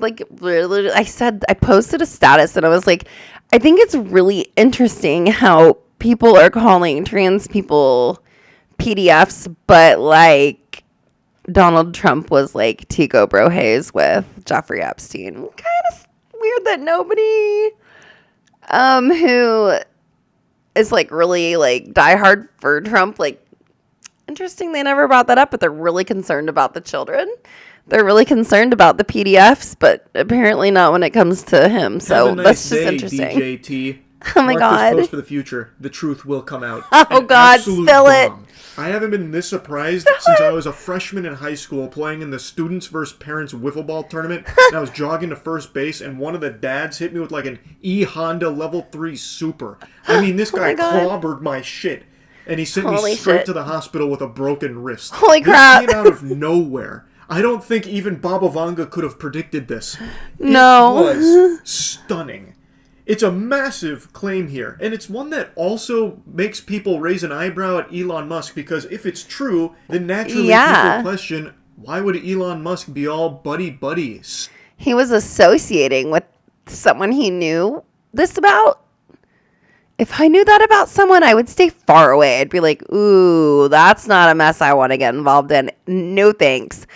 posted a status and I was like, I think it's really interesting how people are calling trans people PDFs, but like, Donald Trump was like Tico Brohays with Jeffrey Epstein. Kind of weird that nobody who is like really like diehard for Trump, like interesting they never brought that up, but they're really concerned about the children. They're really concerned about the PDFs, but apparently not when it comes to him. So that's just interesting. DJT. Oh my Mark god. This post for the future. The truth will come out. Oh god, spill it. I haven't been this surprised since I was a freshman in high school playing in the Students vs. Parents Wiffle Ball tournament. And I was jogging to first base, and one of the dads hit me with like an E-Honda Level 3 Super. I mean, this guy clobbered my shit. And he sent me straight to the hospital with a broken wrist. Holy crap. This came out of nowhere. I don't think even Baba Vanga could have predicted this. No. It was stunning. It's a massive claim here, and it's one that also makes people raise an eyebrow at Elon Musk, because if it's true, then naturally people question, why would Elon Musk be all buddy-buddy? He was associating with someone he knew this about. If I knew that about someone, I would stay far away. I'd be like, ooh, that's not a mess I want to get involved in. No thanks.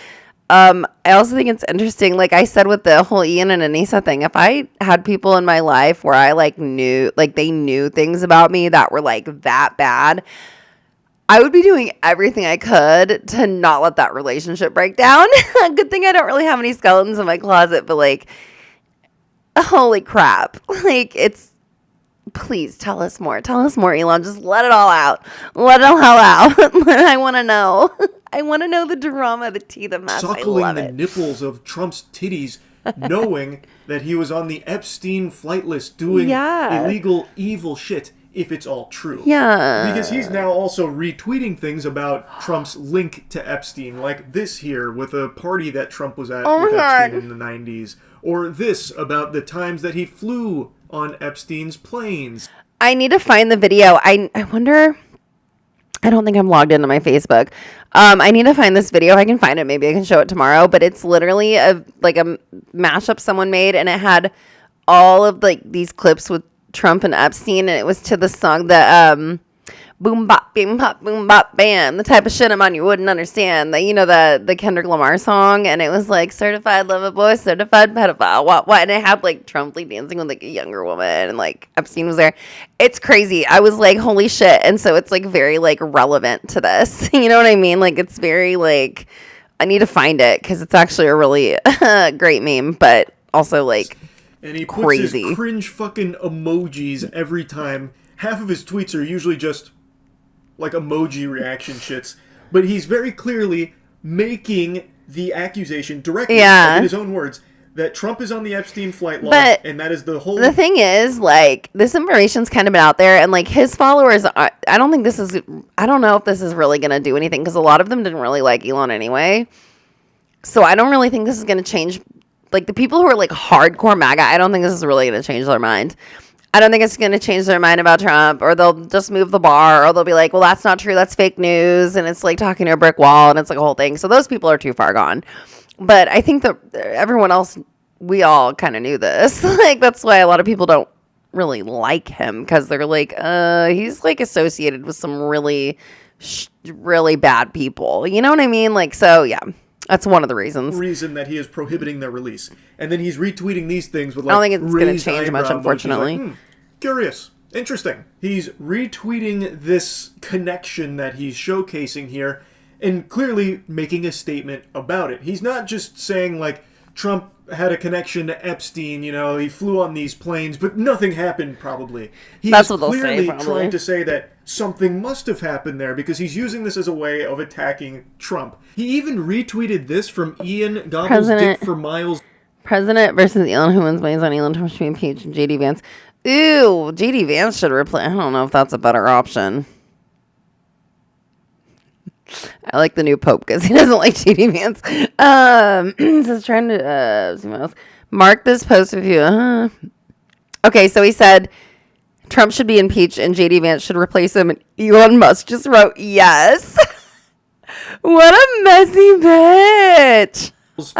I also think it's interesting, like I said with the whole Ian and Anissa thing, if I had people in my life where I like knew, like they knew things about me that were like that bad, I would be doing everything I could to not let that relationship break down. Good thing I don't really have any skeletons in my closet, but like, holy crap. Like please tell us more. Tell us more, Elon. Just let it all out. Let it all out. I want to know. I want to know the drama, the tea, the mess. Suckling I love the nipples of Trump's titties, knowing that he was on the Epstein flight list doing illegal, evil shit, if it's all true. Yeah. Because he's now also retweeting things about Trump's link to Epstein, like this here with a party that Trump was at with Epstein in the 90s, or this about the times that he flew on Epstein's planes. I need to find the video. I wonder... I don't think I'm logged into my Facebook. I need to find this video. If I can find it, maybe I can show it tomorrow. But it's literally a mashup someone made, and it had all of like these clips with Trump and Epstein, and it was to the song the boom bop bing pop boom bop bam, the type of shit I'm on you wouldn't understand. The Kendrick Lamar song, and it was like certified lover boy, certified pedophile, what, and it had like Trump like dancing with like a younger woman, and like Epstein was there. It's crazy. I was like, holy shit. And so it's like very like relevant to this. You know what I mean? Like it's very like, I need to find it because it's actually a really great meme, but also like and he puts his cringe fucking emojis every time. Half of his tweets are usually just like emoji reaction shits, but he's very clearly making the accusation directly, like in his own words, that Trump is on the Epstein flight log, and that is the whole... The thing is, like, this information's kind of been out there, and, like, his followers, I don't know if this is really going to do anything, because a lot of them didn't really like Elon anyway, so I don't really think this is going to change, like, the people who are, like, hardcore MAGA, I don't think this is really going to change their mind. I don't think it's going to change their mind about Trump, or they'll just move the bar, or they'll be like, well, that's not true, that's fake news, and it's like talking to a brick wall, and it's like a whole thing. So those people are too far gone. But I think that everyone else, we all kind of knew this. Like, that's why a lot of people don't really like him, because they're like, he's like associated with some really, really bad people. You know what I mean? Like, so yeah. That's one of the reasons. Reason that he is prohibiting their release. And then he's retweeting these things with like, I don't think it's going to change much, unfortunately. Like, curious. Interesting. He's retweeting this connection that he's showcasing here and clearly making a statement about it. He's not just saying like, Trump had a connection to Epstein, you know, he flew on these planes, but nothing happened probably. He's clearly trying to say that something must have happened there because he's using this as a way of attacking Trump. He even retweeted this from Ian Gobbles Dick for Miles. President versus Elon, who wins based on Elon Trump should be impeached, and JD Vance. Ew, JD Vance should replace. I don't know if that's a better option. I like the new pope because he doesn't like JD Vance. Says trying to mark this post if you. Okay, so he said Trump should be impeached and JD Vance should replace him. And Elon Musk just wrote yes. What a messy bitch.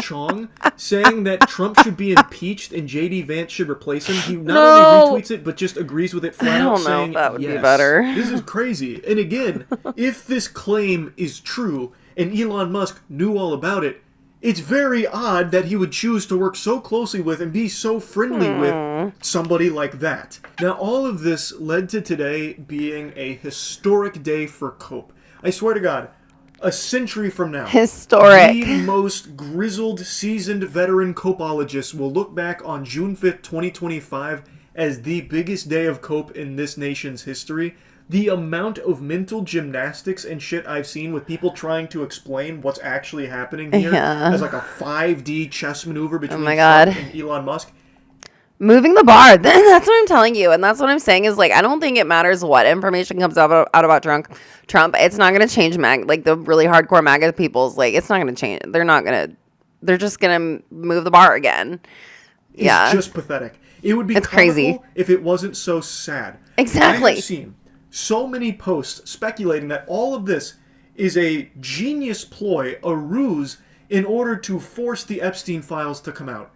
Chong saying that Trump should be impeached and JD Vance should replace him. He not only retweets it but just agrees with it flat out, saying that would yes. be better. This is crazy. And again, if this claim is true and Elon Musk knew all about it, it's very odd that he would choose to work so closely with and be so friendly with somebody like that. Now, all of this led to today being a historic day for Cope. I swear to God, a century from now, historic. The most grizzled, seasoned veteran copeologists will look back on June 5th, 2025 as the biggest day of cope in this nation's history. The amount of mental gymnastics and shit I've seen with people trying to explain what's actually happening here as like a 5D chess maneuver between Trump and Elon Musk. Moving the bar. That's what I'm telling you. And that's what I'm saying is, like, I don't think it matters what information comes out about Trump. It's not going to change like the really hardcore MAGA people's, like, it's not going to change. They're just going to move the bar again. It's just pathetic. It would be crazy if it wasn't so sad. Exactly. I have seen so many posts speculating that all of this is a genius ploy, a ruse, in order to force the Epstein files to come out.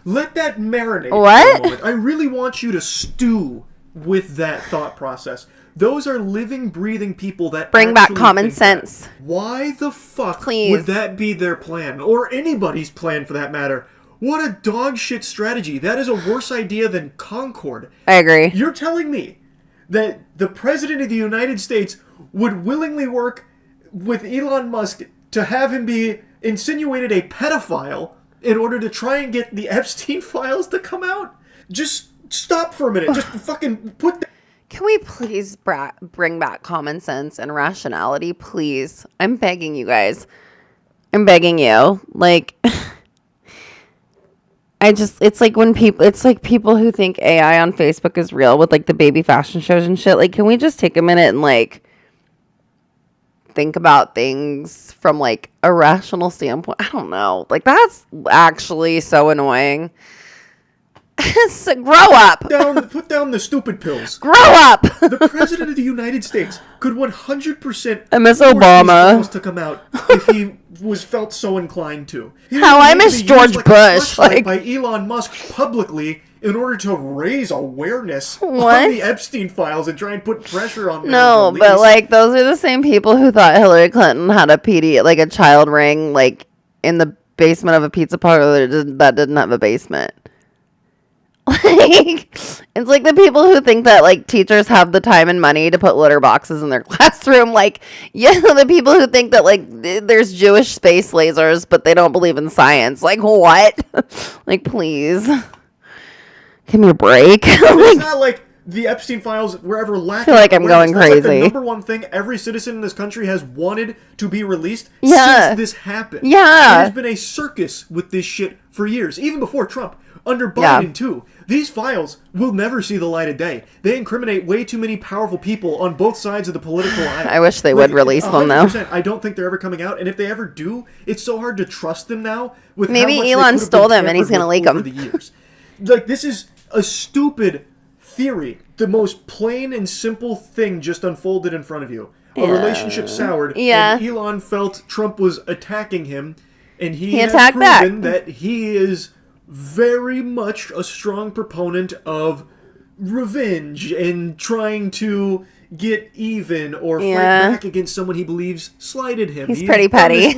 Let that marinate for a moment. I really want you to stew with that thought process. Those are living, breathing people that bring back common sense. Why the fuck would that be their plan? Or anybody's plan, for that matter? What a dog shit strategy. That is a worse idea than Concord. I agree. You're telling me that the President of the United States would willingly work with Elon Musk to have him be insinuated a pedophile in order to try and get the Epstein files to come out? Just stop for a minute. Just fucking put that. Can we please bring back common sense and rationality, please? I'm begging you guys. I'm begging you. Like, it's like people who think AI on Facebook is real with, like, the baby fashion shows and shit. Like, can we just take a minute and, like, think about things from, like, a rational standpoint? I don't know. Like, that's actually so annoying. So grow up. Put down the stupid pills. Grow up. The President of the United States could 100% I miss Obama force these files to come out if he felt so inclined to. How I miss George Bush. Like by Elon Musk publicly in order to raise awareness on the Epstein files and try and put pressure on them. No, but, like, those are the same people who thought Hillary Clinton had a child ring, like, in the basement of a pizza parlor that didn't have a basement. Like, it's like the people who think that, like, teachers have the time and money to put litter boxes in their classroom. Like, yeah, the people who think that, like, there's Jewish space lasers, but they don't believe in science. Like, what? Like, please. Give me a break. It's not like the Epstein files were ever lacking. I feel like I'm going crazy. Like the number one thing every citizen in this country has wanted to be released since this happened. Yeah. There's been a circus with this shit for years, even before Trump. Under Biden, too. These files will never see the light of day. They incriminate way too many powerful people on both sides of the political aisle. I wish they would release them, though. I don't think they're ever coming out, and if they ever do, it's so hard to trust them now. With maybe Elon stole them and he's going to leak them. The years. Like, this is a stupid theory. The most plain and simple thing just unfolded in front of you. A relationship soured, and Elon felt Trump was attacking him, and he has proven that he is very much a strong proponent of revenge and trying to get even or fight back against someone he believes slighted him. He's pretty petty.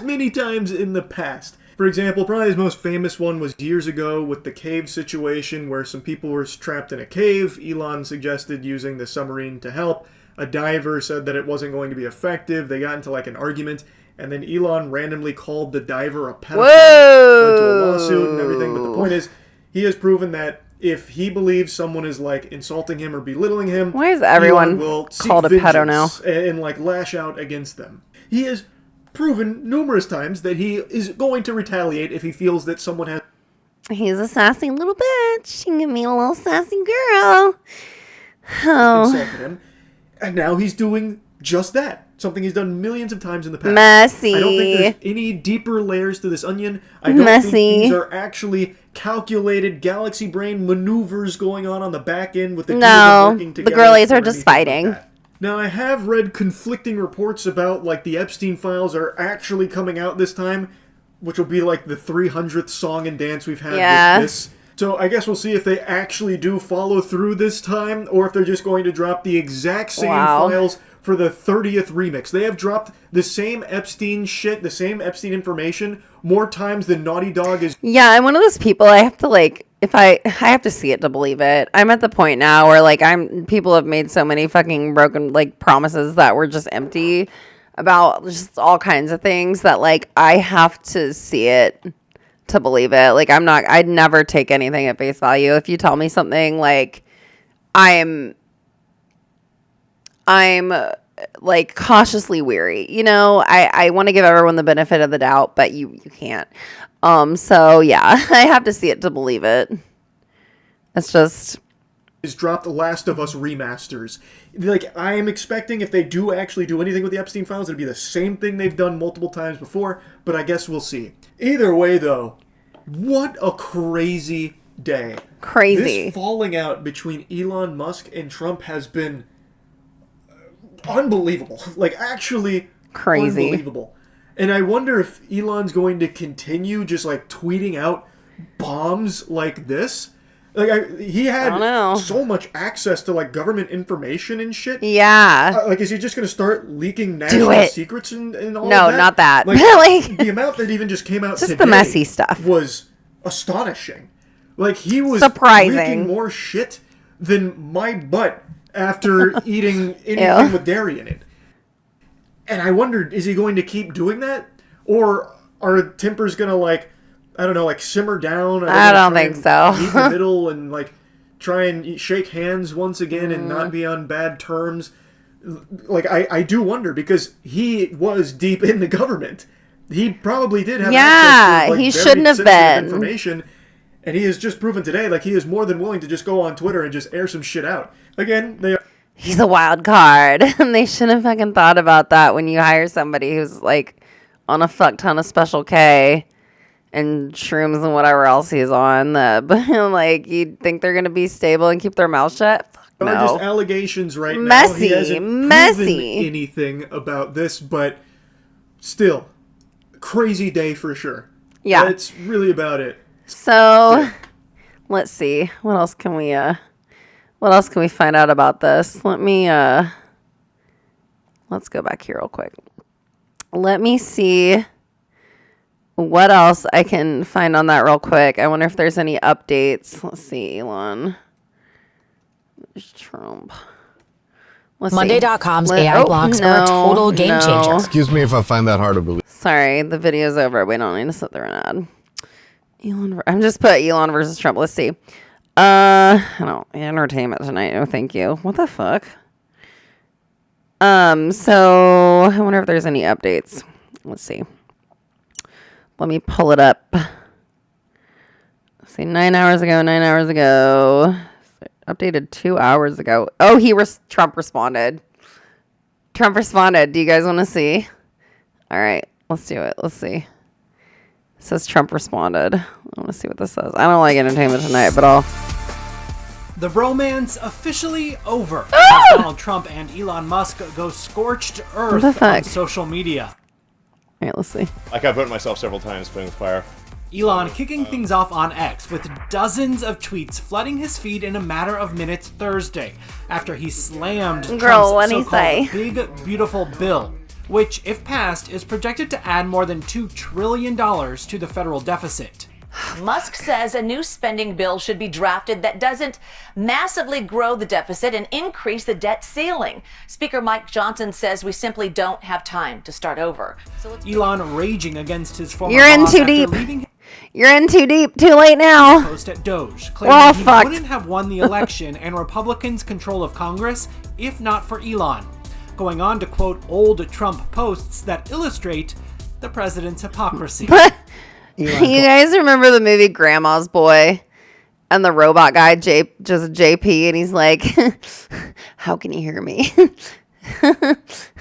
many times in the past. For example, probably his most famous one was years ago with the cave situation where some people were trapped in a cave. Elon suggested using the submarine to help. A diver said that it wasn't going to be effective. They got into like an argument. And then Elon randomly called the diver a pedophile. Went to a lawsuit and everything. But the point is, he has proven that if he believes someone is like insulting him or belittling him, why is everyone called a pedo now? And like lash out against them. He has proven numerous times that he is going to retaliate if he feels that someone has. He's a sassy little bitch. He can be a little sassy girl. Insulted him, and now he's doing just that. Something he's done millions of times in the past. Messy. I don't think there's any deeper layers to this onion. I don't think these are actually calculated galaxy brain maneuvers going on the back end with the two working together. The girlies are just fighting. Now, I have read conflicting reports about, like, the Epstein files are actually coming out this time, which will be, like, the 300th song and dance we've had with this. So I guess we'll see if they actually do follow through this time, or if they're just going to drop the exact same files for the 30th remix. They have dropped the same Epstein shit, the same Epstein information, more times than Naughty Dog is. Yeah, I'm one of those people, I have to, like, I have to see it to believe it. I'm at the point now where, like, people have made so many fucking broken, like, promises that were just empty about just all kinds of things that, like, I have to see it to believe it. Like, I'd never take anything at face value. If you tell me something, like, I'm like cautiously weary. You know, I want to give everyone the benefit of the doubt, but you can't. So yeah, I have to see it to believe it. It's just is dropped The Last of Us remasters. Like, I am expecting if they do actually do anything with the Epstein files, it'll be the same thing they've done multiple times before, but I guess we'll see. Either way, though, what a crazy day. Crazy. This falling out between Elon Musk and Trump has been unbelievable. Like, actually crazy. Unbelievable. And I wonder if Elon's going to continue just, like, tweeting out bombs like this. Like, he had so much access to, like, government information and shit. Yeah. Like, is he just going to start leaking national secrets and all no, of that? not that. Like, like, the amount that even just came out just today the messy stuff was astonishing. Like, he was surprising. leaking more shit than my butt after eating anything with dairy in it. And I wondered, is he going to keep doing that? Or are tempers going to, like, I don't know, like, simmer down? I don't think so. Meet in the middle and, like, try and shake hands once again and not be on bad terms. Like, I do wonder, because he was deep in the government. He probably did have access to, like, he very shouldn't have been. information. And he has just proven today, like, he is more than willing to just go on Twitter and just air some shit out. Again, he's a wild card. And they should have fucking thought about that when you hire somebody who's, like, on a fuck ton of Special K and shrooms and whatever else he's on. Like, you'd think they're going to be stable and keep their mouth shut? Fuck no. Just allegations right now. Messy, He hasn't proven anything about this, but still, crazy day for sure. Yeah. That's really about it. So, let's see. What else can we find out about this? Let's go back here real quick. Let me see what else I can find on that real quick. I wonder if there's any updates. Let's see, Elon. There's Trump. Monday.com's AI blogs are a total game changer. Excuse me if I find that hard to believe. Sorry, the video's over. We don't need to sit there and ad. I'm just put Elon versus Trump. Let's see. I don't entertainment tonight. No, thank you. What the fuck? So I wonder if there's any updates. Let's see. Let me pull it up. Let's see, 9 hours ago. Updated 2 hours ago. Oh, Trump responded. Do you guys want to see? All right, let's do it. Let's see. It says Trump responded. I want to see what this says. I don't like entertainment tonight, but I'll... The bromance officially over as Donald Trump and Elon Musk go scorched earth on social media. All right, let's see. Like, I've burnt myself several times playing with fire. Elon kicking things off on X with dozens of tweets flooding his feed in a matter of minutes Thursday after he slammed Trump's so-called Big Beautiful Bill, which, if passed, is projected to add more than $2 trillion to the federal deficit. Musk says a new spending bill should be drafted that doesn't massively grow the deficit and increase the debt ceiling. Speaker Mike Johnson says we simply don't have time to start over. Elon raging against his former You're in boss too after deep. leaving You're in too deep. Too late now. Post at Doge, We're all claiming he fucked. wouldn't have won the election and Republicans' control of Congress if not for Elon. Going on to quote old Trump posts that illustrate the president's hypocrisy. You guys remember the movie Grandma's Boy? And the robot guy, just JP, and he's like, how can you hear me?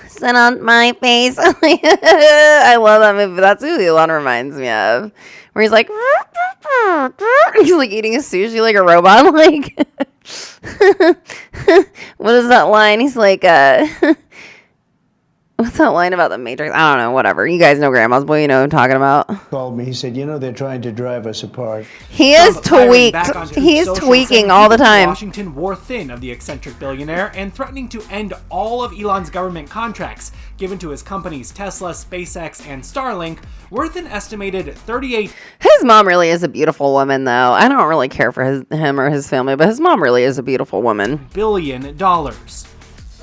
Sit on my face. I love that movie. That's who Elon reminds me of. Where he's like, he's like eating a sushi like a robot. Like, what is that line? He's like, what's that line about the Matrix? I don't know, whatever. You guys know Grandma's Boy, you know what I'm talking about. Called me. He said, you know, they're trying to drive us apart. He is tweaked. He is tweaking all the time. Washington wore thin of the eccentric billionaire and threatening to end all of Elon's government contracts given to his companies Tesla, SpaceX, and Starlink, worth an estimated 38. His mom really is a beautiful woman, though. I don't really care for him or his family, but his mom really is a beautiful woman. $1 billion.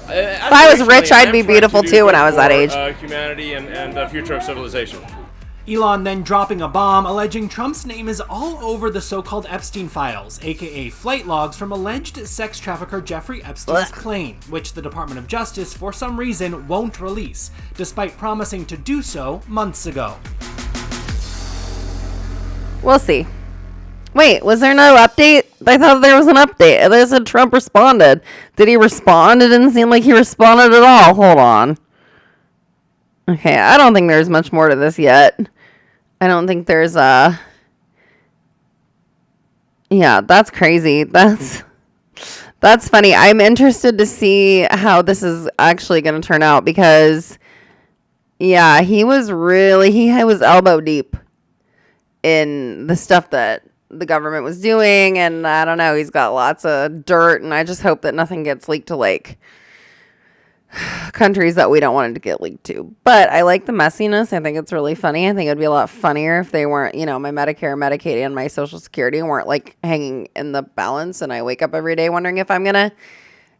If I was rich, I'd be beautiful too when I was that age. Humanity and the future of civilization. Elon then dropping a bomb alleging Trump's name is all over the so-called Epstein files, aka flight logs from alleged sex trafficker Jeffrey Epstein's plane, which the Department of Justice for some reason won't release, despite promising to do so months ago. We'll see. Wait, was there no update? I thought there was an update. They said Trump responded. Did he respond? It didn't seem like he responded at all. Hold on. Okay, I don't think there's much more to this yet. I don't think there's yeah, that's crazy. That's funny. I'm interested to see how this is actually going to turn out because yeah, he was elbow deep in the stuff that the government was doing, and I don't know, he's got lots of dirt, and I just hope that nothing gets leaked to like countries that we don't want it to get leaked to. But I like the messiness. I think it's really funny. I think it'd be a lot funnier if they weren't, you know, my Medicare, Medicaid, and my Social Security weren't like hanging in the balance, and I wake up every day wondering if I'm gonna,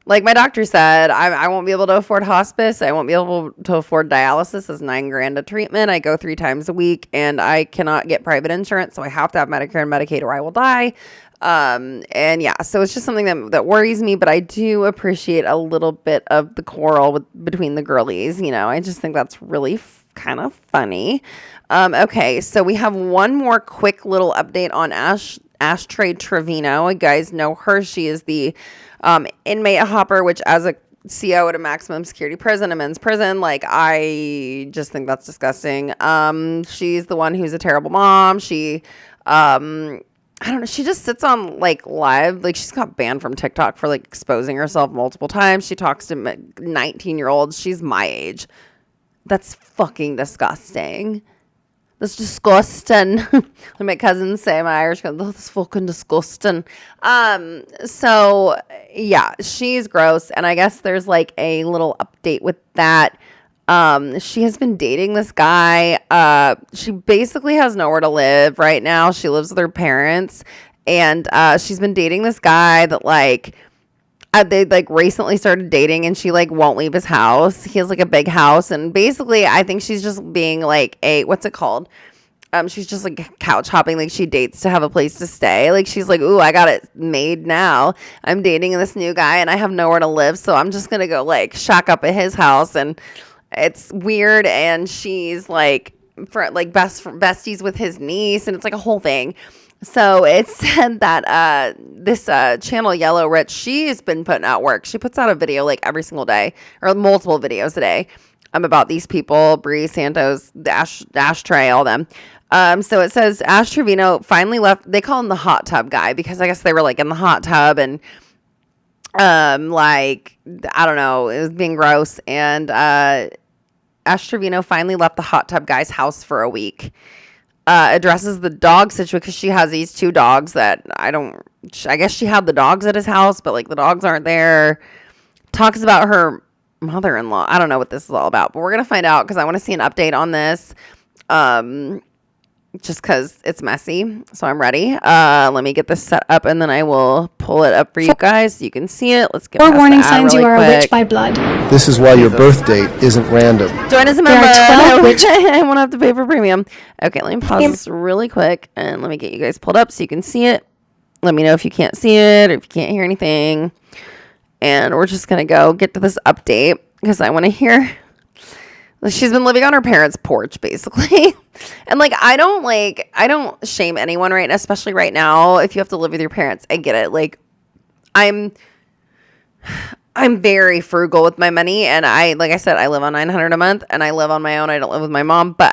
like my doctor said, I won't be able to afford hospice. I won't be able to afford dialysis. It's $9,000 a treatment. I go 3 times a week, and I cannot get private insurance, so I have to have Medicare and Medicaid or I will die. And yeah, so it's just something that worries me, but I do appreciate a little bit of the quarrel between the girlies. You know, I just think that's really kind of funny. Okay, so we have one more quick little update on Ashtray Trevino. You guys know her. She is the inmate hopper, which as a CO at a maximum security prison, a men's prison, like I just think that's disgusting. She's the one who's a terrible mom. She I don't know, she just sits on like live, like she's got banned from TikTok for like exposing herself multiple times. She talks to 19-year-olds. She's my age. That's fucking disgusting. That's disgusting. Like my cousins say, my Irish cousins, oh, that's fucking disgusting. So yeah, she's gross. And I guess there's like a little update with that. She has been dating this guy. She basically has nowhere to live right now. She lives with her parents, and she's been dating this guy that like they like recently started dating, and she like won't leave his house. He has like a big house, and basically I think she's just being like what's it called? She's just like couch hopping. Like she dates to have a place to stay. Like she's like, ooh, I got it made now. I'm dating this new guy and I have nowhere to live. So I'm just going to go like shack up at his house. And it's weird. And she's like for like besties with his niece. And it's like a whole thing. So it said that this channel Yellow Rich, she has been putting out work. She puts out a video like every single day or multiple videos a day about these people, Bree, Santos, Ashtray, all them. So it says Ash Trevino finally left. They call him the hot tub guy because I guess they were like in the hot tub and like, I don't know, it was being gross. And Ash Trevino finally left the hot tub guy's house for a week. Addresses the dog situation because she has these 2 dogs that I guess she had the dogs at his house, but like the dogs aren't there. Talks about her mother-in-law. I don't know what this is all about, but we're going to find out because I want to see an update on this. Just because it's messy. So I'm ready. Let me get this set up and then I will pull it up for you guys so you can see it. Let's get Four past warning the ad signs really you are quick. a witch by blood. This is why your birth date isn't random. Join as a There member. are 12 witch- I won't have to pay for premium. Okay, let me pause this really quick and let me get you guys pulled up so you can see it. Let me know if you can't see it or if you can't hear anything. And we're just going to go get to this update because I want to hear. She's been living on her parents' porch, basically. And, like, I don't shame anyone right now, especially right now. If you have to live with your parents, I get it. Like, I'm very frugal with my money. And like I said, I live on $900 a month and I live on my own. I don't live with my mom, but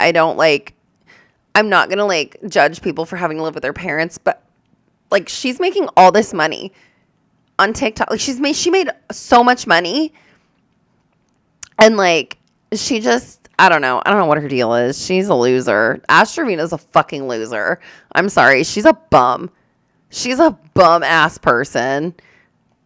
I'm not going to, judge people for having to live with their parents. But, she's making all this money on TikTok. Like, she made so much money. And, she just, I don't know what her deal is. She's a loser. Ash Trevino's a fucking loser. I'm sorry. She's a bum. She's a bum ass person.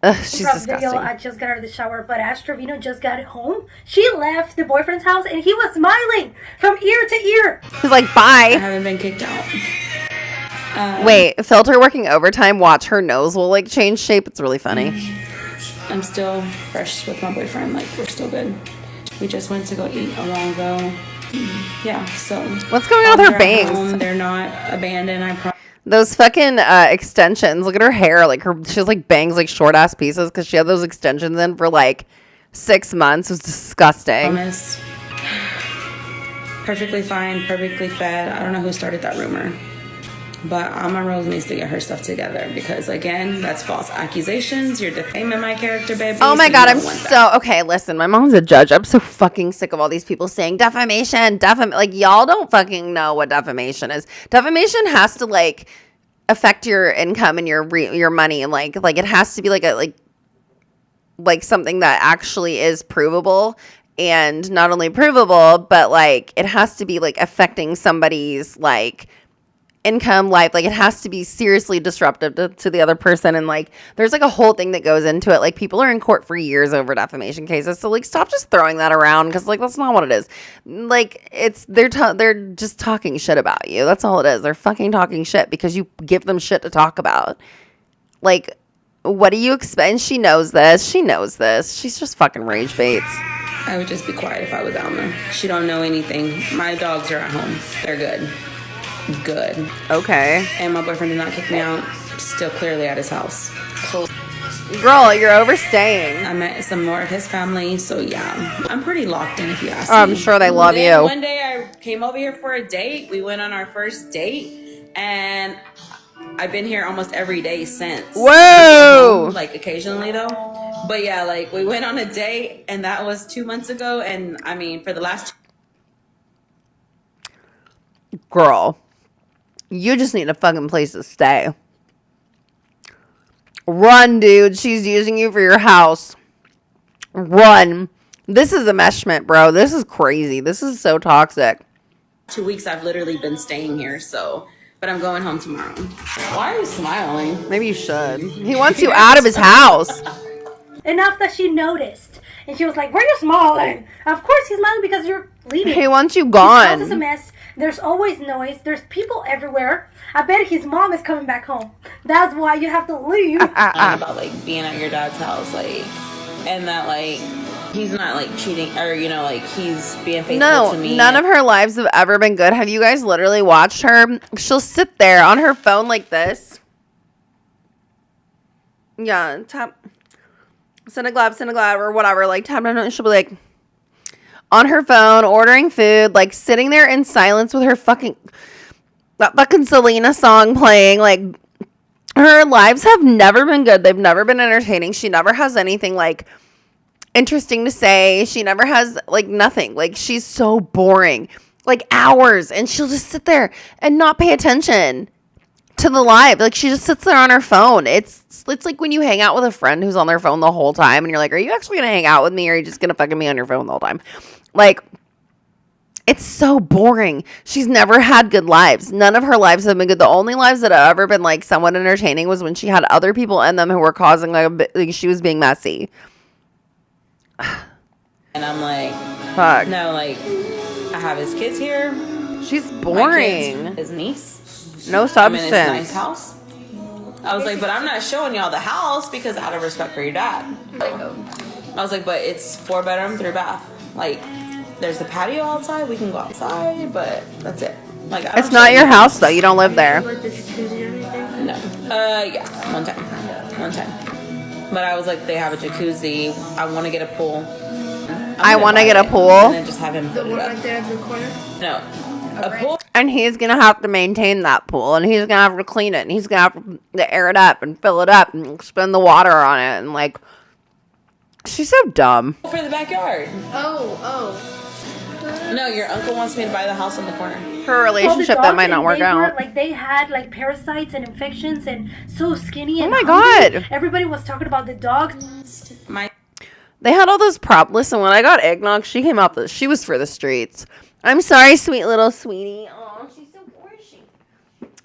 Ugh, she's disgusting. Video, I just got out of the shower, but Ash Trevino just got home. She left the boyfriend's house and he was smiling from ear to ear. He's like, bye. I haven't been kicked out. Wait, Filter working overtime. Watch, her nose will change shape. It's really funny. I'm still fresh with my boyfriend. We're still good. We just went to go eat a while ago. Yeah, so. What's going on with her they're at bangs? home, they're not abandoned. Those fucking extensions. Look at her hair. Like she has like bangs like short ass pieces because she had those extensions in for like 6 months. It was disgusting. Promise. Perfectly fine, perfectly fed. I don't know who started that rumor. But Alma Rose needs to get her stuff together because, again, that's false accusations. You're defaming my character, baby. Oh my so God, I'm so... Okay, listen, my mom's a judge. I'm so fucking sick of all these people saying defamation, like, y'all don't fucking know what defamation is. Defamation has to, like, affect your income and your money. And, like it has to be, like something that actually is provable. And not only provable, but, like, it has to be, like, affecting somebody's, like... income, life, like it has to be seriously disruptive to the other person, and like there's like a whole thing that goes into it. Like people are in court for years over defamation cases, so like stop just throwing that around because like that's not what it is. Like they're just talking shit about you. That's all it is. They're fucking talking shit because you give them shit to talk about. Like what do you expect? And she knows this. She's just fucking rage baits. I would just be quiet if I was Alma. She don't know anything. My dogs are at home. They're good. Good. Okay. And my boyfriend did not kick me out. Still clearly at his house. Girl, you're overstaying. I met some more of his family, so yeah. I'm pretty locked in if you ask me. I'm sure they love you. One day I came over here for a date. We went on our first date, and I've been here almost every day since. Whoa! Like occasionally though. But yeah, like we went on a date, and that was 2 months ago, and I mean for the last... Girl. You just need a fucking place to stay. Run, dude. She's using you for your house. Run. This is enmeshment, bro. This is crazy. This is so toxic. 2 weeks I've literally been staying here, so... But I'm going home tomorrow. Why are you smiling? Maybe you should. He wants you out of his house. Enough that she noticed. And she was like, where are you smiling? Of course he's smiling because you're leaving. He wants you gone. His house is a mess. There's always noise. There's people everywhere. I bet his mom is coming back home. That's why you have to leave. About like being at your dad's house, like, and that like he's not like cheating or like he's being faithful to me. None of her lives have ever been good. Have you guys literally watched her? She'll sit there on her phone like this. Yeah, tap. Cineglab, or whatever. Like tap on it. She'll be like on her phone, ordering food, like sitting there in silence with her that fucking Selena song playing. Like her lives have never been good. They've never been entertaining. She never has anything like interesting to say. She never has like nothing. Like she's so boring. Like hours, and she'll just sit there and not pay attention to the live. Like she just sits there on her phone. It's like when you hang out with a friend who's on their phone the whole time and you're like, are you actually gonna hang out with me or are you just gonna fucking be on your phone the whole time? Like it's so boring. She's never had good lives. None of her lives have been good. The only lives that have ever been like somewhat entertaining was when she had other people in them who were causing like she was being messy. And I'm like, fuck. No, like I have his kids here. She's boring. His niece. No substance. I'm in his nice house. I was like, but I'm not showing y'all the house because out of respect for your dad. I was like, but it's 4 bedroom, 3 bath. Like, there's the patio outside. We can go outside, but that's it. Like, it's not your house though. You don't live there. No. Yeah, one time. But I was like, they have a jacuzzi. I want to get a pool. I want to get a pool. And then just have him put it up. Right there in the corner? No. A pool. And he's going to have to maintain that pool. And he's going to have to clean it. And he's going to have to air it up and fill it up and spend the water on it. And like, she's so dumb. For the backyard. Oh. No, your uncle wants me to buy the house on the corner. For a relationship that might not work out. They had like parasites and infections and so skinny. And oh my God. Everybody was talking about the dogs. They had all those Listen, when I got eggnog, she came out she was for the streets. I'm sorry, sweet little sweetie. Oh, she's so gorgeous.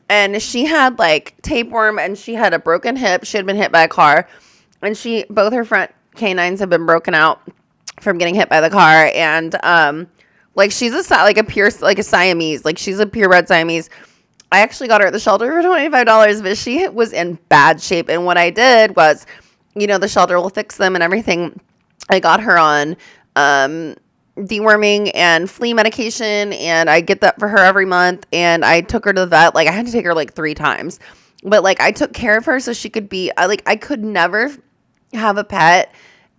And she had like tapeworm and she had a broken hip. She had been hit by a car. And both her front canines have been broken out from getting hit by the car. And like she's a Siamese. Like she's a purebred Siamese. I actually got her at the shelter for $25, but she was in bad shape. And what I did was, the shelter will fix them and everything. I got her on deworming and flea medication, and I get that for her every month. And I took her to the vet. Like, I had to take her like 3 times, but like I took care of her so she could be I could never have a pet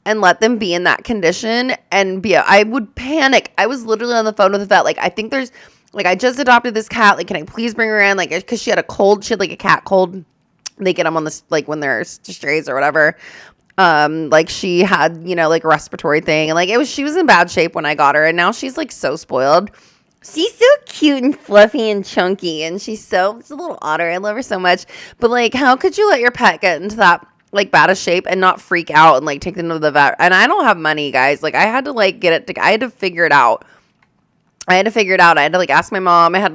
and let them be in that condition and I would panic. I was literally on the phone with the vet. Like, I think there's like, I just adopted this cat. Like, can I please bring her in? Like, because she had a cold. She had like a cat cold. They get them on this, like when they're strays or whatever. Like she had, you know, like a respiratory thing, and like she was in bad shape when I got her, and now she's like so spoiled. She's so cute and fluffy and chunky, and she's a little otter. I love her so much. But like, how could you let your pet get into that like bad of shape and not freak out and like take them to the vet? And I don't have money, guys. Like, I had to like I had to figure it out. I had to like ask my mom. I had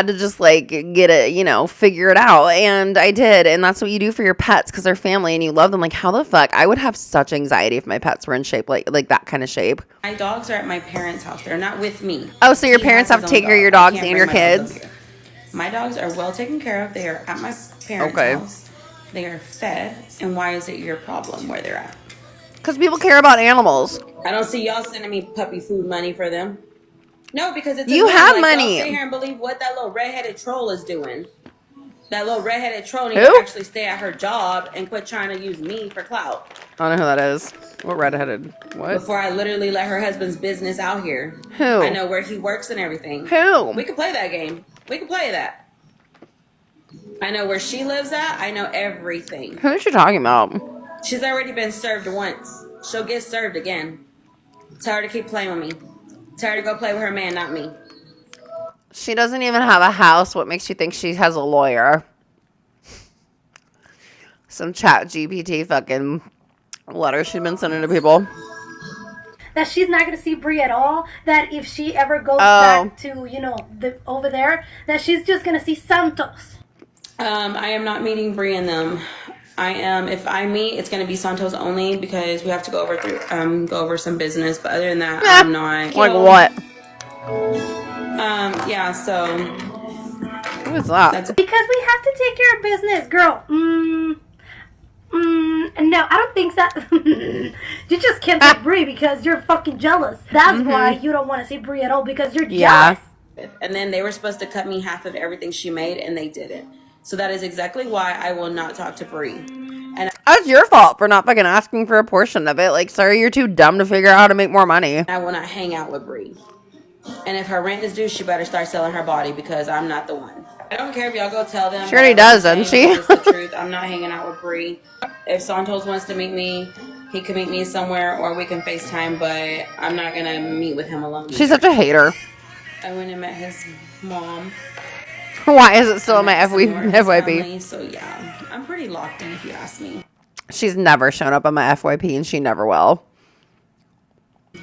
to just like get it, you know, figure it out. And I did. And that's what you do for your pets because they're family and you love them. Like, how the fuck? I would have such anxiety if my pets were in shape, like that kind of shape. My dogs are at my parents' house. They're not with me. Oh, so your parents have to take care of your dogs and your kids? My dogs are well taken care of. They are at my parents' house. They are fed. And why is it your problem where they're at? Because people care about animals. I don't see y'all sending me puppy food money for them. No, because it's you have like, money. Y'all sit here and believe what that little redheaded troll is doing. That little redheaded troll needs to actually stay at her job and quit trying to use me for clout. I don't know who that is. What redheaded? What? Before I literally let her husband's business out here. Who? I know where he works and everything. Who? We can play that game. We can play that. I know where she lives at. I know everything. Who is she talking about? She's already been served once. She'll get served again. Tell her to keep playing with me. Tell her to go play with her man, not me. She doesn't even have a house. What makes you think she has a lawyer? Some chat GPT fucking letters she's been sending to people. That she's not going to see Brie at all. That if she ever goes back to, you know, over there, that she's just going to see Santos. I am not meeting Brie and them. I am. If I meet, it's going to be Santos only because we have to go over some business. But other than that, I'm not. Like what? Yeah. So. Who is that? Because we have to take care of business, girl. No, I don't think so. You just can't see Brie because you're fucking jealous. That's why you don't want to see Brie at all because you're jealous. And then they were supposed to cut me half of everything she made, and they didn't. So that is exactly why I will not talk to Brie. And that's your fault for not fucking asking for a portion of it. Like, sorry, you're too dumb to figure out how to make more money. I will not hang out with Brie. And if her rent is due, she better start selling her body because I'm not the one. I don't care if y'all go tell them. She already does, doesn't she? It's the truth. I'm not hanging out with Brie. If Santos wants to meet me, he can meet me somewhere or we can FaceTime, but I'm not going to meet with him alone. She's such a hater. I went and met his mom. Why is it still in my FYP? So yeah, I'm pretty locked in if you ask me. She's never shown up on my FYP and she never will.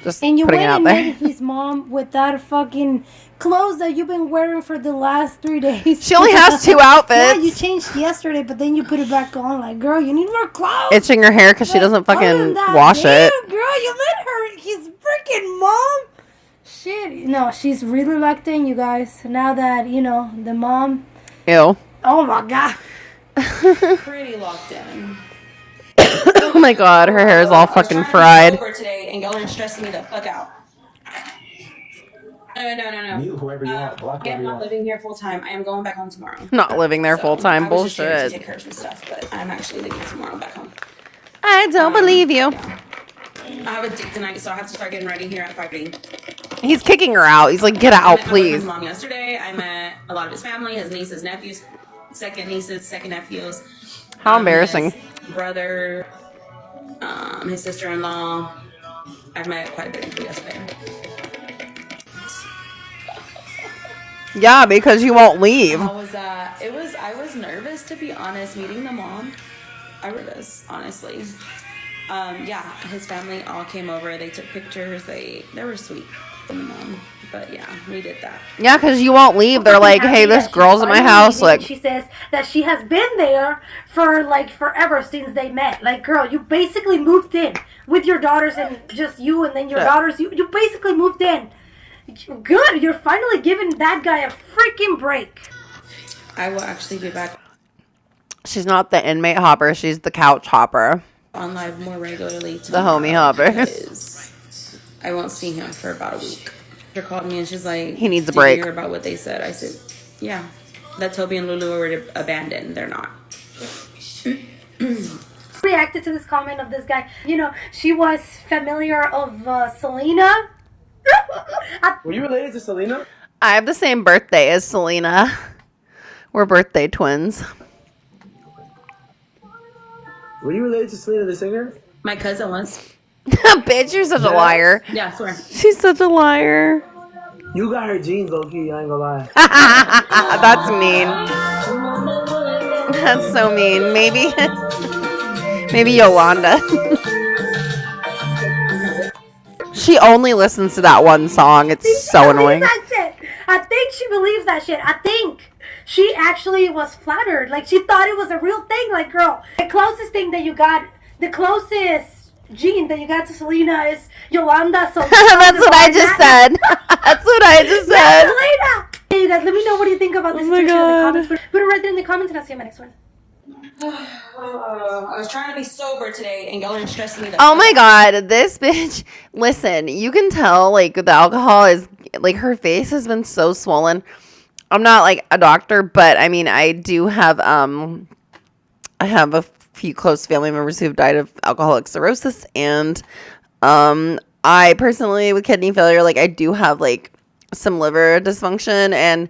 Just and you putting went it out and there. met his mom with that fucking clothes that you've been wearing for the last 3 days. She only has 2 outfits. Yeah, you changed yesterday, but then you put it back on. Like, girl, you need more clothes. Itching her hair because she doesn't fucking wash it. Girl, you met her. His freaking mom. Shit. No, she's really locked in, you guys. Now that, you know, the mom. Ew. Oh, my God. Pretty locked in. Oh, my God. Her hair is all fucking fried. Today and y'all are stressing me the fuck out. No. Mute whoever you want. Block I am whoever you not want. living here full time. I am going back home tomorrow. Not living there full time. I was just here to Bullshit. take care of some stuff, but I'm actually leaving tomorrow back home. I don't believe you. Yeah. I have a date tonight, so I have to start getting ready here at 5:30. He's kicking her out. He's like, get out, I met please. his mom yesterday. I met a lot of his family, his nieces, nephews, second nieces, second nephews. How embarrassing. His brother, his sister-in-law. I've met quite a bit of people yesterday. Yeah, because you won't leave. I was nervous, to be honest, meeting the mom. I was nervous, honestly. Yeah, his family all came over. They took pictures. They were sweet. The mom, but yeah, we did that. Yeah, because you won't leave. They're like, hey, this girl's in my house. Like, she says that she has been there for like forever since they met. Like, girl, you basically moved in with your daughters and just you, and then your daughters. You basically moved in. Good, you're finally giving that guy a freaking break. I will actually be back. She's not the inmate hopper. She's the couch hopper. On live more regularly. The homie hopper. I won't see him for about a week. She called me and she's like, he needs a "Did break." you hear about what they said?" I said, "Yeah, that Toby and Lulu were abandoned. They're not." Reacted to this comment of this guy. You know, she was familiar of Selena. Were you related to Selena? I have the same birthday as Selena. We're birthday twins. Were you related to Selena the singer? My cousin was. Bitch, you're such a liar. Yeah, I swear. She's such a liar. You got her genes, low-key, I ain't gonna lie. That's mean. That's so mean. Maybe Yolanda. She only listens to that one song. It's so annoying. That shit. I think she believes that shit. I think she actually was flattered. Like, she thought it was a real thing. Like, girl, the closest thing that you got, the closest gene that you got to Selena is Yolanda. So That's what I just said. That's what I just said. Selena. Hey, you guys, let me know what you think about this situation in the comments. Put it right there in the comments, and I'll see you in my next one. I was trying to be sober today, and y'all are stressing me. Oh my god, this bitch. Listen, you can tell, like, the alcohol is, like, her face has been so swollen. I'm not, like, a doctor, but, I mean, I do have, I have a few close family members who've died of alcoholic cirrhosis, and, I personally, with kidney failure, like, I do have, like, some liver dysfunction, and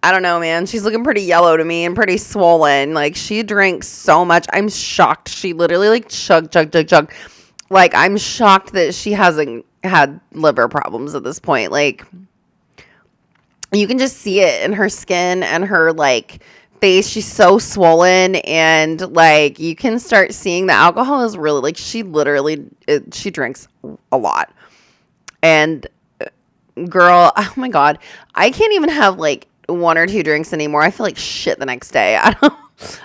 I don't know, man. She's looking pretty yellow to me and pretty swollen. Like, she drinks so much. I'm shocked. She literally, like, chug. Like, I'm shocked that she hasn't had liver problems at this point. Like, you can just see it in her skin and her, like, face. She's so swollen, and, like, you can start seeing the alcohol is really, like, she drinks a lot. And, girl, oh my god, I can't even have, like, 1 or 2 drinks anymore. I feel like shit the next day.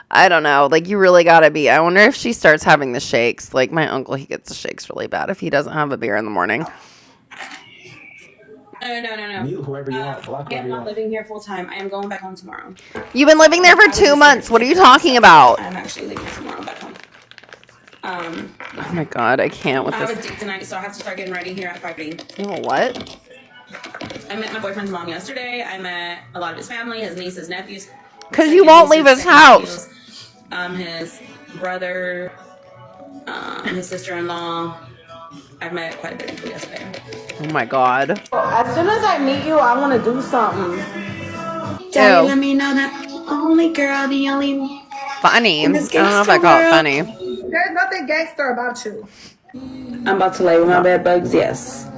I don't know. Like, you really gotta be. I wonder if she starts having the shakes. Like, my uncle, he gets the shakes really bad if he doesn't have a beer in the morning. No. Mute whoever you want. Block I whoever am you not want. living here full time. I am going back home tomorrow. You've been living there for 2 months. What are you talking about? I'm actually leaving tomorrow back home. Oh my god, I can't with I have this. a date tonight, so I have to start getting ready here at 5:30. Oh, what? I met my boyfriend's mom yesterday. I met a lot of his family, his nieces, nephews. Because you won't leave his house. His brother, his sister-in-law. I've met quite a bit of people yesterday. Oh my god. As soon as I meet you, I want to do something. Daddy, let me know that only girl, the only Funny. I don't know if I call it funny. There's nothing gangster about you. I'm about to lay with my bed bugs, yes.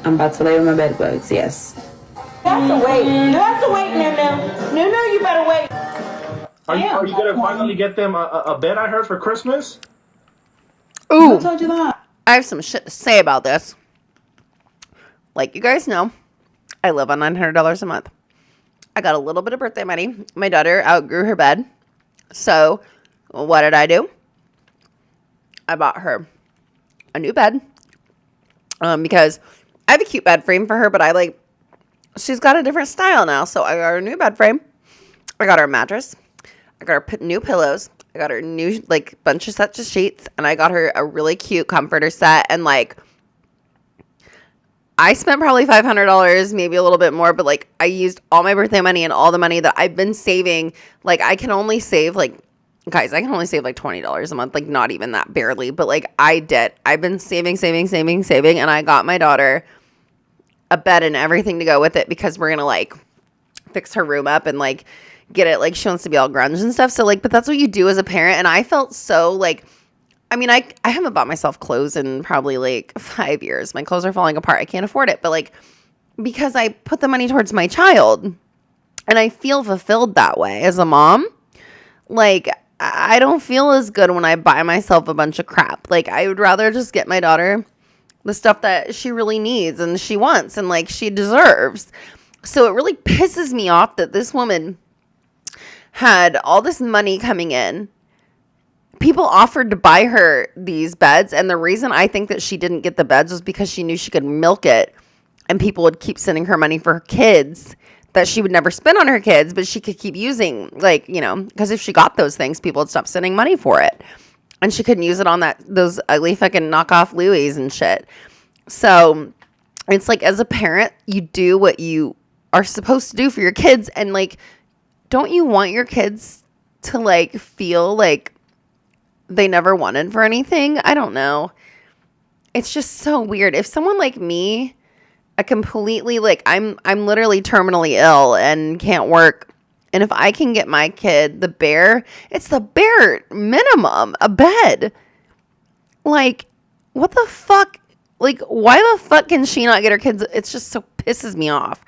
I'm about to lay with my bed bugs, yes. You have to wait. You have to wait, Nunu. Nunu, you better wait. Are you gonna finally get them a bed? I heard for Christmas. Ooh. Who told you that? I have some shit to say about this. Like you guys know, I live on $900 a month. I got a little bit of birthday money. My daughter outgrew her bed. So, what did I do? I bought her a new bed. Because I have a cute bed frame for her, but she's got a different style now. So I got her a new bed frame. I got her a mattress. I got her new pillows. I got her new, bunch of sets of sheets. And I got her a really cute comforter set. And, I spent probably $500, maybe a little bit more. But, I used all my birthday money and all the money that I've been saving. I can only save, guys, I can only save, $20 a month. Not even that, barely. But, I did. I've been saving. And I got my daughter a bed and everything to go with it because we're going to, fix her room up and, get it. She wants to be all grunge and stuff. So, but that's what you do as a parent. And I felt so, I haven't bought myself clothes in probably, 5 years. My clothes are falling apart. I can't afford it. But, because I put the money towards my child. And I feel fulfilled that way as a mom. I don't feel as good when I buy myself a bunch of crap. I would rather just get my daughter the stuff that she really needs and she wants and, she deserves. So it really pisses me off that this woman had all this money coming in. People offered to buy her these beds, and the reason I think that she didn't get the beds was because she knew she could milk it, and people would keep sending her money for her kids that she would never spend on her kids, but she could keep using, because if she got those things, people would stop sending money for it. And she couldn't use it on those ugly fucking knockoff Louis and shit. So it's like, as a parent, you do what you are supposed to do for your kids. And like, don't you want your kids to like feel like they never wanted for anything? I don't know. It's just so weird. If someone like me, a completely like, I'm literally terminally ill and can't work, and if I can get my kid it's the bare minimum, a bed. Like, what the fuck? Like, why the fuck can she not get her kids? It's just so pisses me off.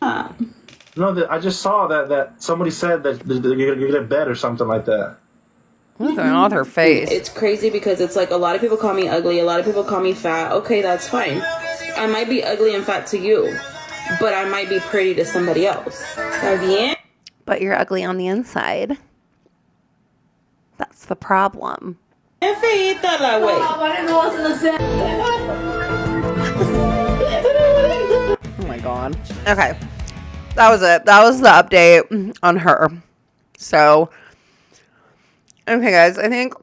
No, I just saw that somebody said that you're gonna get a bed or something like that. What's going on with her face? It's crazy because it's like a lot of people call me ugly, a lot of people call me fat. Okay, that's fine. I might be ugly and fat to you, but I might be pretty to somebody else. But you're ugly on the inside. That's the problem. Oh my god. Okay. That was it. That was the update on her. So, okay guys, I think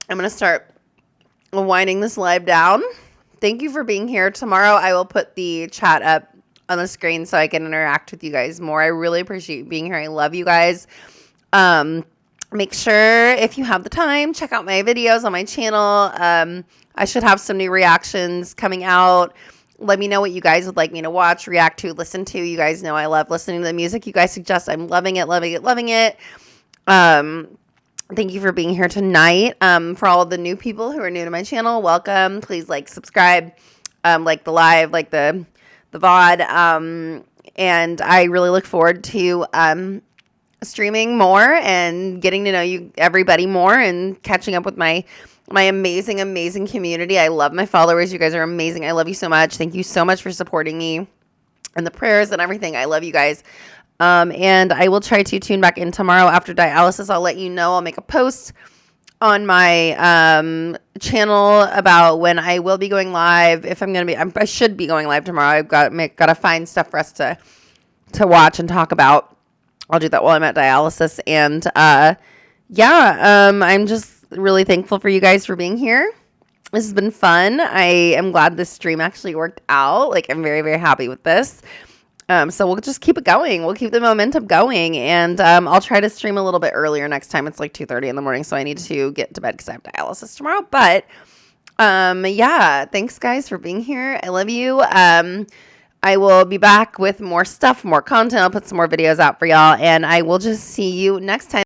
I'm going to start winding this live down. Thank you for being here. Tomorrow I will put the chat up on the screen so I can interact with you guys more. I really appreciate you being here. I love you guys. Make sure, if you have the time, check out my videos on my channel. I should have some new reactions coming out. Let me know what you guys would like me to watch, react to, listen to. You guys know I love listening to the music you guys suggest. I'm loving it, loving it, loving it. Thank you for being here tonight. For all of the new people who are new to my channel, welcome. Please like, subscribe, like the live, like the VOD. And I really look forward to streaming more and getting to know you, everybody, more, and catching up with my amazing community. I love my followers. You guys are amazing. I love you so much. Thank you so much for supporting me and the prayers and everything. I love you guys. And I will try to tune back in tomorrow after dialysis. I'll let you know. I'll make a post on my channel about when I will be going live. If I'm going to be, I should be going live tomorrow. I've got to find stuff for us to watch and talk about. I'll do that while I'm at dialysis. And I'm just really thankful for you guys for being here. This has been fun. I am glad this stream actually worked out. Like, I'm very, very happy with this. So we'll just keep it going. We'll keep the momentum going. And I'll try to stream a little bit earlier next time. It's like 2:30 in the morning, so I need to get to bed because I have dialysis tomorrow. But thanks guys for being here. I love you. I will be back with more stuff, more content. I'll put some more videos out for y'all, and I will just see you next time.